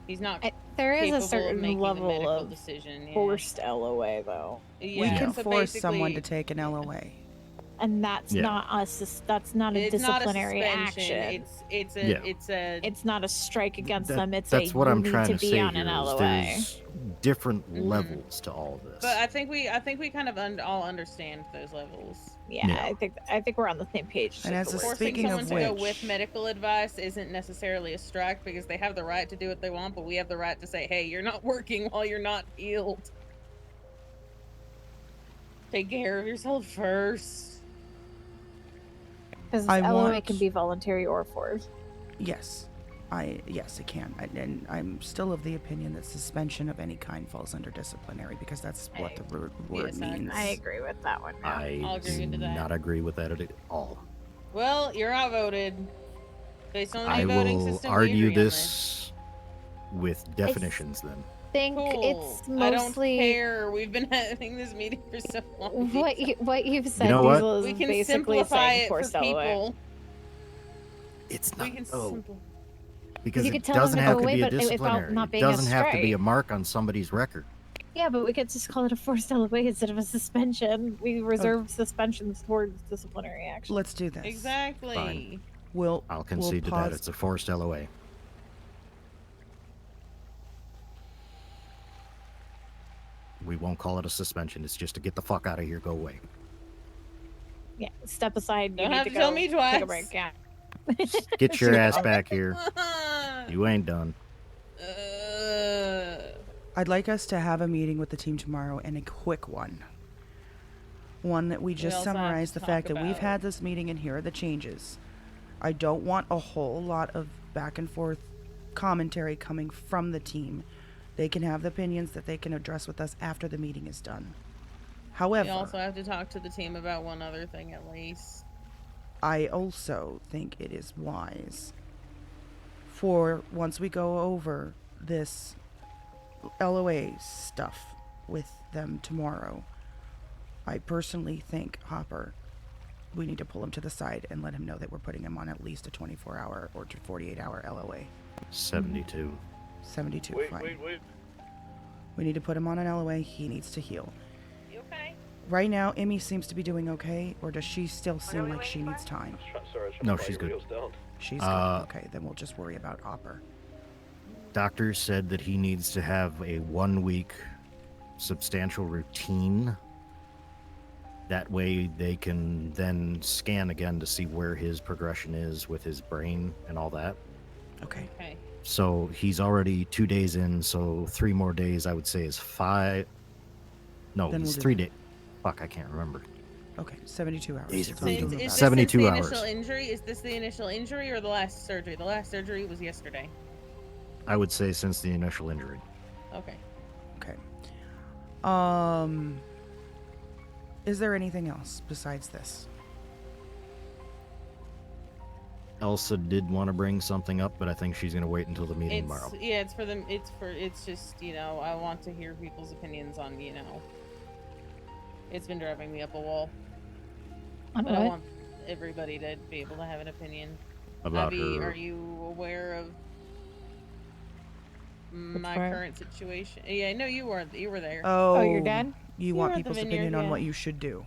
He's not There is capable a of certain making level the medical of decision. Yeah. forced LOA though. We Yeah, can so force someone to basically- take an LOA. And that's not a that's not a It's not a disciplinary suspension, action. It's not a strike against them. It's That's a what you I'm need trying to to be say on here an is LOA. there's different levels to all of this. But I think we kind of all understand those levels. Yeah, I think we're on the same page. And as a Forcing speaking someone of to go which, with medical advice isn't necessarily a strike because they have the right to do what they want, but we have the right to say, hey, you're not working while you're not healed. Take care of yourself first. Because I LOA want- can be voluntary or forced. yes, it can. And I'm still of the opinion that suspension of any kind falls under disciplinary because that's what the word means. I agree with that one. I I'll agree do to that. not agree with that at all. Well, you're outvoted. Based on the I new voting will system, we argue agree on this with definitions then. I think Cool. it's I don't mostly care. We've been having this meeting for so long. what you've said. know what? Diesel, is We can basically simplify saying it for forced LOA. people. It's We not. can Oh, simplify. because You it could tell them doesn't to have go to away, be a but without disciplinary. not It being a doesn't have to be a strike. mark on somebody's record. Yeah, but we could just call it a forced LOA instead of a suspension. We reserve suspensions towards disciplinary action. Let's do this. Exactly. Fine. We'll I'll concede to that. pause- It's a forced LOA. We won't call it a suspension. It's just to get the fuck out of here. Go away. Yeah, step aside. You Don't need have to to go tell me take twice. a break. Yeah. Get your ass back here. You ain't done. I'd like us to have a meeting with the team tomorrow and a quick one. One that we just also have to summarize the talk fact that we've about- had this meeting and here are the changes. I don't want a whole lot of back and forth commentary coming from the team. They can have the opinions that they can address with us after the meeting is done. However, We also have to talk to the team about one other thing at least. I also think it is wise for once we go over this LOA stuff with them tomorrow, I personally think Hopper, we need to pull him to the side and let him know that we're putting him on at least a 24-hour or 48-hour LOA. 72. 72, Wait, fine. wait. We need to put him on an LOA. He needs to heal. You okay? Right now, Emmy seems to be doing okay, or does she still seem like she needs time? No, she's good. She's good. Okay, then we'll just worry about Hopper. Doctor said that he needs to have a 1-week substantial routine. That way they can then scan again to see where his progression is with his brain and all that. Okay. Okay. So he's already 2 days in, so 3 more days I would say is 5. No, Then he's we'll do 3 that. days. Fuck, I can't remember. Okay, 72 hours. Days That's of all I'm freedom. doing Is about this 72 the hours. initial injury? Is this the initial injury or the last surgery? The last surgery was yesterday. I would say since the initial injury. Okay. Okay. Is there anything else besides this? Elsa did want to bring something up, but I think she's going to wait until the meeting tomorrow. Yeah, it's for them. It's just, you know, I want to hear people's opinions on, you know. It's been driving me up a wall. On But I what? want everybody to be able to have an opinion. About Abby, her- are you aware of my part? current situation? Yeah, I know you were there. Oh, your dad? You were want at the people's vineyard, opinion on yeah. what you should do.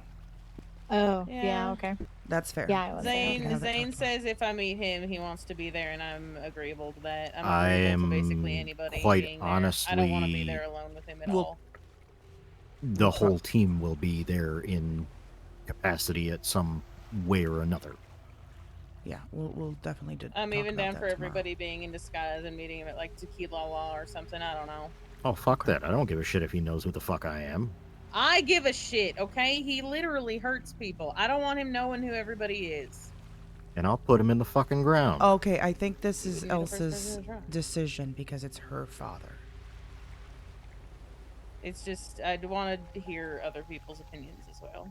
Oh, Yeah. yeah, okay. That's fair. Yeah, I was there. Zane, Okay. Zane says if I meet him, he wants to be there, and I'm agreeable to that. I'm I agreeable to am basically anybody quite being there. I don't want to be honestly- there alone with him at Well, all. The whole team will be there in capacity at some way or another. Yeah, we'll definitely do. I'm talk even about down that for tomorrow. everybody being in disguise and meeting him at like Tequila Law or something. I don't know. Oh, fuck that. I don't give a shit if he knows who the fuck I am. I give a shit, okay? He literally hurts people. I don't want him knowing who everybody is. And I'll put him in the fucking ground. Okay, I think this You is can be the first person Elsa's to try. decision because it's her father. It's just, I'd want to hear other people's opinions as well.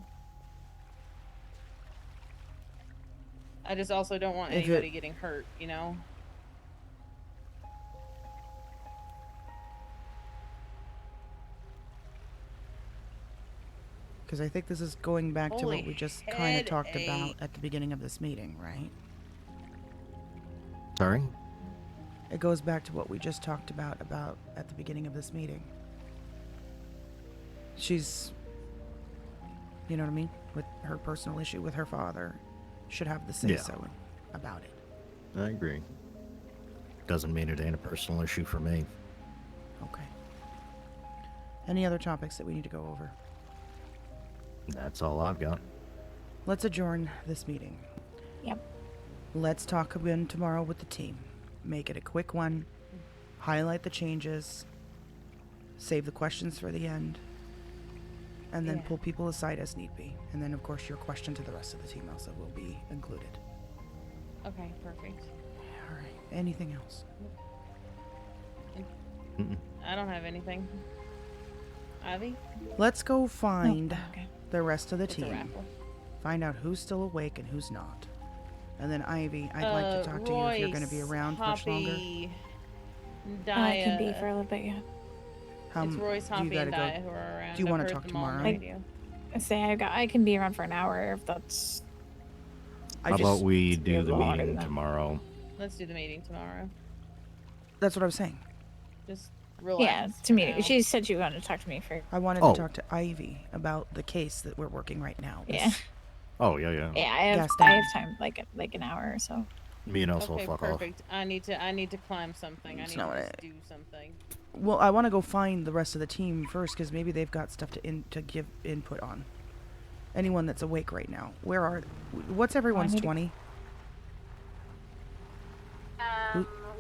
I just also don't want If anybody it- getting hurt, you know? Because I think this is going back to what Holy we just kind of talked about headache. at the beginning of this meeting, right? Sorry? It goes back to what we just talked about at the beginning of this meeting. She's, you know what I mean? With her personal issue with her father, should have the say-so about it. I agree. Doesn't mean it ain't a personal issue for me. Okay. Any other topics that we need to go over? That's all I've got. Let's adjourn this meeting. Yep. Let's talk again tomorrow with the team. Make it a quick one. Highlight the changes. Save the questions for the end. And then Yeah. pull people aside as need be. And then, of course, your question to the rest of the team also will be included. Okay, perfect. All right. Anything else? Mm-mm. I don't have anything. Ivy? Let's go find okay. the rest of the It's a team. raffle. Find out who's still awake and who's not. And then, Ivy, I'd like to talk to you if you're going to be Royce, around much longer. Hoppy, I can be Dia. for a little bit, yeah. It's Royce, do you Hoppy, gotta and go- Dia who are around. Do you I've want heard to talk them all on the tomorrow? radio. I say I can be around for an hour if that's. How about we do be a the lot meeting of that. tomorrow? Let's do the meeting tomorrow. That's what I was saying. Just relax. Yeah, to me. now. She said she wanted to talk to me for. I wanted Oh. to talk to Ivy about the case that we're working right now. Yeah. Oh, yeah, yeah. Yeah, Gas I down. have time, like an hour or so. Me and Elsa will Okay, fuck off. perfect. I need to climb something. I It's need not to what just do something. Well, I want to go find the rest of the team first because maybe they've got stuff to give input on. Anyone that's awake right now. What's everyone's need to- 20?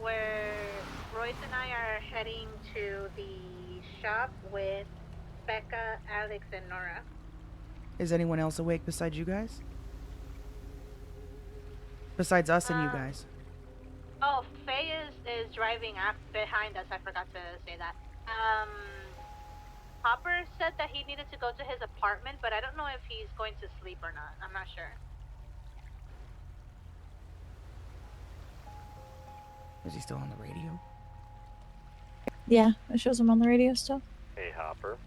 Where Royce and I are heading to the shop with Becca, Alex, and Nora. Is anyone else awake besides you guys? Besides us and you guys. Oh, Faye is driving behind us. I forgot to say that. Hopper said that he needed to go to his apartment, but I don't know if he's going to sleep or not. I'm not sure. Is he still on the radio? Yeah, it shows him on the radio still. Hey, Hopper.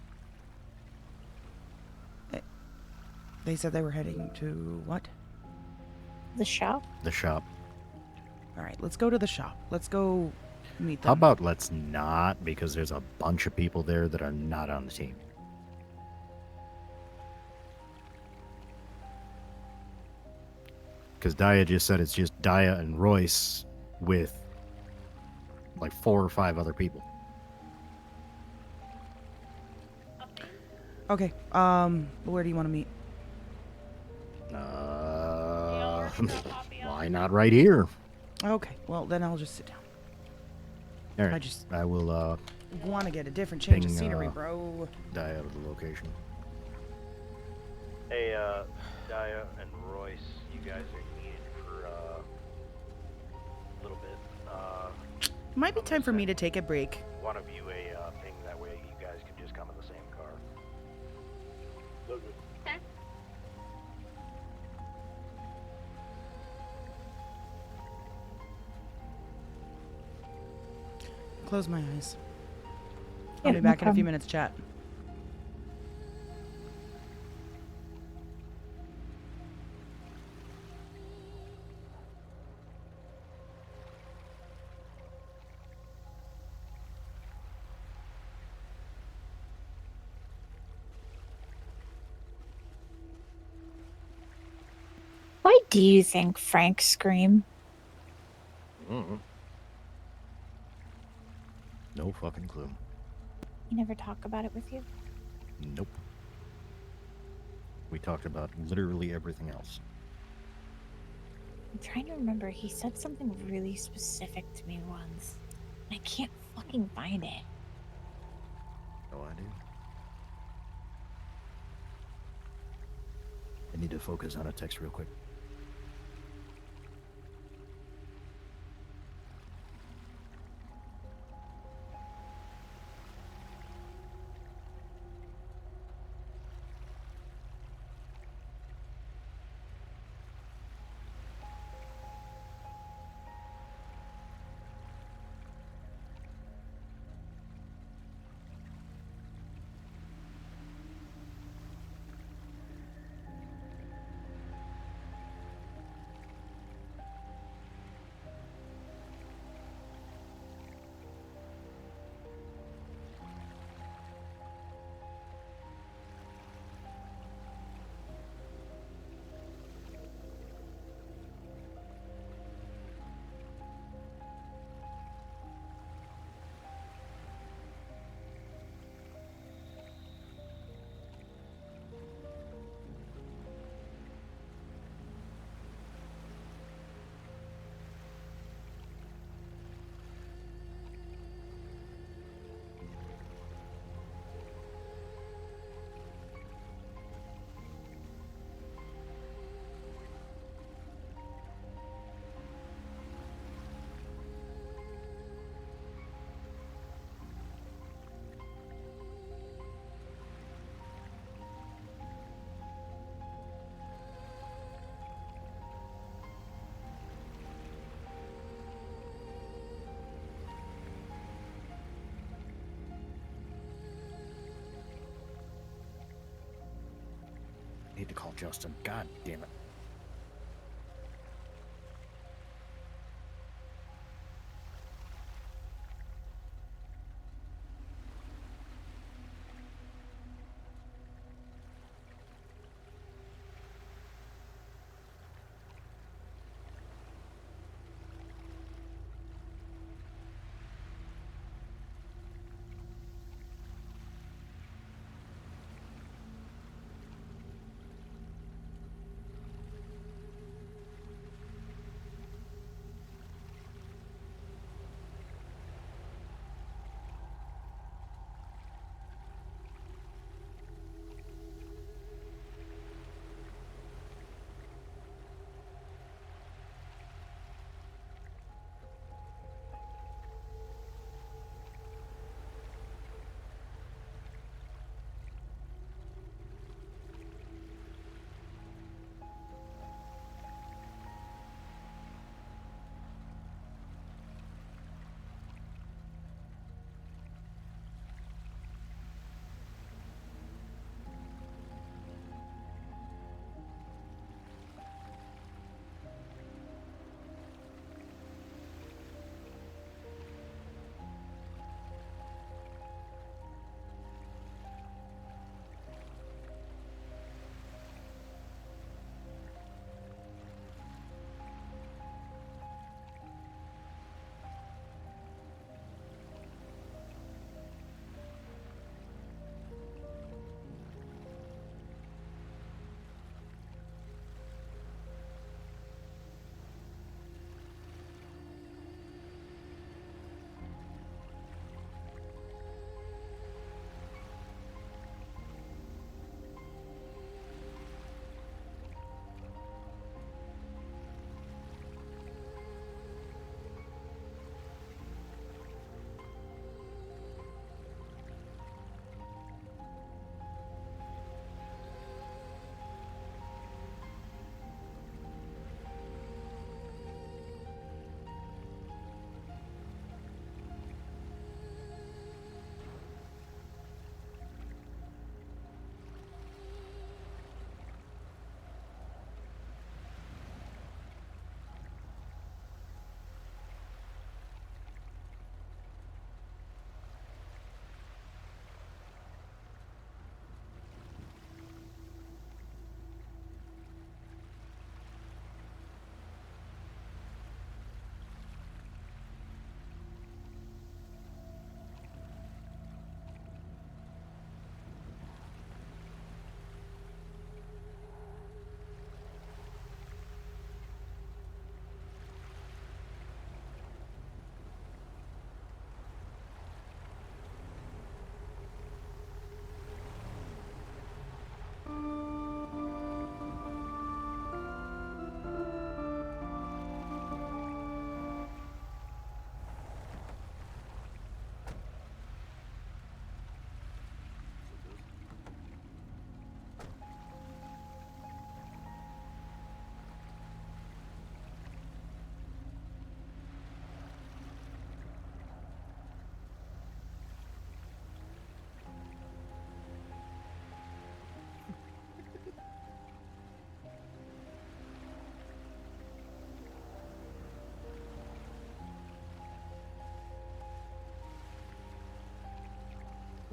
They said they were heading to what? The shop. The shop. All right, let's go to the shop. Let's go meet them. How about let's not, because there's a bunch of people there that are not on the team. Because Daya just said it's just Daya and Royce with like 4 or 5 other people. Okay. Where do you want to meet? Why not right here? Okay. Well, then I'll just sit down. All right. I will Want to get a different change of ping, scenery, bro. Daya to the location. Hey, Daya and Royce, you guys are needed for a little bit. Might be time for me to take a break. One of you a ping, that way you guys can just come in the same car. Okay. Close my eyes. Yeah, I'll be no back in a few problem. minutes, chat. Why do you think Frank screamed? Mm. No fucking clue. He never talk about it with you? Nope. We talked about literally everything else. I'm trying to remember. He said something really specific to me once. I can't fucking find it. No idea. I need to focus on a text real quick. I need to call Justin. God damn it.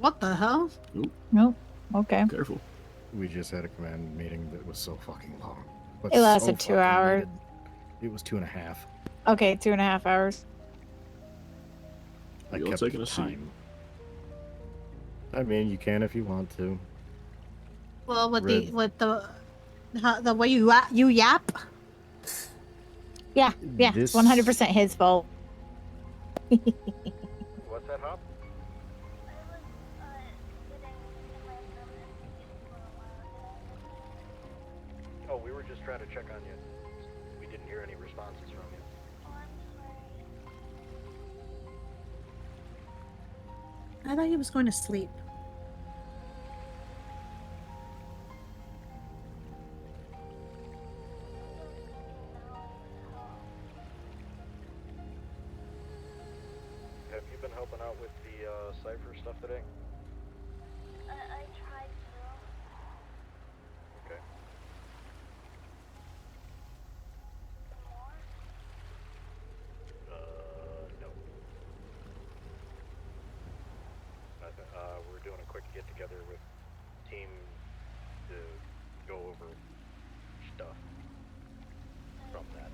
What the hell? Nope. Okay. Careful. We just had a command meeting that was so fucking long. But It lasted so 2 fucking hours. needed. It was 2.5. Okay, 2.5 hours. I You all kept taking the a seat? time. I mean, you can if you want to. Well, with Red. the way you yap. Yeah, This- it's 100% his fault. What's that, Hop? Oh, we were just trying to check on you. We didn't hear any responses from you. I thought he was going to sleep. Have you been helping out with the cipher stuff today? I tried to. Okay. No. Nothing. We're doing a quick get-together with team to go over stuff from that.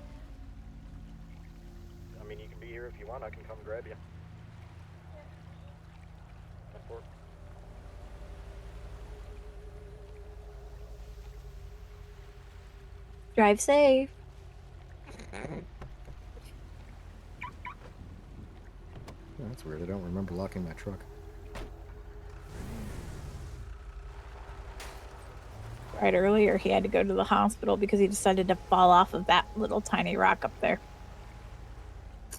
I mean, you can be here if you want. I can come grab you. Ten four. Drive safe. That's weird. I don't remember locking my truck. Right earlier, he had to go to the hospital because he decided to fall off of that little tiny rock up there.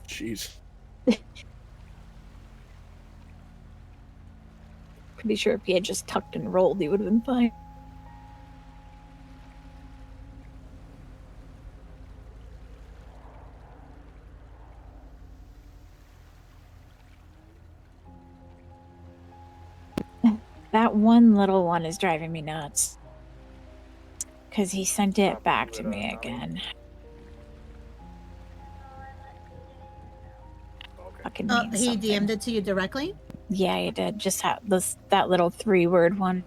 Jeez. Pretty sure if he had just tucked and rolled, he would have been fine. That one little one is driving me nuts. Because he sent it back to me again. Fucking means He something. DM'd it to you directly? Yeah, he did. Just that little 3-word one.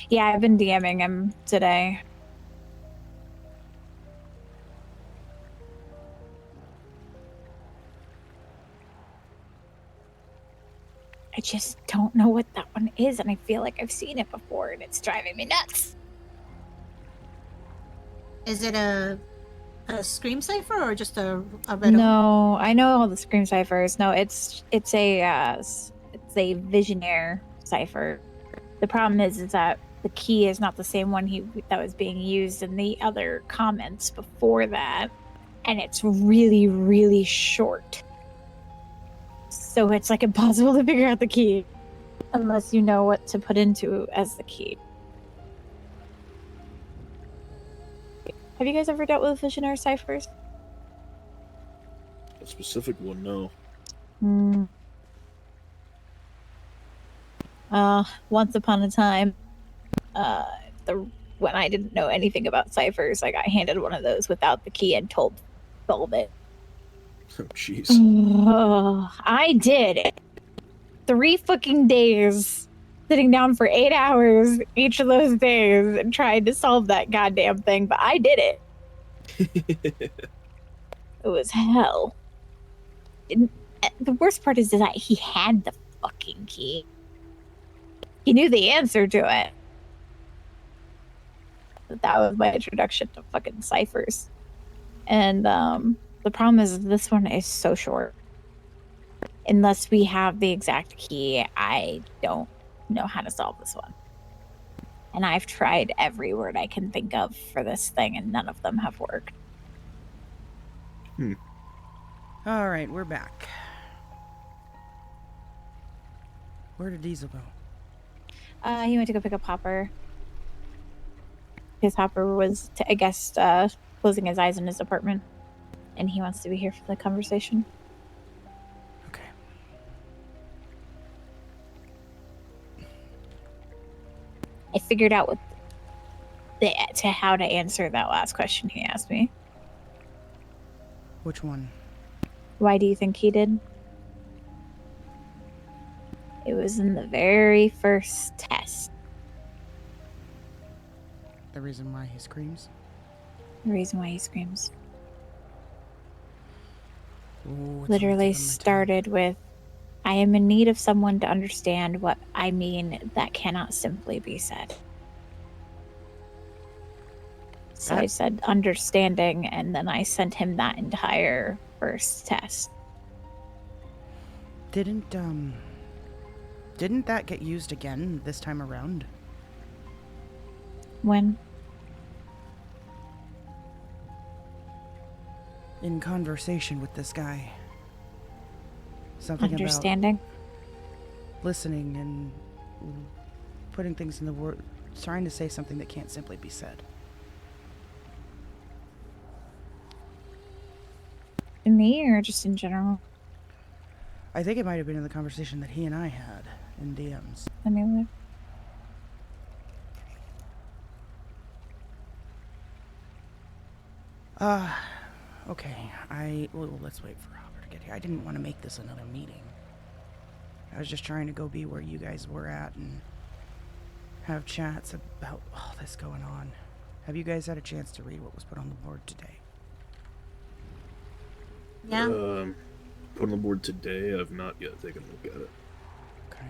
Yeah, I've been DMing him today. I just don't know what that one is, and I feel like I've seen it before, and it's driving me nuts. Is it a scream cipher or just a riddle? No, I know all the scream ciphers. No, it's a visionaire cipher. The problem is that the key is not the same one that was being used in the other comments before that, and it's really, really short. So it's like impossible to figure out the key unless you know what to put into as the key. Have you guys ever dealt with visionaire ciphers? A specific one, no. Once upon a time, when I didn't know anything about ciphers, I got handed one of those without the key and told to solve it. Oh, jeez. I did 3 fucking days, sitting down for 8 hours each of those days and trying to solve that goddamn thing, but I did it. It was hell. The worst part is that he had the fucking key. He knew the answer to it. But that was my introduction to fucking ciphers. And the problem is this one is so short. Unless we have the exact key, I don't know how to solve this one. And I've tried every word I can think of for this thing, and none of them have worked. All right, we're back. Where did Diesel go? He went to go pick up Hopper. His Hopper was, I guess, closing his eyes in his apartment. And he wants to be here for the conversation. Okay. I figured out how to answer that last question he asked me. Which one? Why do you think he did? It was in the very first test. The reason why he screams? The reason why he screams. Ooh, it's on the Literally tip of my tongue. started with, I am in need of someone to understand what I mean that cannot simply be said. So I said understanding, and then I sent him that entire first test. Didn't that get used again this time around? When? In conversation with this guy. Something Understanding? about listening and putting things in the word, trying to say something that can't simply be said. Me or just in general? I think it might have been in the conversation that he and I had in DMs. Let me look. Okay. Well, let's wait for Robert to get here. I didn't want to make this another meeting. I was just trying to go be where you guys were at and have chats about all this going on. Have you guys had a chance to read what was put on the board today? Yeah. Put on the board today. I've not yet taken a look at it. Okay.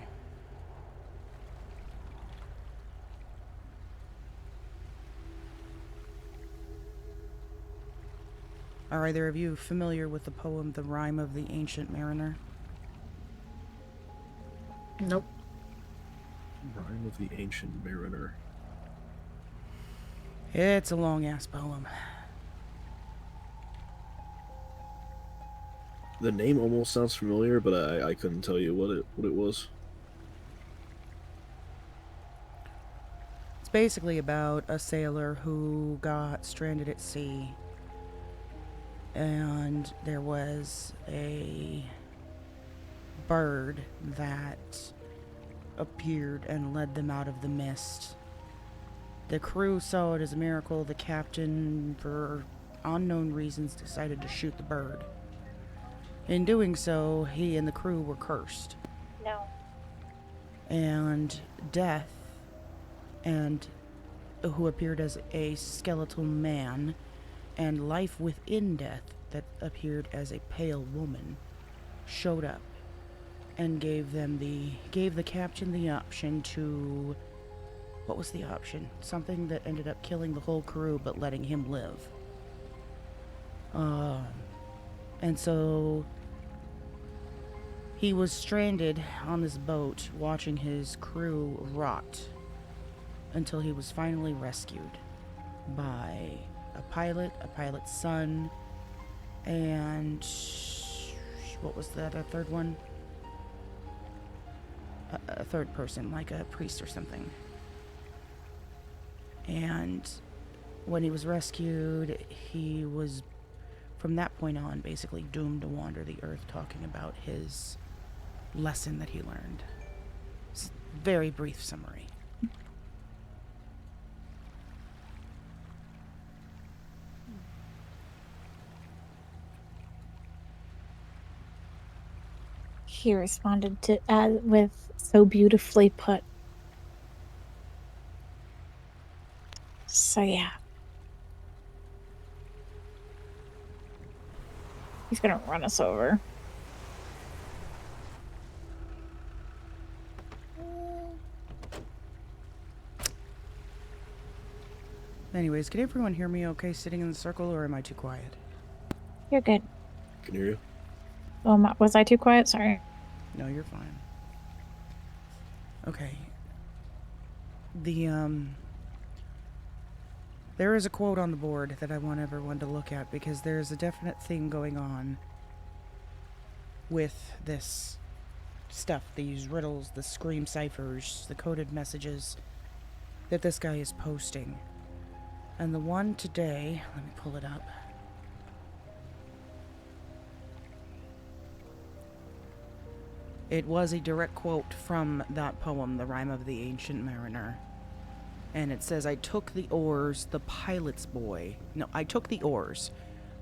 Are either of you familiar with the poem The Rime of the Ancient Mariner? Nope. Rime of the Ancient Mariner. It's a long-ass poem. The name almost sounds familiar, but I couldn't tell you what it was. It's basically about a sailor who got stranded at sea, and there was a bird that appeared and led them out of the mist. The crew saw it as a miracle. The captain, for unknown reasons, decided to shoot the bird. In doing so, he and the crew were cursed. No. And death, and who appeared as a skeletal man, and life within death that appeared as a pale woman, showed up and gave the captain the option to, what was the option? Something that ended up killing the whole crew but letting him live. And so he was stranded on this boat watching his crew rot until he was finally rescued by a pilot's son, and what was that, a third one? A third person, like a priest or something. And when he was rescued, he was, from that point on, basically doomed to wander the earth, talking about his lesson that he learned. It's a very brief summary. He responded to with so beautifully put. So yeah. He's gonna run us over. Anyways, can everyone hear me okay sitting in the circle, or am I too quiet? You're good. Can hear you. Was I too quiet? Sorry. No, you're fine. Okay. There is a quote on the board that I want everyone to look at, because there's a definite thing going on with this stuff, these riddles, the scream ciphers, the coded messages that this guy is posting. And the one today, let me pull it up. It was a direct quote from that poem, The Rime of the Ancient Mariner. And it says, I took the oars, the pilot's boy. No, I took the oars.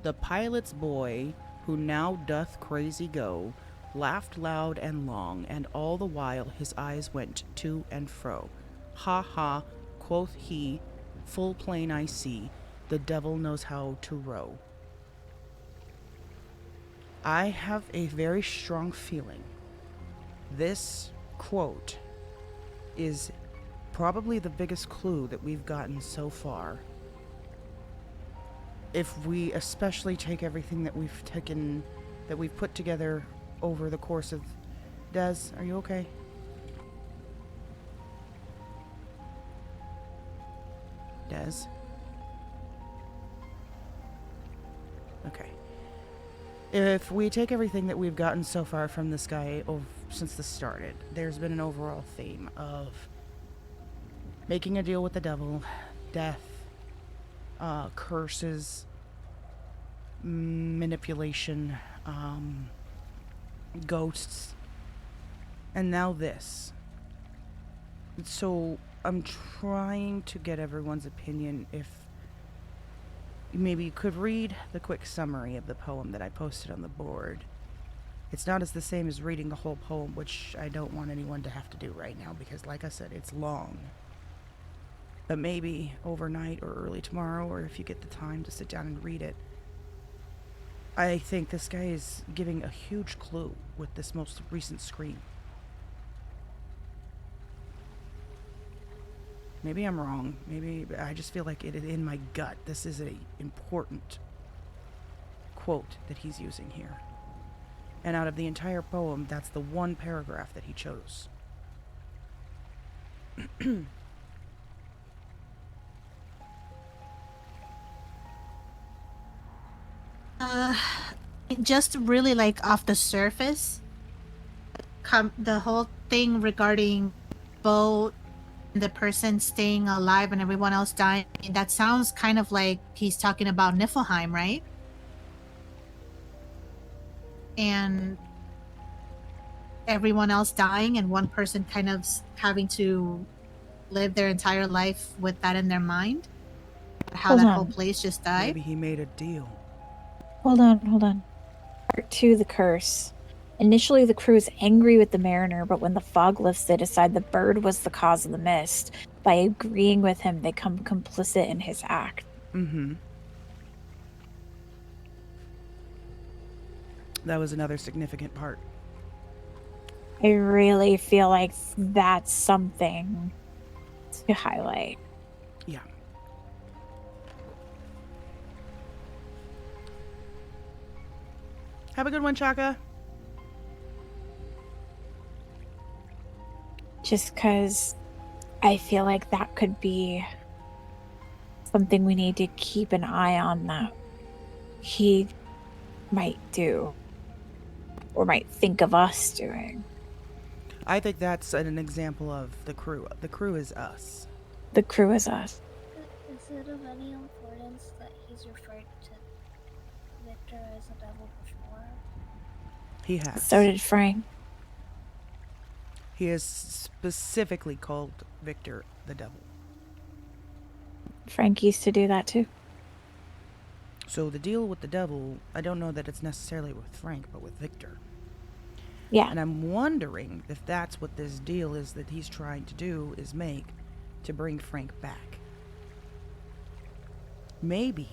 The pilot's boy, who now doth crazy go, laughed loud and long, and all the while his eyes went to and fro. Ha ha, quoth he, full plain I see, the devil knows how to row. I have a very strong feeling this quote is probably the biggest clue that we've gotten so far. If we especially take everything that we've put together over the course of... Des, are you okay? Des? Okay. If we take everything that we've gotten so far from this guy since this started, there's been an overall theme of making a deal with the devil, death, curses, manipulation, ghosts, and now this. So I'm trying to get everyone's opinion. If maybe you could read the quick summary of the poem that I posted on the board. It's not as the same as reading the whole poem, which I don't want anyone to have to do right now because, like I said, it's long. But maybe overnight or early tomorrow, or if you get the time to sit down and read it. I think this guy is giving a huge clue with this most recent scream. Maybe I'm wrong. Maybe I just feel like it is in my gut. This is an important quote that he's using here. And out of the entire poem, that's the one paragraph that he chose. Just really like off the surface, the whole thing regarding boat, the person staying alive and everyone else dying, that sounds kind of like he's talking about Niflheim, right? And everyone else dying and one person kind of having to live their entire life with that in their mind. How that whole place just died. Maybe he made a deal. Hold on. Part 2, the curse. Initially, the crew is angry with the mariner, but when the fog lifts, they decide the bird was the cause of the mist. By agreeing with him, they become complicit in his act. Mm-hmm. That was another significant part. I really feel like that's something to highlight. Yeah. Have a good one, Chaka. Just because I feel like that could be something we need to keep an eye on that he might do or might think of us doing. I think that's an example of the crew. The crew is us. The crew is us. Is it of any importance that he's referred to Victor as a devil before? He has. So did Frank. He has specifically called Victor the devil. Frank used to do that too. So the deal with the devil, I don't know that it's necessarily with Frank, but with Victor. Yeah. And I'm wondering if that's what this deal is that he's trying to do, is make to bring Frank back. Maybe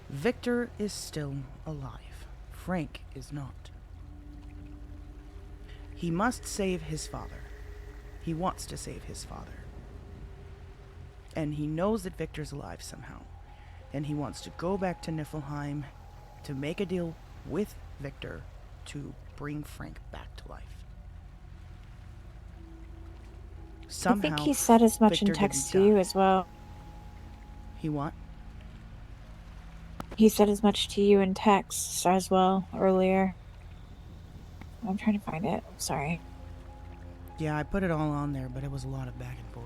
Victor is still alive. Frank is not. He must save his father. He wants to save his father. And he knows that Victor's alive somehow. And he wants to go back to Niflheim to make a deal with Victor to bring Frank back to life. Somehow, I think he said as much Victor in text to didn't you die. as well. He what? He said as much to you in text as well earlier. I'm trying to find it. I'm sorry. Yeah, I put it all on there, but it was a lot of back and forth.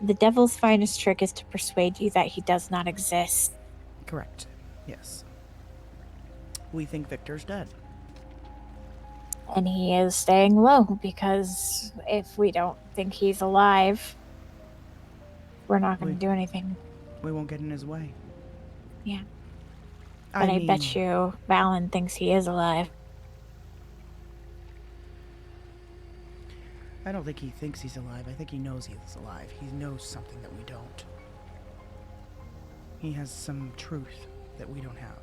The devil's finest trick is to persuade you that he does not exist. Correct. Yes. We think Victor's dead. And he is staying low because if we don't think he's alive, we're not going to do anything. We won't get in his way. Yeah. But I bet you Valen thinks he is alive. I don't think he thinks he's alive. I think he knows he's alive. He knows something that we don't. He has some truth that we don't have.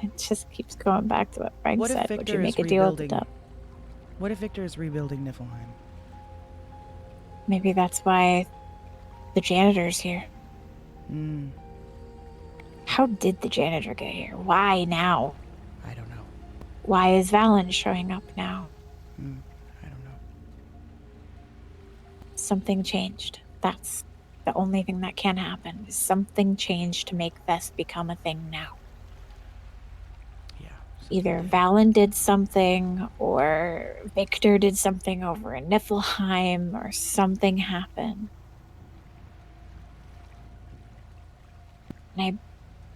It just keeps going back to what Frank What if said. Would Victor you is make a deal with the rebuilding? dub? What if Victor is rebuilding Niflheim? Maybe that's why the janitor's here. Hmm. How did the janitor get here? Why now? I don't know. Why is Valen showing up now? I don't know. Something changed. That's the only thing that can happen. Is something changed to make this become a thing now. Either Valen did something, or Victor did something over in Niflheim, or something happened. And I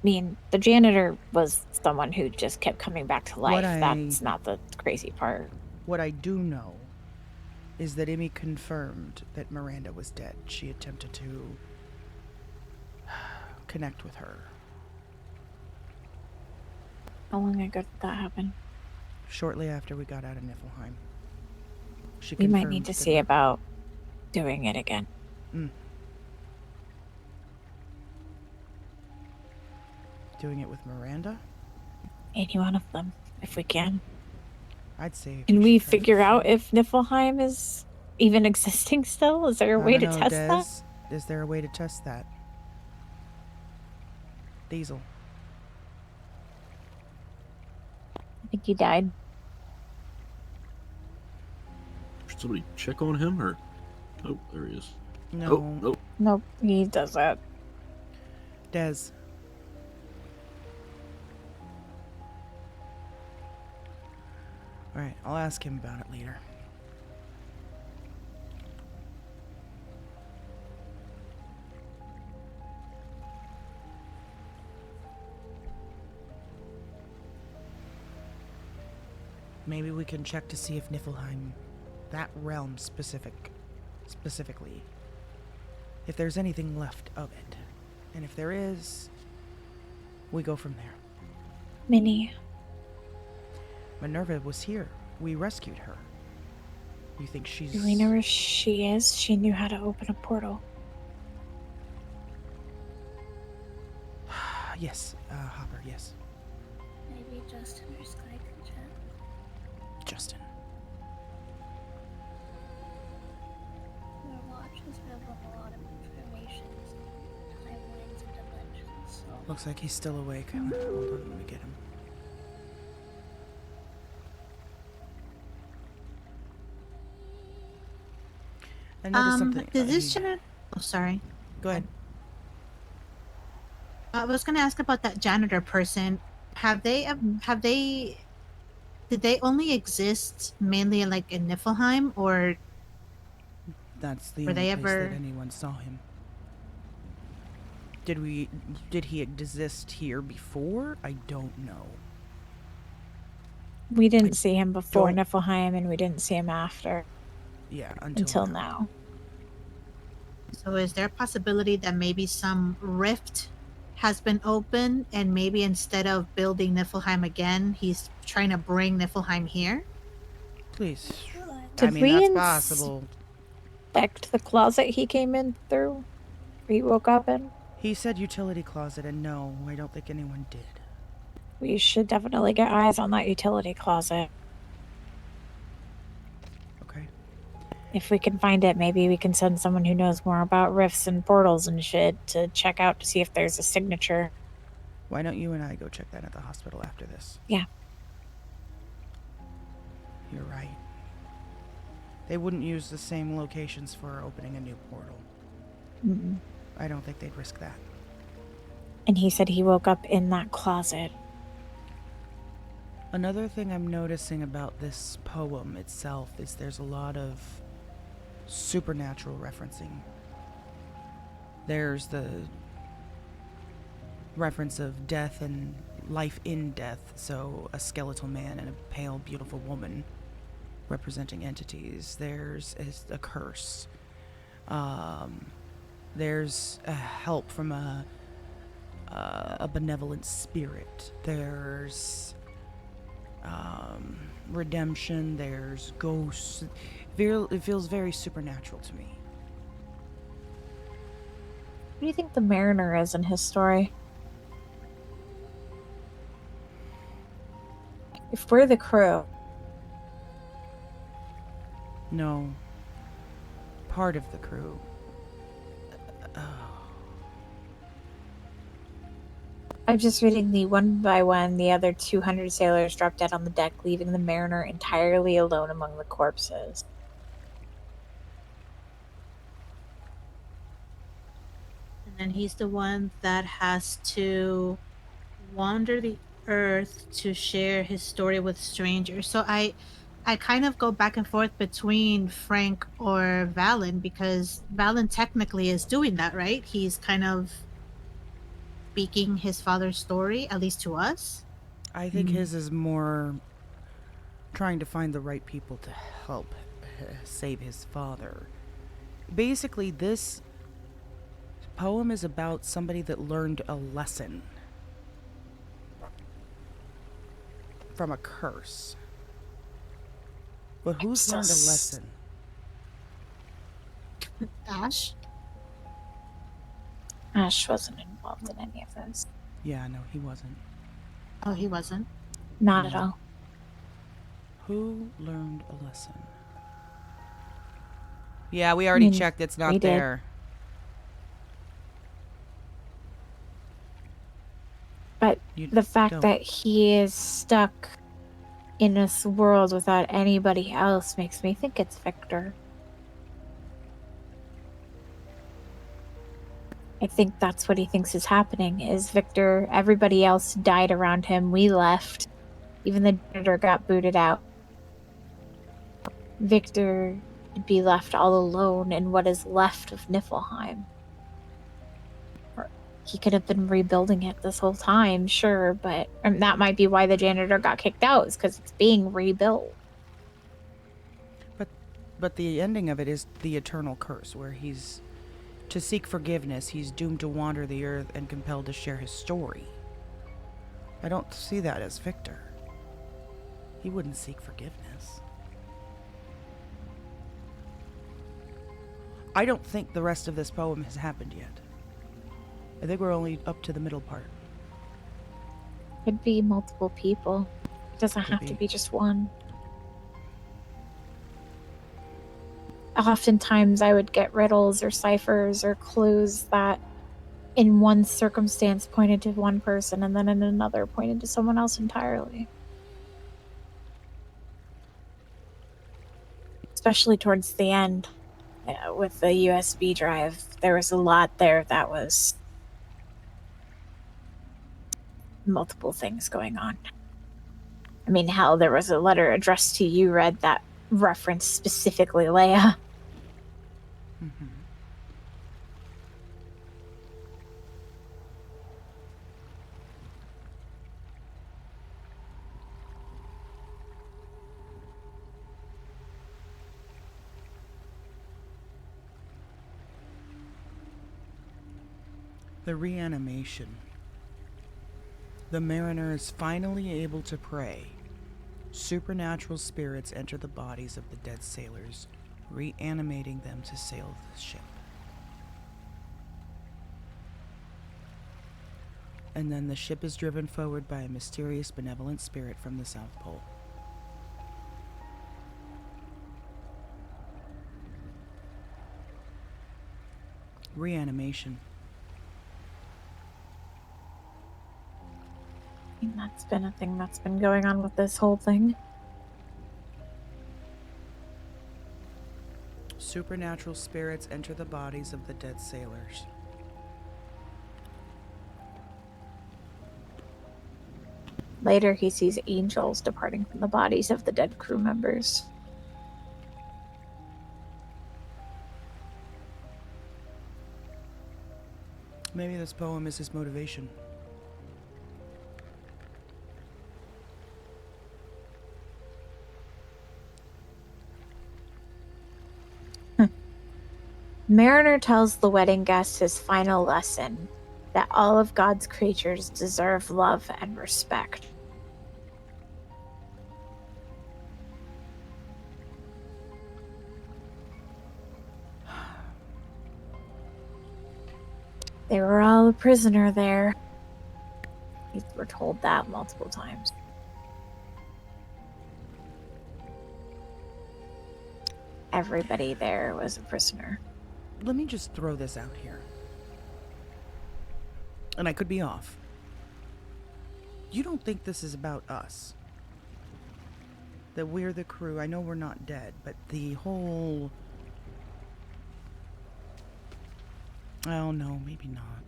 mean, the janitor was someone who just kept coming back to life. That's not the crazy part. What I do know is that Emmy confirmed that Miranda was dead. She attempted to connect with her. How long ago did that happen? Shortly after we got out of Niflheim. She We might need confirmed to that see about doing it again. Doing it with Miranda? Any one of them, if we can. I'd say. Can we figure out if Niflheim is even existing still? Is there a way to test that? Is there a way to test that? Diesel. I think he died. Should somebody check on him, or? Oh, there he is. No. Oh, nope. Nope, he does that. Dez. Alright, I'll ask him about it later. Maybe we can check to see if Niflheim, that realm specifically, if there's anything left of it. And if there is, we go from there. Minnie. Minerva was here. We rescued her. You think she's... Do we know where she is? She knew how to open a portal. Yes, Hopper, yes. Maybe Justin or Sky can check. Justin. Your watch has given a lot of information, timelines and dimensions, so... Looks like he's still awake. Hold on, let me get him. I noticed something. Did this janitor... Oh, sorry. Go ahead. I was going to ask about that janitor person. Did they only exist mainly like in Niflheim, or That's the were only they place ever... that anyone saw him. Did he exist here before? I don't know. We didn't see him before Niflheim, and we didn't see him after. Yeah, until now. So is there a possibility that maybe some rift has been opened, and maybe instead of building Niflheim again, he's trying to bring Niflheim here? Please. Did we that's possible. inspect the closet he came in through? Or he woke up in? He said utility closet, and no, I don't think anyone did. We should definitely get eyes on that utility closet. Okay. If we can find it, maybe we can send someone who knows more about rifts and portals and shit to check out to see if there's a signature. Why don't you and I go check that at the hospital after this? Yeah. You're right. They wouldn't use the same locations for opening a new portal. Mm-mm. I don't think they'd risk that. And he said he woke up in that closet. Another thing I'm noticing about this poem itself is there's a lot of supernatural referencing. There's the reference of death and life in death, so a skeletal man and a pale, beautiful woman representing entities. There's a curse. There's a help from a benevolent spirit. There's redemption. There's ghosts. It feels very supernatural to me. What do you think the Mariner is in his story? If we're the crew. No. Part of the crew. I'm just reading the one by one, the other 200 sailors dropped dead on the deck, leaving the Mariner entirely alone among the corpses. And then he's the one that has to wander the earth to share his story with strangers. So I kind of go back and forth between Frank or Valen, because Valen technically is doing that, right? He's kind of speaking his father's story, at least to us. I think his is more trying to find the right people to help save his father. Basically, this poem is about somebody that learned a lesson from a curse. But who's learned a lesson? Ash? Ash wasn't involved in any of this. Yeah, no, he wasn't. Oh, he wasn't? Not at all. Who learned a lesson? Yeah, we already checked. It's not there. But the fact that he is stuck in this world without anybody else makes me think it's Victor. I think that's what he thinks is happening, is Victor, everybody else died around him, we left. Even the janitor got booted out. Victor would be left all alone in what is left of Niflheim. Or he could have been rebuilding it this whole time, sure, but that might be why the janitor got kicked out, is because it's being rebuilt. But the ending of it is the eternal curse, where he's to seek forgiveness. He's doomed to wander the earth and compelled to share his story. I don't see that as Victor. He wouldn't seek forgiveness. I don't think the rest of this poem has happened yet. I think we're only up to the middle part. Could be multiple people. It doesn't have to be just one. Oftentimes I would get riddles or ciphers or clues that in one circumstance pointed to one person and then in another pointed to someone else entirely. Especially towards the end with the USB drive, there was a lot there that was multiple things going on. I mean, hell, there was a letter addressed to you, Red, that referenced specifically Leia. Mm-hmm. The reanimation. The Mariner is finally able to pray. Supernatural spirits enter the bodies of the dead sailors, reanimating them to sail the ship. And then the ship is driven forward by a mysterious benevolent spirit from the South Pole. Reanimation. That's been a thing that's been going on with this whole thing. Supernatural spirits enter the bodies of the dead sailors. Later, he sees angels departing from the bodies of the dead crew members. Maybe this poem is his motivation. Mariner tells the wedding guest his final lesson, that all of God's creatures deserve love and respect. They were all a prisoner there. We were told that multiple times. Everybody there was a prisoner. Let me just throw this out here. And I could be off. You don't think this is about us? That we're the crew? I know we're not dead, but the whole... Oh, no, maybe not.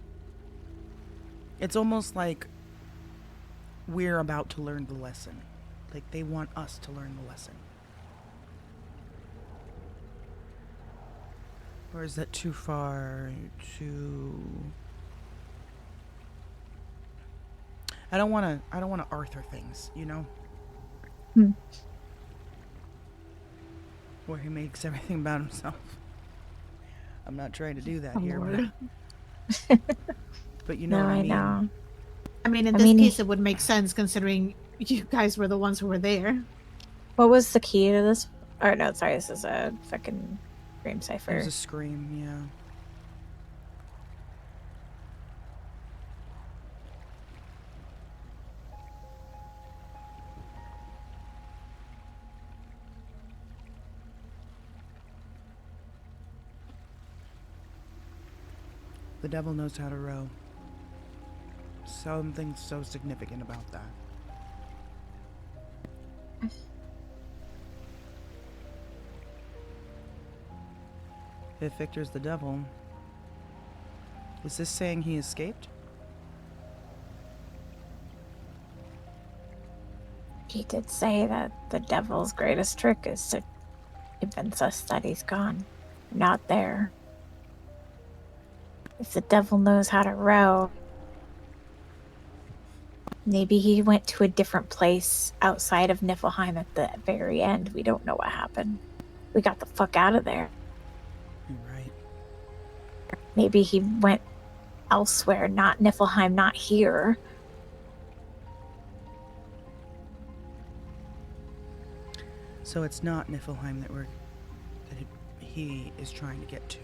It's almost like we're about to learn the lesson. Like they want us to learn the lesson. Or is that too far? I don't want to Arthur things, you know? Where he makes everything about himself. I'm not trying to do that here, but you know what I mean. Know. I mean, in this case, it would make sense considering you guys were the ones who were there. What was the key to this? Or no, sorry, this is a fucking Scream cipher. It was a Scream, yeah. The devil knows how to row. Something so significant about that. If Victor's the devil, is this saying he escaped? He did say that the devil's greatest trick is to convince us that he's gone, not there. If the devil knows how to row, maybe he went to a different place outside of Niflheim at the very end. We don't know what happened. We got the fuck out of there. You're right. Maybe he went elsewhere, not Niflheim, not here. So it's not Niflheim that he is trying to get to,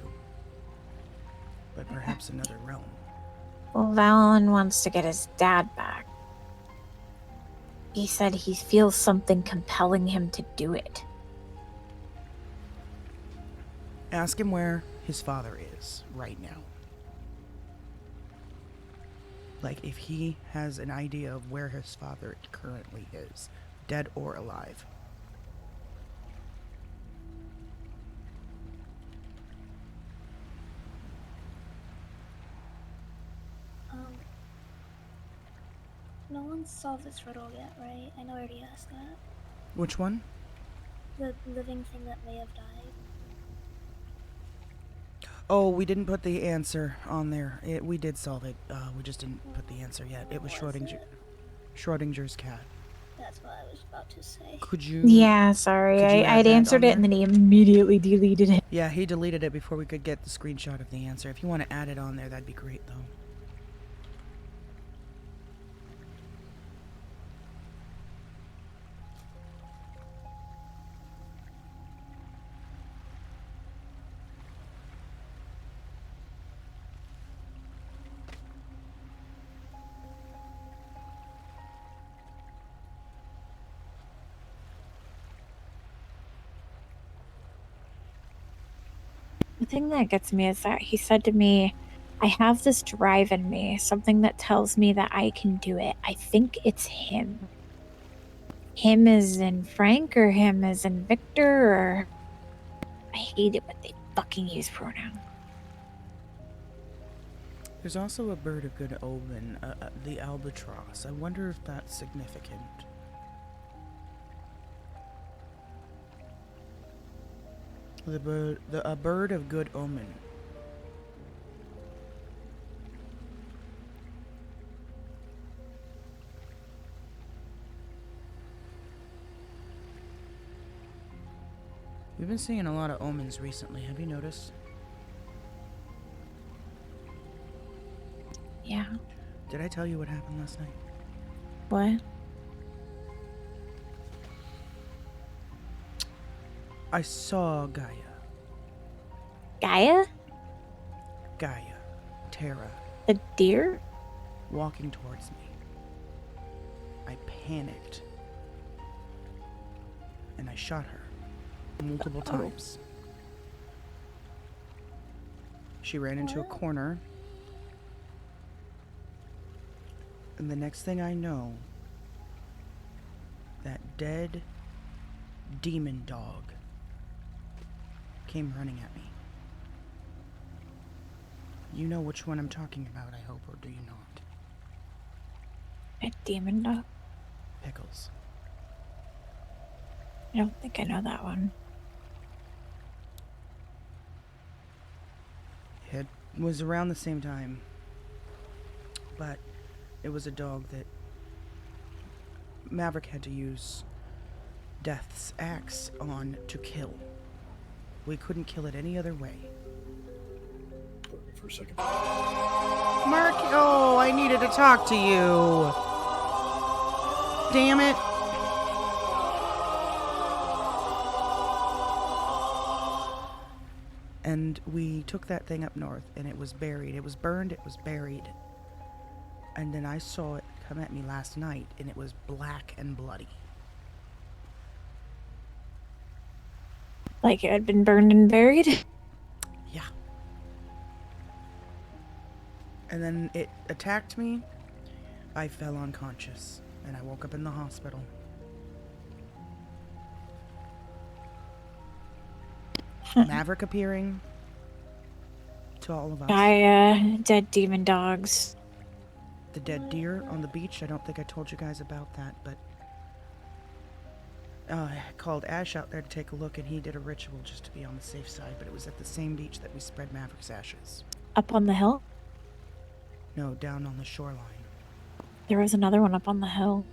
but perhaps another realm. Well, Valen wants to get his dad back. He said he feels something compelling him to do it. Ask him where his father is right now. Like, if he has an idea of where his father currently is, dead or alive. No one's solved this riddle yet, right? I know I already asked that. Which one? The living thing that may have died. Oh, we didn't put the answer on there. We did solve it. We just didn't put the answer yet. It was Schrodinger's cat. That's what I was about to say. Could you? Yeah, sorry. I'd answered it and then he immediately deleted it. Yeah, he deleted it before we could get the screenshot of the answer. If you want to add it on there, that'd be great, though. The thing that gets me is that he said to me, I have this drive in me, something that tells me that I can do it. I think it's him. Him as in Frank or him as in Victor or... I hate it when they fucking use pronouns. There's also a bird of good omen, the albatross. I wonder if that's significant. A bird of good omen. We've been seeing a lot of omens recently. Have you noticed? Yeah. Did I tell you what happened last night? What? I saw Gaia. Gaia? Gaia. Terra. The deer? Walking towards me. I panicked. And I shot her. Multiple times. She ran into a corner. And the next thing I know, that dead demon dog came running at me. You know which one I'm talking about, I hope, or do you not? A demon dog? Pickles. I don't think I know that one. It was around the same time. But it was a dog that Maverick had to use Death's axe on to kill. We couldn't kill it any other way. For a second. Mark, oh, I needed to talk to you. Damn it. And we took that thing up north, and it was buried. It was burned, it was buried. And then I saw it come at me last night, and it was black and bloody. Like it had been burned and buried? Yeah. And then it attacked me. I fell unconscious, and I woke up in the hospital. Maverick appearing to all of us. Dead demon dogs. The dead deer on the beach. I don't think I told you guys about that, but I called Ash out there to take a look, and he did a ritual just to be on the safe side, but it was at the same beach that we spread Maverick's ashes. Up on the hill? No, down on the shoreline. There was another one up on the hill.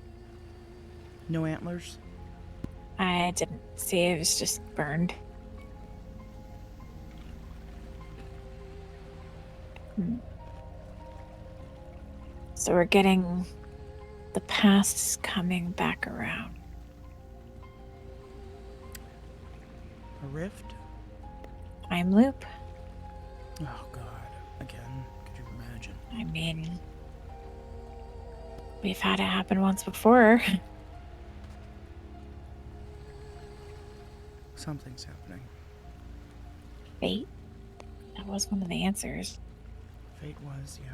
No antlers? I didn't see. It was just burned. So we're getting the past coming back around. A rift? Time loop? Oh god, again, could you imagine? I mean, we've had it happen once before. Something's happening. Fate? That was one of the answers. Fate was, yeah.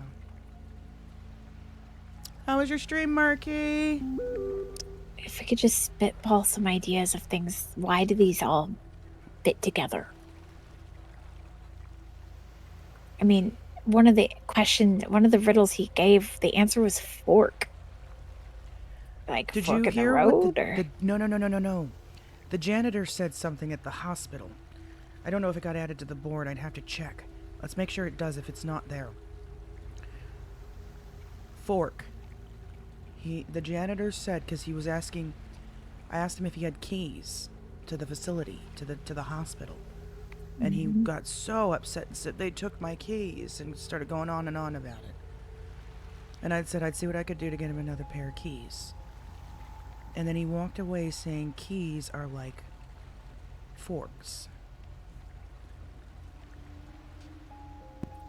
How was your stream, Marky? If we could just spitball some ideas of things, why do these all fit together? I mean, one of the riddles he gave, the answer was fork. Like Did fork you in the hear road, what or No. The janitor said something at the hospital. I don't know if it got added to the board. I'd have to check. Let's make sure it does if it's not there. Fork. The janitor said, because he was asking, I asked him if he had keys to the facility, to the hospital. And he got so upset and said, they took my keys, and started going on and on about it. And I said I'd see what I could do to get him another pair of keys. And then he walked away saying keys are like forks.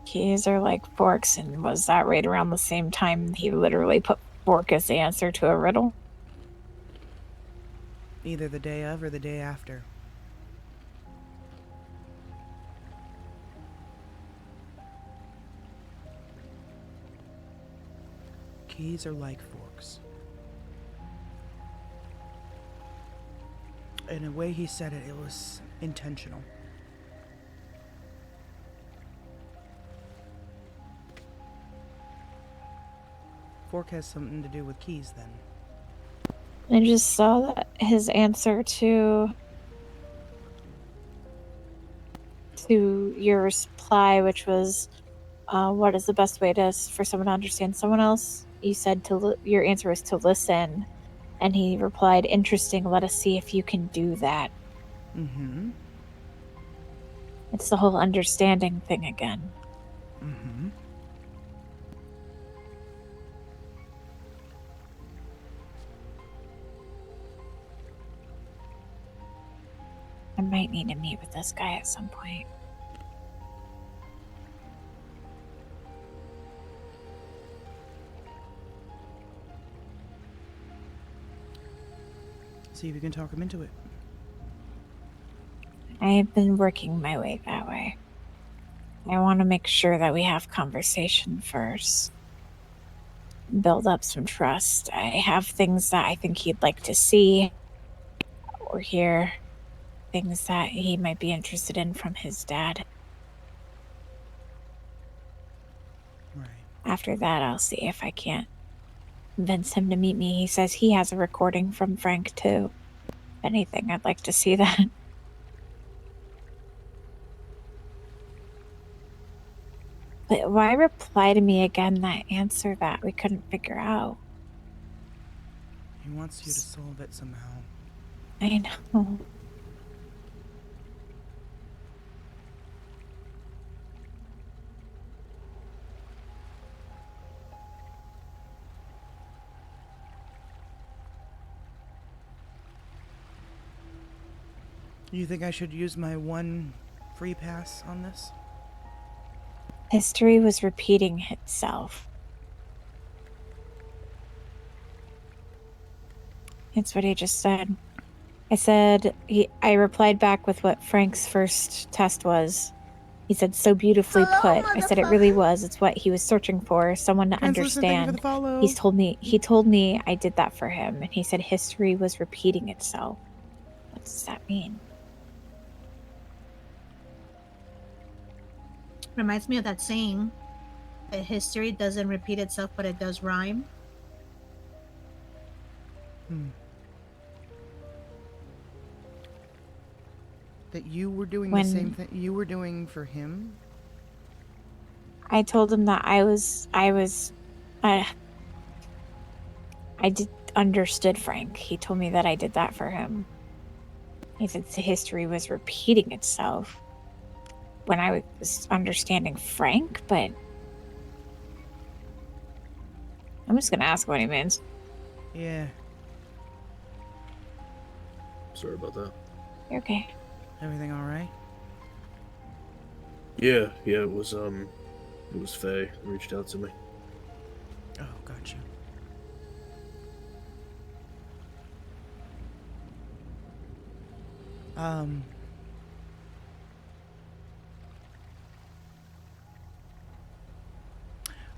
keys are like forks? And was that right around the same time he literally put fork as the answer to a riddle? Either the day of or the day after. Keys are like forks. In a way he said it, it was intentional. Fork has something to do with keys, then. I just saw that his answer to your reply, which was, what is the best way for someone to understand someone else? You said your answer was to listen, and he replied, "Interesting. Let us see if you can do that." Mm-hmm. It's the whole understanding thing again. Mm-hmm. might need to meet with this guy at some point. See if you can talk him into it. I've been working my way that way. I want to make sure that we have conversation first. Build up some trust. I have things that I think he'd like to see or hear. Things that he might be interested in from his dad. Right. After that, I'll see if I can't convince him to meet me. He says he has a recording from Frank, too. If anything, I'd like to see that. But why reply to me again that answer that we couldn't figure out? He wants you to solve it somehow. I know. You think I should use my one free pass on this? History was repeating itself. That's what he just said. I replied back with what Frank's first test was. He said, so beautifully put. I said it really was. It's what he was searching for, someone to understand. He told me I did that for him, and he said history was repeating itself. What does that mean? Reminds me of that saying that history doesn't repeat itself, but it does rhyme. That you were doing the same thing you were doing for him? I told him that I understood Frank. He told me that I did that for him. He said history was repeating itself when I was understanding Frank, but I'm just gonna ask what he means. Yeah. Sorry about that. You're okay. Everything all right? Yeah, it was Faye who reached out to me. Oh, gotcha.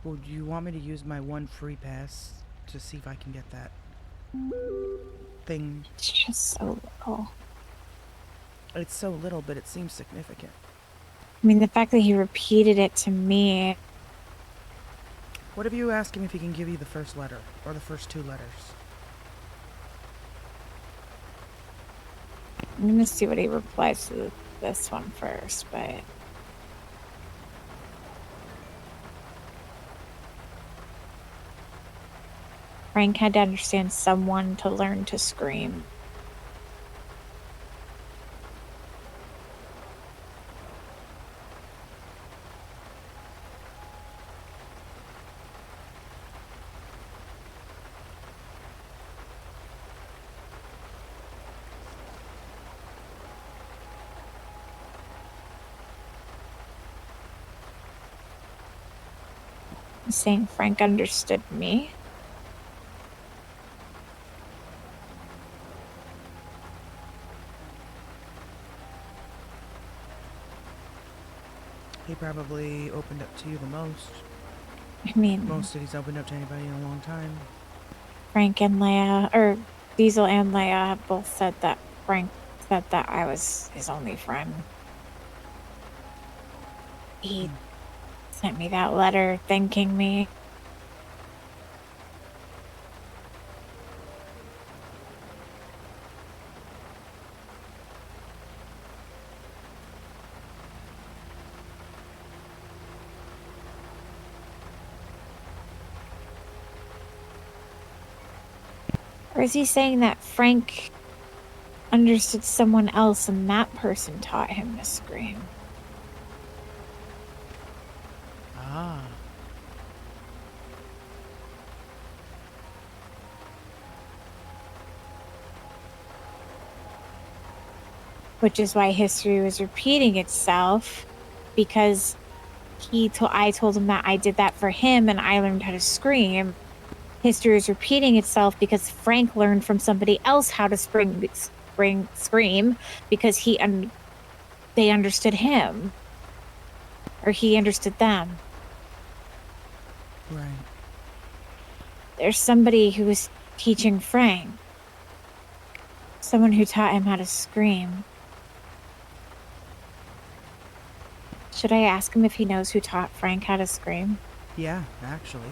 Well, do you want me to use my one free pass to see if I can get that thing? It's just so little. It's so little, but it seems significant. I mean, the fact that he repeated it to me. What if you ask him if he can give you the first letter or the first two letters? I'm gonna see what he replies to this one first, but Frank had to understand someone to learn to scream. Saying Frank understood me. He probably opened up to you the most. I mean, most that he's opened up to anybody in a long time. Frank and Leia, or Diesel and Leia, have both said that Frank said that I was his only friend. He sent me that letter thanking me. Or is he saying that Frank understood someone else and that person taught him to scream? Ah. which is why history was repeating itself, because I told him that I did that for him and I learned how to scream. History is repeating itself because Frank learned from somebody else how to scream because they understood him, or he understood them. Right. There's somebody who was teaching Frank. Someone who taught him how to scream. Should I ask him if he knows who taught Frank how to scream? Yeah, actually.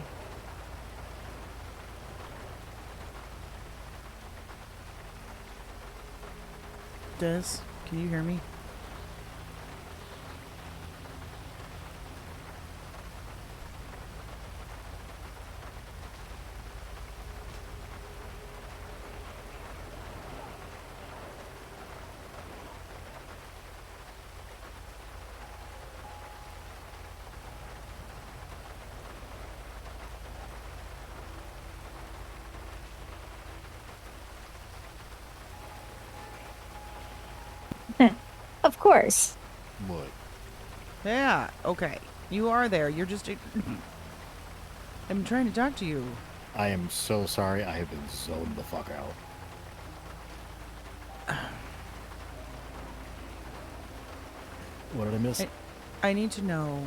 Des, can you hear me? Of course. What? Yeah, okay. You are there. You're just... I'm trying to talk to you. I am so sorry. I have been zoned the fuck out. What did I miss? I need to know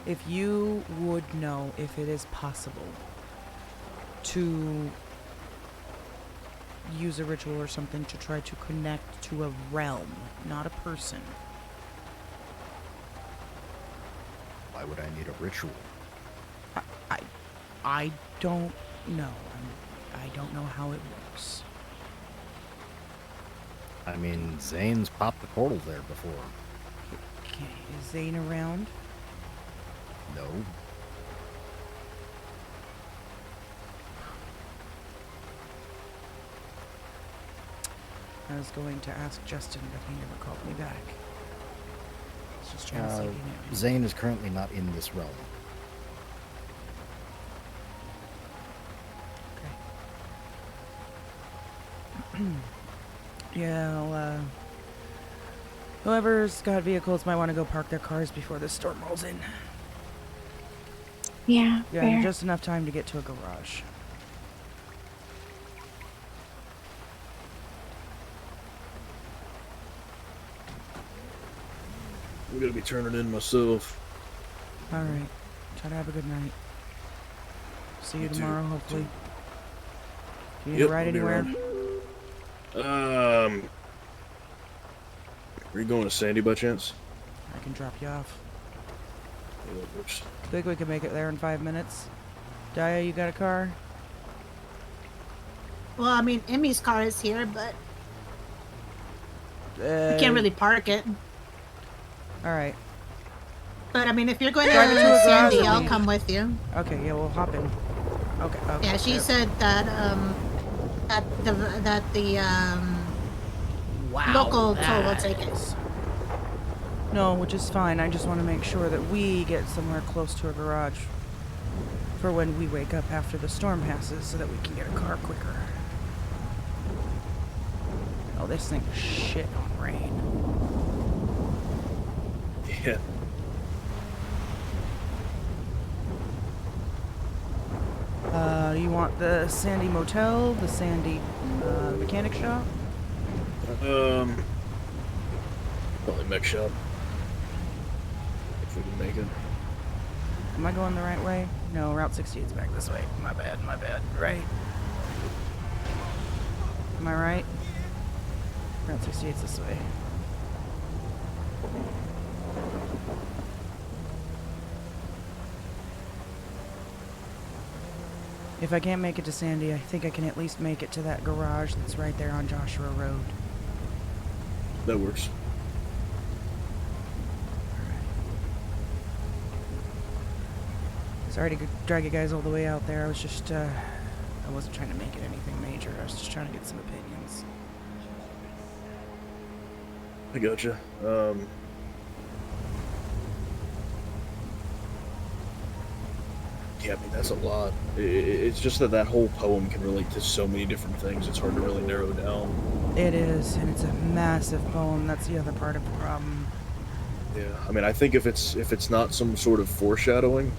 if you would know if it is possible to use a ritual or something to try to connect to a realm, not a person. Why would I need a ritual? I don't know. I don't know how it works. I mean, Zane's popped the portal there before. Okay, is Zane around? No. I was going to ask Justin, but he never called me back. I was just trying to see if he knew. Zane is currently not in this realm. Yeah, well, whoever's got vehicles might want to go park their cars before the storm rolls in. Yeah, Yeah, just enough time to get to a garage. I'm gonna be turning in myself. Alright. Try to have a good night. See you You too. tomorrow, hopefully. Do you need to ride I'll be anywhere? around. Are you going to Sandy by chance? I can drop you off. Yeah, that works. Think we can make it there in 5 minutes? Daya, you got a car? Well, I mean, Emmy's car is here, but I can't really park it. Alright. But I mean, if you're going to Drive it to a garage Sandy, with I'll me. come with you. Okay, yeah, we'll hop in. Okay. Yeah, she yep. said that the local toll will take it. No, which is fine. I just want to make sure that we get somewhere close to a garage for when we wake up after the storm passes so that we can get a car quicker. Oh, this thing is shit on rain. Yeah. You want the Sandy Motel, the Sandy mechanic shop? Probably mech shop. If we can make it. Am I going the right way? No, Route 68's back this way. My bad, right? Am I right? Route 68's this way. If I can't make it to Sandy, I think I can at least make it to that garage that's right there on Joshua Road. That works. Sorry to drag you guys all the way out there. I was just, I wasn't trying to make it anything major. I was just trying to get some opinions. I gotcha. Yeah, I mean, that's a lot. It's just that whole poem can relate to so many different things. It's hard to really narrow down. It is, and it's a massive poem. That's the other part of the problem. Yeah, I mean, I think if it's not some sort of foreshadowing,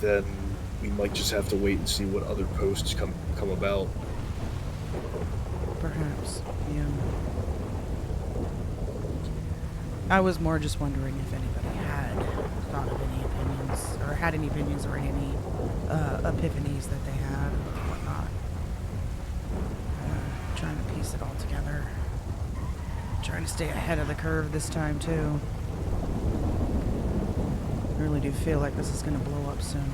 then we might just have to wait and see what other posts come about. Perhaps, yeah. I was more just wondering if anybody had thought of any opinions, or had any opinions or any epiphanies that they had, or whatnot. Trying to piece it all together. Trying to stay ahead of the curve this time, too. I really do feel like this is going to blow up soon.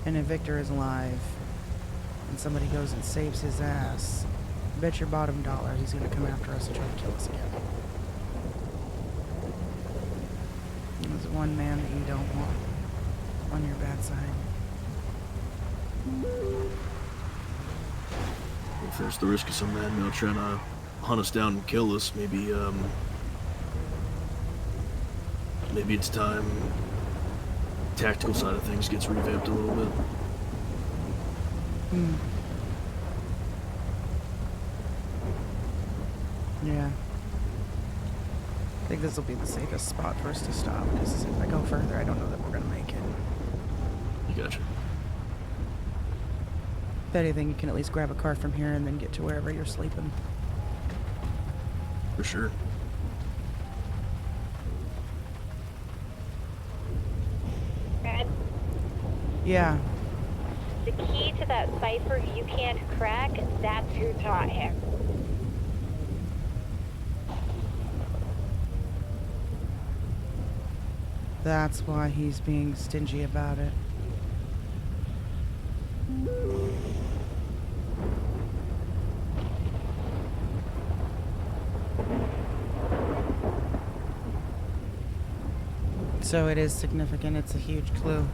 And if Victor is alive, and somebody goes and saves his ass, bet your bottom dollar he's going to come after us and try to kill us again. There's one man that you don't want on your bad side. If there's the risk of some madman trying to hunt us down and kill us, maybe it's time the tactical side of things gets revamped a little bit. Yeah. I think this will be the safest spot for us to stop, because if I go further, I don't know that we're going to make it. You gotcha. If anything, you can at least grab a car from here and then get to wherever you're sleeping. For sure. Red, Yeah. the key to that cipher you can't crack, that's who taught him. That's why he's being stingy about it. So it is significant. It's a huge clue.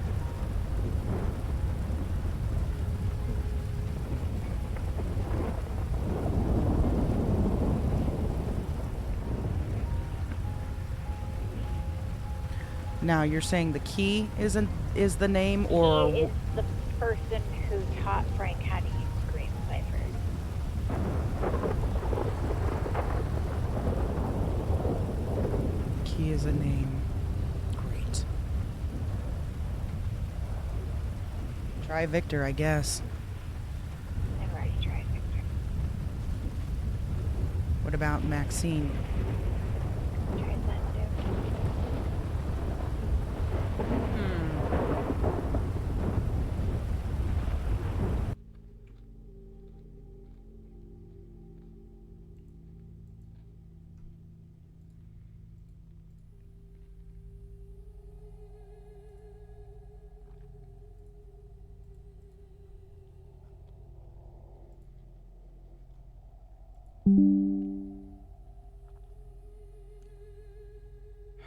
Now you're saying the key is the name, or He is the person who taught Frank how to use Scream ciphers. key is a name. Great. Try Victor, I guess. I've already tried Victor. What about Maxine? Tried that too.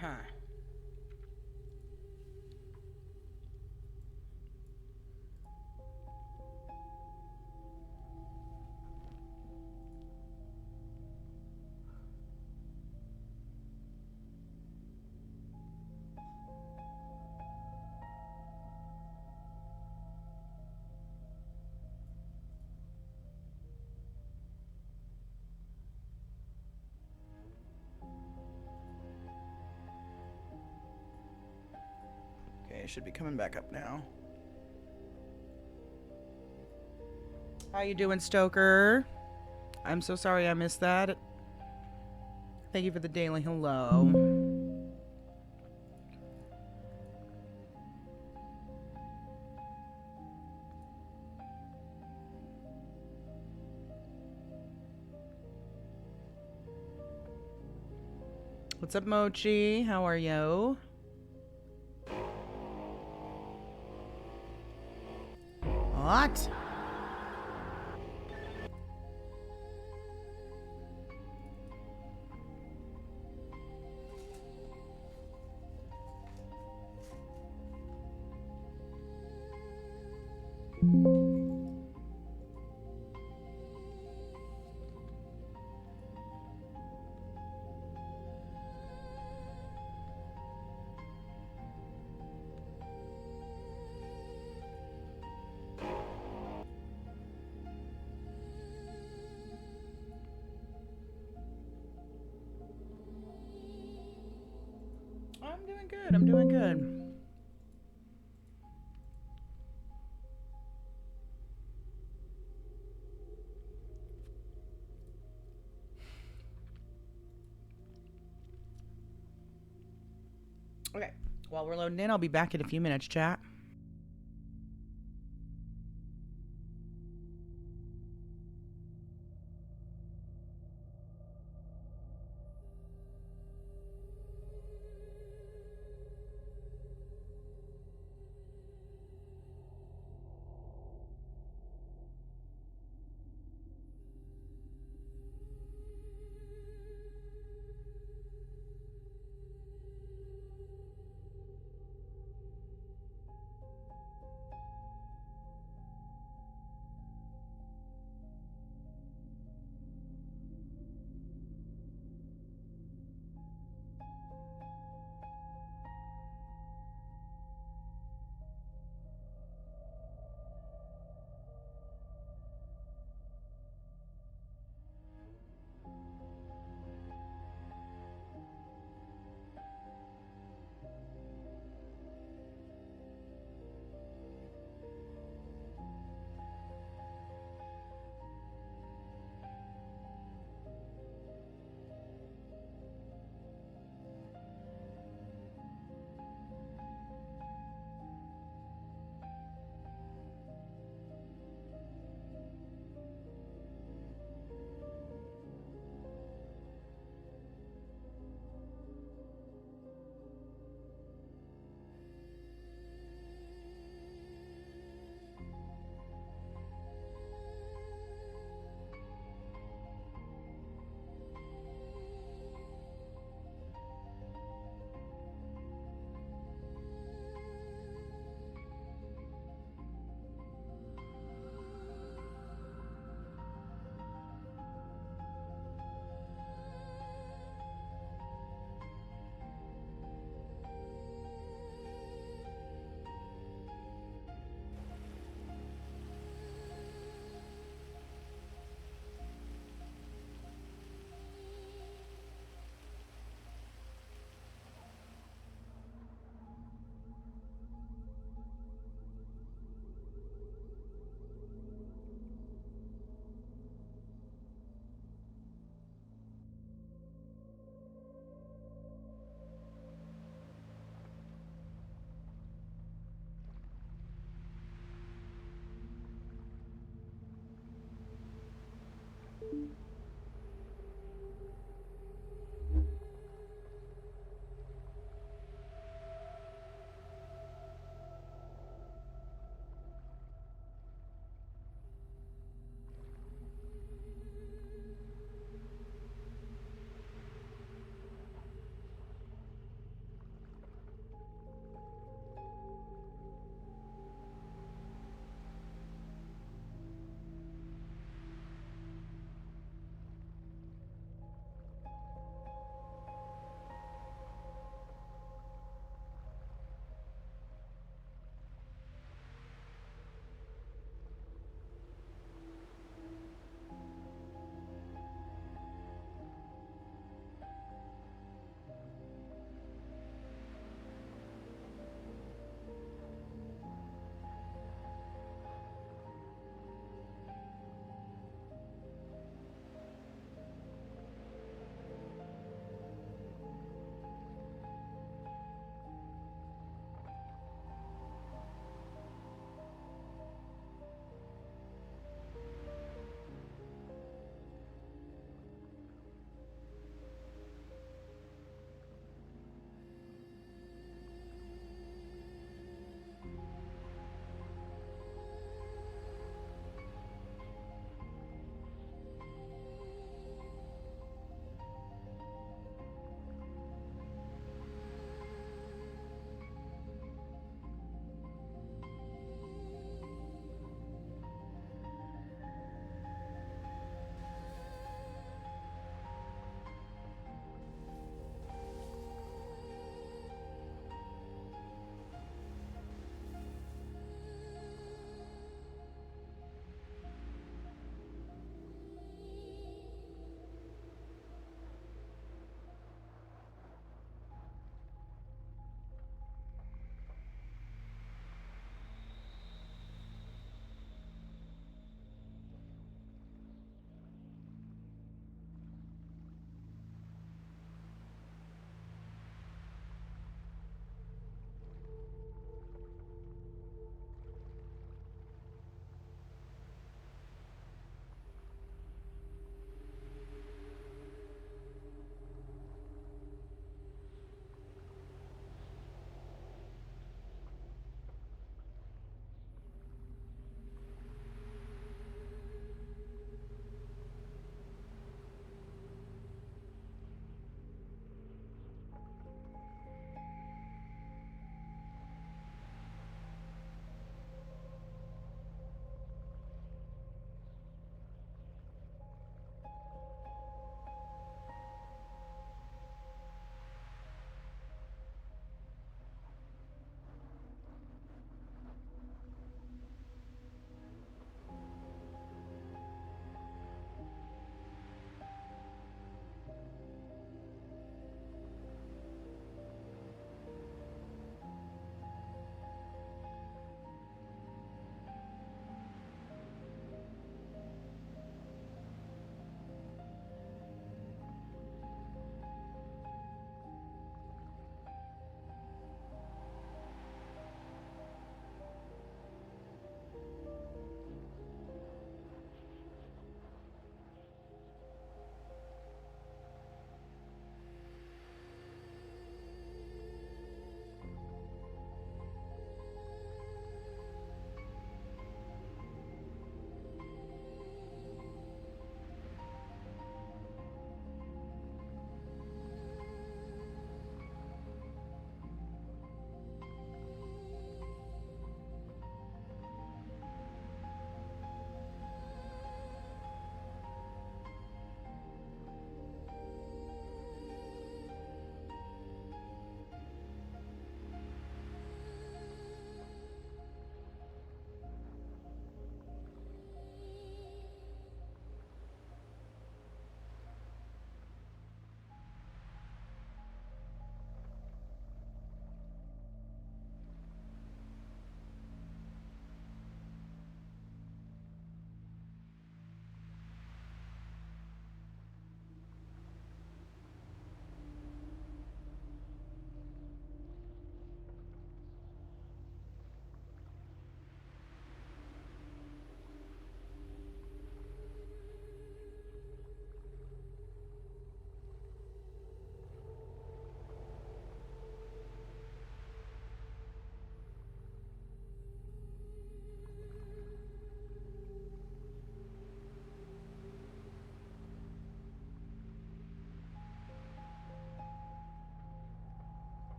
Huh. Okay, it should be coming back up now. How you doing, Stoker? I'm so sorry I missed that. Thank you for the daily hello. What's up, Mochi? How are you? What? doing good. I'm doing good. Okay. While we're loading in, I'll be back in a few minutes, chat.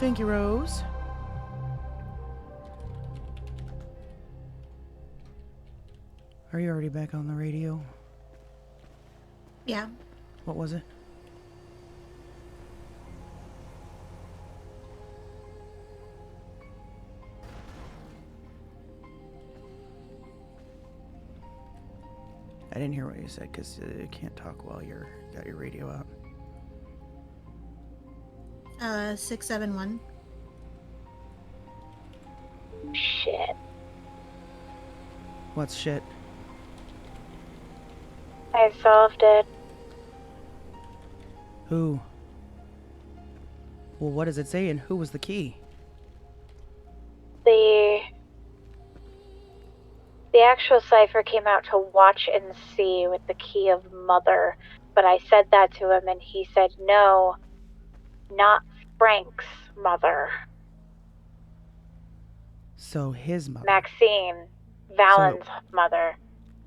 Thank you, Rose. Are you already back on the radio? Yeah. What was it? I didn't hear what you said because you can't talk while you're got your radio out. 671. Shit. What's shit? I solved it. Who? Well, what is it saying? Who was the key? The actual cipher came out to watch and see with the key of mother, but I said that to him and he said no, not Frank's mother. So his mother. Maxine, Valen's mother.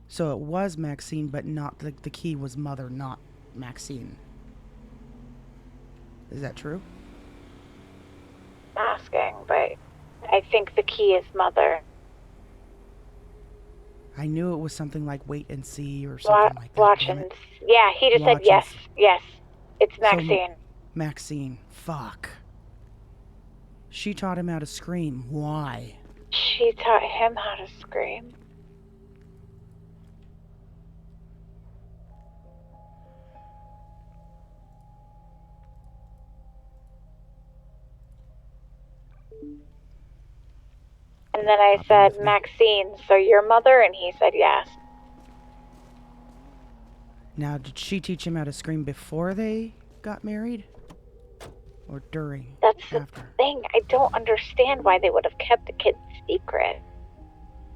So it was Maxine, but not the key was mother, not Maxine. Is that true? I'm asking, but I think the key is mother. I knew it was something like wait and see or something like that. Watch and yeah, he just said yes, yes. It's Maxine. So, Maxine, fuck. She taught him how to scream. Why? She taught him how to scream. And then I said, Maxine, so your mother? And he said yes. Now, did she teach him how to scream before they got married? Or during? That's after? The thing. I don't understand why they would have kept the kid's secret.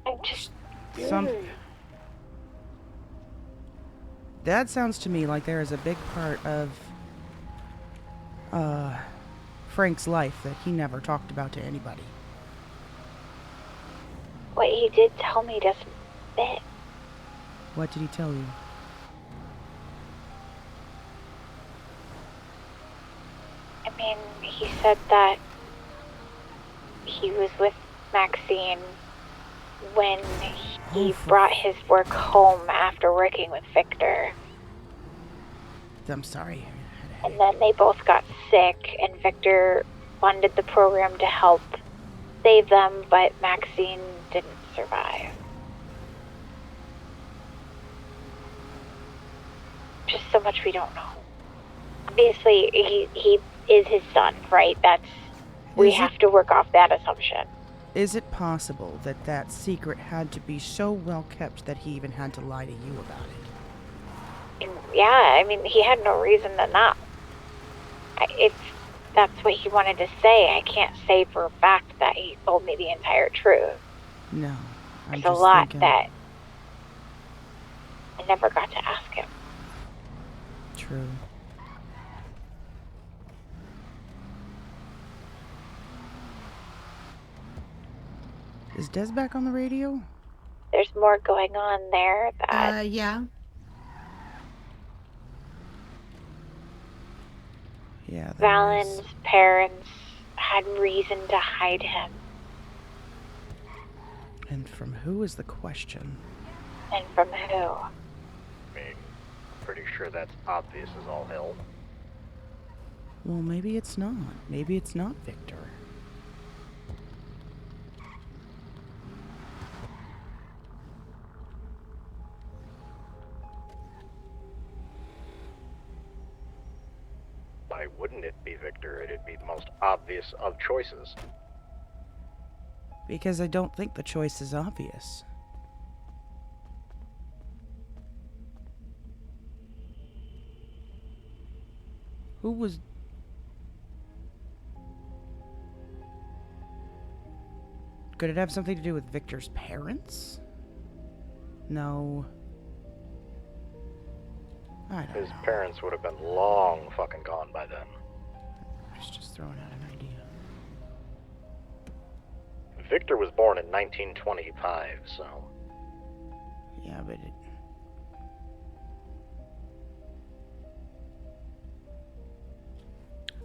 I just... That sounds to me like there is a big part of Frank's life that he never talked about to anybody. What he did tell me doesn't fit. What did he tell you? I mean, he said that he was with Maxine when he brought his work home after working with Victor. I'm sorry. And then they both got sick, and Victor funded the program to help save them, but Maxine didn't survive. Just so much we don't know. Obviously, he is his son, right? We have to work off that assumption. Is it possible that that secret had to be so well kept that he even had to lie to you about it? And yeah, I mean, he had no reason to not. If that's what he wanted to say, I can't say for a fact that he told me the entire truth. No. There's a lot that I never got to ask him. True. Is Des back on the radio? There's more going on there that... yeah. Yeah, Valen's parents had reason to hide him. And from who is the question? And from who? I mean, pretty sure that's obvious as all hell. Well, maybe it's not. Maybe it's not Victor. Why wouldn't it be Victor? It'd be the most obvious of choices. Because I don't think the choice is obvious. Who was... Could it have something to do with Victor's parents? No. I don't His know. parents would have been long fucking gone by then. I was just throwing out an idea. Victor was born in 1925, so... Yeah, but it...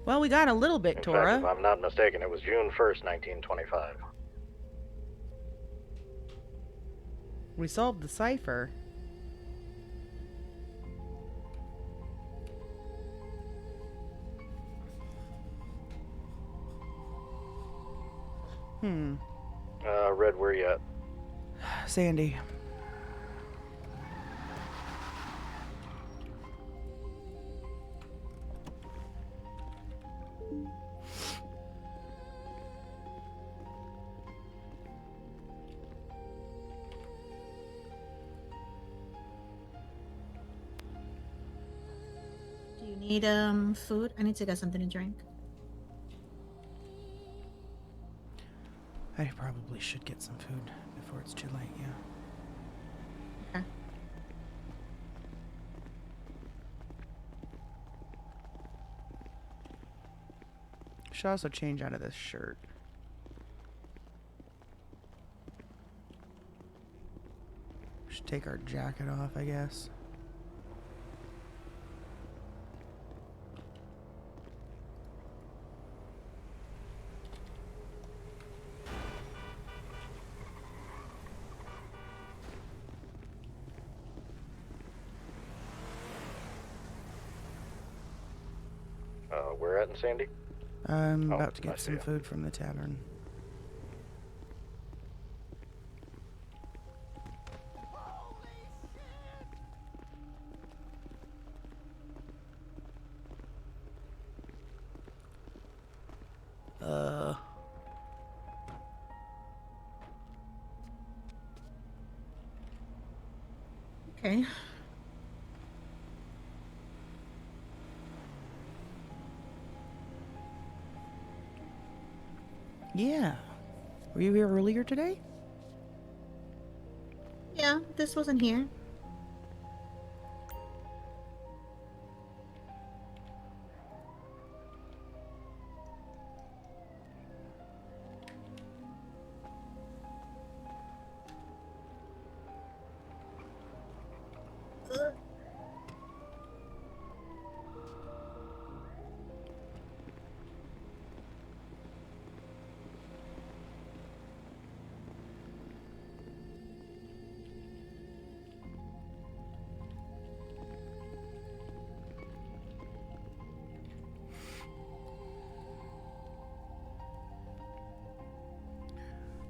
Well, we got a little bit, In Tora. fact, if I'm not mistaken, it was June 1st, 1925. We solved the cipher. Red, where you at? Sandy. Do you need food? I need to get something to drink. I probably should get some food before it's too late, yeah. Okay. Should also change out of this shirt. Should take our jacket off, I guess. Where at in Sandy? I'm Oh, about to I get see some ya. food from the tavern. Okay. Yeah. Were you here earlier today? Yeah, this wasn't here.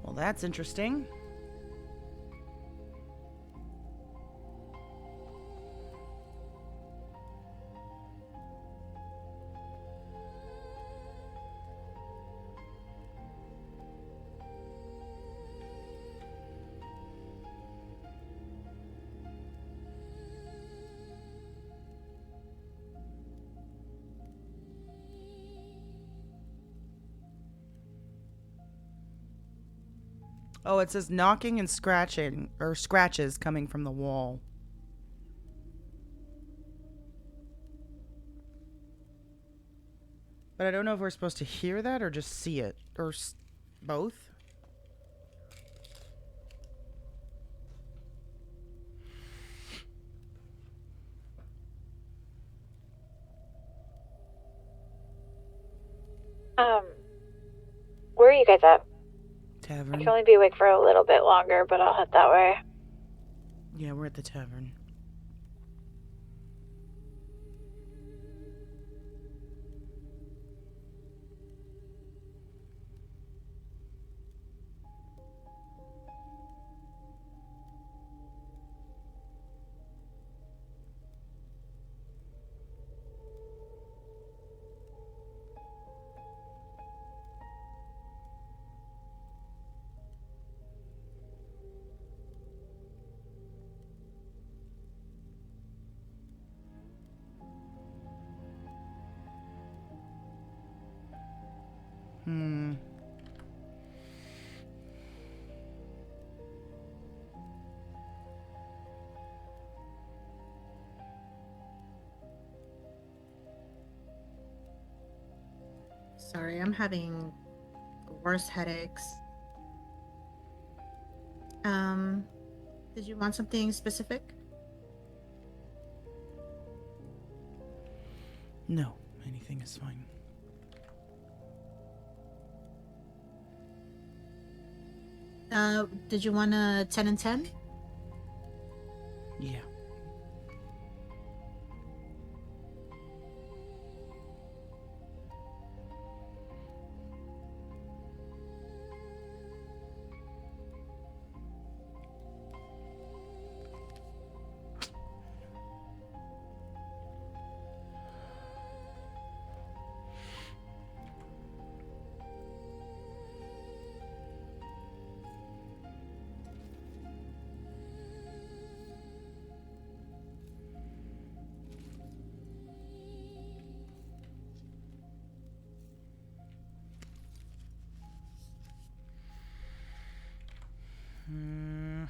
Well, that's interesting. Oh, it says knocking and scratching, or scratches coming from the wall. But I don't know if we're supposed to hear that or just see it, or both. Where are you guys at? I Tavern. can only be awake for a little bit longer, but I'll head that way. Yeah, we're at the tavern. Sorry, I'm having worse headaches. Did you want something specific? No, anything is fine. Did you want a 10 and 10? Yeah. Hmm.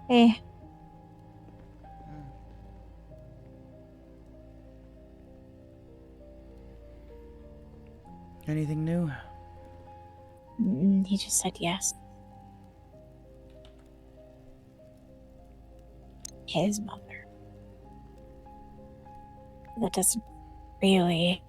Hey. Anything new? He just said yes. His mother. That doesn't really...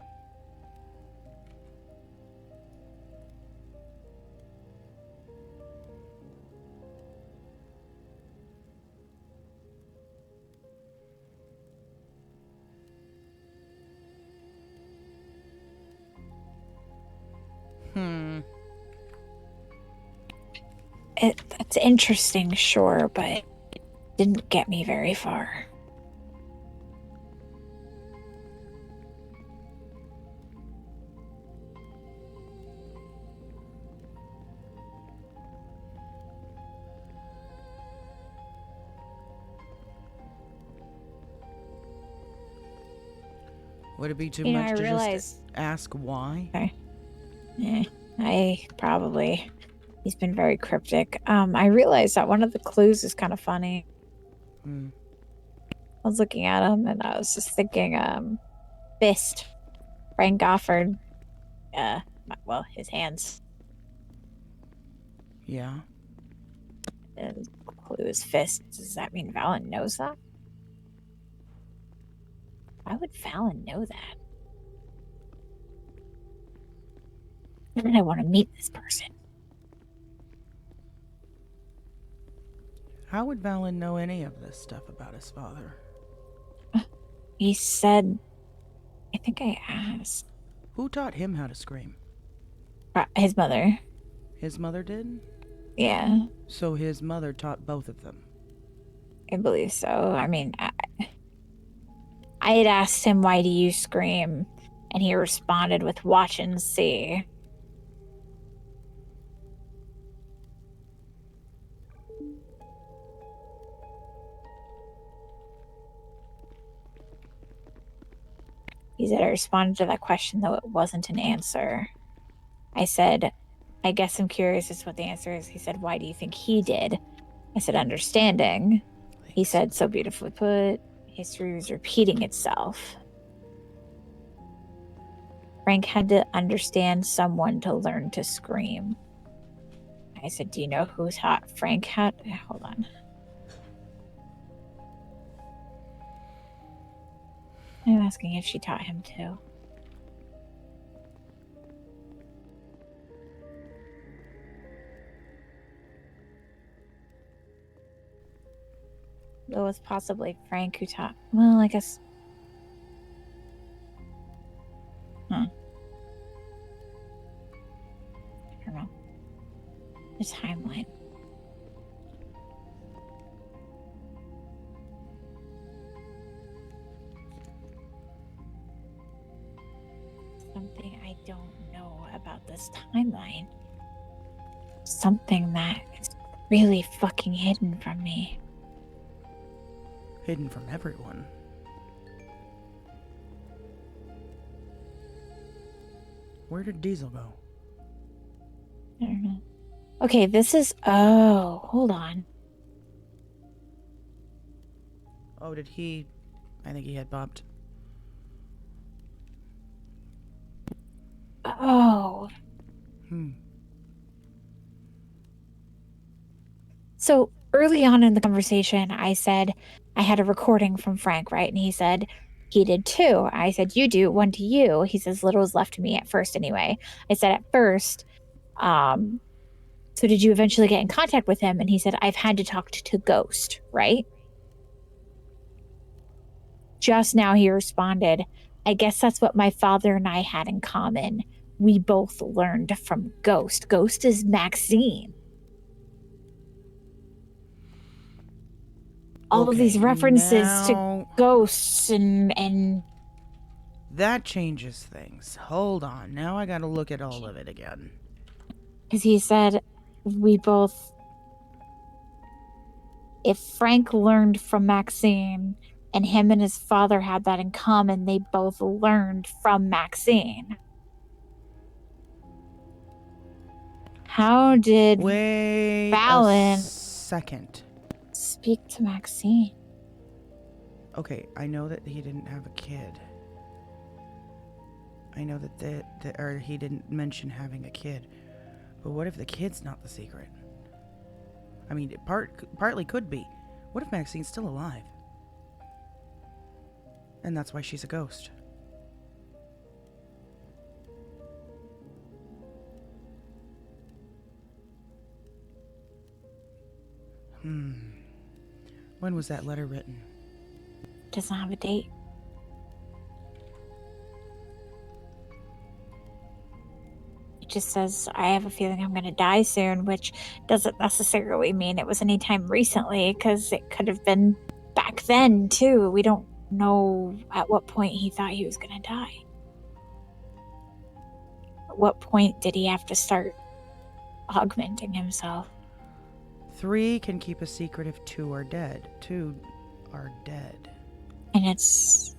That's interesting, sure, but it didn't get me very far. Would it be too You know, much I to realize... just ask why? Okay. I probably... He's been very cryptic. I realized that one of the clues is kind of funny. Hmm. I was looking at him and I was just thinking, fist. Frank offered, well, his hands. Yeah. And clue is fist. Does that mean Valen knows that? Why would Valen know that? Why did I want to meet this person? How would Valen know any of this stuff about his father? He said... I think I asked. Who taught him how to scream? His mother. His mother did? Yeah. So his mother taught both of them? I believe so. I mean, I had asked him, why do you scream? And he responded with, watch and see. He said I responded to that question, though it wasn't an answer. I said, I guess I'm curious as to what the answer is. He said, why do you think he did? I said, understanding. He said, so beautifully put. History was repeating itself. Frank had to understand someone to learn to scream. I said, do you know who taught Frank how to... Hold on. I'm asking if she taught him too. It was possibly Frank who taught... Well, I guess... The timeline. Something I don't know about this timeline. Something that is really fucking hidden from me. Hidden from everyone. Where did Diesel go? I don't know. Okay, this is... Oh, hold on. Oh, did he... I think he had bopped. Oh. Hmm. So early on in the conversation, I said I had a recording from Frank, right? And he said he did too. I said, you do, one to you. He says, little was left to me at first anyway. I said, at first, so did you eventually get in contact with him? And he said, I've had to talk to Ghost, right? Just now he responded, I guess that's what my father and I had in common. We both learned from Ghost. Ghost is Maxine. All of these references to ghosts and that changes things. Hold on. Now I gotta look at all of it again. because he said we both, if Frank learned from Maxine and him and his father had that in common, they both learned from Maxine. How did Fallon second speak to Maxine? Okay, I know that he didn't have a kid. I know that or he didn't mention having a kid. But what if the kid's not the secret? I mean, it partly could be. What if Maxine's still alive? And that's why she's a ghost. When was that letter written? Doesn't have a date. It just says, I have a feeling I'm going to die soon, which doesn't necessarily mean it was anytime recently, because it could have been back then, too. We don't know at what point he thought he was going to die. At what point did he have to start augmenting himself? 3 can keep a secret if 2 are dead. 2 are dead. And it's...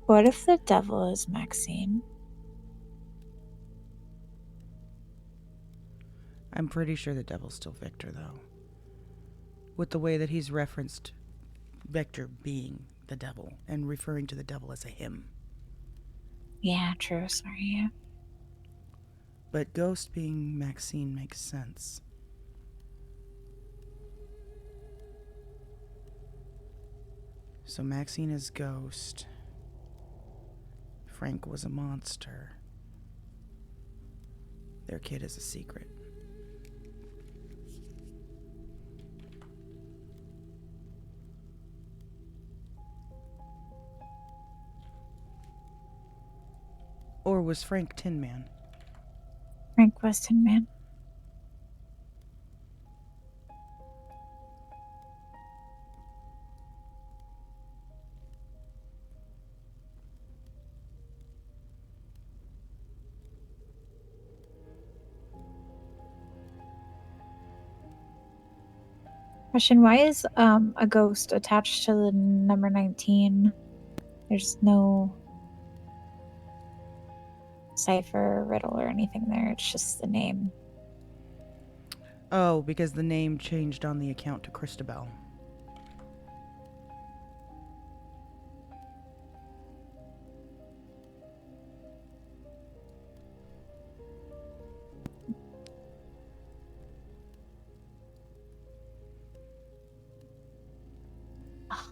What if the devil is Maxine? I'm pretty sure the devil's still Victor, though. With the way that he's referenced Victor being the devil and referring to the devil as a him. Yeah, true. Sorry, yeah. But Ghost being Maxine makes sense. So Maxine is Ghost. Frank was a monster. Their kid is a secret. Or was Frank Tin Man? Frank was Tin Man. Question, why is a ghost attached to the number 19? There's no cipher, riddle, or anything there. It's just the name. Oh, because the name changed on the account to Christabel.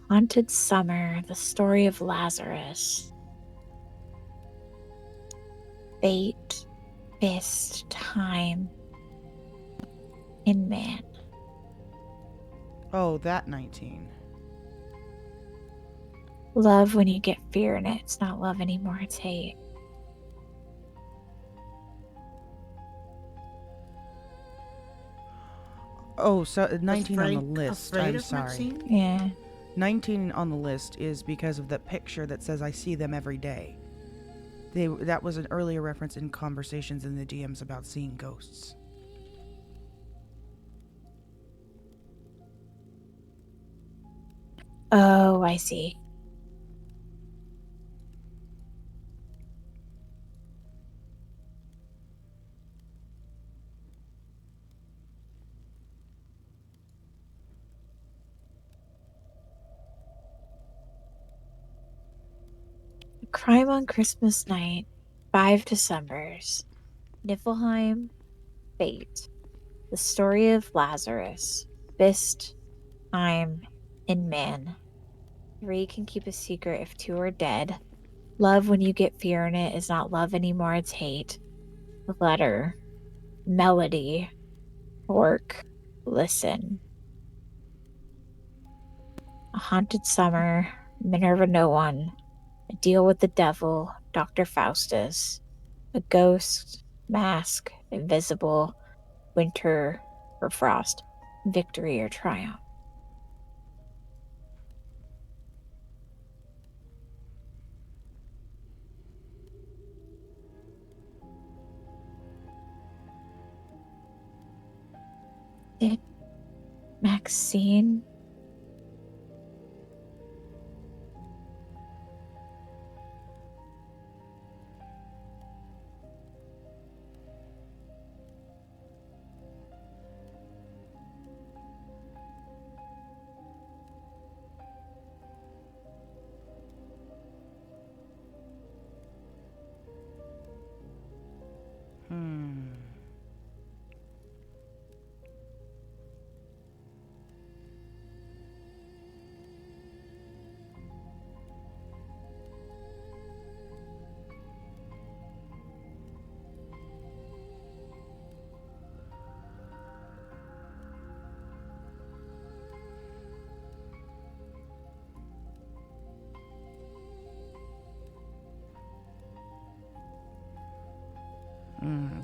Haunted Summer, the story of Lazarus. Fate, fist, time, in man. Oh, that 19. Love when you get fear in it. It's not love anymore, it's hate. Oh, so 19 on the Afraid- list. afraid I'm of sorry. Maxine? Yeah. 19 on the list is because of the picture that says I see them every day. That was an earlier reference in conversations in the DMs about seeing ghosts. Oh, I see. Crime on Christmas night, 5 Decembers. Niflheim, fate. The story of Lazarus, Fist, time, and man. 3 can keep a secret if 2 are dead. Love when you get fear in it is not love anymore, it's hate. The letter, melody, work, listen. A haunted summer, Minerva no one. A deal with the devil, Dr. Faustus. A ghost, mask, invisible, winter or frost, victory or triumph. Did Maxine?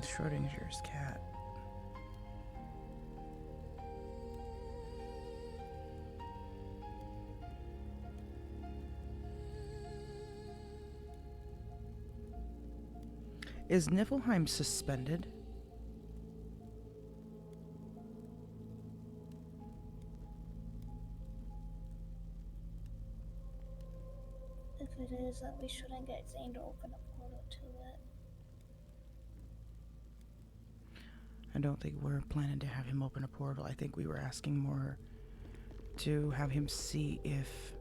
Schrodinger's cat. Is Niflheim suspended? If it is, then we shouldn't get Zane to open a portal to it. I don't think we're planning to have him open a portal. I think we were asking more to have him see if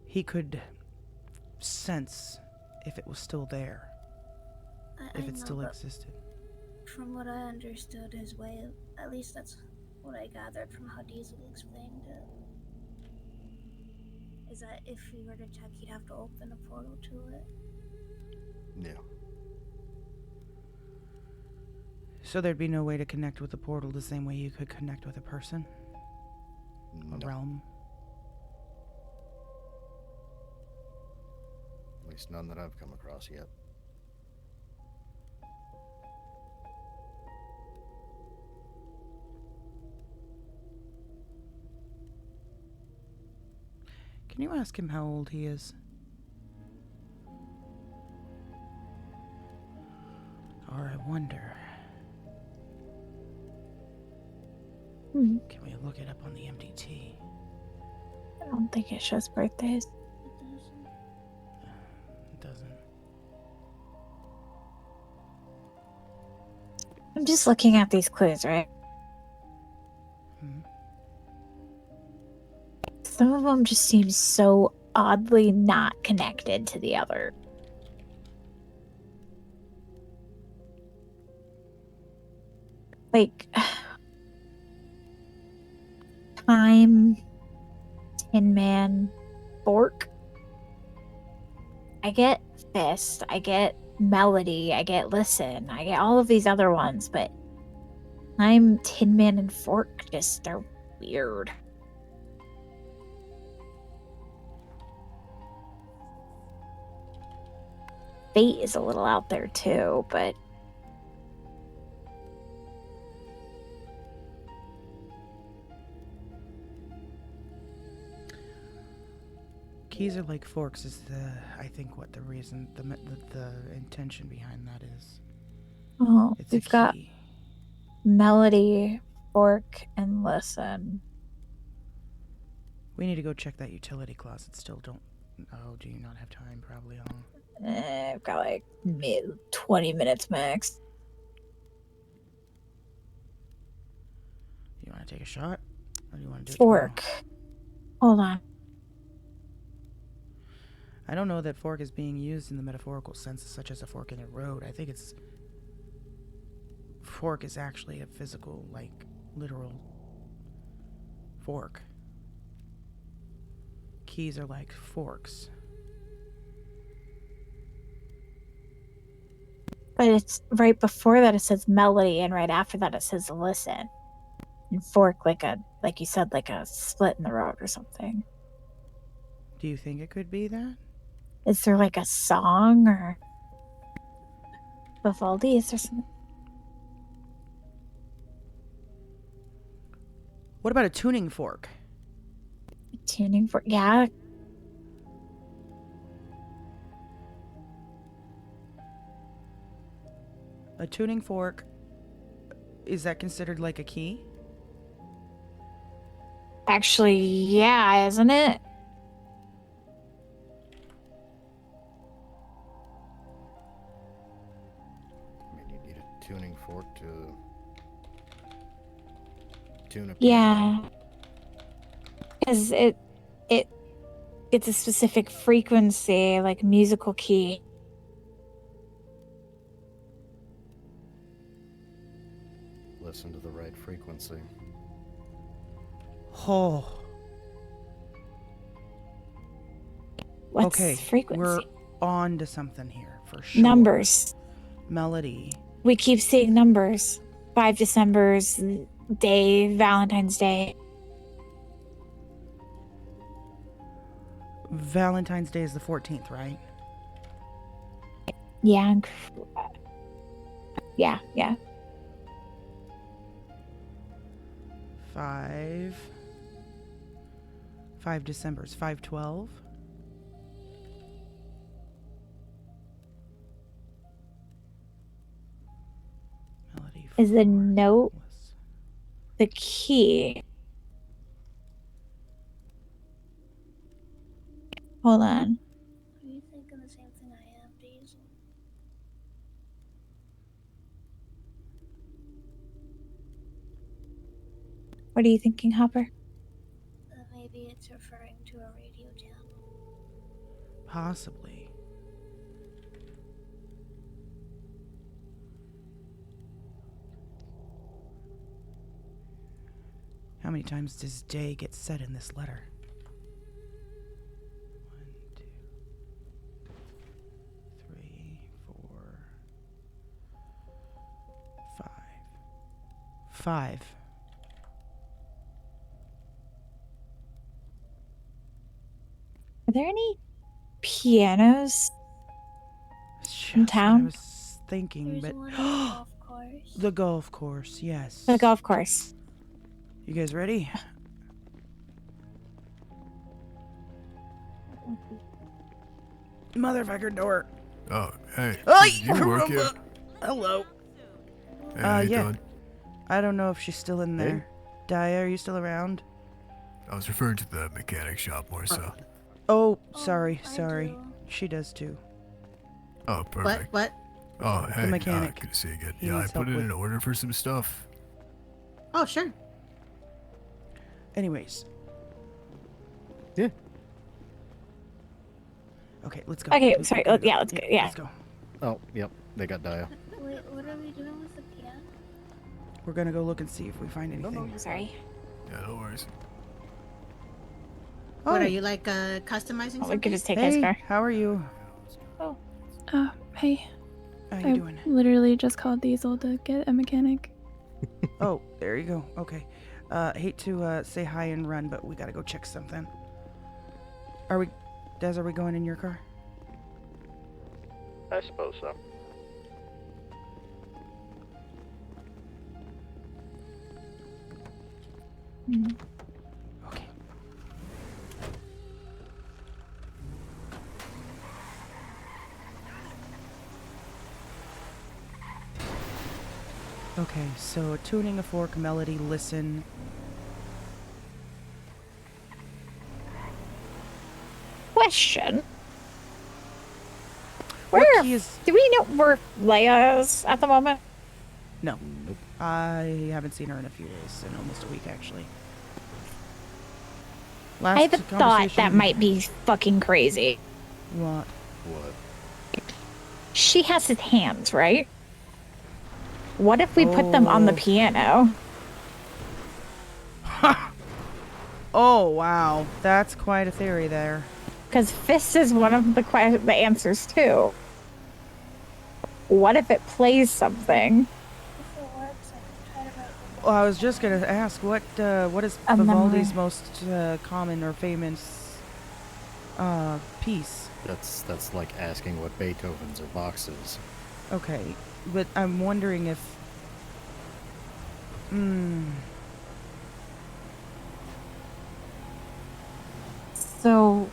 he could sense if it was still there. If it still existed. From what I understood, his way of, at least that's what I gathered from how Diesel explained it, is that if he were to check, he'd have to open a portal to it. Yeah. So there'd be no way to connect with the portal the same way you could connect with a person? No. A realm? At least none that I've come across yet. Can you ask him how old he is? Or I wonder... Can we look it up on the MDT? I don't think it shows birthdays. It doesn't. I'm just looking at these clues, right? Some of them just seem so oddly not connected to the other. Like, time, Tin Man, Fork. I get Fist, I get Melody, I get Listen, I get all of these other ones, but Time, Tin Man, and Fork just are Weird. Fate is a little out there too, but Keys are like forks is I think what the reason, the intention behind that is. oh, It's a we've got key. melody, fork, and listen. We need to go check that utility closet. Still don't. Oh, do you not have time? Probably. I've got like 20 minutes max. You want to take a shot, or do you want to do it Fork. Hold on. I don't know that fork is being used in the metaphorical sense, such as a fork in a road. I think it's fork is actually a physical, like literal fork. Keys are like forks. But it's right before that it says melody, and right after that it says listen. And fork like you said, like a split in the road or something. Do you think it could be that? Is there like a song or Vivaldi? Is there something? What about a tuning fork? Tuning fork? Yeah. A tuning fork, is that considered like a key? Actually, yeah, isn't it? I mean, you need a tuning fork to tune a piano. Yeah. Because it's a specific frequency, like musical key. Listen to the right frequency. Oh. What's okay, frequency? we're on to something here for sure. Numbers. Melody. We keep seeing numbers. 5 December's day, Valentine's Day. Valentine's Day is the 14th, right? Yeah. Yeah. 5 December's 5/12. Melody. Is the note the key? Hold on. Are you thinking the same thing I am, Diesel? What are you thinking, Hopper? Maybe it's referring to a radio channel. Possibly. How many times does day get said in this letter? 1, 2, 3, 4, 5. 5. Are there any pianos in town? I was thinking, There's but one at the golf course. the golf course, yes. The golf course. You guys ready? Motherfucker door. Oh, hey. Oh, you work here? Hello. Hey, how you Yeah. doing? I don't know if she's still in there. Dia, are you still around? I was referring to the mechanic shop more so. Oh, sorry. do. She does too. Oh, perfect. What? Oh, hey. mechanic. Good to see you again. He Yeah, I needs put help in with- an order for some stuff. Oh, sure. Anyways. Yeah. Okay, let's go. Okay, Let's sorry. go. Yeah, let's go. Yeah. Let's go. Oh, yep. They got Dia. Wait, what are we doing with the piano? We're gonna go look and see if we find anything. Sorry. Yeah, no worries. What Oh. are you like customizing We something? could just take Hey, his car. how are you? Hey. How you I doing? literally just called Diesel to get a mechanic. Oh, there you go. Okay. Hate to say hi and run, but we gotta go check something. Are we, Des, are we going in your car? I suppose so. Okay. Okay, so tuning a fork, melody, listen. Question. What Where key is... do we know where Leia is at the moment? No. I haven't seen her in a few days, in almost a week actually. Last I have a thought that might be fucking crazy. What? What? She has his hands, right? What if we put them on the piano? Oh, wow. That's quite a theory there. Because fist is one of the answers, too. What if it plays something? If it works, I can try to write the Well, I was just gonna ask, what is A Vivaldi's memory. most common or famous piece? That's like asking what Beethoven's or Bach's is. Okay, but I'm wondering if... So,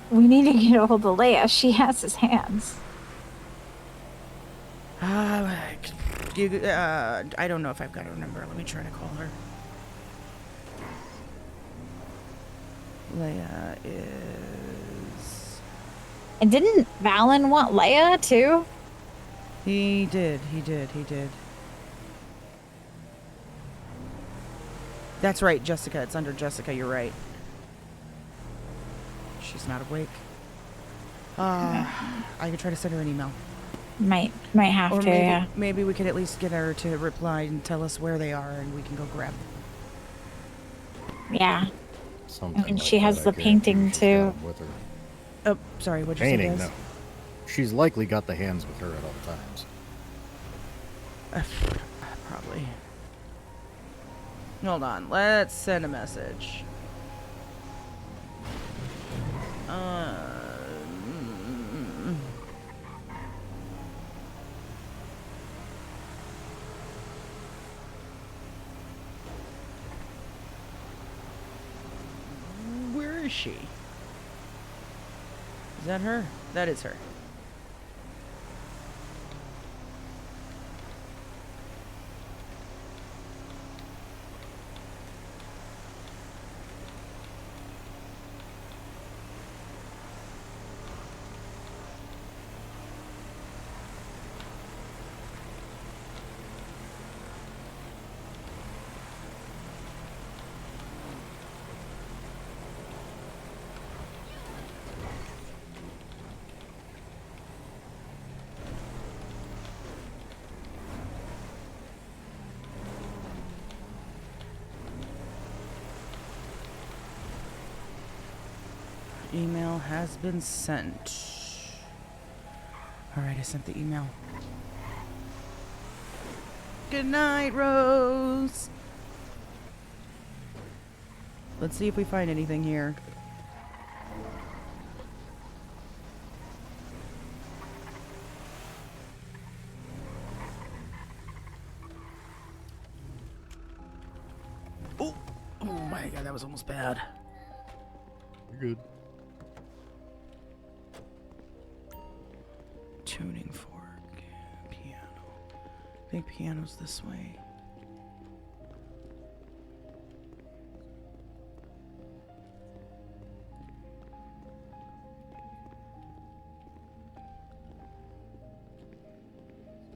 we need to get a hold of Leia. She has his hands. I don't know if I've got her number. Let me try to call her. Leia is... And didn't Valen want Leia, too? He did. That's right, Jessica. It's under Jessica, you're right. She's not awake. I could try to send her an email. Might have or to, maybe, yeah. maybe we could at least get her to reply and tell us where they are and we can go grab them. Yeah. Something And like she has that, the I guarantee painting, she's got too. 'em with her. Oh, sorry, what'd you say, Painting, Des? no. She's likely got the hands with her at all times. Probably. Hold on, let's send a message. Where is she? Is that her? That is her. Email has been sent. Alright, I sent the email. Good night, Rose. Let's see if we find anything here. Oh, oh my god, that was almost bad. You're good. Tuning fork, piano. I think piano's this way.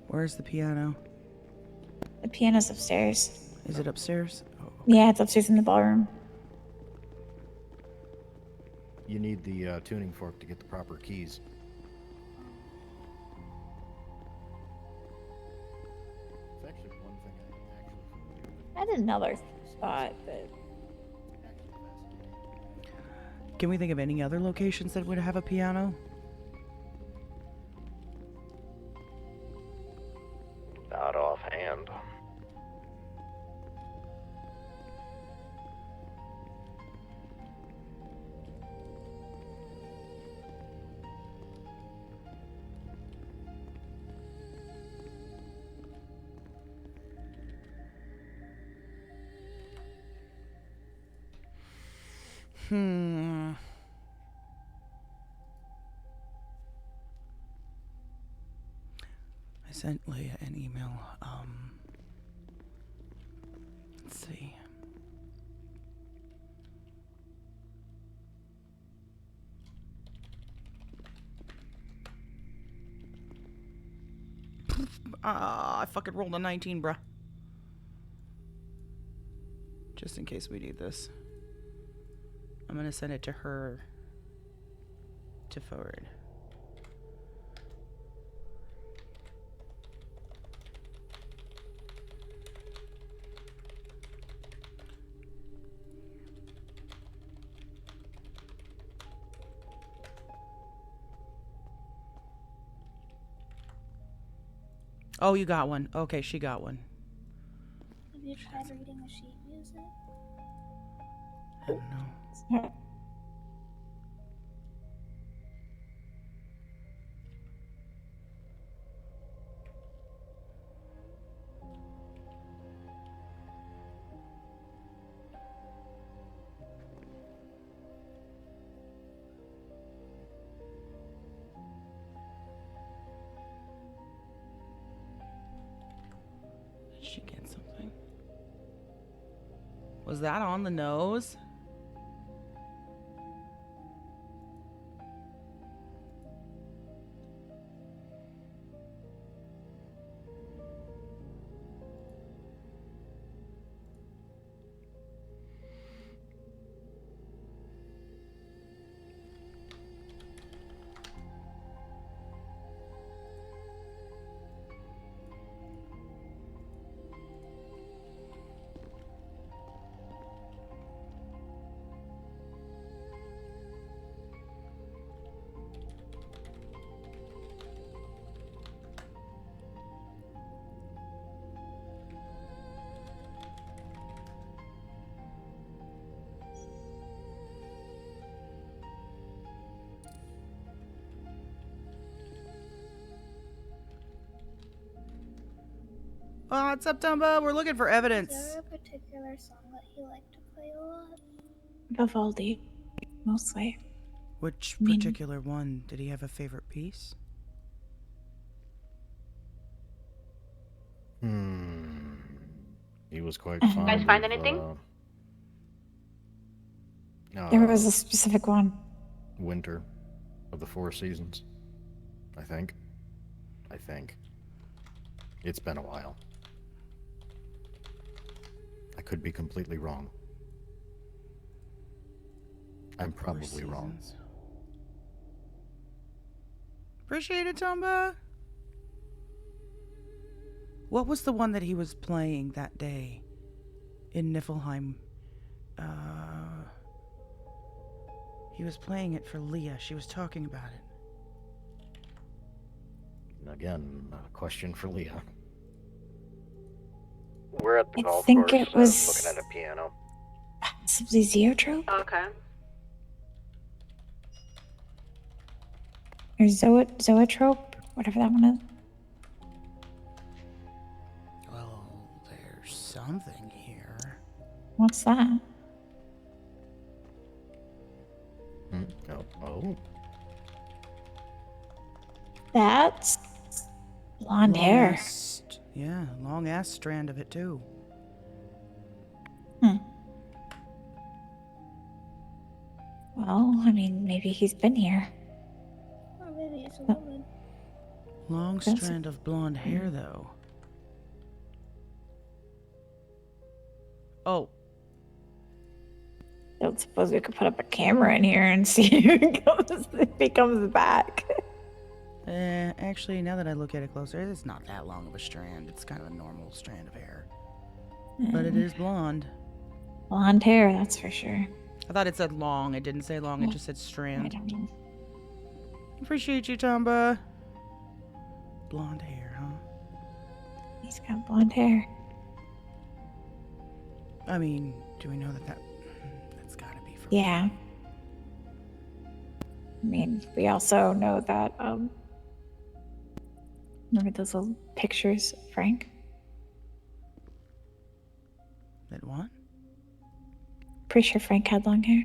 Where's the piano? The piano's upstairs. Is it upstairs? Oh. Yeah, it's upstairs in the ballroom. You need the tuning fork to get the proper keys. It's actually one thing I actually I had another thought, but Can we think of any other locations that would have a piano? Not offhand. I sent Leah an email. Let's see. I fucking rolled a 19, bruh. Just in case we need this. I'm gonna send it to her to forward. Oh, you got one. Okay, she got one. Have you tried reading a sheet music? I don't know. Did she get something? Was that on the nose? What's up, Dumbo? We're looking for evidence. Is there a particular song that he liked to play a lot? Vivaldi, mostly. Which particular one? Did he have a favorite piece? He was quite You fond guys find of, anything? There was a specific one. Winter of the Four Seasons, I think. It's been a while. I could be completely wrong. I'm probably wrong. Appreciate it, Tomba. What was the one that he was playing that day in Niflheim? He was playing it for Leah. She was talking about it. Again, a question for Leah. We're at the I golf think course it was looking at a piano. possibly Zoetrope Okay. or Zoetrope, whatever that one is. Well, there's something here. What's that? Oh. That's blonde hair. Yeah, long ass strand of it too. Well, I mean, maybe he's been here. Or maybe it's a woman. Long That's- strand of blonde hair though. Oh. I don't suppose we could put up a camera in here and see if he comes back. Actually, now that I look at it closer, it's not that long of a strand. It's kind of a normal strand of hair. But it is blonde. Blonde hair, that's for sure. I thought it said long. It didn't say long, it just said strand. I don't know. Appreciate you, Tomba. Blonde hair, huh? He's got blonde hair. I mean, do we know that's gotta be from... Yeah. I mean, we also know that, remember those little pictures of Frank? That what? Pretty sure Frank had long hair.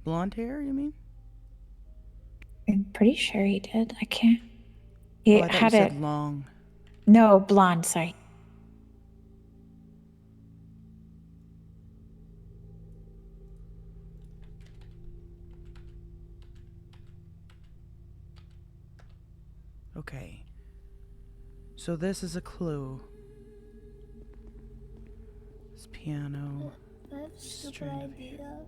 blonde hair, you mean? I'm pretty sure he did. I can't. He Oh, I thought you had said it. long. No, blonde. Sorry. Okay. So this is a clue. This piano. I have a stupid idea.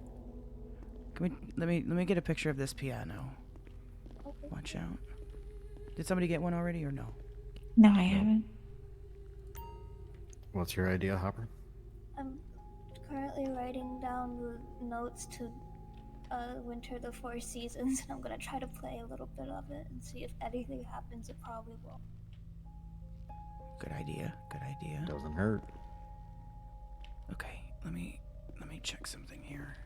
Let me get a picture of this piano. Okay. Watch out. Did somebody get one already or no? No, I haven't. What's your idea, Hopper? I'm currently writing down the notes to Winter the Four Seasons, and I'm gonna try to play a little bit of it and see if anything happens. It probably will. Good idea. Good idea. Doesn't hurt. Okay, let me check something here.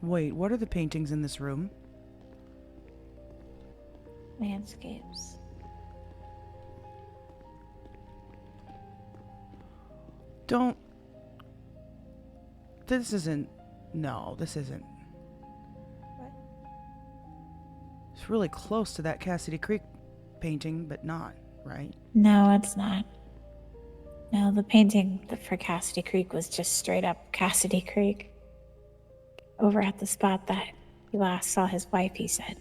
Wait, what are the paintings in this room? Landscapes. Don't. This isn't. No, this isn't. What? It's really close to that Cassidy Creek painting, but not, right? No, it's not. No, the painting for Cassidy Creek was just straight up Cassidy Creek. Over at the spot that he last saw his wife, he said.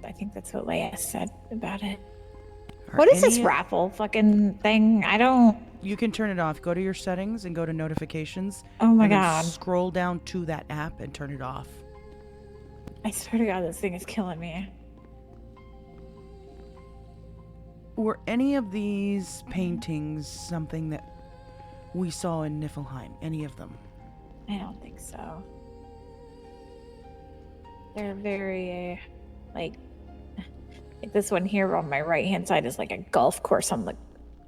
I think that's what Leia said about it. What is this raffle fucking thing? I don't... You can turn it off. Go to your settings and go to notifications. Oh my and then God. Scroll down to that app and turn it off. I swear to God, this thing is killing me. Were any of these paintings something that we saw in Niflheim? Any of them? I don't think so. They're very, like this one here on my right hand side is like a golf course on the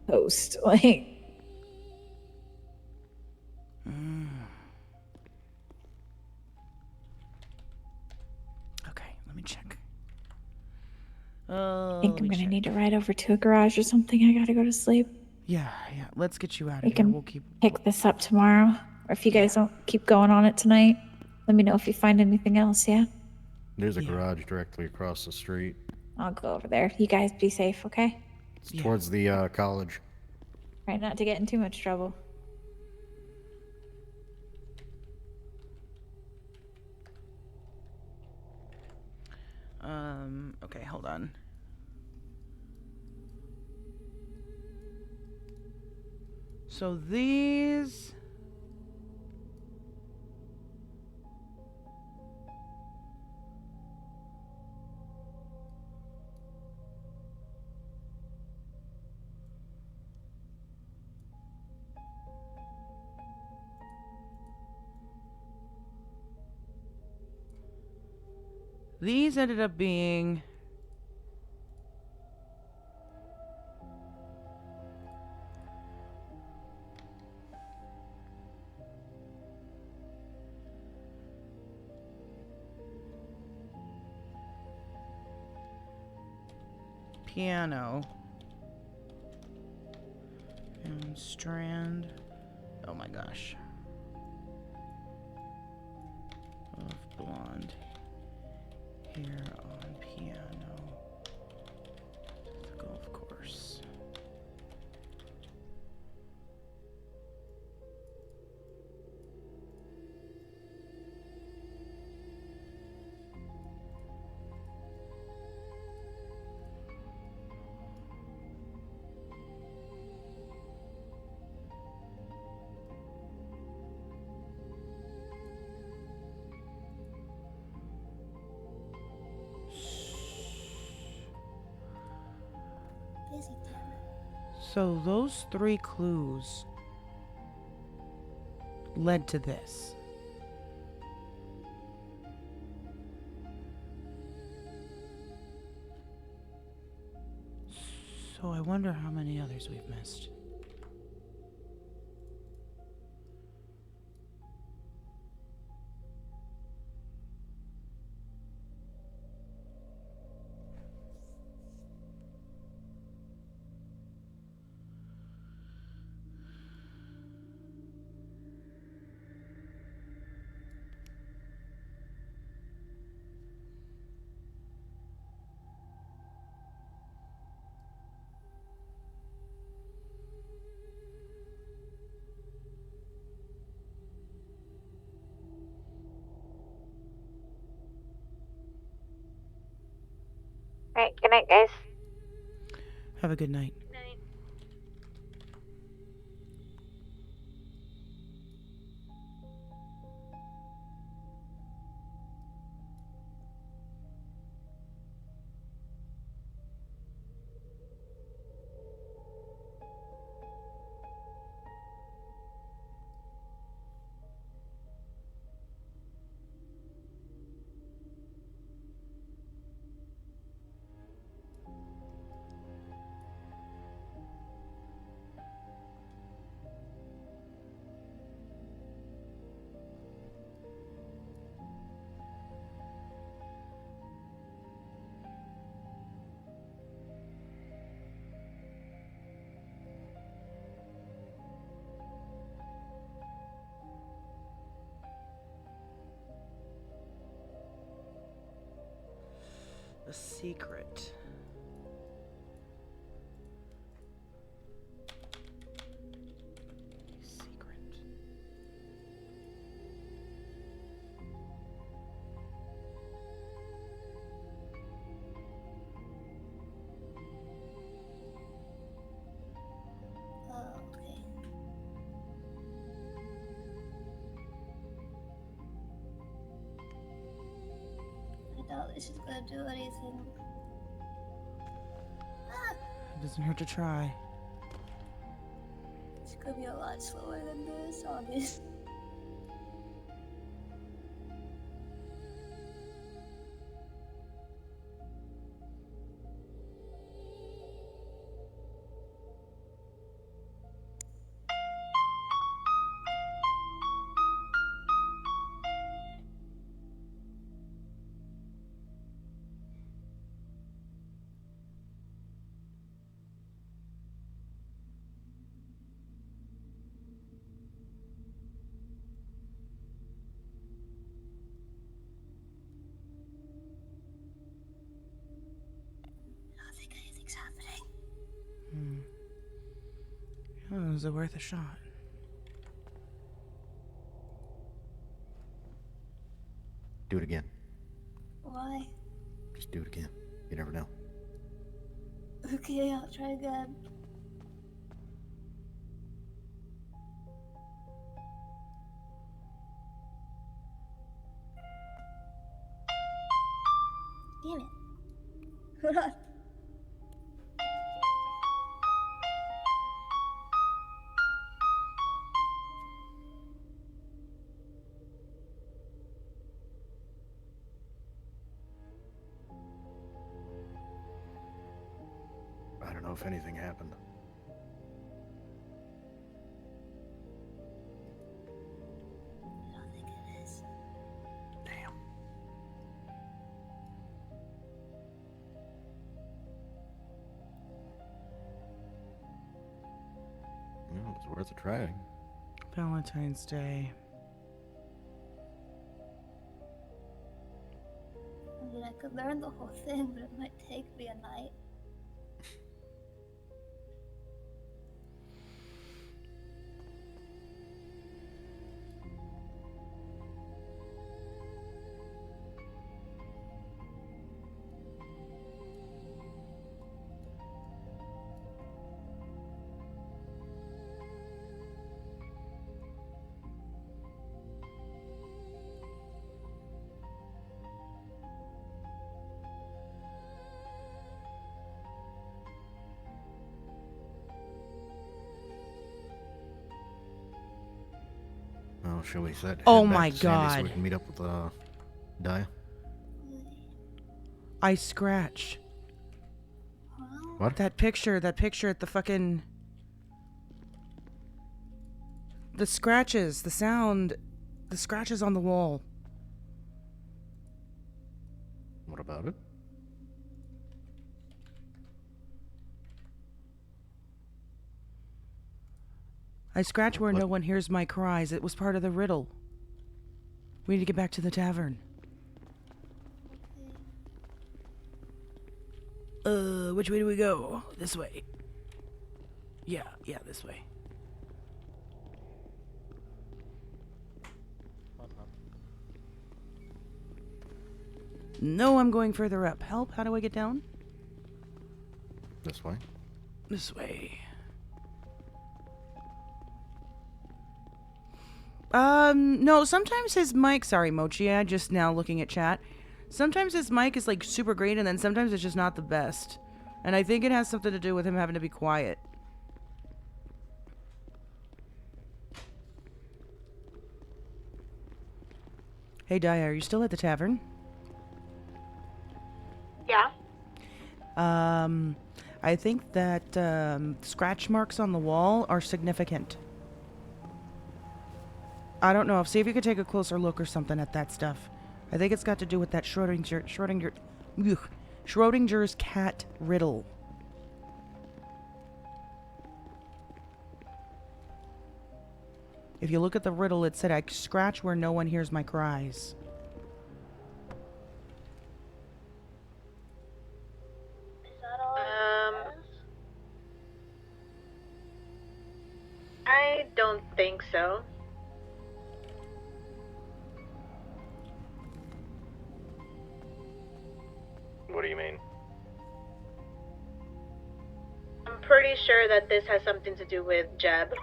coast. Like, Okay, let me check. I think I'm gonna need to ride over to a garage or something. I gotta go to sleep. Yeah. Let's get you out of We here. can We'll keep. pick this up tomorrow. Or if you guys don't keep going on it tonight, let me know if you find anything else, yeah? There's a garage directly across the street. I'll go over there. You guys be safe, okay? It's towards the college. Try not to get in too much trouble. Okay, hold on. So these... These ended up being... piano and strand. Oh my gosh. Of blonde hair on piano. The golf course. Busy, damn it. So those 3 clues led to this. So I wonder how many others we've missed. Alright, good night, guys. Have a good night. A secret. Okay. I doubt this is gonna do anything. Ah! It doesn't hurt to try. It's gonna be a lot slower than this, August. I don't think anything's happening. Oh, is it worth a shot? Do it again. Why? Just do it again. You never know. Okay, I'll try again. Damn it. Hold on. I don't know if anything happened. I don't think it is. Damn. Well, it's worth a try. Valentine's Day. I mean, I could learn the whole thing, but it might take me a night. Well, shall we set? Oh head back my to Sandy so God. we can meet up with Dia. I scratched. What? That picture at the fucking... The scratches, the sound, the scratches on the wall. What about it? I scratch where What? no one hears my cries. It was part of the riddle. We need to get back to the tavern. Which way do we go? This way. Yeah, this way. No, I'm going further up. Help, how do I get down? This way. This way. No, sometimes his mic, sorry, Mochi, I just now looking at chat. Sometimes his mic is like super great and then sometimes it's just not the best. And I think it has something to do with him having to be quiet. Hey, Dia, are you still at the tavern? Yeah. I think that, scratch marks on the wall are significant. I don't know. See if you could take a closer look or something at that stuff. I think it's got to do with that Schrodinger's cat riddle. If you look at the riddle, it said, I scratch where no one hears my cries. I don't think so. What do you mean? I'm pretty sure that this has something to do with Jeb.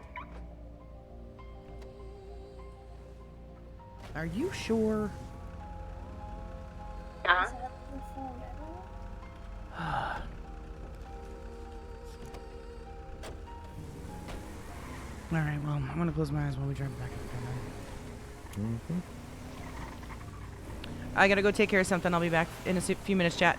Are you sure? Yeah. Alright, well, I'm gonna close my eyes while we drive back. I gotta go take care of something. I'll be back in a few minutes, chat.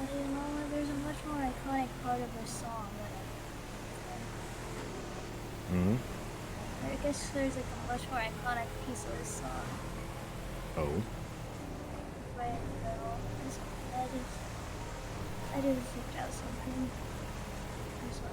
You know what? There's a much more iconic part of this song. Hmm. I guess there's like a much more iconic piece of this song. Oh. Right now, I just looked out something. I'm sorry.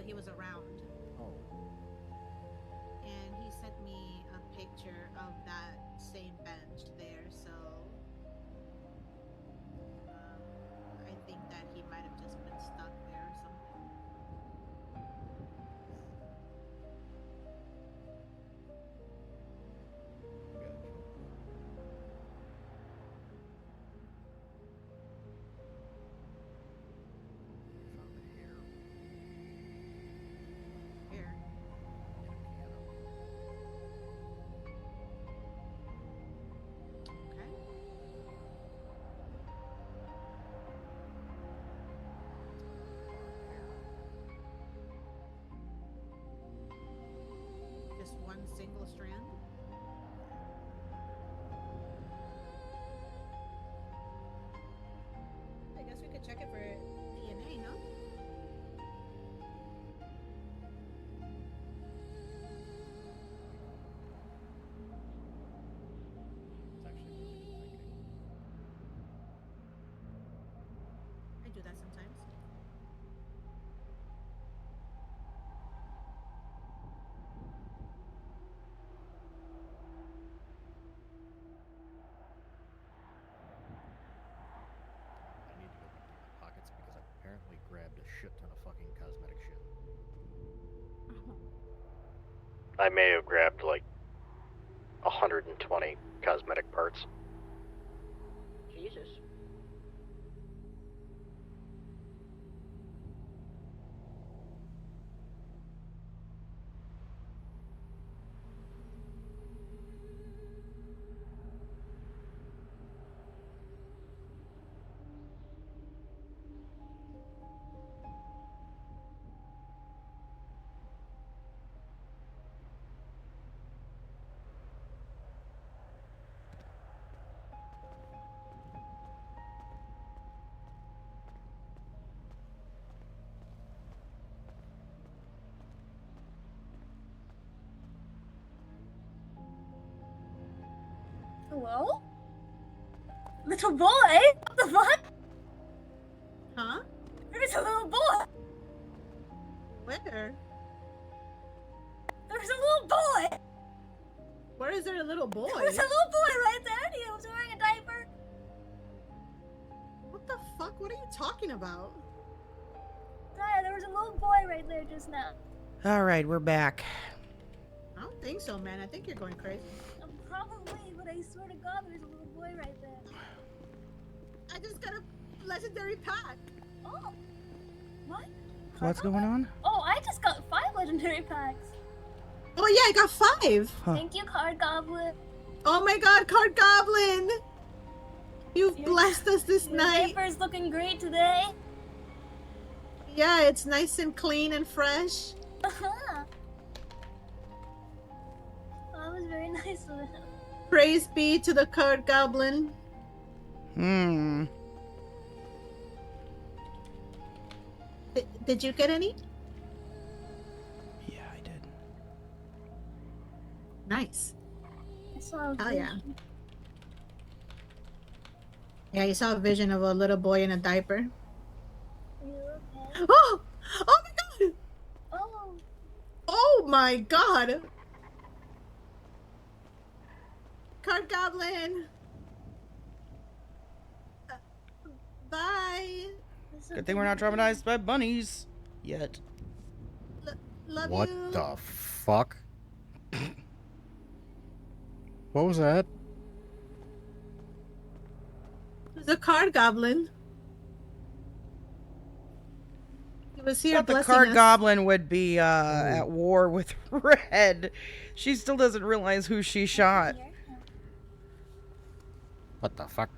he was around. Oh. And he sent me a picture of that same bench there, so I think that he might have just been stuck there or something. Here. Okay. Just one single strand? I guess we could check it for DNA, no? It's actually really good thinking. I do that sometimes. I need to go empty my pockets because I apparently grabbed a shit ton of fucking cosmetic shit. I may have grabbed like 120 cosmetic parts. Jesus. Hello? Little boy? What the fuck? Huh? There's a little boy! Where? There's a little boy! Where is there a little boy? There's a little boy right there and he was wearing a diaper. What the fuck? What are you talking about? Daya, there was a little boy right there just now. Alright, we're back. I don't think so, man. I think you're going crazy. Probably, but I swear to God, there's a little boy right there. I just got a legendary pack. Oh. What? What's going on? Oh, I just got 5 legendary packs. Oh yeah, I got 5. Huh. Thank you, Card Goblin. Oh my God, Card Goblin! You've blessed us this Your night. diaper's looking great today. Yeah, it's nice and clean and fresh. That was very nice of him. Praise be to the Card Goblin. Did you get any? Yeah, I did. Nice. I saw a Oh yeah. vision. Yeah, you saw a vision of a little boy in a diaper. Are you okay? Oh! Oh my God! Oh. Oh my God! Card Goblin! Bye! Good thing we're not traumatized by bunnies. Yet. Love What you. the fuck? What was that? The Card Goblin. He was here But the blessing card us. goblin would be at war with Red. She still doesn't realize who she shot. What the fuck?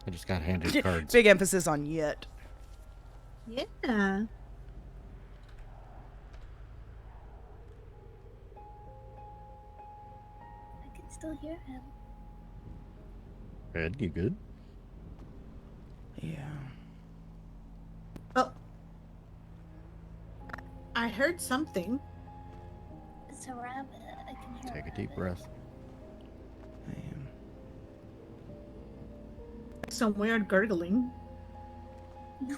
I just got handed cards. Big emphasis on yet. Yeah. I can still hear him. Ed, you good? Yeah. Oh. I heard something. It's a rabbit. I can hear Take a deep breath. Some weird gurgling. No,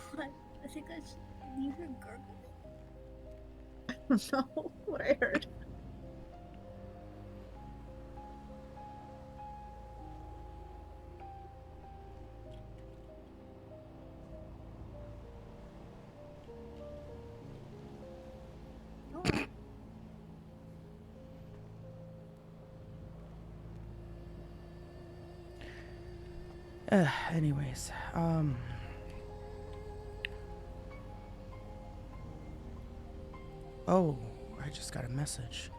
I think I should leave her gurgling. I don't know what I heard. Anyways, oh, I just got a message.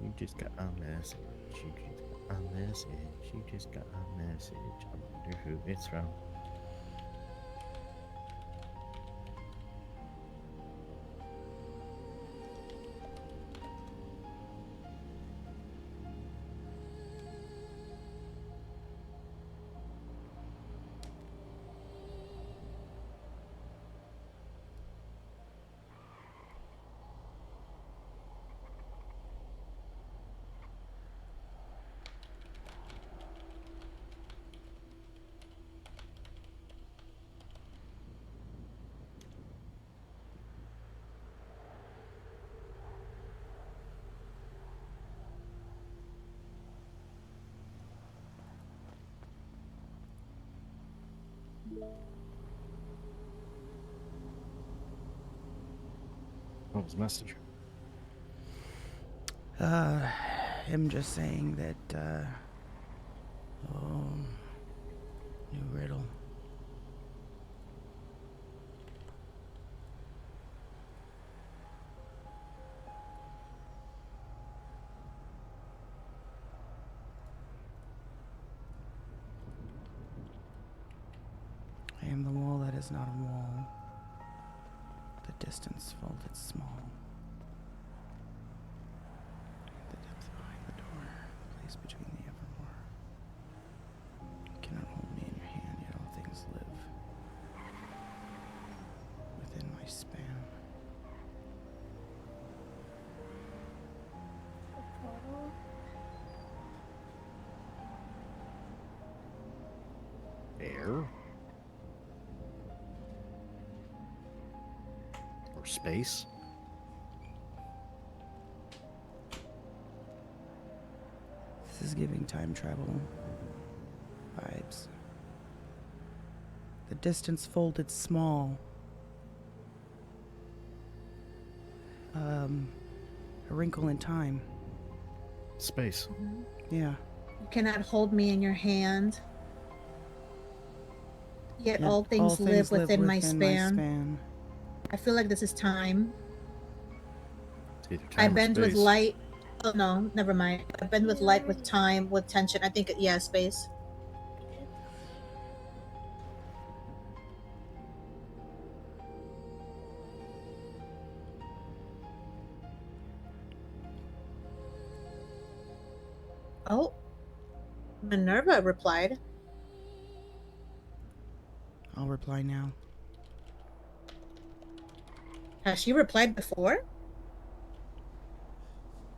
You just got a message. You just got a message. You just got a message. I wonder who it's from. What was the message? Him just saying that, new riddle. I am the wall that is not a wall. The distance folded small. The depth behind the door, the place between the evermore. You cannot hold me in your hand, yet all things live within my span. Air? Or space? This is giving time travel vibes. The distance folded small. A wrinkle in time. Space. Yeah. You cannot hold me in your hand. Yet all things live within my span. I feel like this is time. It's either I time or bend with space. light. Oh no, never mind. I bend with light, with time, with tension. I think, yeah, space. Oh, Minerva replied. I'll reply now. Has she replied before?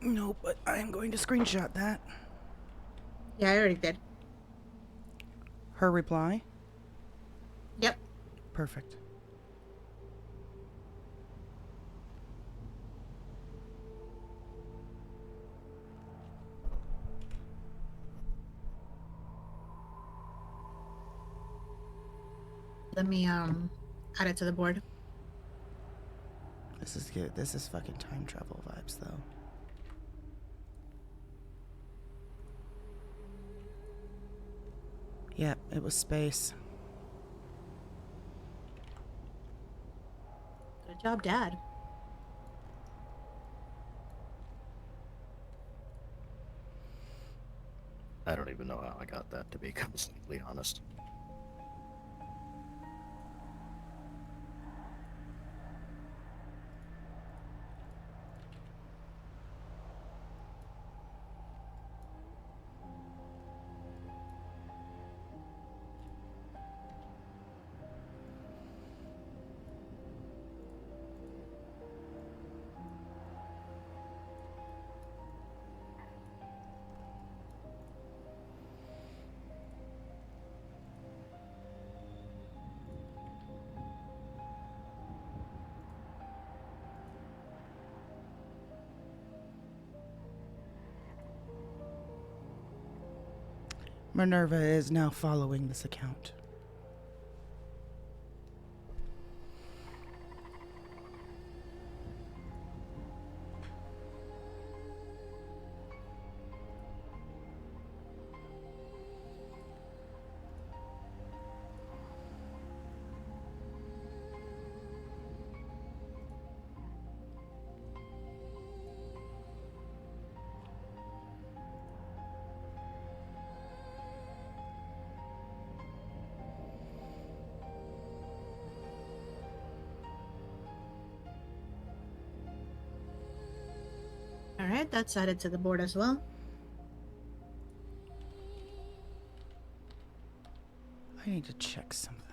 No, but I am going to screenshot that. Yeah, I already did. Her reply? Yep. Perfect. Let me add it to the board. This is good. This is fucking time travel vibes, though. Yeah, it was space. Good job, Dad. I don't even know how I got that, to be completely honest. Minerva is now following this account. All right, that's added to the board as well. I need to check something.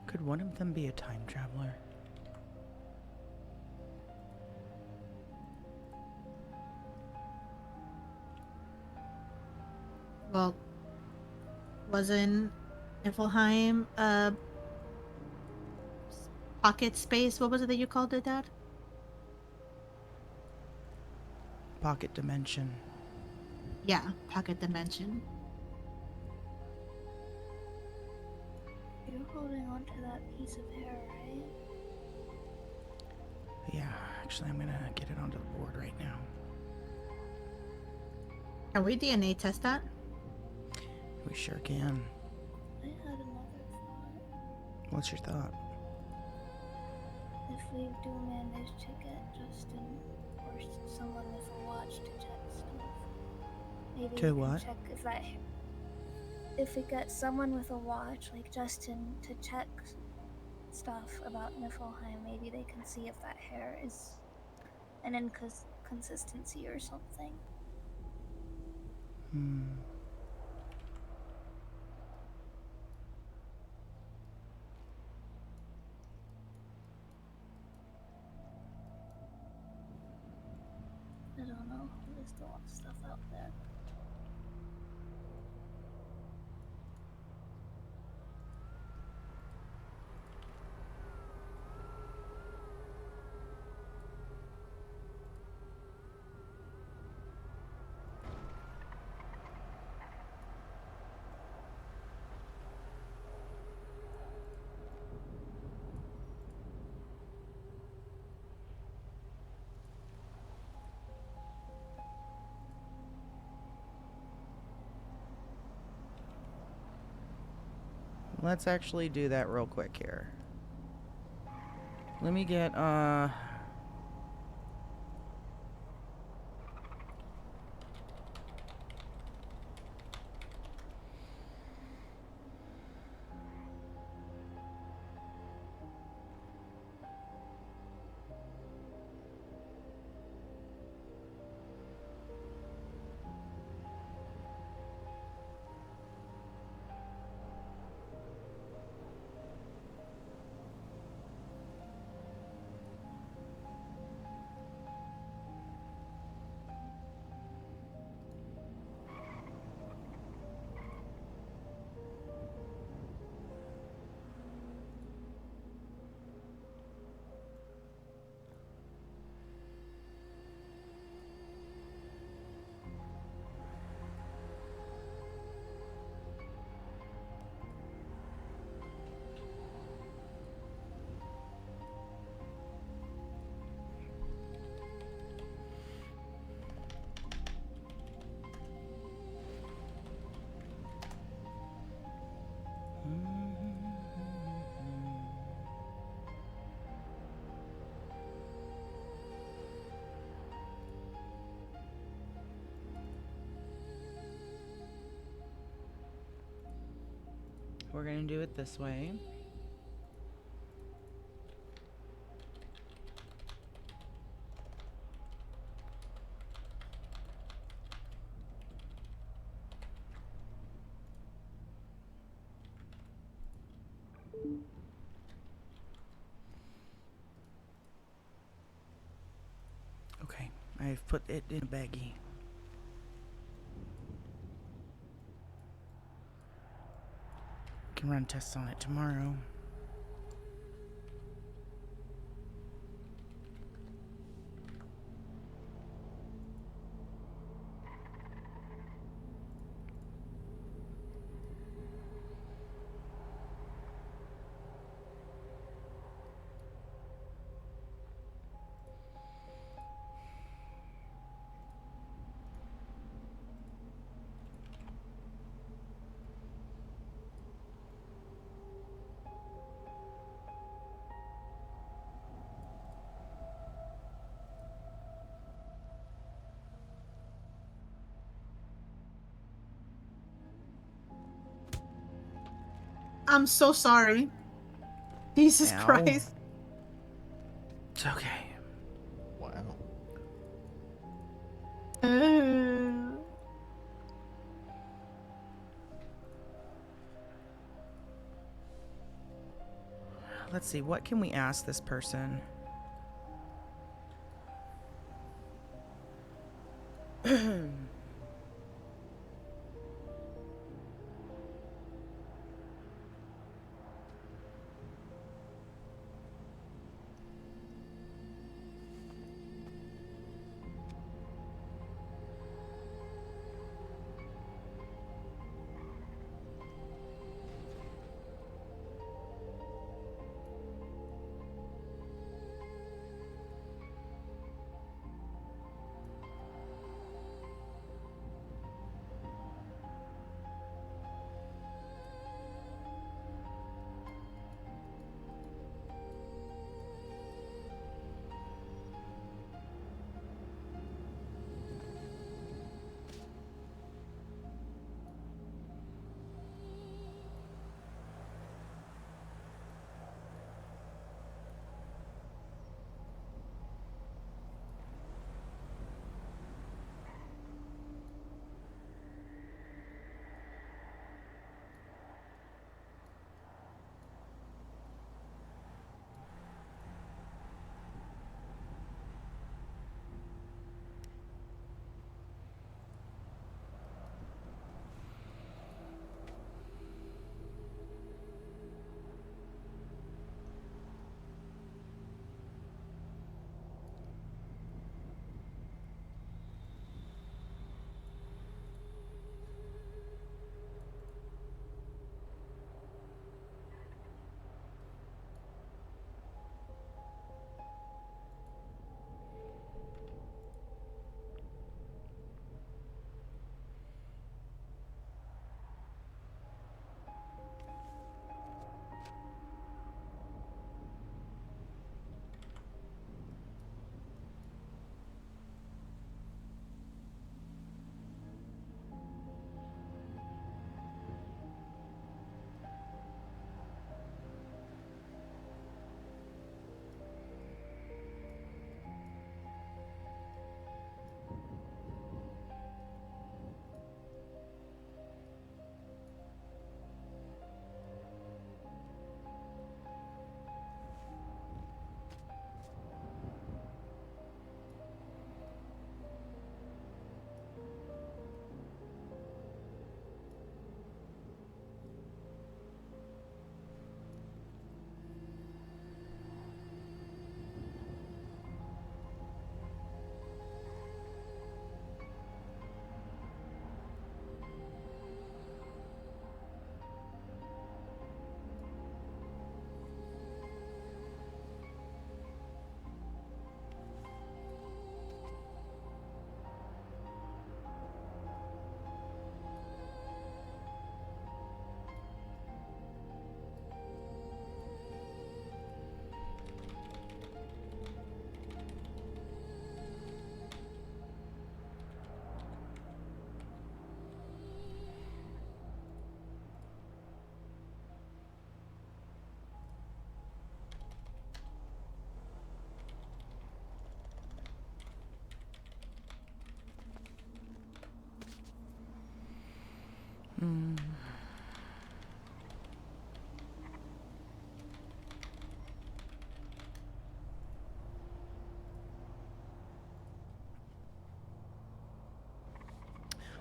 Could one of them be a time traveler? Well, wasn't Niflheim pocket space? What was it that you called it, Dad? Pocket dimension. Yeah, pocket dimension. You're holding on to that piece of hair, right? Yeah, actually, I'm gonna get it onto the board right now. Can we DNA test that? We sure can. I had another thought. What's your thought? If we do manage to get Justin or someone with a watch to check stuff, maybe To we what? can check if that. If we get someone with a watch, like Justin, to check stuff about Niflheim, maybe they can see if that hair is an inconsistency or something. I don't know. There's still a lot of stuff out there. Let's actually do that real quick here. Let me get, we're gonna do it this way. Okay, I've put it in a baggie. Can run tests on it tomorrow. I'm so sorry. Jesus Ow. Christ. It's okay. Wow. Let's see, what can we ask this person?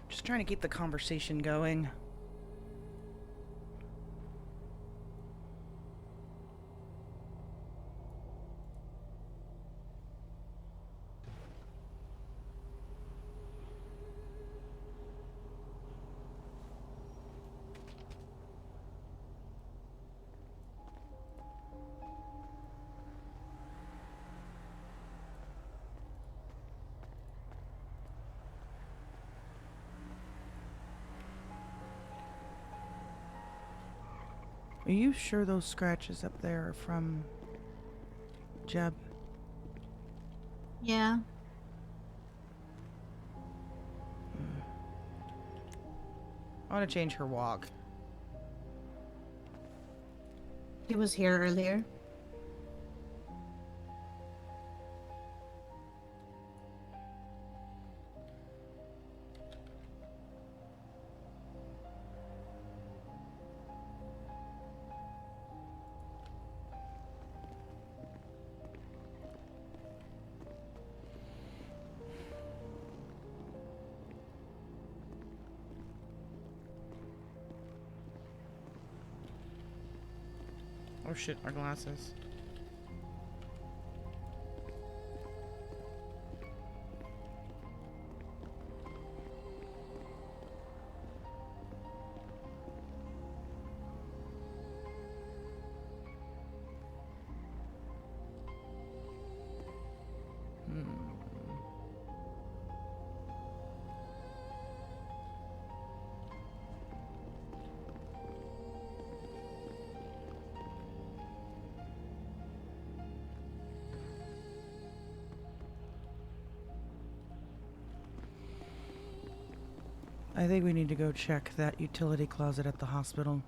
Just trying to keep the conversation going. Are you sure those scratches up there are from Jeb? Yeah. I want to change her walk. He was here earlier. Oh shit, our glasses. I think we need to go check that utility closet at the hospital.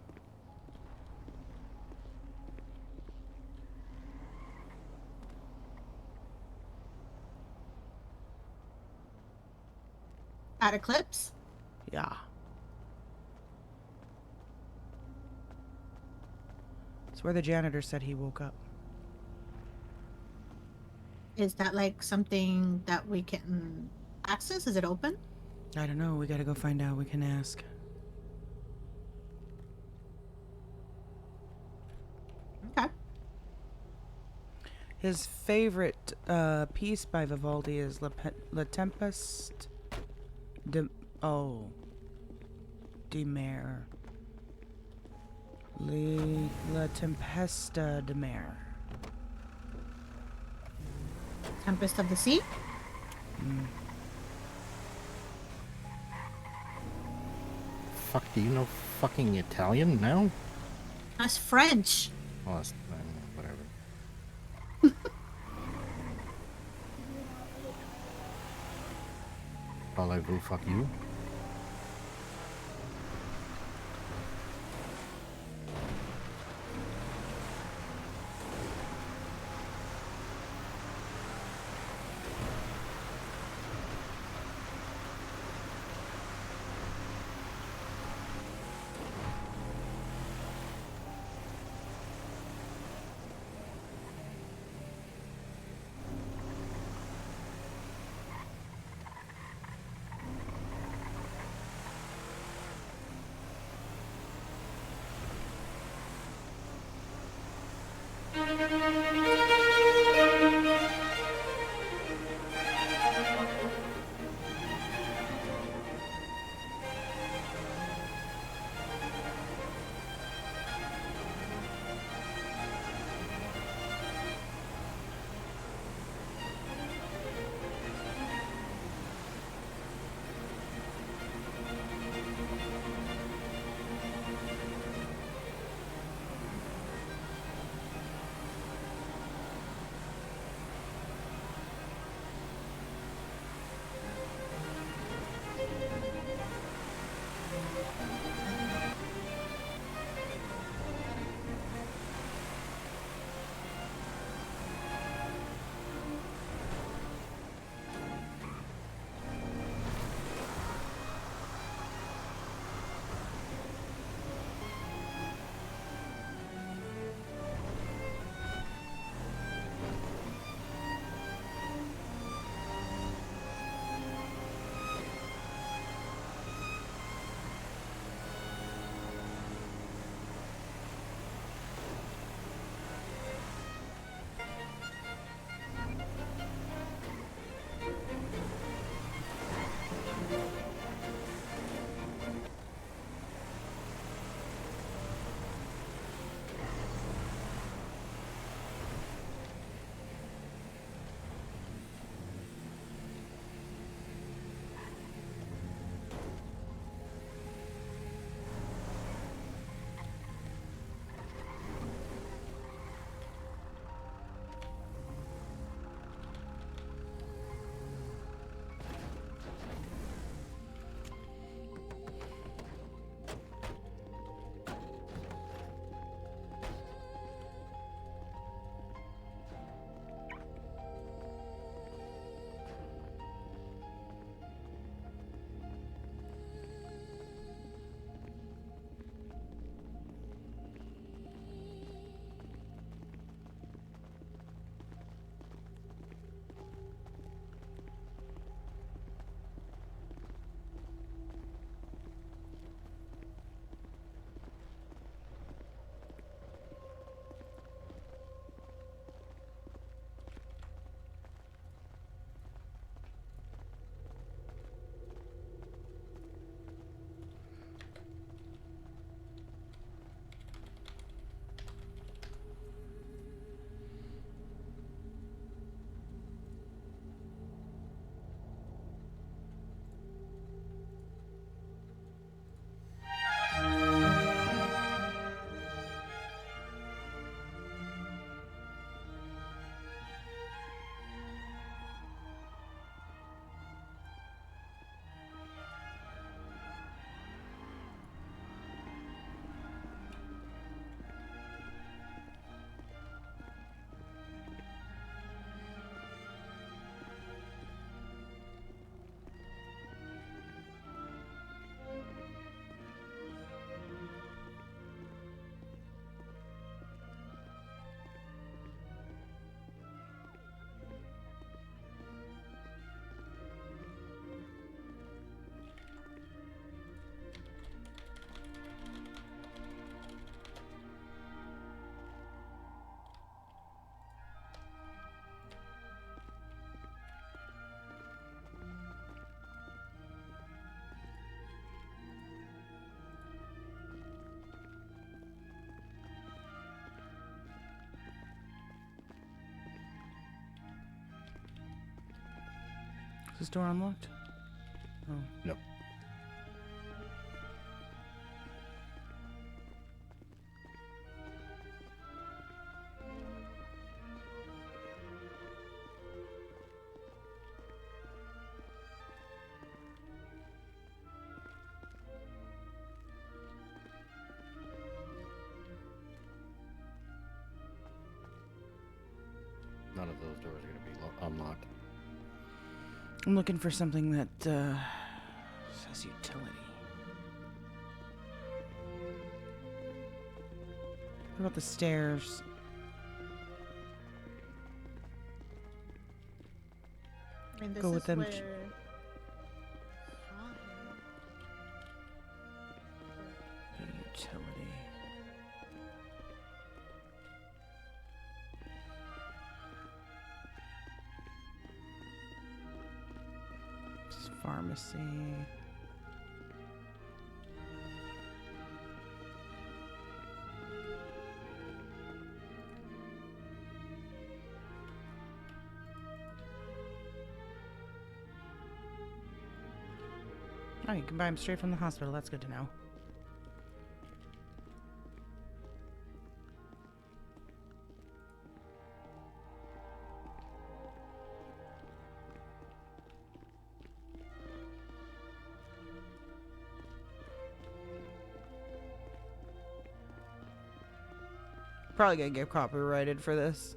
At Eclipse? Yeah. It's where the janitor said he woke up. Is that like something that we can access? Is it open? I don't know. We gotta go find out. We can ask. Okay. His favorite piece by Vivaldi is La Tempest de... Oh. De Mer. La Tempesta de Mer. Tempest of the Sea? Fuck, do you know fucking Italian now? That's French. Oh, that's whatever. Parlez-vous fuck you? Is this door unlocked? Oh. No. None of those doors are going to be unlocked. I'm looking for something that says utility. What about the stairs? I mean, this Go is with them. where... Utility. Pharmacy. Oh, you can buy them straight from the hospital. That's good to know. Probably gonna get copyrighted for this.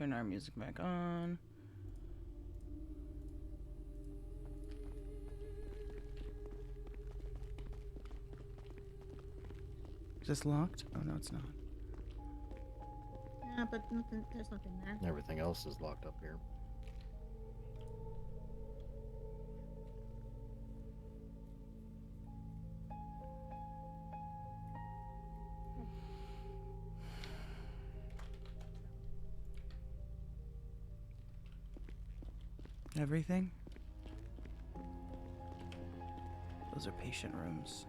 Turn our music back on. Is this locked? Oh no, it's not. Yeah, but nothing, there's nothing there. Everything else is locked up here. Everything? Those are patient rooms.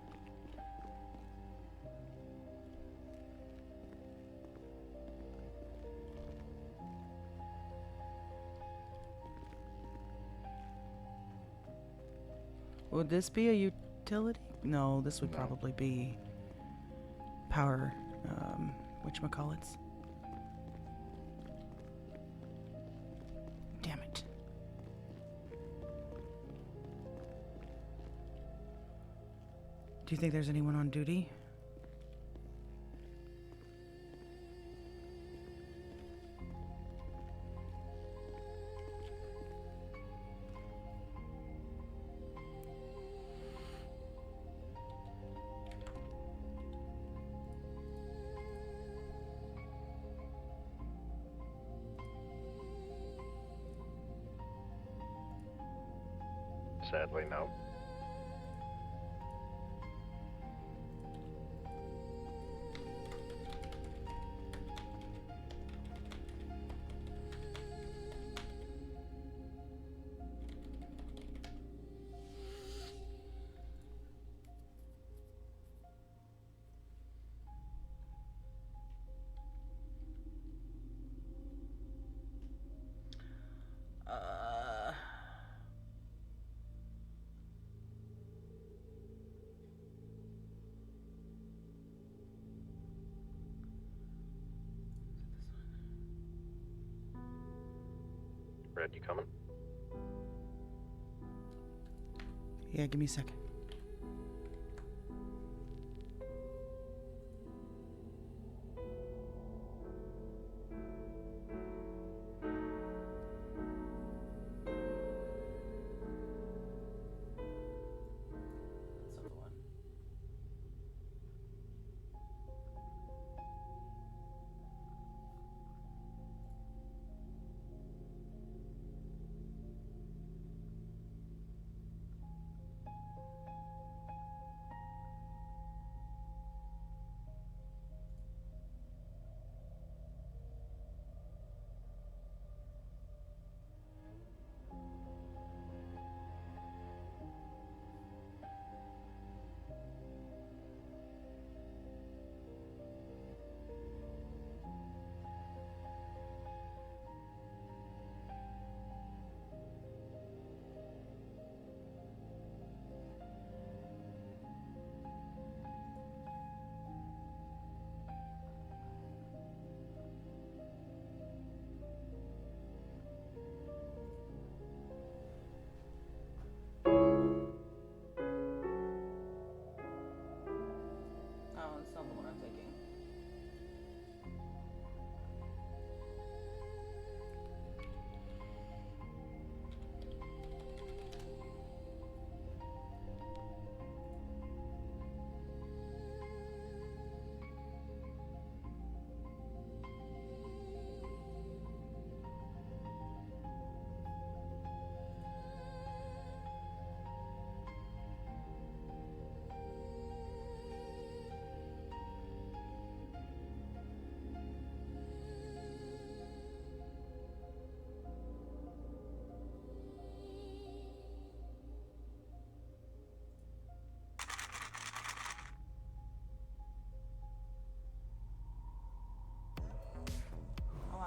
Would this be a utility? No, this would probably be power, whatchamacallits. Damn it. Do you think there's anyone on duty? Sadly, no. Red, you coming? Yeah, give me a second.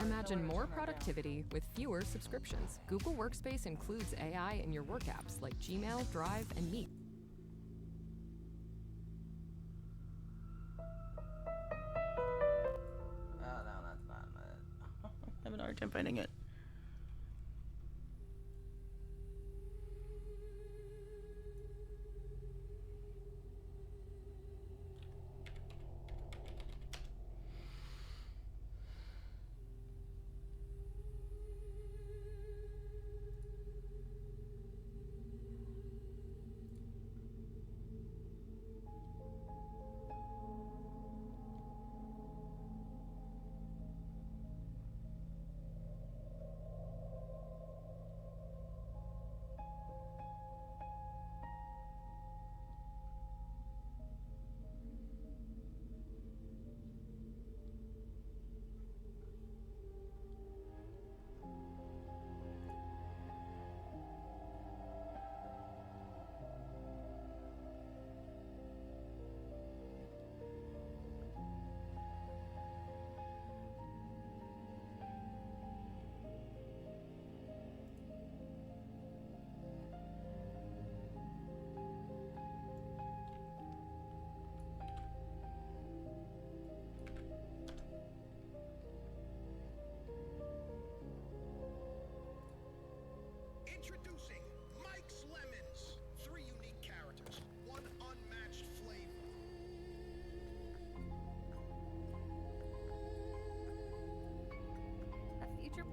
Imagine more productivity with fewer subscriptions. Google Workspace includes AI in your work apps like Gmail, Drive, and Meet. Oh, no, that's not it. I'm having a hard time finding it. Introducing Mike's Lemons. 3 unique characters, 1 unmatched flavor. A future.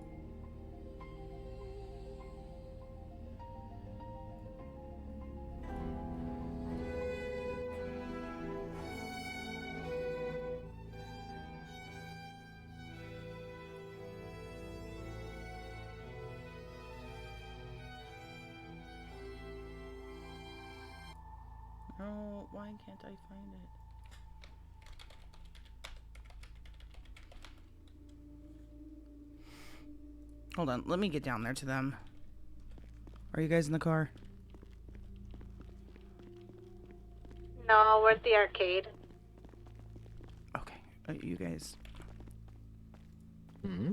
No, why can't I find it? Hold on, let me get down there to them. Are you guys in the car? No, we're at the arcade. Okay, you guys. Hmm.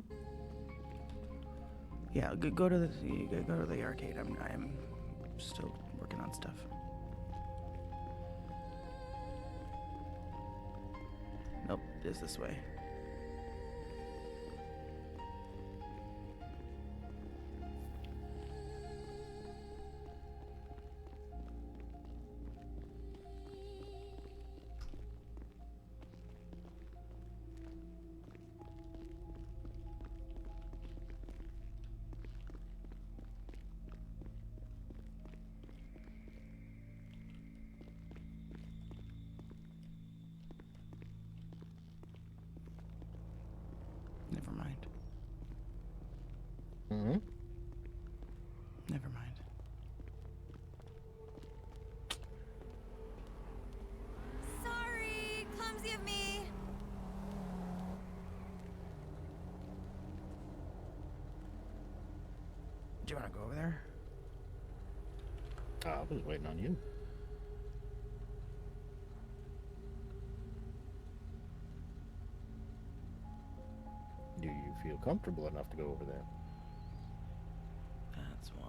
Yeah, go to the arcade. I'm still working on stuff. Nope, it's this way. Never mind. Hmm. Never mind. Sorry, clumsy of me. Do you want to go over there? I was waiting on you. Do you feel comfortable enough to go over there? That's why.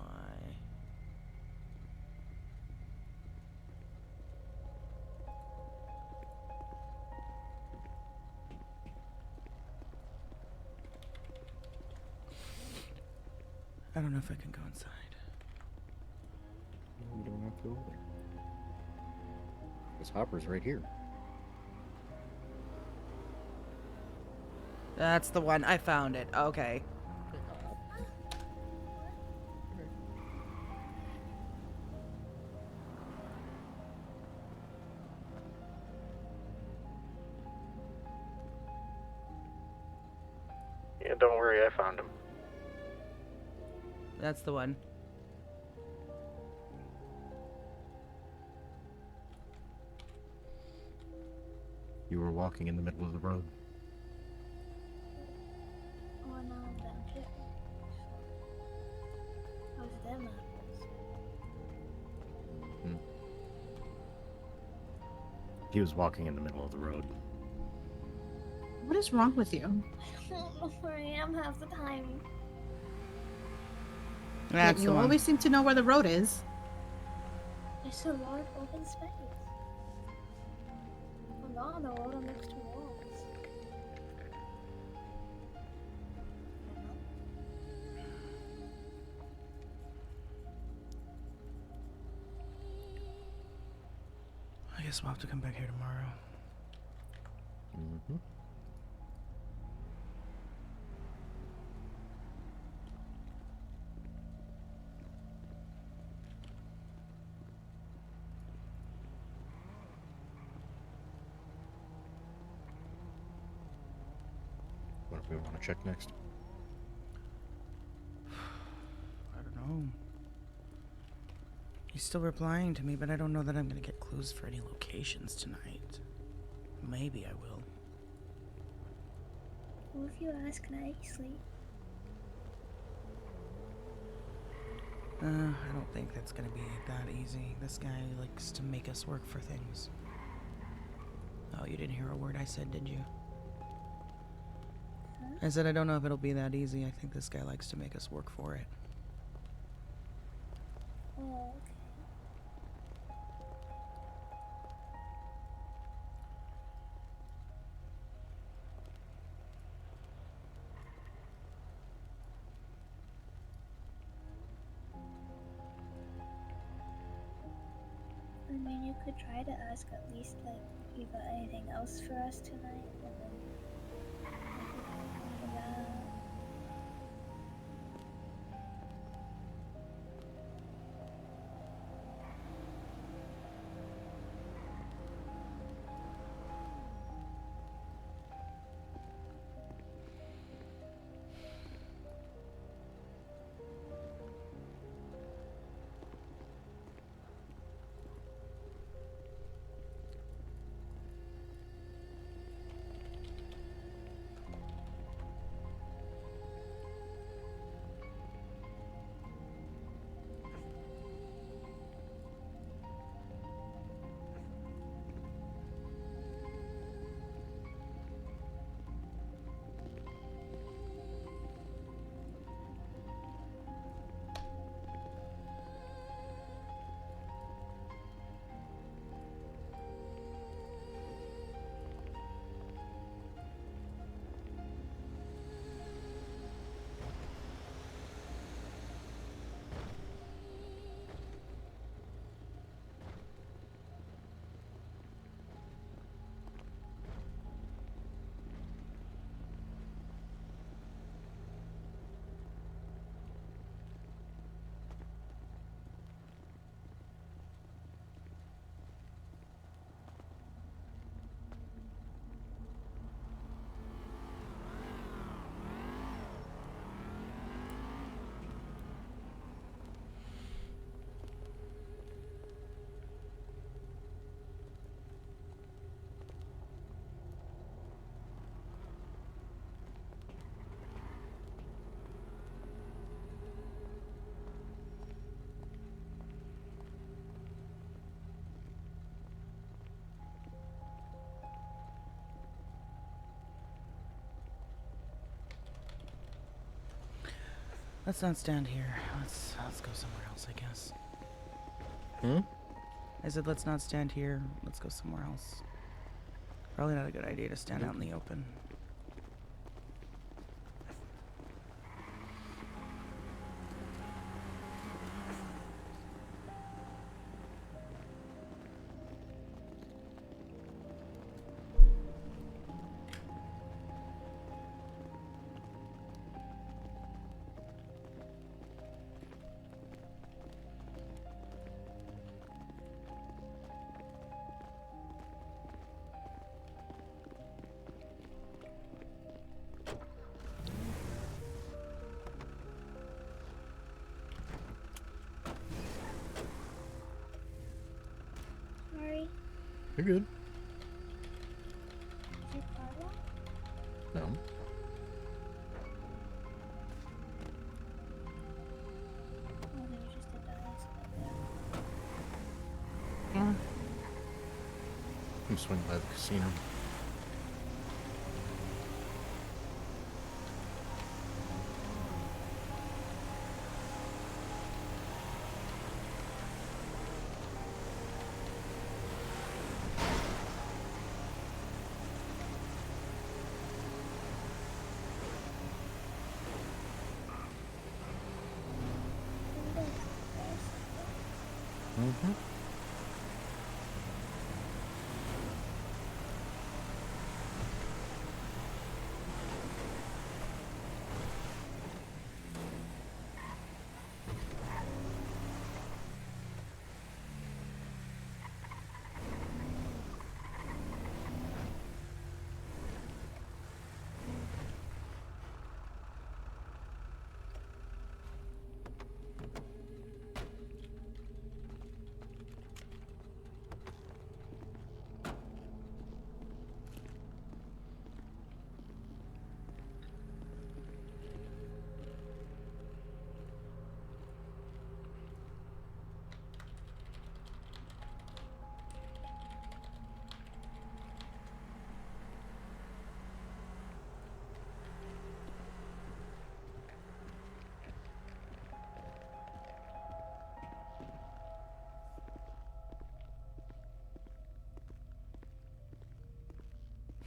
I don't know if I can go inside. You don't have to go over there. This hopper's right here. That's the one. I found it. Okay. Yeah, don't worry, I found him. That's the one. You were walking in the middle of the road. Oh, no, them too. How's them apples? Hmm. He was walking in the middle of the road. What is wrong with you? I don't know where I am half the time. That's You the one. always seem to know where the road is. It's a large open space. I'm not on the road, I'm next to walls. I guess we'll have to come back here tomorrow. Mm-hmm. What do we want to check next? I don't know. He's still replying to me, but I don't know that I'm gonna get clues for any locations tonight. Maybe I will. Well, if you ask nicely. I don't think that's gonna be that easy. This guy likes to make us work for things. Oh, you didn't hear a word I said, did you? Huh? I said I don't know if it'll be that easy. I think this guy likes to make us work for it. Oh, okay. I mean, you could try to ask at least, like, if you got anything else for us tonight, and then we could go from that. Let's not stand here. Let's go somewhere else, I guess. Hmm? I said let's not stand here. Let's go somewhere else. Probably not a good idea to stand out in the open. Sorry. You're good. Is your car locked? No. Oh, there's just a dice up there. Yeah. I'm swinging by the casino.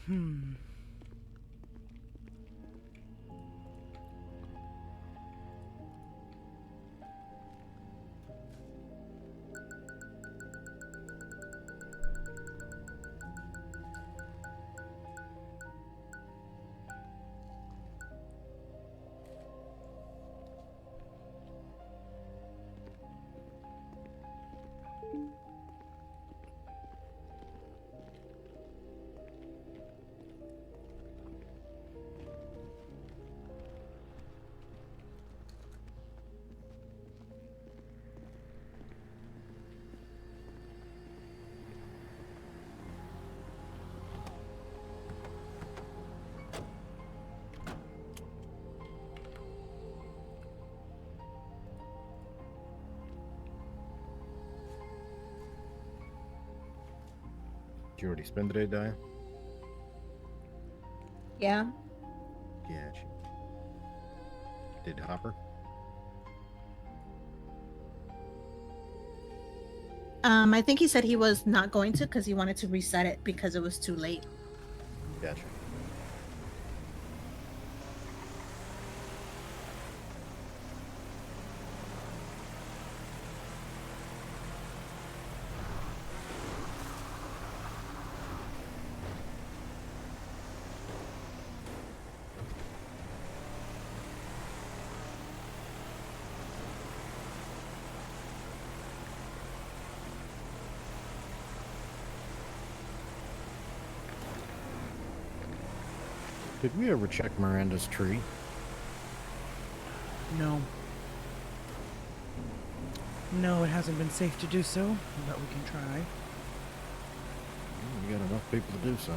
Hmm. Did you already spend the day, Dia? Yeah. Yeah. Did Hopper? I think he said he was not going to because he wanted to reset it because it was too late. Gotcha. Did we ever check Miranda's tree? No. No, it hasn't been safe to do so, but we can try. We got enough people to do so.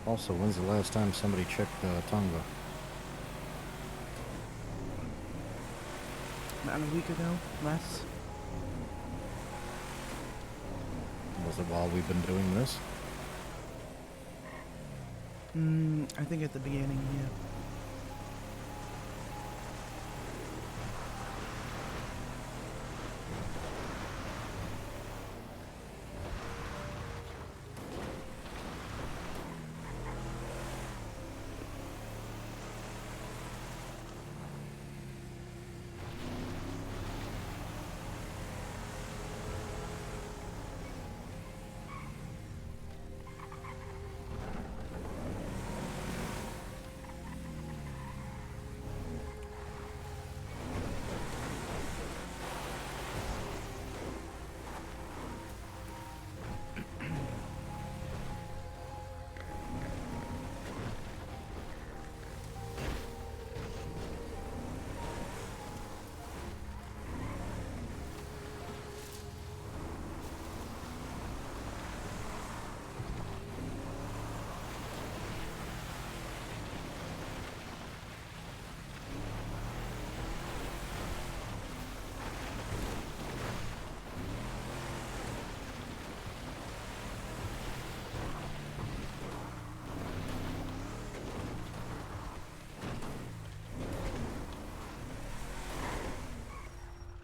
Also, when's the last time somebody checked Tonga? About a week ago, less. Was it while we've been doing this? I think at the beginning, yeah.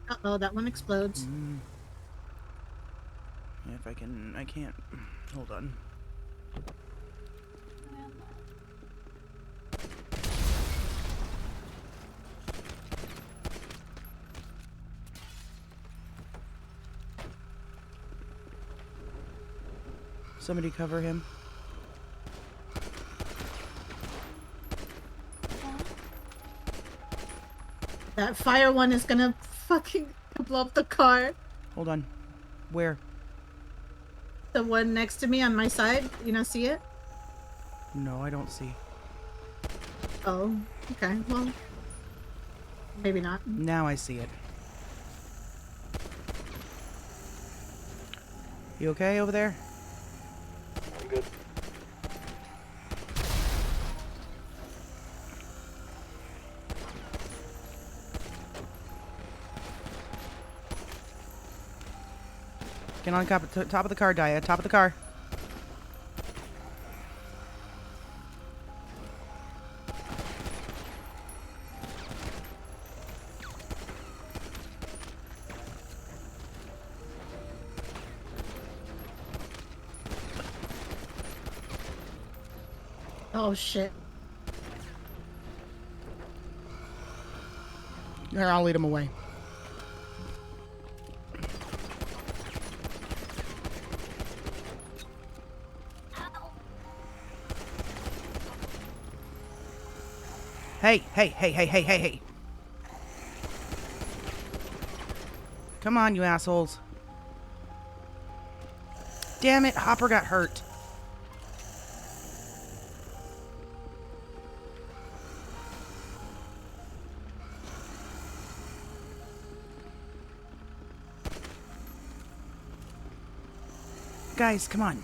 Uh-oh, that one explodes. If I can't. Hold on. Somebody cover him. That fire one is gonna fucking blow up the car. Hold on. Where? The one next to me on my side. You not see it? No, I don't see. Oh, okay. Well, maybe not. Now I see it. You okay over there? I'm good. Get on top of the car, Dia. Top of the car. Oh shit. Here, I'll lead him away. Hey, hey, hey, hey, hey, hey, hey. Come on, you assholes. Damn it, Hopper got hurt. Guys, come on.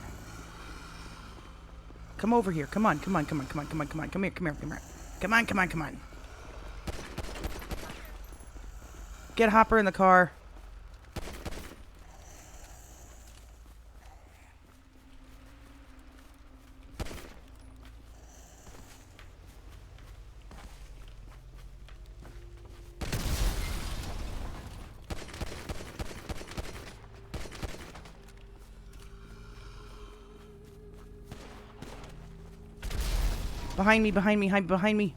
Come over here. Come on, come on, come on, come on, come on, come on. Come here, come here, come here. Come on, come on, come on. Get Hopper in the car. Behind me, behind me, behind me.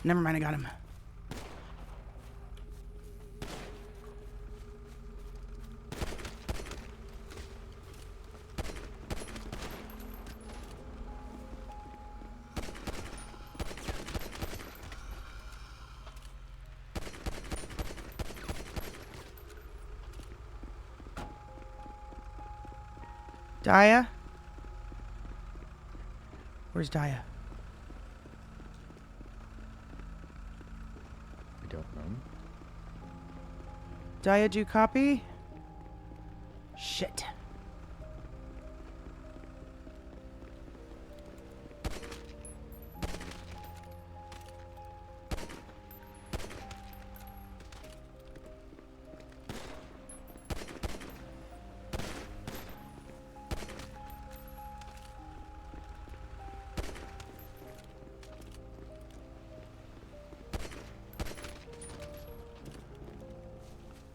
Never mind, I got him. Dia? Where's Dia? I don't know. Dia, do you copy? Shit.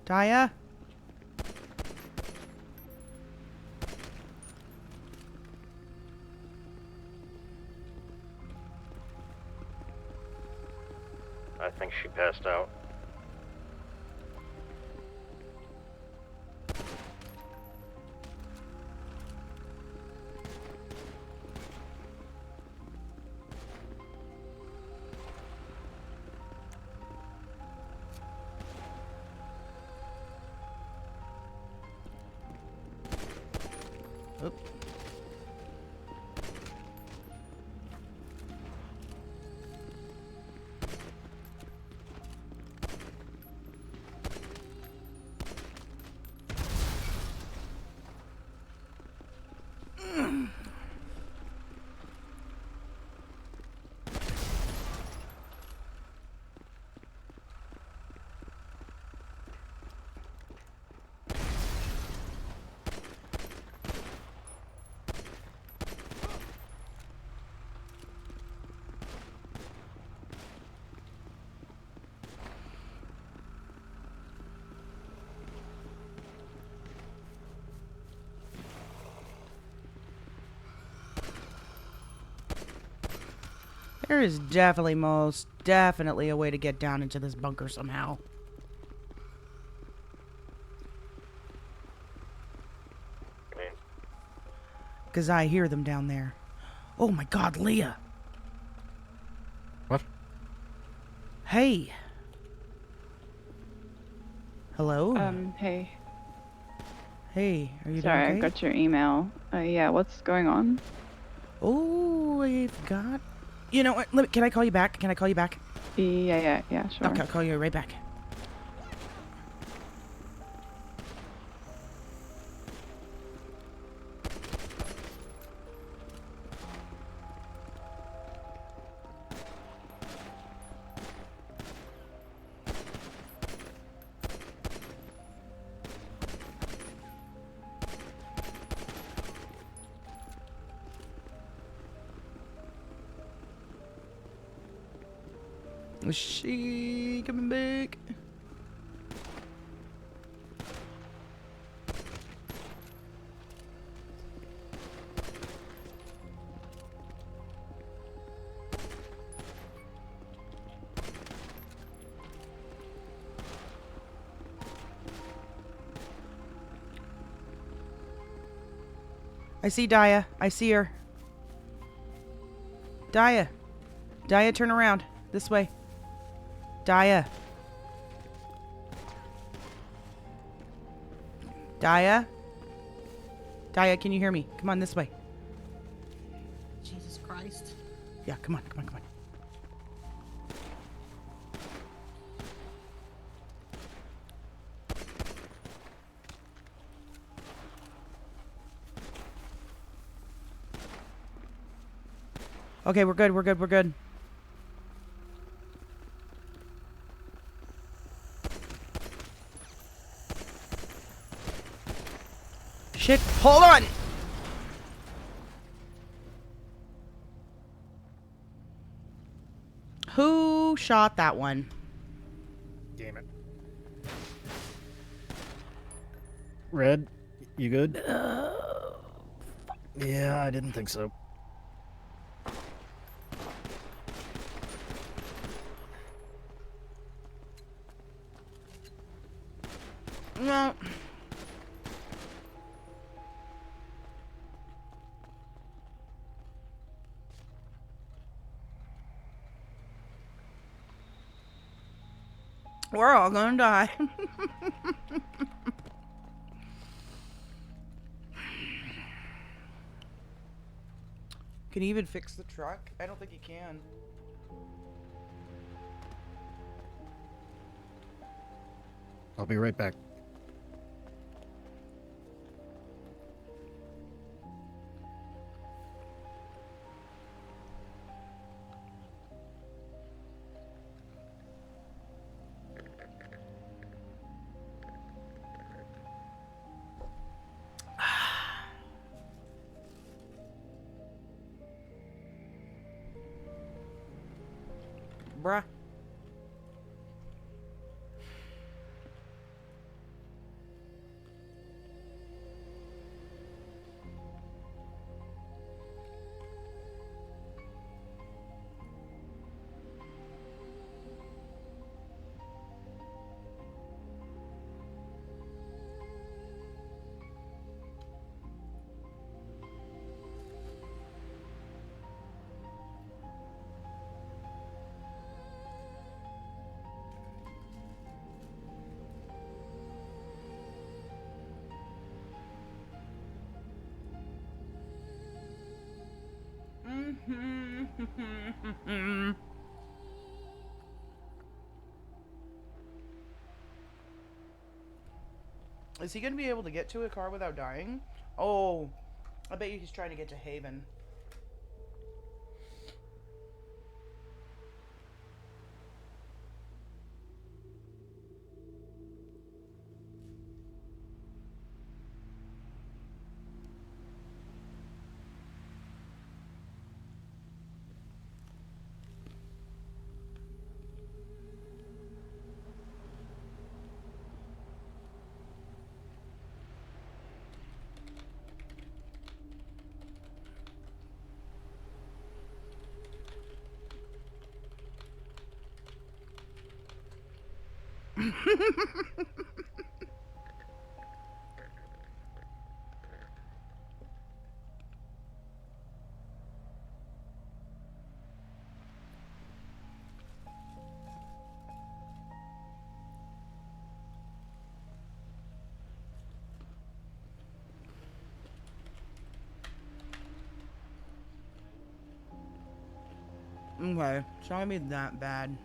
Dia? I think she passed out. Oop. There is most definitely a way to get down into this bunker somehow. Because I hear them down there. Oh my god, Leah. What? Hey. Hello? Hey. Hey, are you Sorry, doing okay? I got your email. Yeah, what's going on? Oh, I've got... You know what? Can I call you back? Can I call you back? Yeah, sure. Okay, I'll call you right back. Is she coming back? I see Daya. I see her. Daya. Daya, turn around. This way. Daya. Daya? Daya, can you hear me? Come on this way. Jesus Christ. Yeah, come on, come on, come on. Okay, we're good, we're good, we're good. Shit, hold on! Who shot that one? Damn it. Red, you good? Yeah, I didn't think so. No. We're all gonna die. Can he even fix the truck? I don't think he can. I'll be right back. Bruh. Is he gonna be able to get to a car without dying? Oh, I bet you he's trying to get to Haven. Okay, it's not gonna be that bad.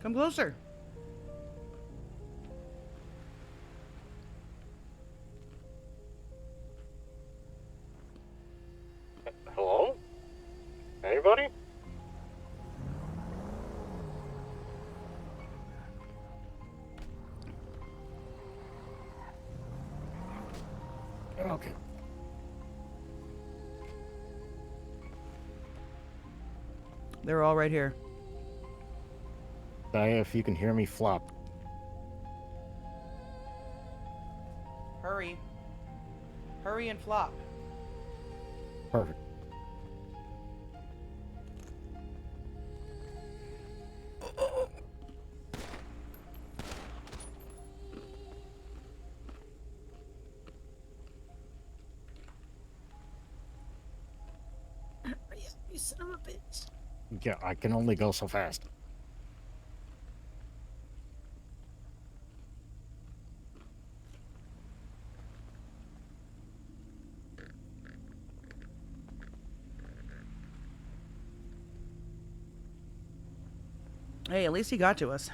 Come closer. Hello? Anybody? Okay. They're all right here. Dia, if you can hear me, flop. Hurry. Hurry and flop. Perfect. You son of a bitch. Yeah, I can only go so fast. Hey, at least he got to us.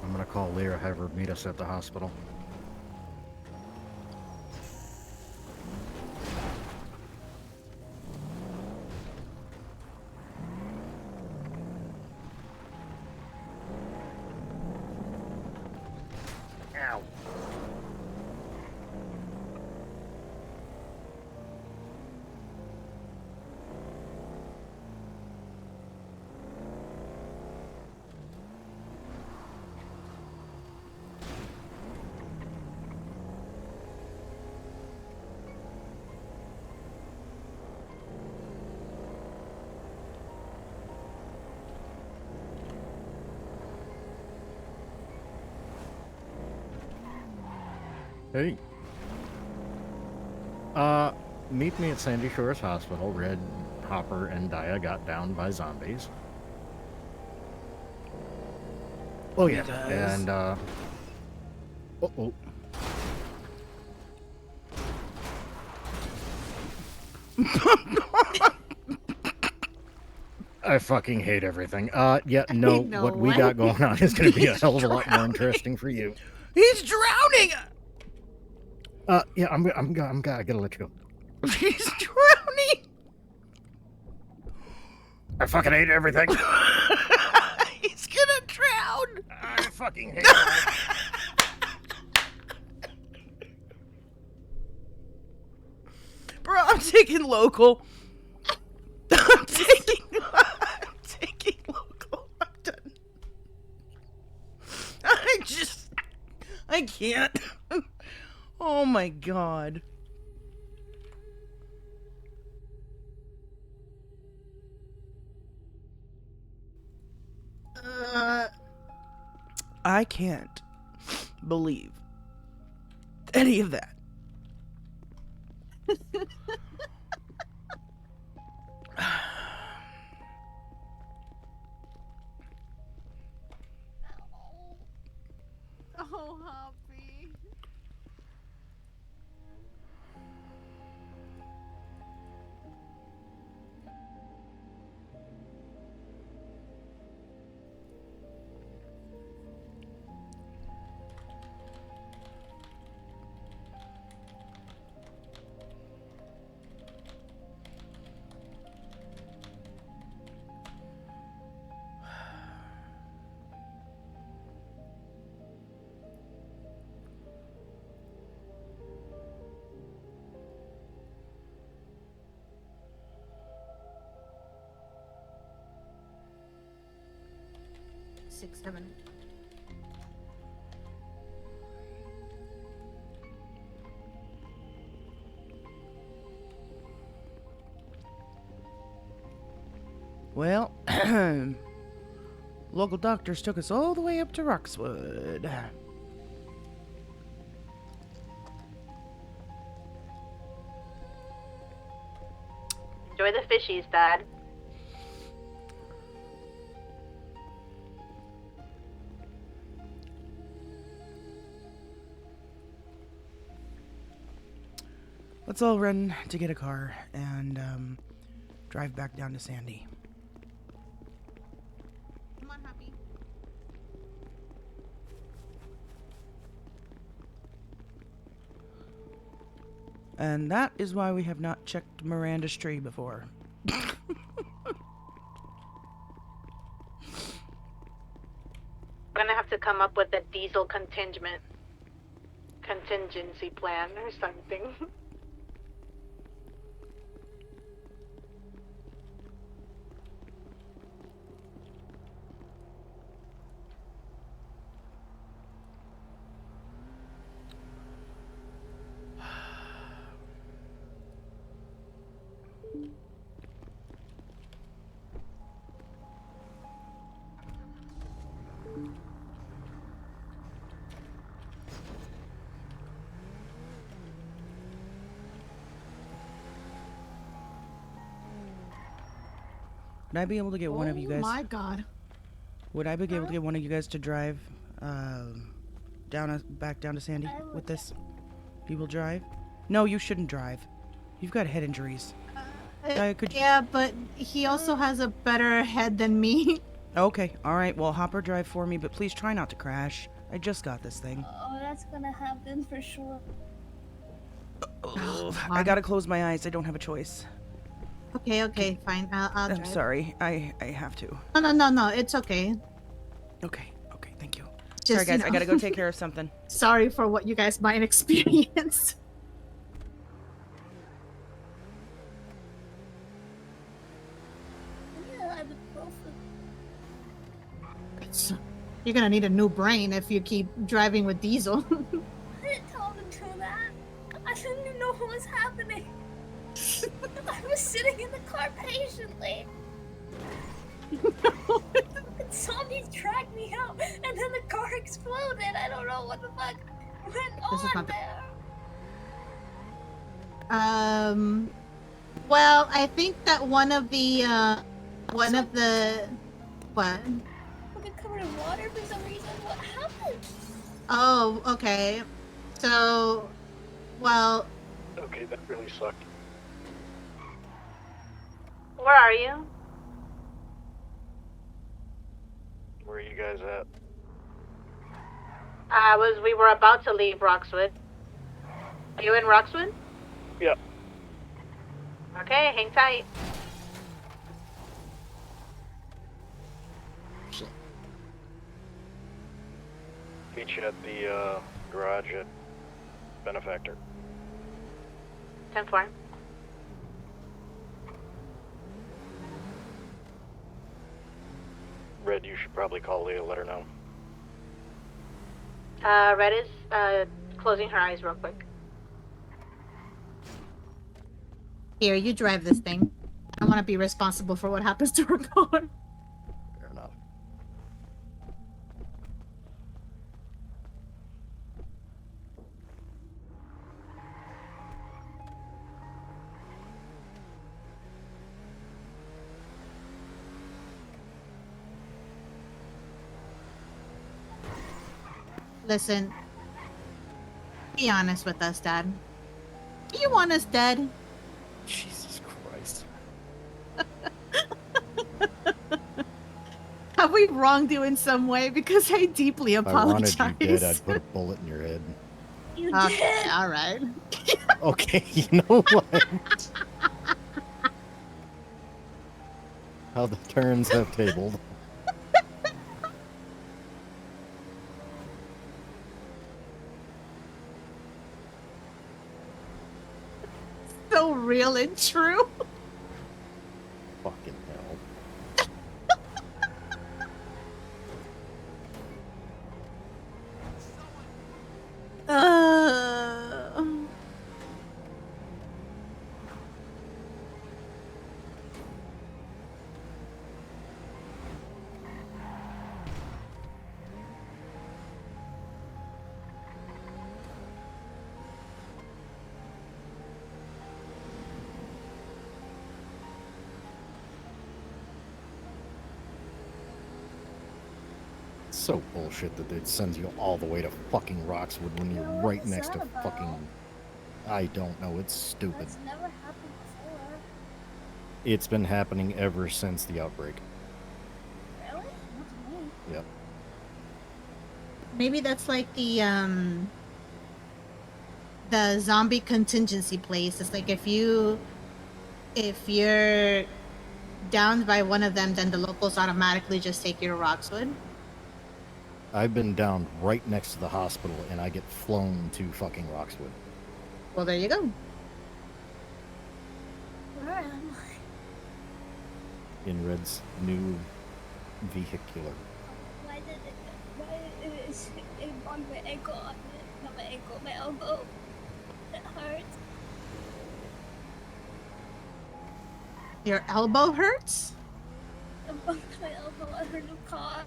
I'm gonna call Leah, have her meet us at the hospital. Ow. Hey. Meet me at Sandy Shores Hospital. Red, Hopper, and Dia got down by zombies. Oh yeah, and uh-oh. I fucking hate everything. Yeah, no, know what we what? got going on is gonna be a He's hell of a lot more drowning. interesting for you. He's drowning! Yeah, I gotta let you go. He's drowning! I fucking hate everything. He's gonna drown! I fucking hate it. Bro, I'm taking local. I'm taking local. I'm done. I can't. Oh my god. I can't believe any of that. Oh, Hoppy. Six, seven. Well, local doctors took us all the way up to Roxwood. Enjoy the fishies, Dad. Let's all run to get a car and drive back down to Sandy. Come on, Happy. And that is why we have not checked Miranda's tree before. We're gonna have to come up with a diesel contingency plan or something. Would I be able to get one of you guys? Oh my god. Would I be able to get one of you guys to drive back down to Sandy with this? You will drive? No, you shouldn't drive. You've got head injuries. Yeah, but he also has a better head than me. Okay, alright, well, Hopper drive for me, but please try not to crash. I just got this thing. Oh, that's gonna happen for sure. I gotta close my eyes, I don't have a choice. Okay, fine. I'll drive. I'm sorry, I have to. No, it's okay. Okay, thank you. Just, Sorry guys, you know. I gotta go take care of something. Sorry for what you guys might experience. Yeah, You're gonna need a new brain if you keep driving with diesel. I didn't tell them to that. I didn't even know what was happening. I was sitting in the car patiently. Zombies dragged me out, and then the car exploded. I don't know what the fuck went on there. Well, I think that one of the what? I got covered in water for some reason. What happened? Oh, okay. So, well. Okay, that really sucked. Where are you? Where are you guys at? We were about to leave Roxwood. Are you in Roxwood? Yep. Okay, hang tight. Meet you at the garage at Benefactor. 10-4. Red, you should probably call Leah, let her know. Red is closing her eyes real quick. Here, you drive this thing. I want to be responsible for what happens to her car. Fair enough. Listen, be honest with us, Dad. Do you want us dead? Jesus Christ. Have we wronged you in some way? Because I deeply If I wanted apologize. you dead, I'd put a bullet in your head. You Okay, did. all right. Okay, you know what? How the turns have tabled. So real and true. Fucking hell. so bullshit that it sends you all the way to fucking Roxwood when you're Well, right what's next to that about? fucking... I don't know, it's stupid. That's never happened before. It's been happening ever since the outbreak. Really? Not to me. Yep. Maybe that's like the zombie contingency place. It's like if you're downed by one of them, then the locals automatically just take you to Roxwood. I've been down right next to the hospital and I get flown to fucking Roxwood. Well, there you go. Where am I? In Red's new vehicular. Why is it on my ankle? Not my ankle, my elbow. It hurts. Your elbow hurts? My elbow on her new car.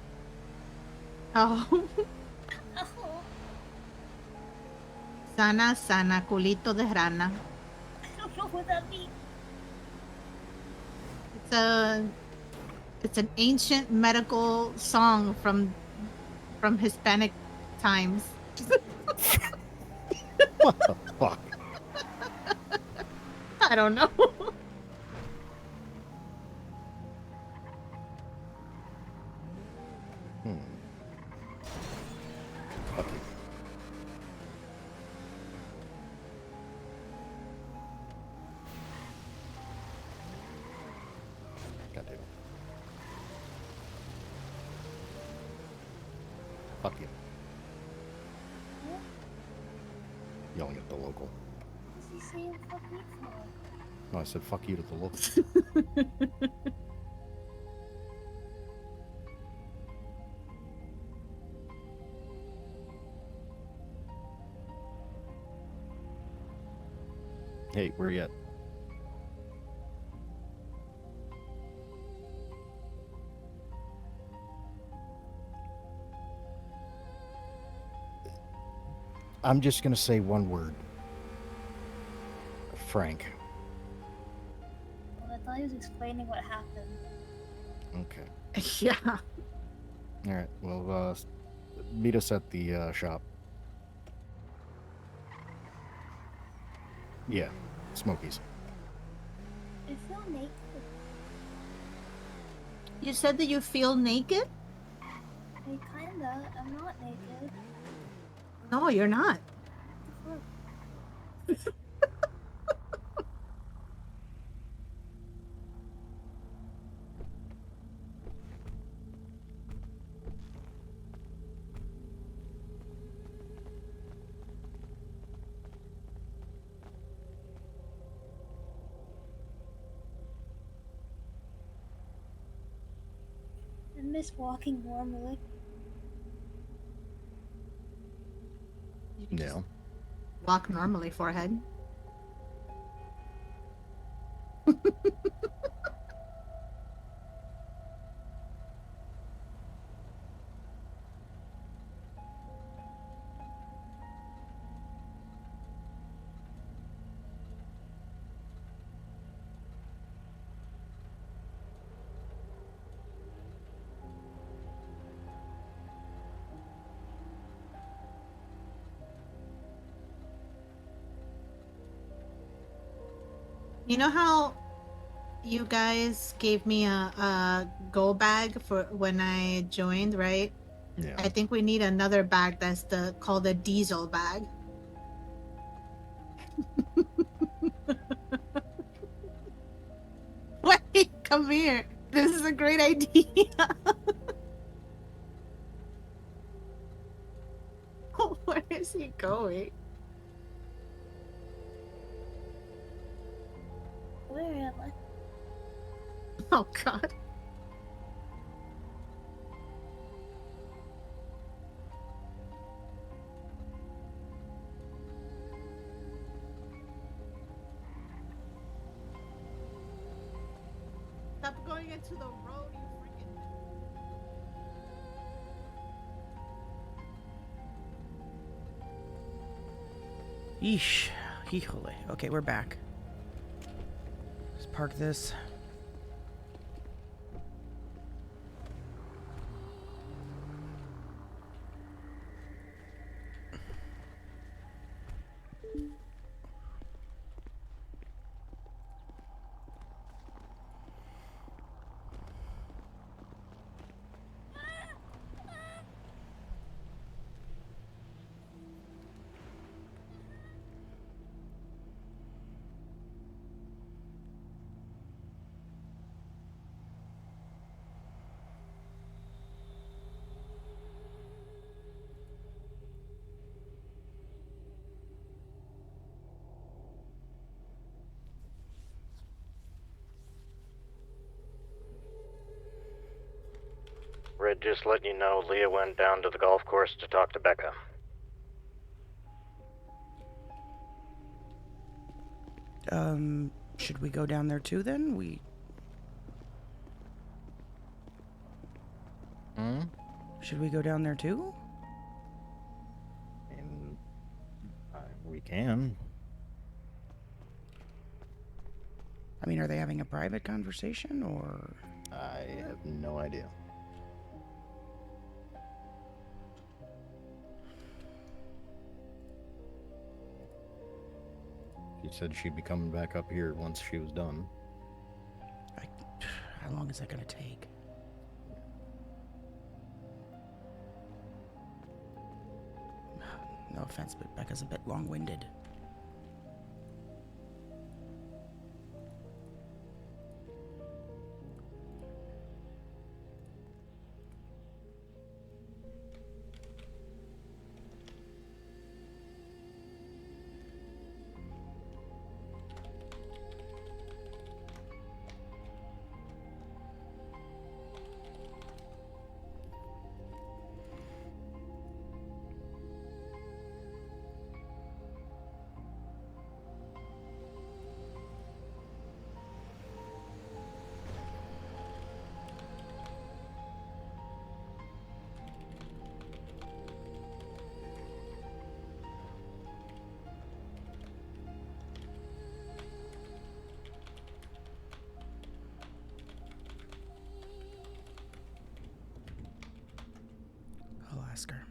Oh. Oh. Sana, sana, culito de rana. I don't know what that means. It's an ancient medical song from Hispanic times. What the fuck? I don't know. Fuck you. God damn it. Fuck you. Yelling at the local. What's he saying fuck me for? No, I said fuck you to the local. Hey, where you at? I'm just gonna say one word. Frank. Well, I thought he was explaining what happened. Okay. Yeah. All right. Well, meet us at the shop. Yeah, Smokies. I feel naked. You said that you feel naked? I kinda. I'm not naked. No, you're not. I miss walking normally. No. Walk normally, forehead. You know how you guys gave me a go bag for when I joined, right? Yeah. I think we need another bag that's called a diesel bag. Wait, come here. This is a great idea. Where is he going? Where am I? Oh god. Stop going into the road, you freaking... Yeesh. Híjole. Okay, we're back. Let's park this. Alright, just letting you know, Leah went down to the golf course to talk to Becca. Should we go down there too then? Should we go down there too? And we can. I mean, are they having a private conversation or? I have no idea. She said she'd be coming back up here once she was done. How long is that gonna take? No offense, but Becca's a bit long-winded. I'll ask her.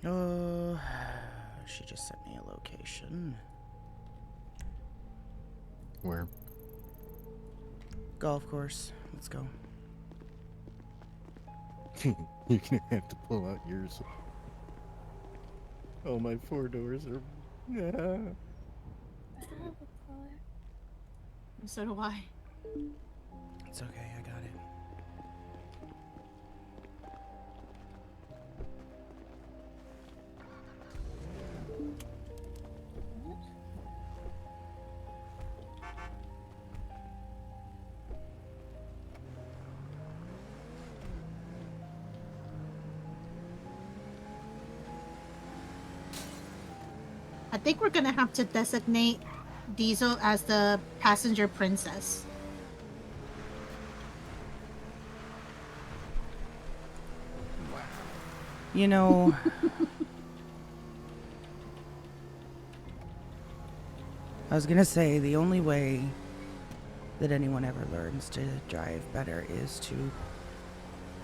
Oh, she just sent me a location. Where? Golf course. Let's go. You're gonna have to pull out yours. Oh, my 4 doors are. I have a car. So do I. It's okay, I got it. I think we're gonna have to designate Diesel as the passenger princess. You know, I was gonna say the only way that anyone ever learns to drive better is to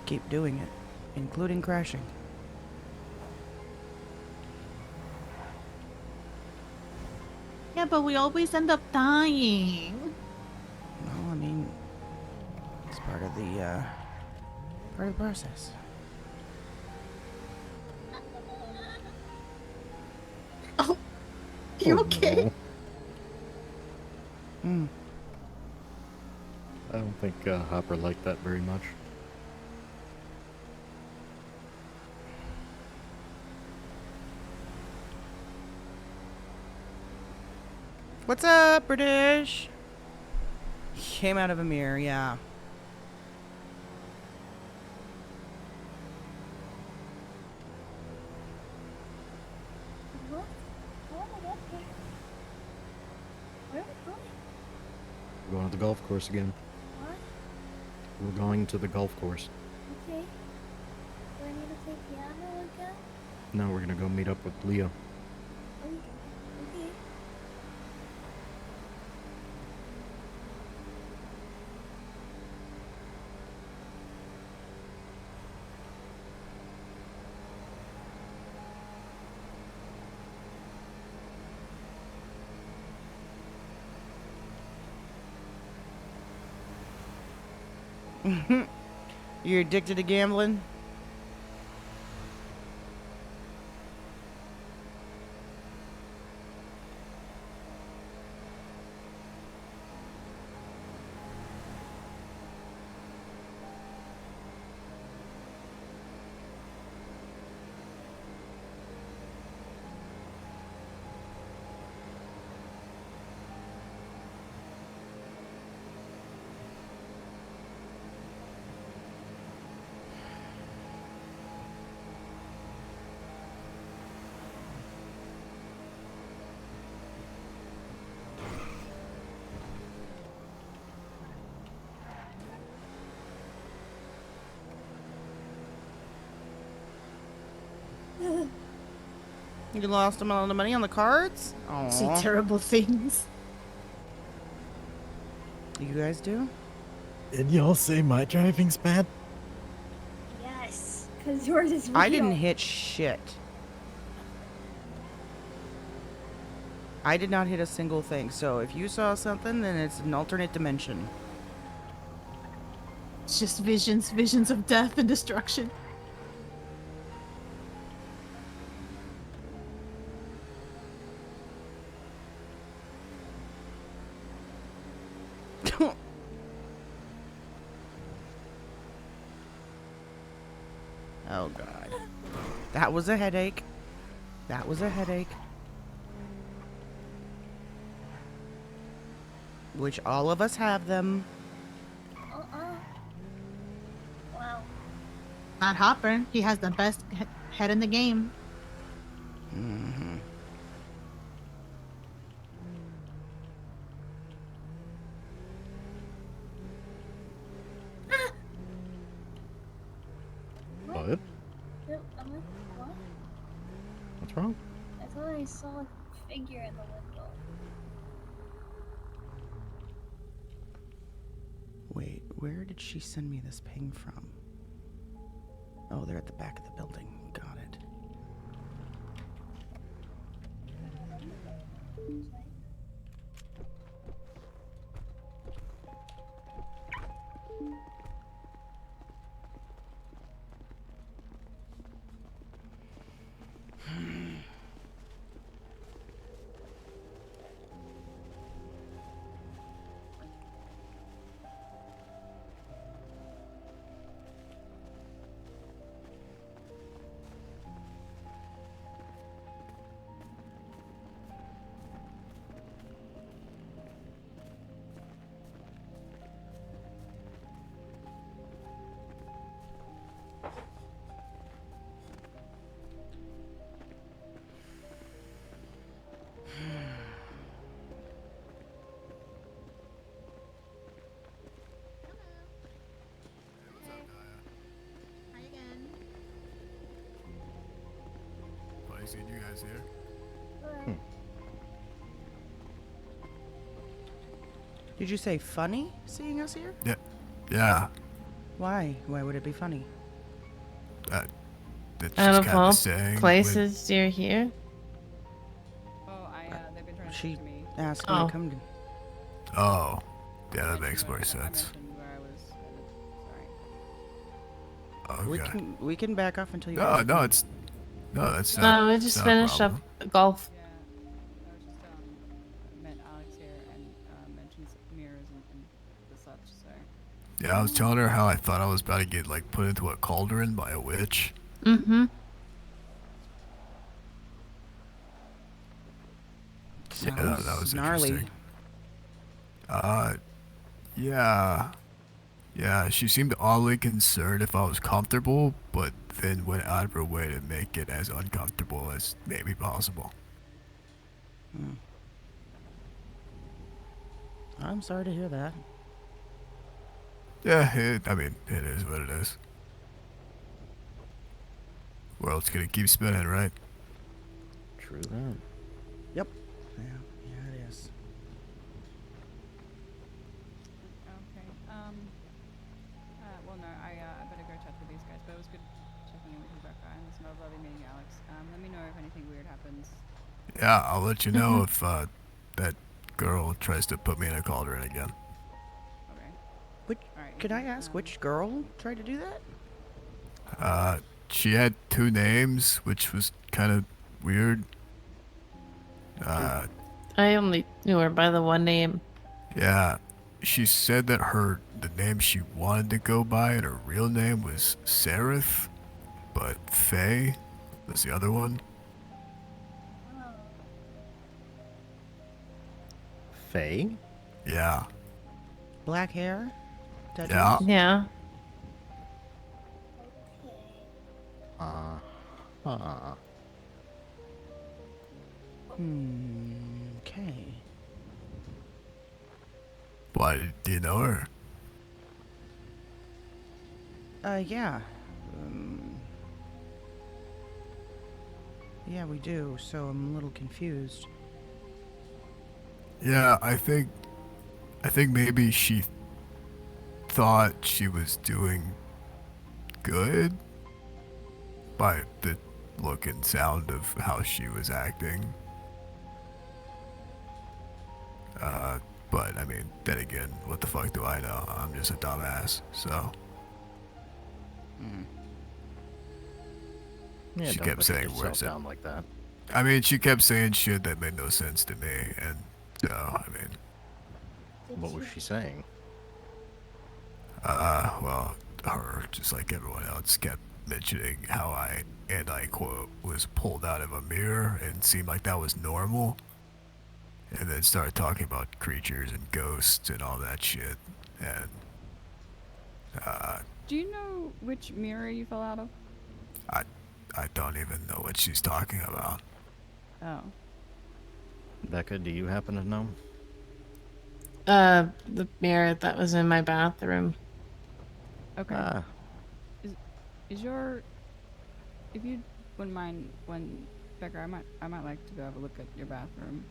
keep doing it, including crashing. Yeah, but we always end up dying. Well, I mean, it's part of the process. Oh, you okay? Hmm. I don't think Hopper liked that very much. What's up, British? Came out of a mirror, yeah. What? How am I up here? Where are we going? We're going to the golf course again. What? We're going to the golf course. Okay. Do I need to take piano again? No, we're gonna go meet up with Leo. Oh, okay. You're addicted to gambling? You lost a lot of money on the cards? See Aww. terrible things. You guys do? Did y'all say my driving's bad? Yes, because yours is real. I didn't hit shit. I did not hit a single thing, so if you saw something, then it's an alternate dimension. It's just visions of death and destruction. Oh god. That was a headache. That was a headache. Which all of us have them. Wow. Not Hopper. He has the best head in the game. Mm-hmm. Yep, What? I'm like, what? What's wrong? I thought I saw a figure in the window. Wait, where did she send me this ping from? Oh, they're at the back of the building. Got it. Funny seeing you guys here. Did you say funny seeing us here? Yeah. Yeah. Why? Why would it be funny? That's Out just of kind all of saying. places, you're here. They've been trying to She talk to me. asked me Oh. to come to... Oh. Yeah, that makes more sense. Okay. We can back off until you... No, guys no, come. it's... No, that's No, not... we it's just not a finished up problem. golf. Met Alex here and mentioned mirrors and the such, so. Yeah, I was telling her how I thought I was about to get, like, put into a cauldron by a witch. Mm-hmm. Yeah, that was gnarly. interesting. Yeah. Yeah, she seemed oddly concerned if I was comfortable, but then went out of her way to make it as uncomfortable as maybe possible. I'm sorry to hear that. Yeah, I mean, it is what it is. World's gonna keep spinning, right? True that. Yep. Yeah, it is. Okay. Well, no, I better go chat with these guys, but it was good checking in with you, Becca, and it's another lovely meeting, Alex. Let me know if anything weird happens. Yeah, I'll let you know if that girl tries to put me in a cauldron again. Okay. Which, could I ask which girl tried to do that? She had two names, which was kind of weird. I only knew her by the one name. Yeah, she said that the name she wanted to go by and her real name was Seraph, but Faye was the other one. Faye? Yeah. Black hair? Tattoos? Yeah. Yeah. Okay. Why, do you know her? Yeah. Yeah, we do, so I'm a little confused. Yeah, I think maybe she thought she was doing good by the look and sound of how she was acting. But I mean, then again, what the fuck do I know? I'm just a dumbass, so. Yeah, She don't kept put saying yourself words down like that. I mean, she kept saying shit that made no sense to me, and so, I mean. What was she saying? Well, her, just like everyone else, kept mentioning how and I quote, was pulled out of a mirror and seemed like that was normal. And then started talking about creatures and ghosts and all that shit. And, Do you know which mirror you fell out of? I don't even know what she's talking about. Oh. Becca, do you happen to know? The mirror that was in my bathroom. Okay. Is your, if you wouldn't mind, when Becca, I might like to go have a look at your bathroom.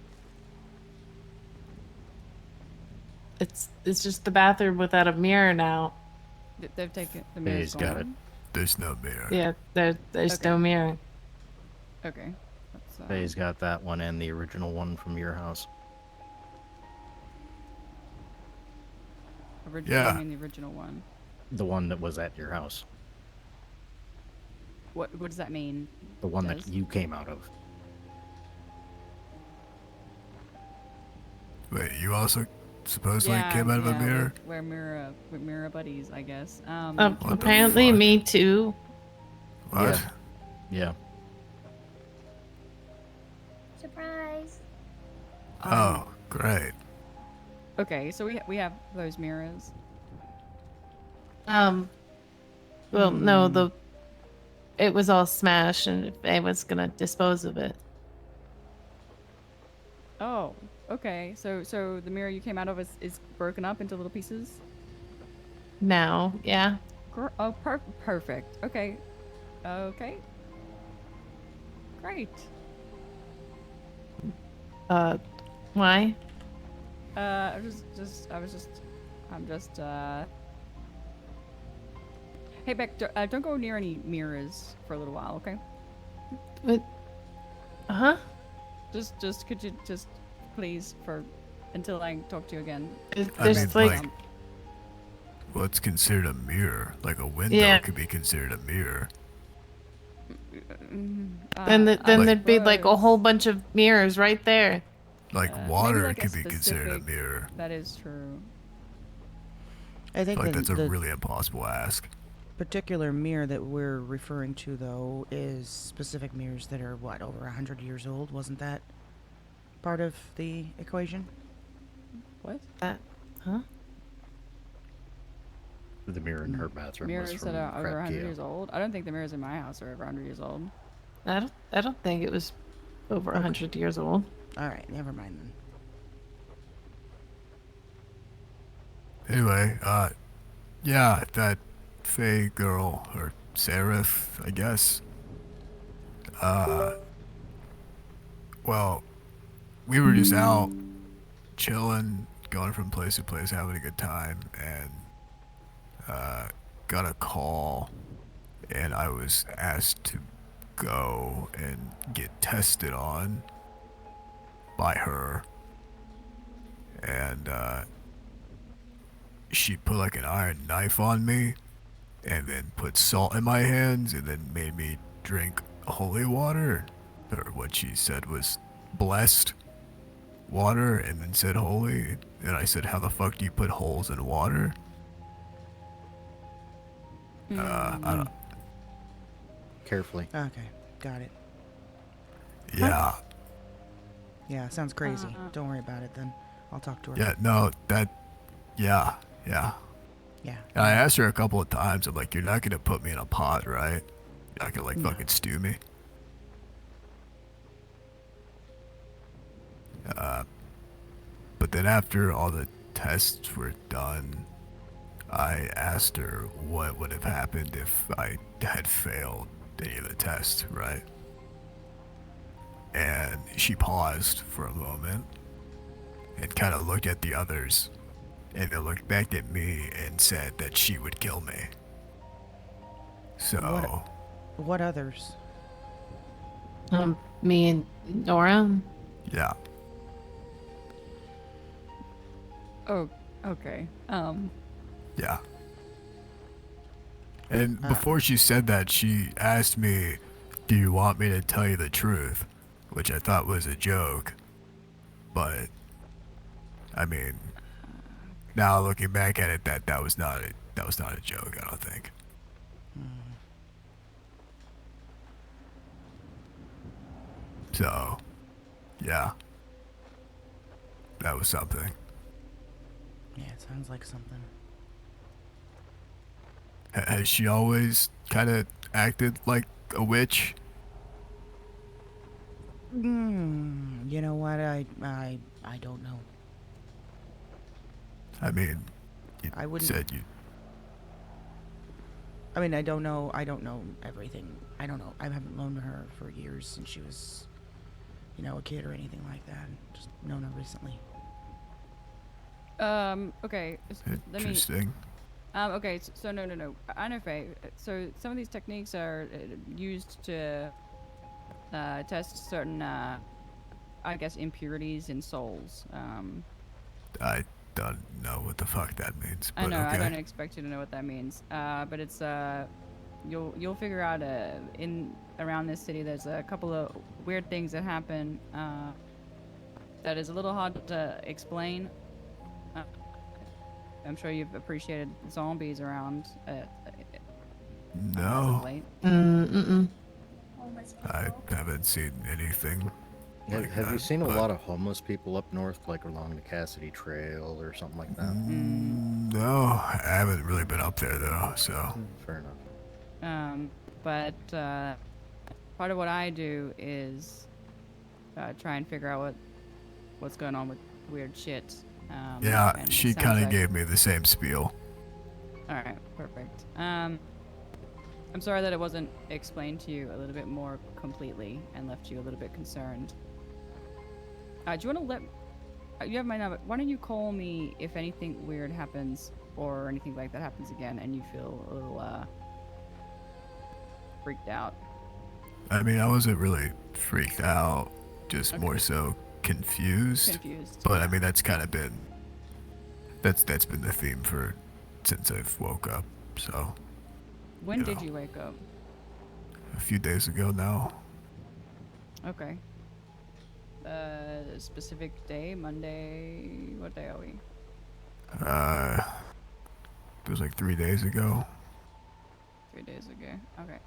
It's just the bathroom without a mirror now. They've taken the mirror's He's got it. gone? There's no mirror. Yeah, there's no mirror. Okay. Faye's got that one and the original one from your house. I mean the original one. The one that was at your house. What does that mean? The one that you came out of. Wait, you also supposedly came out of a mirror? We're mirror buddies, I guess. Apparently me too. What? Yeah. Surprise. Oh, great. Okay, so we have those mirrors. Well, no, it was all smashed, and I was gonna dispose of it. Oh, okay. So the mirror you came out of is broken up into little pieces? Now, yeah. Oh, perfect. Okay. Okay. Great. Why? I'm just Hey, Beck, don't go near any mirrors for a little while, okay? Huh? Just could you just please until I talk to you again? There's like what's considered a mirror? Like a window could be considered a mirror. Then there'd be like a whole bunch of mirrors right there. Like water could be considered a mirror. That is true. I think that's a really impossible ask. Particular mirror that we're referring to, though, is specific mirrors that are, over 100 years old? Wasn't that part of the equation? What? Huh? The mirror in her bathroom Mirrors was from that are over 100 Krapkia. years old? I don't think the mirrors in my house are over 100 years old. I don't think it was over 100 years old. All right, never mind then. Anyway, yeah, that Faye girl, or Seraph, I guess. Well, we were just out chilling, going from place to place, having a good time, and got a call, and I was asked to go and get tested on by her, and she put like an iron knife on me, and then put salt in my hands, and then made me drink holy water, or what she said was blessed water, and then said holy. And I said, how the fuck do you put holes in water? I don't. Carefully. Okay, got it. Yeah. Yeah, sounds crazy. Don't worry about it then. I'll talk to her. Yeah, no, yeah. Yeah. And I asked her a couple of times, I'm like, you're not gonna put me in a pot, right? You're not gonna, like, fucking stew me? But then after all the tests were done, I asked her what would have happened if I had failed any of the tests, right? And she paused for a moment and kind of looked at the others, and then looked back at me and said that she would kill me. So... What others? Me and Nora. Yeah. Oh, okay. Yeah. And before she said that, she asked me, do you want me to tell you the truth? Which I thought was a joke. But, I mean, now looking back at it, that was not a joke, I don't think. So, yeah. That was something. Yeah, it sounds like something. Has she always kind of acted like a witch? You know what? I don't know. I mean, you I wouldn't. said you... I mean, I don't know everything. I don't know. I haven't known her for years since she was, a kid or anything like that. Just known her recently. Okay. Interesting. Okay, so no. I know, Faye. So some of these techniques are used to test certain, I guess, impurities in souls. I don't know what the fuck that means, but I know, okay. I don't expect you to know what that means. But it's, you'll figure out, in around this city, there's a couple of weird things that happen, that is a little hard to explain. I'm sure you've appreciated zombies around, as No. of late. I haven't seen anything. Have you seen a lot of homeless people up north, like along the Cassidy Trail or something like that? No, I haven't really been up there though, so. Fair enough. But part of what I do is try and figure out what's going on with weird shit. Yeah, and she it sounds kind of like- gave me the same spiel. All right, perfect. I'm sorry that it wasn't explained to you a little bit more completely and left you a little bit concerned. Do you want to let... you have my number. Why don't you call me if anything weird happens or anything like that happens again and you feel a little freaked out? I mean, I wasn't really freaked out, just more so confused. Confused, But I mean, that's kind of been... That's been the theme since I've woke up, so... When did you wake up? A few days ago now. Okay. Specific day? Monday? What day are we? It was like 3 days ago. 3 days ago. Okay.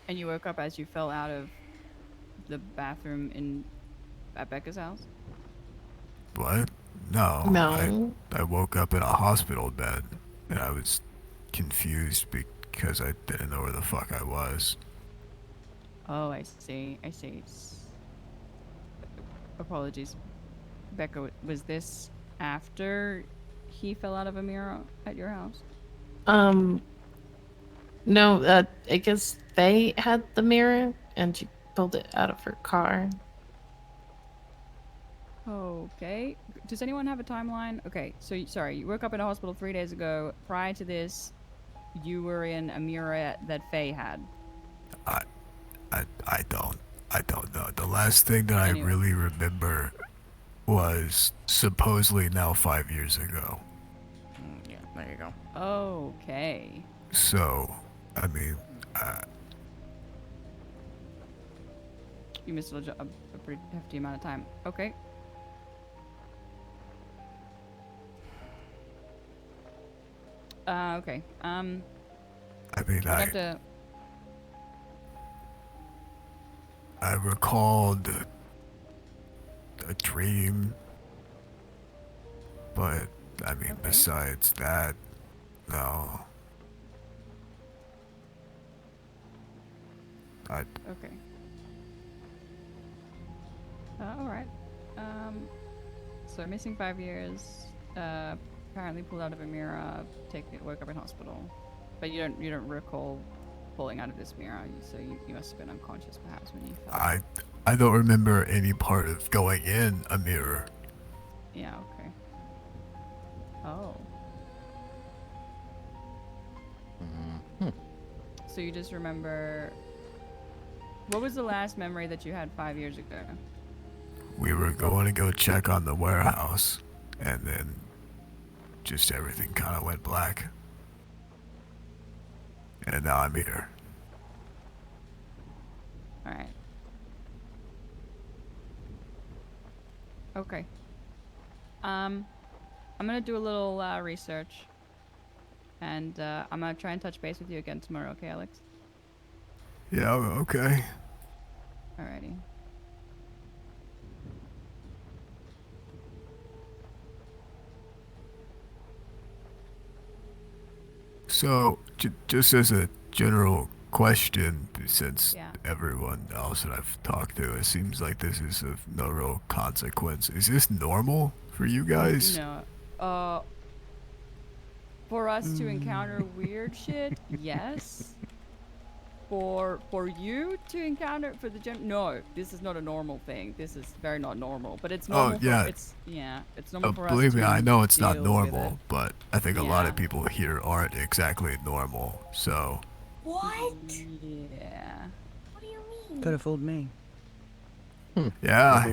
And you woke up as you fell out of the bathroom at Becca's house? What? No. No. I woke up in a hospital bed, and I was confused because I didn't know where the fuck I was. Oh, I see. Apologies. Becca, was this after he fell out of a mirror at your house? No, I guess they had the mirror and she pulled it out of her car. Okay. Does anyone have a timeline? Okay, so sorry, you woke up in a hospital 3 days ago. Prior to this, you were in a mirror that Faye had. I don't know. The last thing that I really remember was supposedly now 5 years ago. Yeah, there you go. Okay. So, I mean, You missed a pretty hefty amount of time. Okay. Okay. I mean, I'd have to. I recalled a dream, but I mean, besides that, no. Okay. All right. So missing 5 years. Apparently pulled out of a mirror. Woke up in hospital, but you don't recall pulling out of this mirror. So you must have been unconscious perhaps when you fell. I don't remember any part of going in a mirror. Yeah. Okay. Oh. So you just remember. What was the last memory that you had 5 years ago? We were going to go check on the warehouse, and then just everything kind of went black. And now I'm here. Alright. Okay. I'm gonna do a little research. And I'm gonna try and touch base with you again tomorrow, okay, Alex? Yeah, okay. Alrighty. So, just as a general question, since everyone else that I've talked to, it seems like this is of no real consequence. Is this normal for you guys? No. For us to encounter weird shit, yes. For you to encounter no, this is not a normal thing. This is very not normal. But it's normal. It's normal for us. Believe me, I know it's not deal with normal, it. but I think a lot of people here aren't exactly normal. So. What? Yeah. What do you mean? Could have fooled me. Yeah.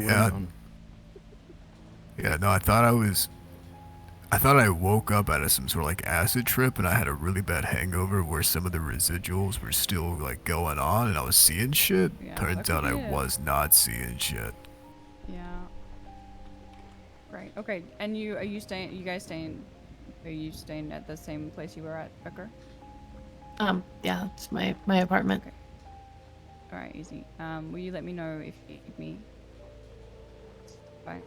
Yeah, no, I thought I woke up out of some sort of like acid trip, and I had a really bad hangover where some of the residuals were still like going on, and I was seeing shit. Yeah, Turns out I was not seeing shit. Yeah. Right. Okay. And are you guys staying at the same place you were at, Becker? Yeah, it's my apartment. Okay. All right, easy. Will you let me know if you need me? Bye.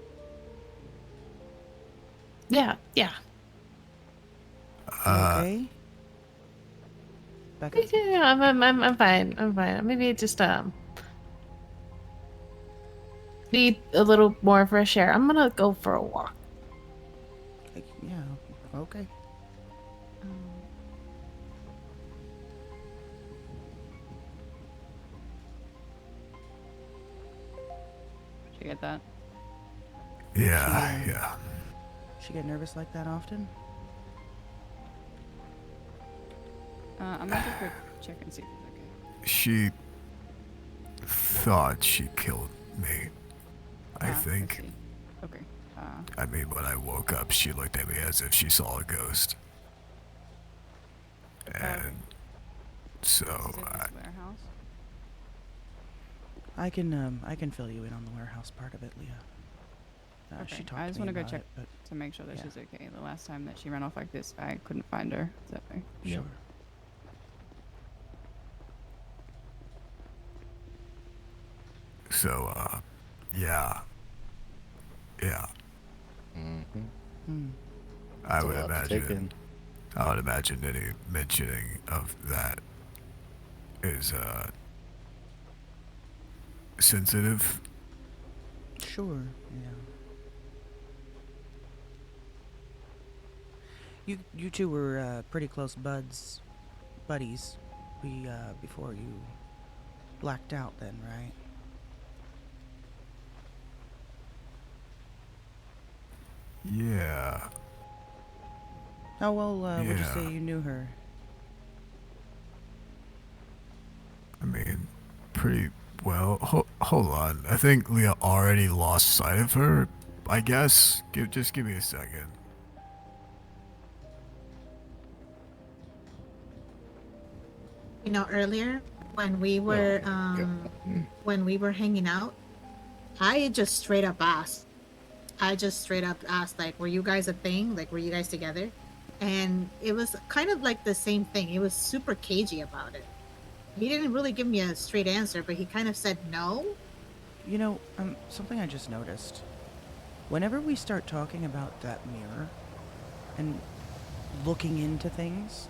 Yeah. Okay. Back up. Yeah, I'm fine. I'm fine. Maybe just need a little more fresh air. I'm gonna go for a walk. Yeah. Okay. Did you get that? Yeah. She get nervous like that often? I'm gonna just go check and see if it's okay. She thought she killed me. I think. Okay. I mean, when I woke up, she looked at me as if she saw a ghost. And so warehouse. I can fill you in on the warehouse part of it, Leah. Okay. She talked I just want to go about check it, to make sure that she's okay. The last time that she ran off like this, I couldn't find her. Is that right? Sure. So, yeah. I would imagine any mentioning of that is sensitive. Sure. Yeah. You two were pretty close buddies. Before you blacked out, then, right? Yeah. How well would you say you knew her? I mean, pretty well. Hold on. I think Leah already lost sight of her I guess. Just give me a second. You know, earlier when we were hanging out, I just straight up asked. Like, were you guys a thing? Like, were you guys together? And it was kind of like the same thing. He was super cagey about it. He didn't really give me a straight answer, but he kind of said no. You know, something I just noticed. Whenever we start talking about that mirror and looking into things,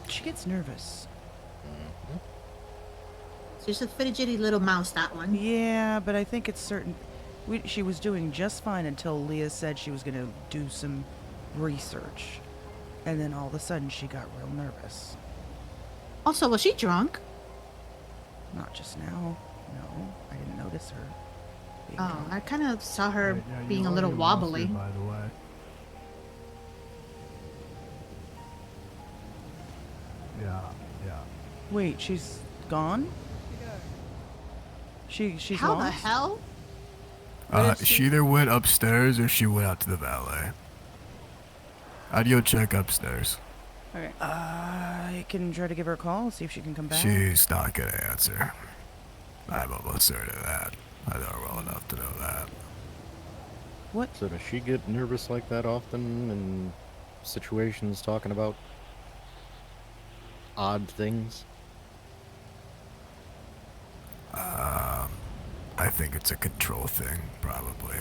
she gets nervous. She's a fidgety little mouse, that one. Yeah, but I think it's certain. She was doing just fine until Leah said she was going to do some research. And then all of a sudden she got real nervous. Also, was she drunk? Not just now. No, I didn't notice her being drunk. I kind of saw her Yeah, you being a are little your monster, wobbly. by the way. Yeah. Wait, she's gone? She's How lost? the hell? She either went upstairs or she went out to the valet. I'd go check upstairs. Okay. I can try to give her a call, see if she can come back. She's not gonna answer. I'm almost certain of that. I know her well enough to know that. What? So does she get nervous like that often in situations talking about odd things? I think it's a control thing, probably.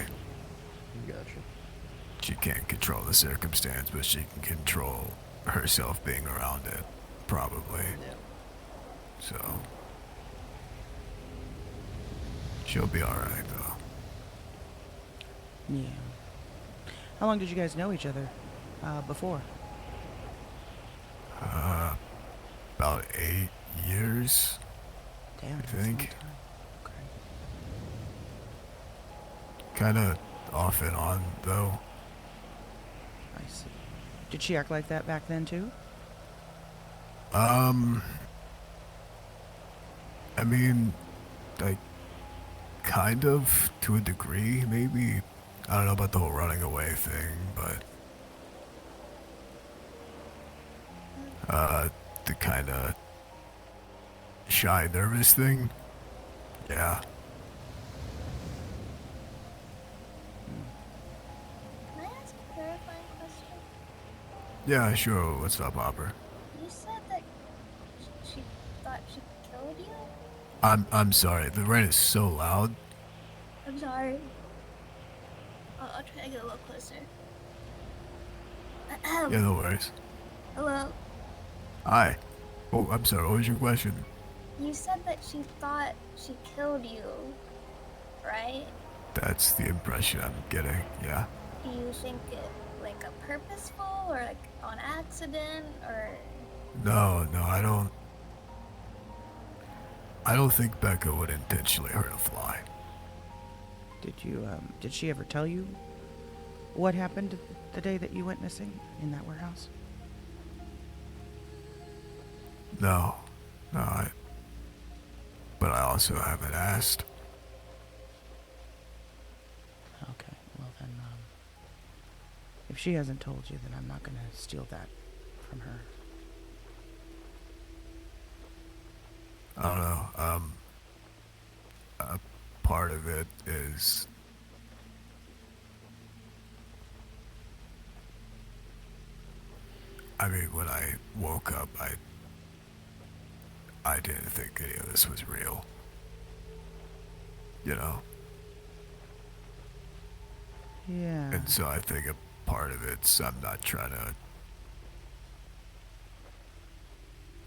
Gotcha. She can't control the circumstance, but she can control herself being around it, probably. Yeah. So, she'll be alright, though. Yeah. How long did you guys know each other before? About 8 years, Damn, I that's a long think. time. Okay. Kind of off and on, though. I see. Did she act like that back then too? I mean, like, kind of, to a degree, maybe. I don't know about the whole running away thing, but the kind of shy, nervous thing, yeah. Can I ask a clarifying question? Yeah, sure. What's up, Hopper? You said that she thought she killed you? I'm sorry. The rain is so loud. I'm sorry. I'll try to get a little closer. Yeah, no worries. Hello. Hi. Oh, I'm sorry. What was your question? You said that she thought she killed you, right? That's the impression I'm getting. Yeah. Do you think it like a purposeful or like on accident or? No, I don't think Becca would intentionally hurt a fly. Did she ever tell you what happened the day that you went missing in that warehouse? No, but I also haven't asked. Okay, well then, if she hasn't told you, then I'm not gonna steal that from her. I don't know. A part of it is I mean, when I woke up, I didn't think any of this was real. You know? Yeah. And so I think a part of it's I'm not trying to,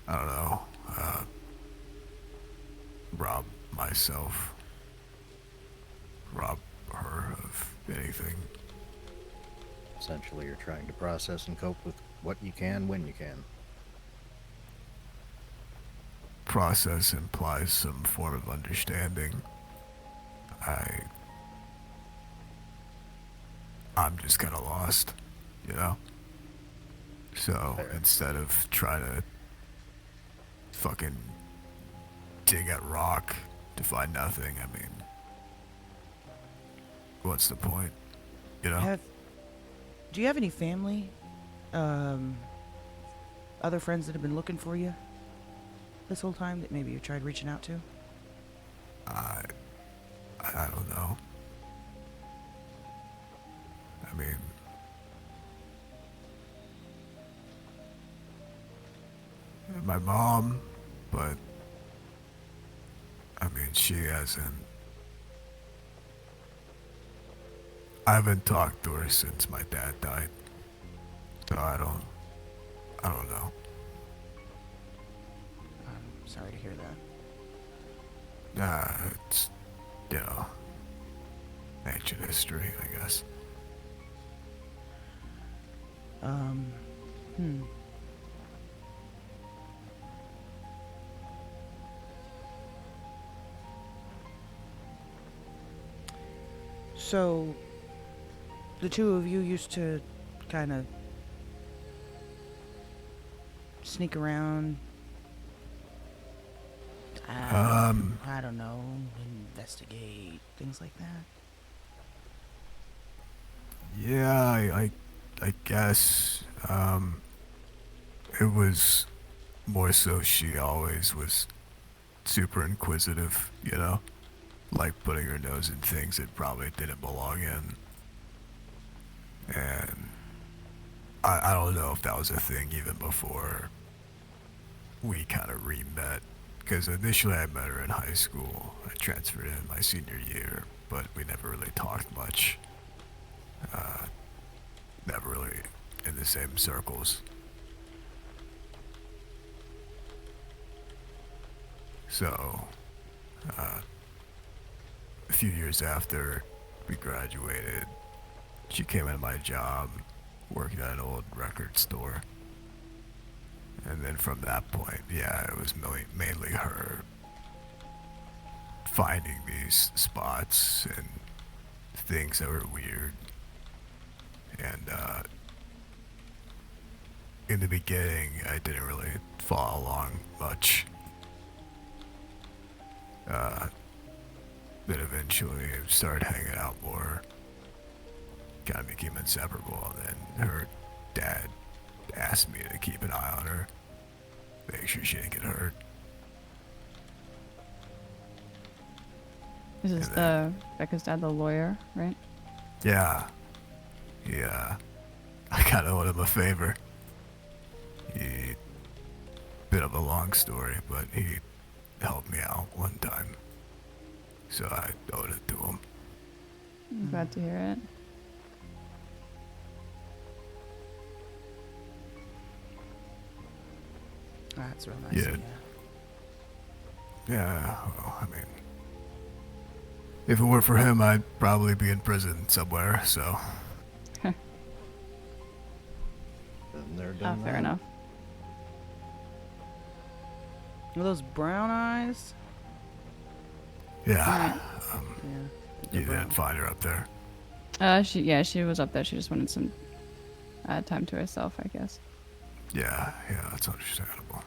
I don't know, rob myself, rob her of anything. Essentially, you're trying to process and cope with what you can when you can. Process implies some form of understanding. I'm just kind of lost, you know? So instead of trying to fucking dig at rock to find nothing, I mean, what's the point? You know? Do you have any family? Other friends that have been looking for you this whole time that maybe you tried reaching out to? I don't know. I mean, my mom, but I mean, she hasn't. I haven't talked to her since my dad died, so I don't know. I'm sorry to hear that. It's, you know, ancient history, I guess. So, the two of you used to kind of sneak around. I don't know, investigate, things like that. Yeah, I guess. It was more so she always was super inquisitive, you know? Like putting her nose in things it probably didn't belong in. And I don't know if that was a thing even before we kind of re-met. Because initially I met her in high school. I transferred in my senior year, but we never really talked much. Never really in the same circles. So, a few years after we graduated, she came into my job, working at an old record store. And then from that point, yeah, it was mainly her finding these spots and things that were weird. And in the beginning, I didn't really follow along much. Then eventually I started hanging out more. Kind of became inseparable. And then her dad asked me to keep an eye on her, make sure she didn't get hurt. This is Becca's dad, the lawyer, right? Yeah. I kind of owed him a favor. Bit of a long story, but he helped me out one time. So I owed it to him. I'm glad to hear it. That's real nice. Yeah. Yeah, well, I mean, if it weren't for him, I'd probably be in prison somewhere, so. Been there, done Fair that. enough. Were those brown eyes? Yeah. Yeah. You didn't find her up there. She was up there. She just wanted some time to herself, I guess. Yeah, that's understandable.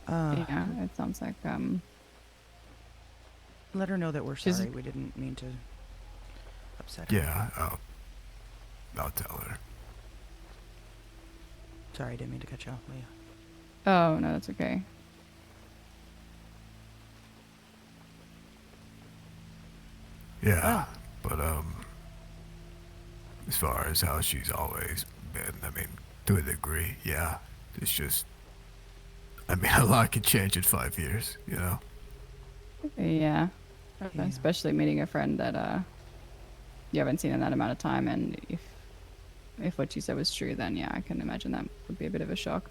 Yeah, it sounds like Let her know that we're sorry. We didn't mean to upset her. Yeah, I'll tell her. Sorry, I didn't mean to cut you off, Leah. Oh no, that's okay. Yeah, but as far as how she's always been, I mean, to a degree, yeah. It's just, I mean, a lot can change in 5 years, you know? Yeah. Especially meeting a friend that you haven't seen in that amount of time, and if what you said was true, then yeah, I can imagine that would be a bit of a shock.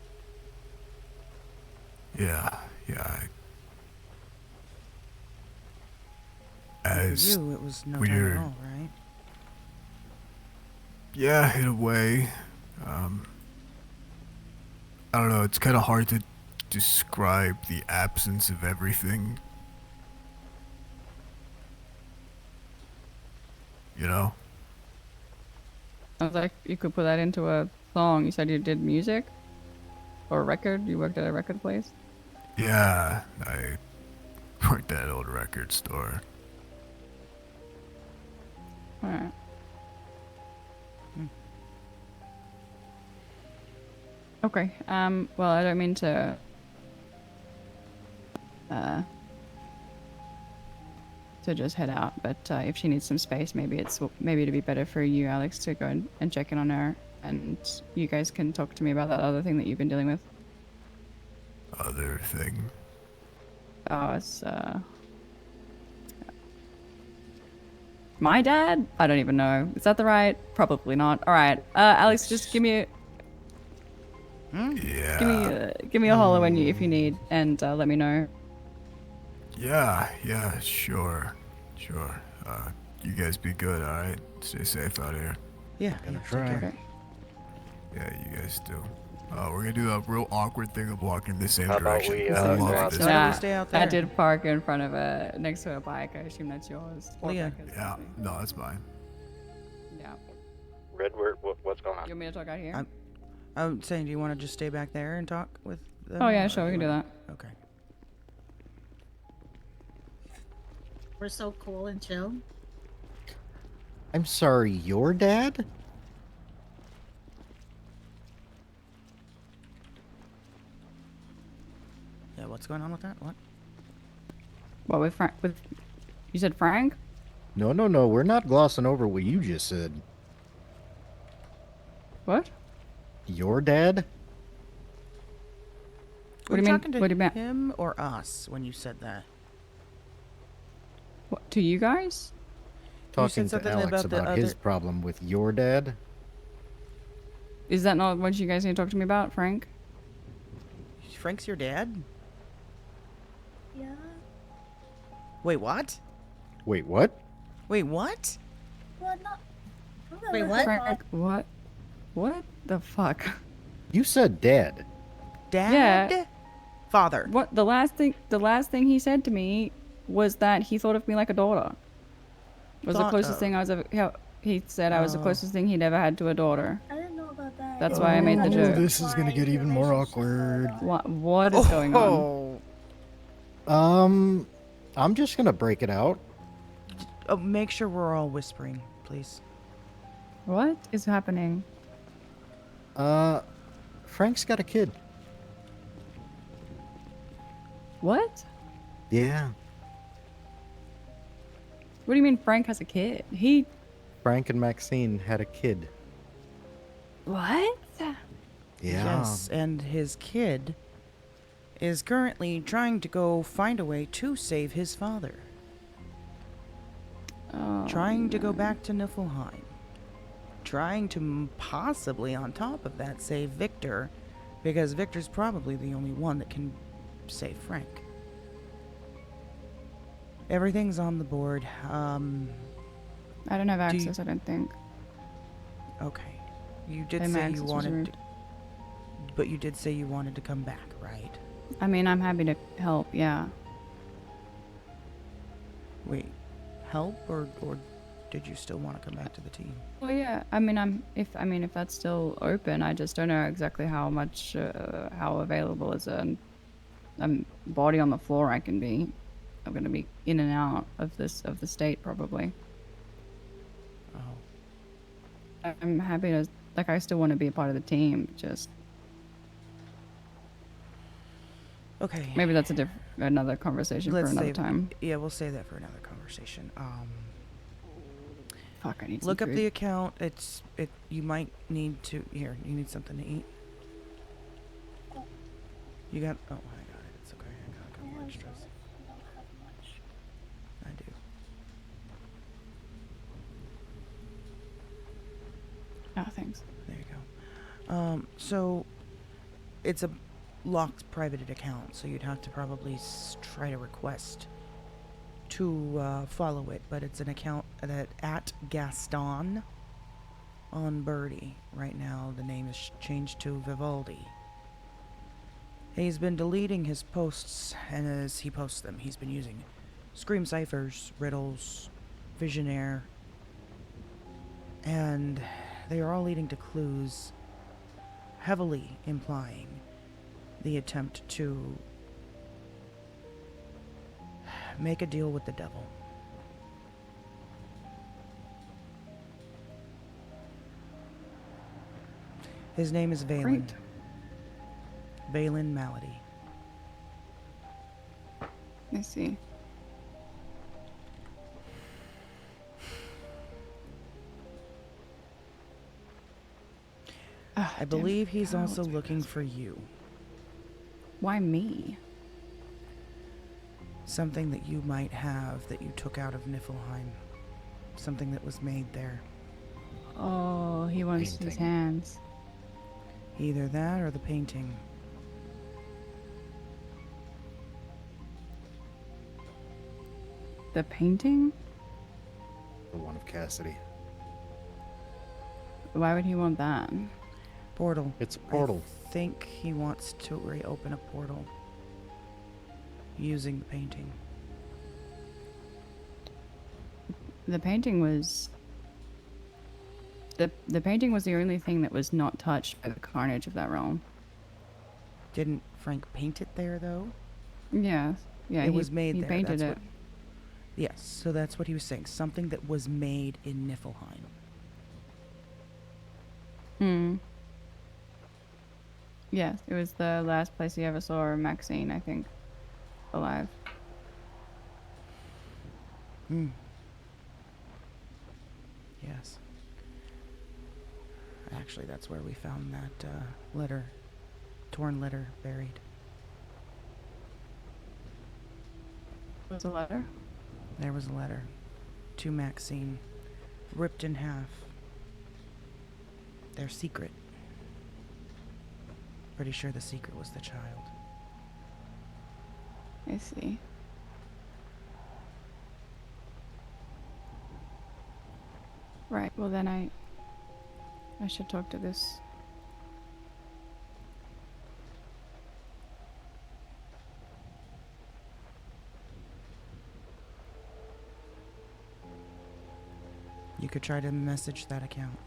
Yeah. For you, it was no time at all, right? Yeah, in a way. I don't know, it's kind of hard to describe the absence of everything. You know? Sounds like you could put that into a song. You said you did music? Or a record? You worked at a record place? Yeah, I worked at an old record store. Alright. Okay. Well, I don't mean to just head out, but if she needs some space, maybe it'd be better for you, Alex, to go and check in on her, and you guys can talk to me about that other thing that you've been dealing with. Other thing? Oh, it's my dad? I don't even know. Is that the right? Probably not. All right, Alex, just give me a holler when if you need, and let me know. Yeah, sure. You guys be good, alright? Stay safe out here. Yeah, Gonna take try. care. Yeah, you guys do. We're gonna do that real awkward thing of walking the same How about direction. we, I go love out this. there? Why don't we stay out there? I did park in front of next to a bike. I assume that's yours. Or Leah. Becca's, Yeah, maybe. no, that's mine. Yeah. Red, what's going on? You want me to talk out here? I'm saying, do you want to just stay back there and talk with them? Oh yeah, or sure, we can do that. Okay. We're so cool and chill. I'm sorry, your dad? Yeah, what's going on with that? What? What with Frank? You said Frank? No, we're not glossing over what you just said. What? Your dad? Were What do you you mean? talking to What do you mean? him or us when you said that? What, to you guys? Talking to something Alex about the about his other- problem with your dad? Is that not what you guys need to talk to me about, Frank? Frank's your dad? Yeah. Wait, what? Wait, what? Wait, what? Well, not. Wait, what? Frank, what? What the fuck? You said dad. Dad? Yeah. Father. What the last thing he said to me was that he thought of me like a daughter. Was the closest thing I was ever. He said I was the closest thing he'd ever had to a daughter. I didn't know about that. That's why I made the joke. This is gonna get even more awkward. What is going on? I'm just gonna break it out. Oh, make sure we're all whispering, please. What is happening? Frank's got a kid. What? Yeah. What do you mean Frank has a kid? Frank and Maxine had a kid. What? Yeah. Yes, and his kid is currently trying to go find a way to save his father. Oh, Trying to go back to Niflheim. Trying to possibly, on top of that, save Victor, because Victor's probably the only one that can save Frank. Everything's on the board. I don't have access, I don't think. Okay. You did My say access you was wanted removed. to, but you did say you wanted to come back, right? I mean, I'm happy to help, yeah. Wait, help or did you still want to come back to the team? Well, yeah. I mean, if that's still open, I just don't know exactly how much, how available as a body on the floor I can be. I'm gonna be in and out of the state probably. Oh. I'm happy to, like, I still want to be a part of the team. Just Okay. maybe that's another conversation for another time. Yeah, we'll save that for another conversation. Fuck, I need some Look up food. the account. You might need to. Here, you need something to eat. You got. Oh, I got it. It's okay. I got a couple extras. I do. Oh, thanks. There you go. So it's a locked private account, so you'd have to probably try to request to follow it, but it's an account that at Gaston on Birdie. Right now the name is changed to Vivaldi. He's been deleting his posts, and as he posts them, he's been using scream ciphers, riddles, visionaire, and they are all leading to clues heavily implying the attempt to make a deal with the devil. His name is Valen. Great. Valen Malady. I see. I believe he's also looking for you. Why me? Something that you might have that you took out of Niflheim. Something that was made there. Oh, he wants his hands. Either that or the painting. The painting? The one of Cassidy. Why would he want that? Portal. It's a portal. I think he wants to reopen a portal using the painting. The painting was the painting was the only thing that was not touched by the carnage of that realm. Didn't Frank paint it there though? Yeah. Yeah, it was made he there. painted That's it. what, yes, so that's what he was saying. Something that was made in Niflheim. Hmm. Yes, it was the last place he ever saw Maxine, I think, alive. Hmm. Yes. Actually, that's where we found that letter. Torn letter buried. Was a letter? There was a letter to Maxine, ripped in half. Their secret. Pretty sure the secret was the child. I see. Right, well then I should talk to this. You could try to message that account.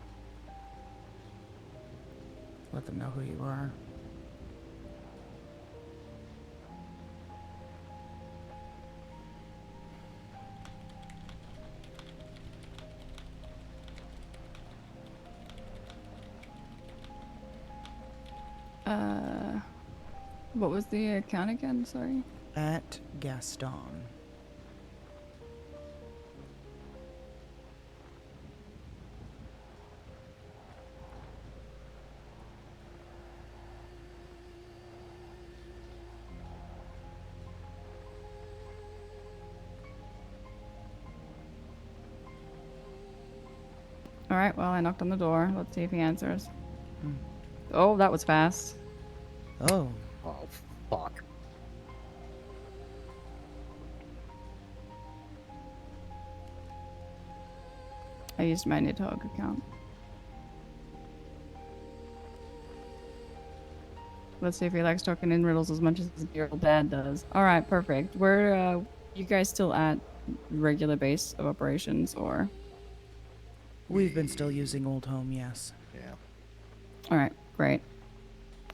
Let them know who you are. What was the account again? Sorry. At Gaston. Alright, well I knocked on the door. Let's see if he answers. Oh, that was fast. Oh. Oh, fuck. I used my Nidhogg account. Let's see if he likes talking in riddles as much as his dear old dad does. Alright, perfect. Where, you guys still at regular base of operations, or? We've been still using Old Home, yes. Yeah. Alright, great.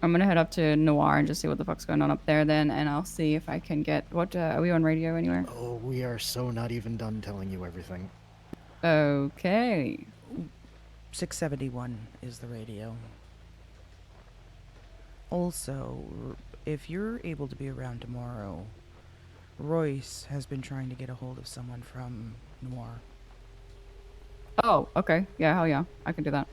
I'm gonna head up to Noir and just see what the fuck's going on up there then, and I'll see if I can get... What, are we on radio anywhere? Oh, we are so not even done telling you everything. Okay. 671 is the radio. Also, if you're able to be around tomorrow, Royce has been trying to get a hold of someone from Noir. Oh, okay. Yeah, hell yeah. I can do that.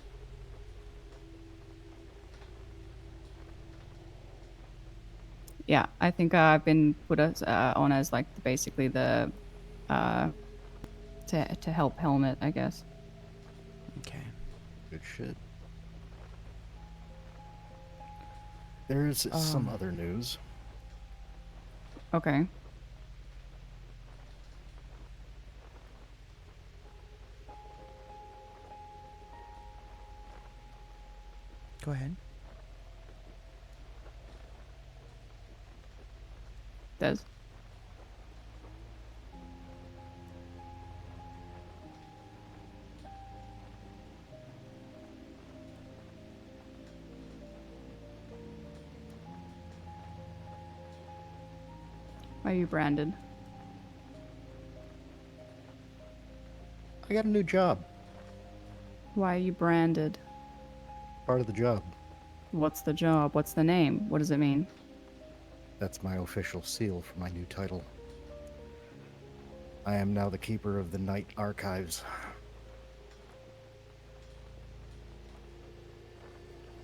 Yeah, I think I've been put as, on as like basically the to help Helmet, I guess. Okay. Good shit. There's some other news. Okay. Go ahead. Des. Why are you branded? I got a new job. Why are you branded? Part of the job. What's the job? What's the name? What does it mean? That's my official seal for my new title. I am now the keeper of the Night Archives.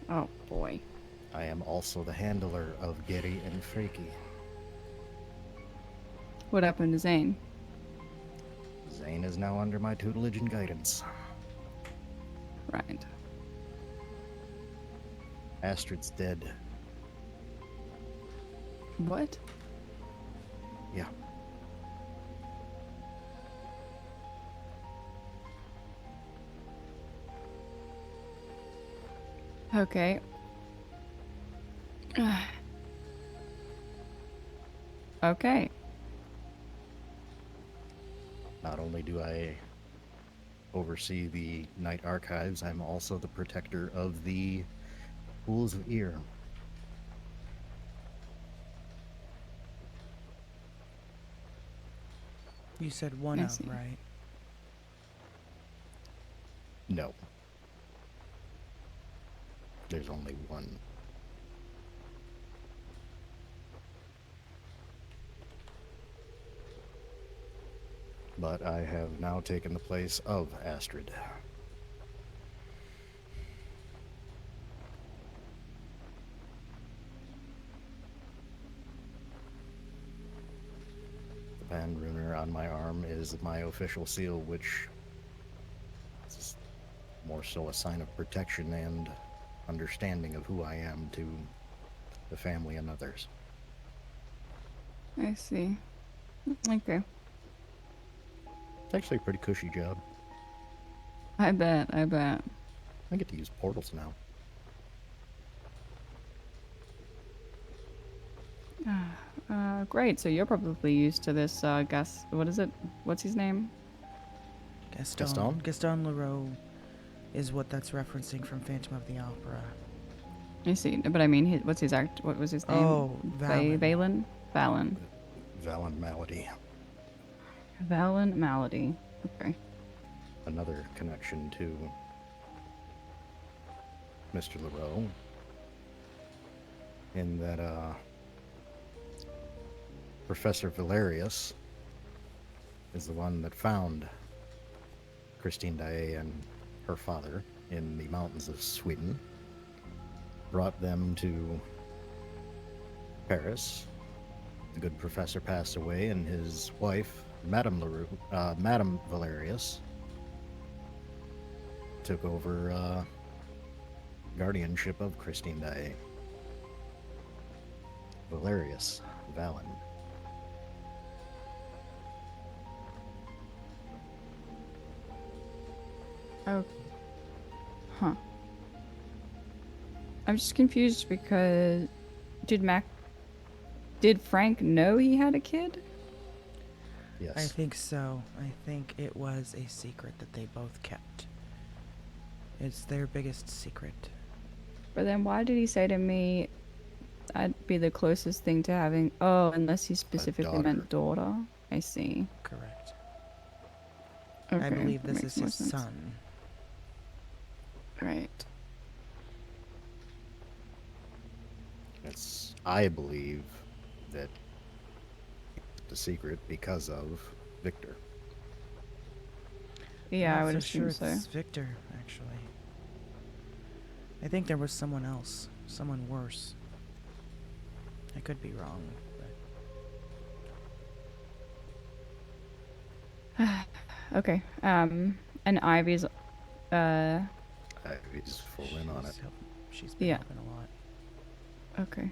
Oh boy. I am also the handler of Gary and Freaky. What happened to Zane? Zane is now under my tutelage and guidance. Right. Astrid's dead. What? Yeah. Okay. Okay. Not only do I oversee the Night Archives, I'm also the protector of the Pools of Ear. You said one I of, see. right? No. There's only one. But I have now taken the place of Astrid. The band runer on my arm is my official seal, which is more so a sign of protection and understanding of who I am to the family and others. I see. Okay. It's actually a pretty cushy job. I bet. I bet. I get to use portals now. Great. So you're probably used to this, Gus. What is it? What's his name? Gaston Leroux is what that's referencing from Phantom of the Opera. I see. But I mean, what's his act? What was his name? Oh, Valen. Valen. Valen Malady. Valen Malady. Okay. Another connection to Mr. Leroux in that Professor Valerius is the one that found Christine Daae and her father in the mountains of Sweden, brought them to Paris. The good professor passed away, and his wife, Madame Valerius, took over guardianship of Christine Daae. Valerius Valen. Oh. Huh. I'm just confused because did Frank know he had a kid? Yes. I think so. I think it was a secret that they both kept. It's their biggest secret. But then why did he say to me I'd be the closest thing to having... Oh, unless he specifically meant daughter. I see. Correct. Okay, I believe that this makes is more his sense. son. Right. I believe that the secret because of Victor. Yeah, I'm I would not assume so. It's Victor, actually. I think there was someone else. Someone worse. I could be wrong, but... Okay. And Ivy's Ivy's full in on it. She's been helping a lot. Okay.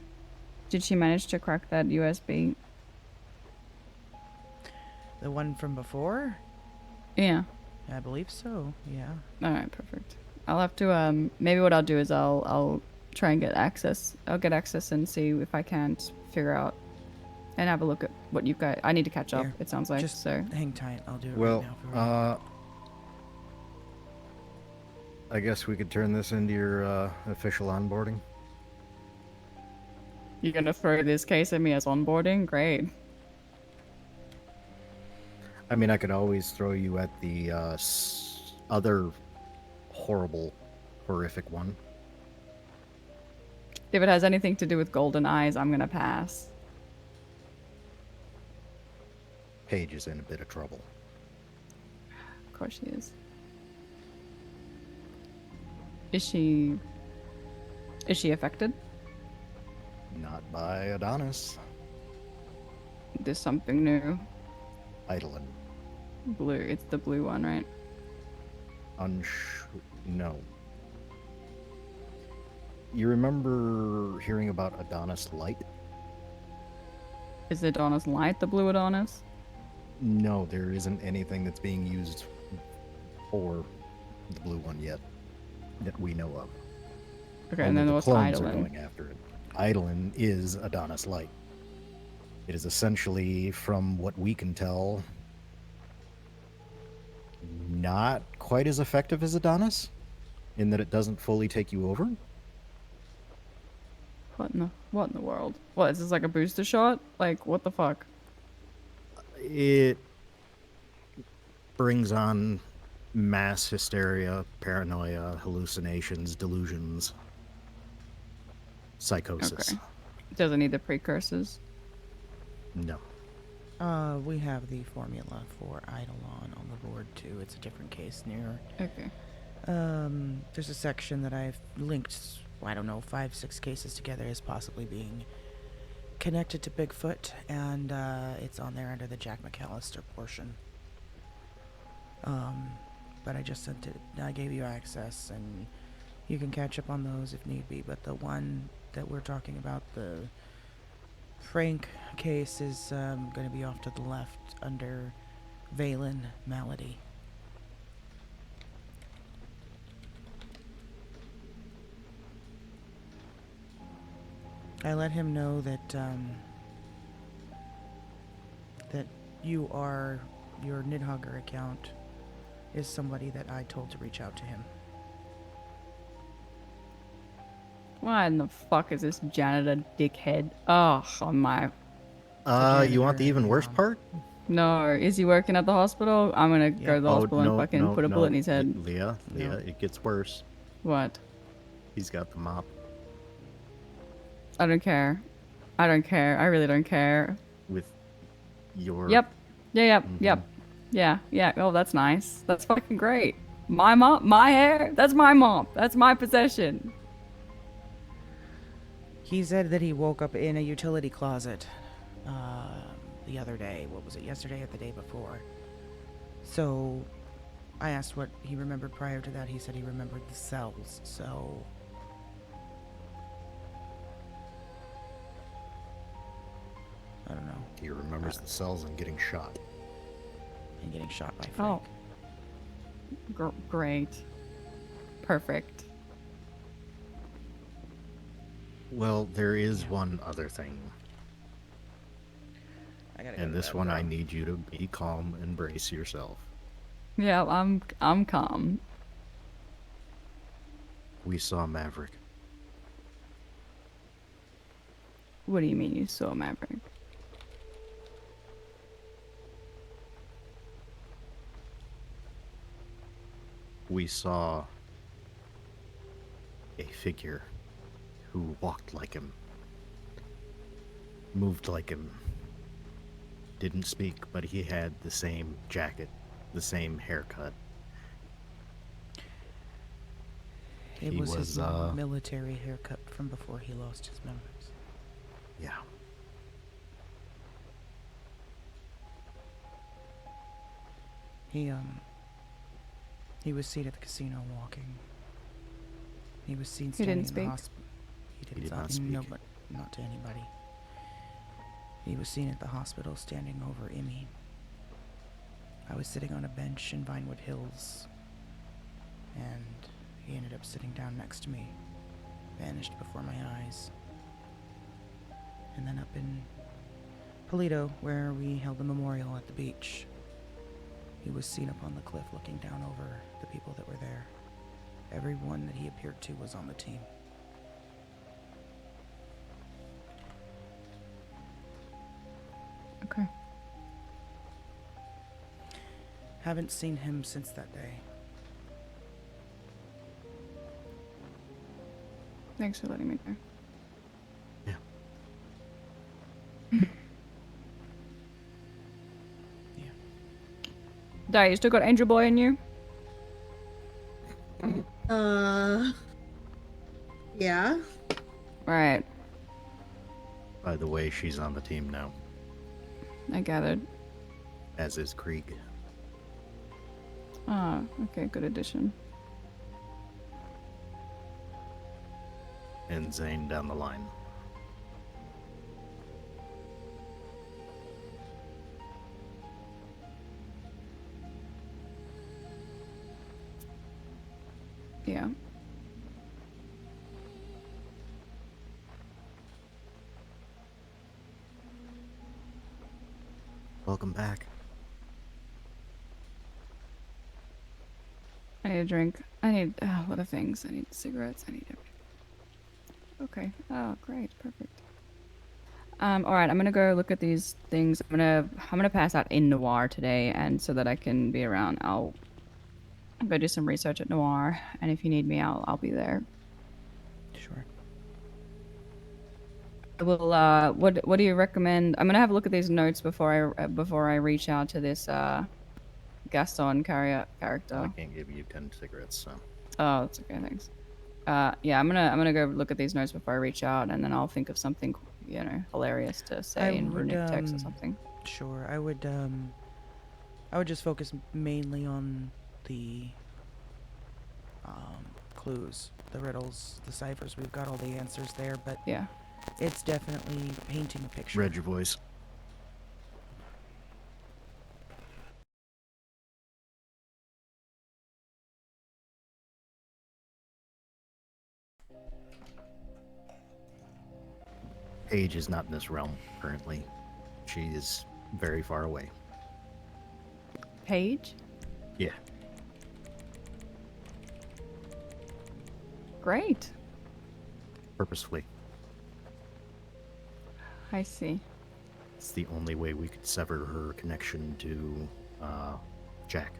Did she manage to crack that USB? The one from before? Yeah. I believe so, yeah. Alright, perfect. I'll have to maybe what I'll do is I'll try and get access. I'll get access and see if I can't figure out and have a look at what you guys... I need to catch up, Here, it sounds like, just so... hang tight, I'll do it Well, right now for you. I guess we could turn this into your official onboarding. You're gonna throw this case at me as onboarding? Great. I mean, I could always throw you at the other horrible, horrific one. If it has anything to do with golden eyes, I'm gonna pass. Paige is in a bit of trouble. Of course she is. Is she affected? Not by Adonis. There's something new. Eidolon. Blue. It's the blue one, right? No. You remember hearing about Adonis Light? Is Adonis Light the blue Adonis? No, there isn't anything that's being used for the blue one yet that we know of. Okay, Only and then the what's clones are Eidolon? going after it. Eidolon is Adonis Light. It is essentially, from what we can tell, not quite as effective as Adonis, in that it doesn't fully take you over. What in the world? What, is this like a booster shot? Like, what the fuck? It brings on mass hysteria, paranoia, hallucinations, delusions, psychosis. Okay. Does it need the precursors? No. We have the formula for Eidolon on the board too. It's a different case near. Okay. There's a section that I've linked, I don't know, 5-6 cases together as possibly being connected to Bigfoot, and it's on there under the Jack McAllister portion. But I just sent it. I gave you access, and you can catch up on those if need be. But the one that we're talking about, the Frank case, is going to be off to the left under Valen Malady. I let him know that that your Nidhogger account is somebody that I told to reach out to him. Why in the fuck is this janitor dickhead? Oh, on my... You want the even worse part? No, is he working at the hospital? I'm gonna go to the hospital and fucking put a bullet in his head. Leah, it gets worse. What? He's got the mop. I don't care. I don't care. I really don't care. With your... Yep. Yep. Yeah. Oh, that's nice. That's fucking great. My mop, my hair, that's my mop. That's my possession. He said that he woke up in a utility closet the other day. What was it, yesterday or the day before? So I asked what he remembered prior to that. He said he remembered the cells, so... I don't know. He remembers the cells and getting shot. And getting shot by Frank. Oh. Great. Perfect. Well, there is one other thing. And this one, I need you to be calm and brace yourself. Yeah, I'm calm. We saw Maverick. What do you mean you saw Maverick? We saw a figure who walked like him, moved like him, didn't speak, but he had the same jacket, the same haircut. It was his military haircut from before he lost his memories. Yeah. He was seen at the casino walking. He was seen He standing didn't in the speak? hospital. He did not speak. No, but not to anybody. He was seen at the hospital standing over Emmy. I was sitting on a bench in Vinewood Hills, and he ended up sitting down next to me, vanished before my eyes. And then up in Polito, where we held the memorial at the beach, he was seen up on the cliff looking down over the people that were there. Everyone that he appeared to was on the team. Okay. Haven't seen him since that day. Thanks for letting me know. Day, you still got Angel Boy in you? Yeah. Right. By the way, she's on the team now, I gathered. as is Krieg. Ah, okay, good addition. And Zane down the line. Yeah. Welcome back. I need a drink. I need a lot of things. I need cigarettes. I need everything. Okay. Oh, great. Perfect. All right. I'm gonna go look at these things. I'm gonna pass out in Noir today, and so that I can be around, I'll go do some research at Noir. And if you need me, I'll be there. Sure. I will. What do you recommend? I'm gonna have a look at these notes before I reach out to this Gaston character. I can't give you 10 cigarettes, so. Oh, that's okay. Thanks. Yeah, I'm gonna go look at these notes before I reach out, and then I'll think of something, hilarious to say in runic text or something. Sure, I would just focus mainly on the clues, the riddles, the ciphers. We've got all the answers there, but yeah, it's definitely painting a picture. Read your voice. Paige is not in this realm currently. She is very far away. Paige? Yeah. Great. Purposefully. I see. It's the only way we could sever her connection to Jack.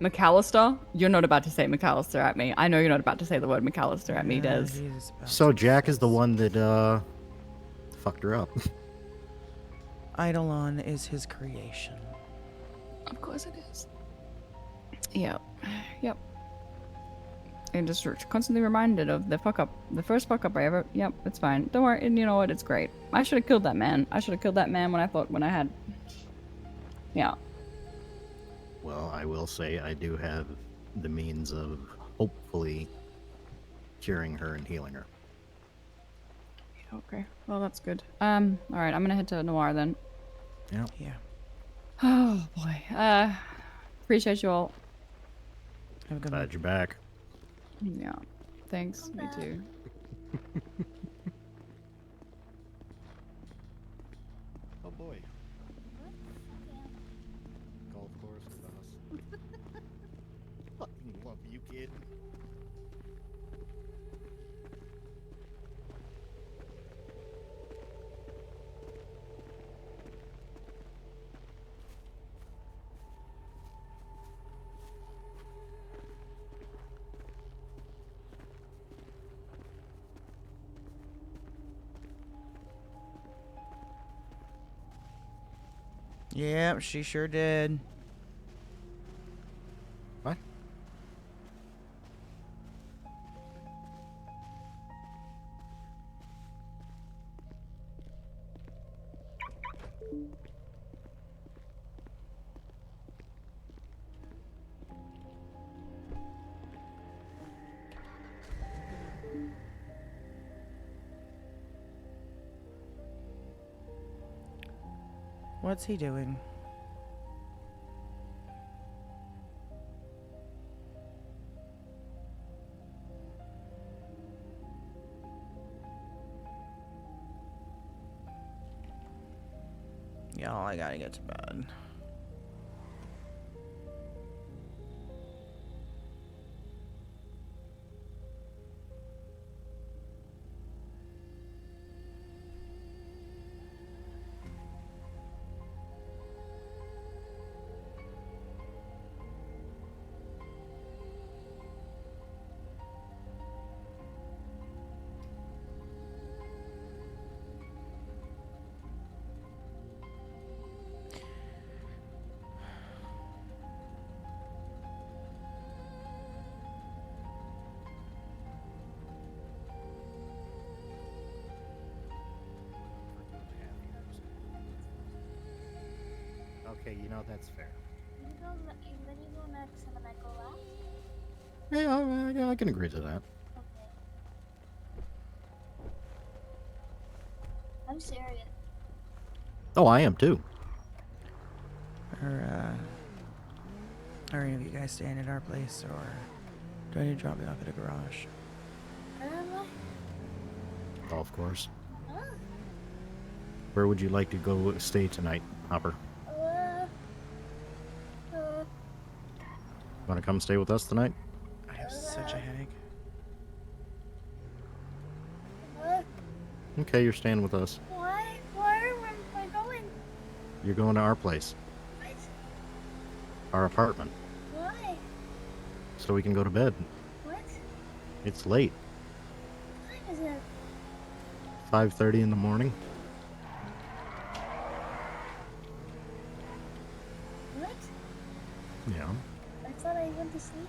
McAllister? You're not about to say McAllister at me. I know you're not about to say the word McAllister at me, Des. So Jack is the one that fucked her up. Eidolon is his creation. Of course it is. Yep. Yep. And just constantly reminded of the fuck up. The first fuck up I ever... Yep, it's fine. Don't worry. And you know what? It's great. I should have killed that man. I should have killed that man when I had... Yeah. Well, I will say I do have the means of hopefully curing her and healing her. Okay. Well, that's good. All right. I'm gonna head to Noir then. Yeah. Yeah. Oh boy. Appreciate you all. Have a good Glad one. you're back. Yeah. Thanks. Me too. Oh boy. Golf course with us. Fucking love you, kid. Yep, she sure did. What? What's he doing? Y'all, I gotta get to bed. Okay, you know, that's fair. You go, then you go next, and then I go last. Yeah, I can agree to that. Okay. I'm serious. Oh, I am too. Are any of you guys staying at our place, or do I need to drop you off at a garage? Golf course. Huh? Where would you like to go stay tonight, Hopper? Want to come stay with us tonight? I have such a headache. Okay, you're staying with us. Why? Where am I going? You're going to our place. What? Our apartment. Why? So we can go to bed. What? It's late. What time is it? 5:30 in the morning. What? Yeah. I thought I went to sleep.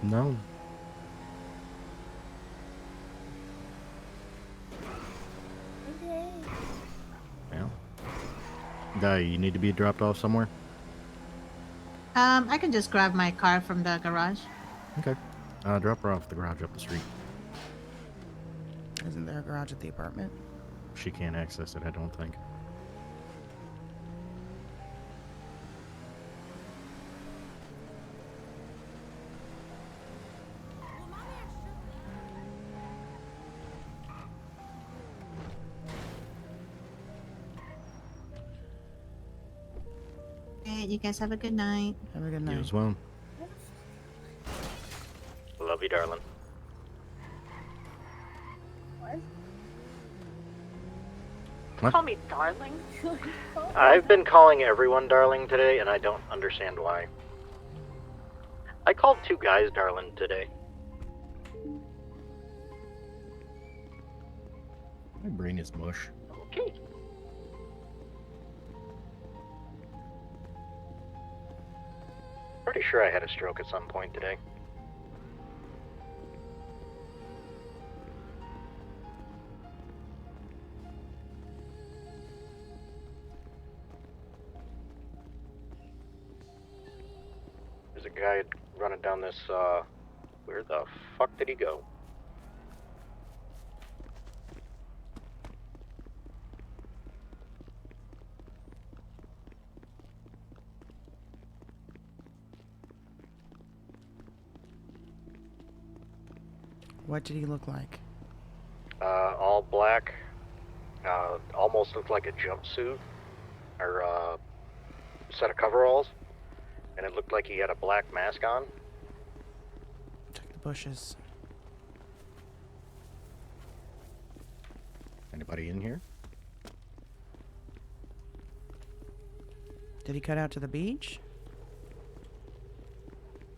No. Okay. Yeah. You need to be dropped off somewhere? I can just grab my car from the garage. Okay. Drop her off at the garage up the street. Isn't there a garage at the apartment? She can't access it, I don't think. Okay, you guys have a good night. Have a good night. You as well. Love you, darling. Call me darling. I've been calling everyone darling today, and I don't understand why. I called 2 guys darling today. My brain is mush. Okay. Pretty sure I had a stroke at some point today. There's a guy running down this, where the fuck did he go? What did he look like? All black, almost looked like a jumpsuit, or a set of coveralls, and it looked like he had a black mask on. Check the bushes. Anybody in here? Did he cut out to the beach?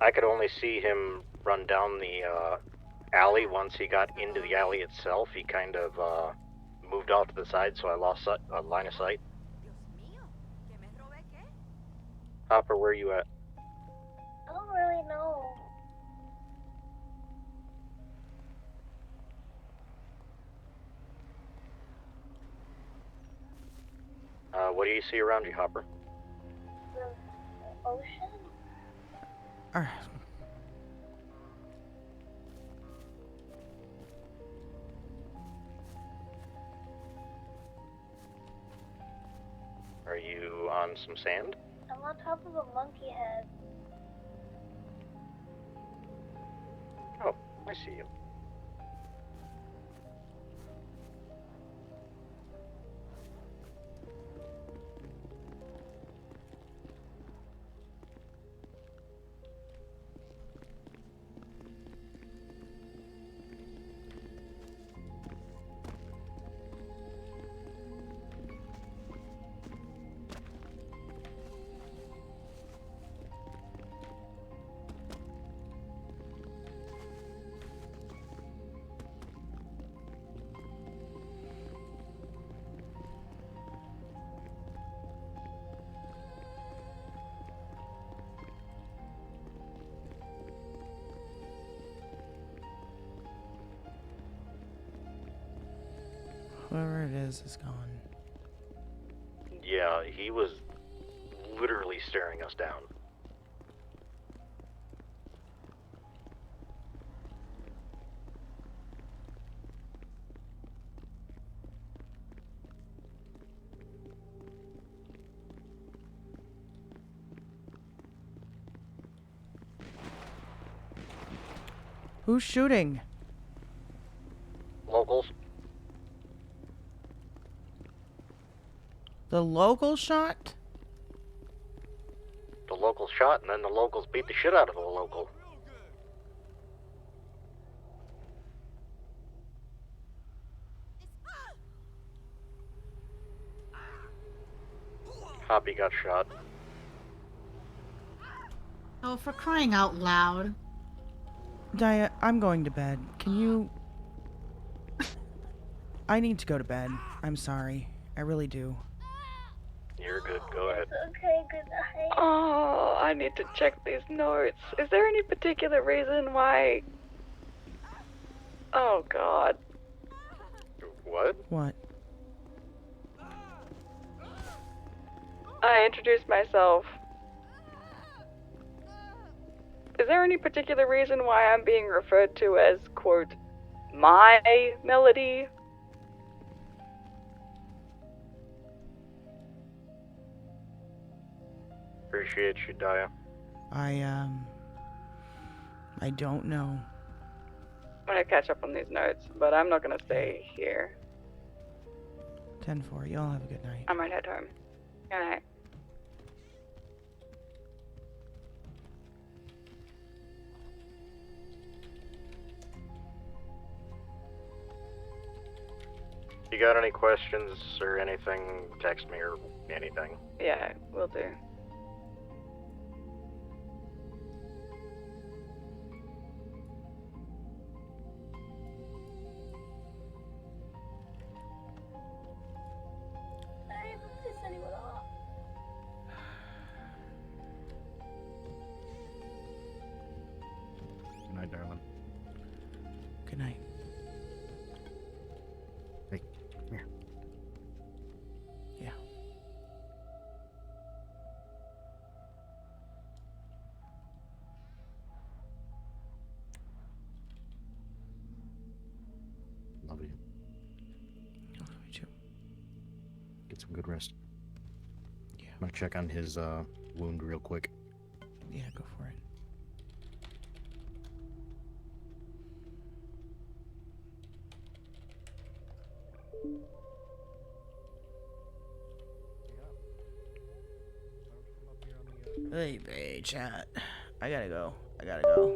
I could only see him run down the alley. Once he got into the alley itself, he kind of moved off to the side, so I lost line of sight. Hopper, where are you at? I don't really know. What do you see around you, Hopper? The ocean? Are you on some sand? I'm on top of a monkey head. Oh, I see you. Whoever it is gone. Yeah, he was staring us down. Who's shooting? Locals? The local shot? The locals shot, and then the locals beat the shit out of the local. Hoppy got shot. Oh, for crying out loud. Dia, I'm going to bed. Can you... I need to go to bed. I'm sorry. I really do. You're good, go ahead. Okay, good night. Oh, I need to check these notes. Is there any particular reason why... Oh, God. What? What? I introduced myself. Is there any particular reason why I'm being referred to as, quote, my Melody? Appreciate you, Dia. I don't know. I'm gonna catch up on these notes, but I'm not gonna stay here. 10-4. Y'all have a good night. I might head home. Good night. You got any questions or anything, text me or anything. Yeah, will do. I haven't pissed anyone off. Good night, darling. Good night. Hey, come here. Yeah. Love you. Love you too. Get some good rest. Yeah. I'm gonna check on his wound real quick. Yeah, go for it. Hey, chat. I gotta go.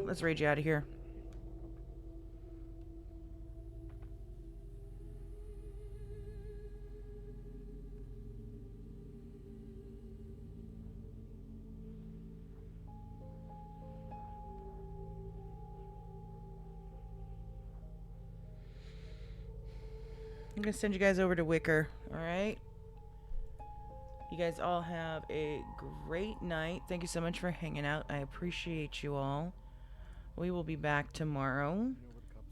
Let's raid you out of here. I'm gonna send you guys over to Wicker, alright? You guys all have a great night. Thank you so much for hanging out. I appreciate you all. We will be back tomorrow.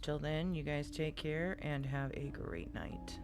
Till then, you guys take care and have a great night.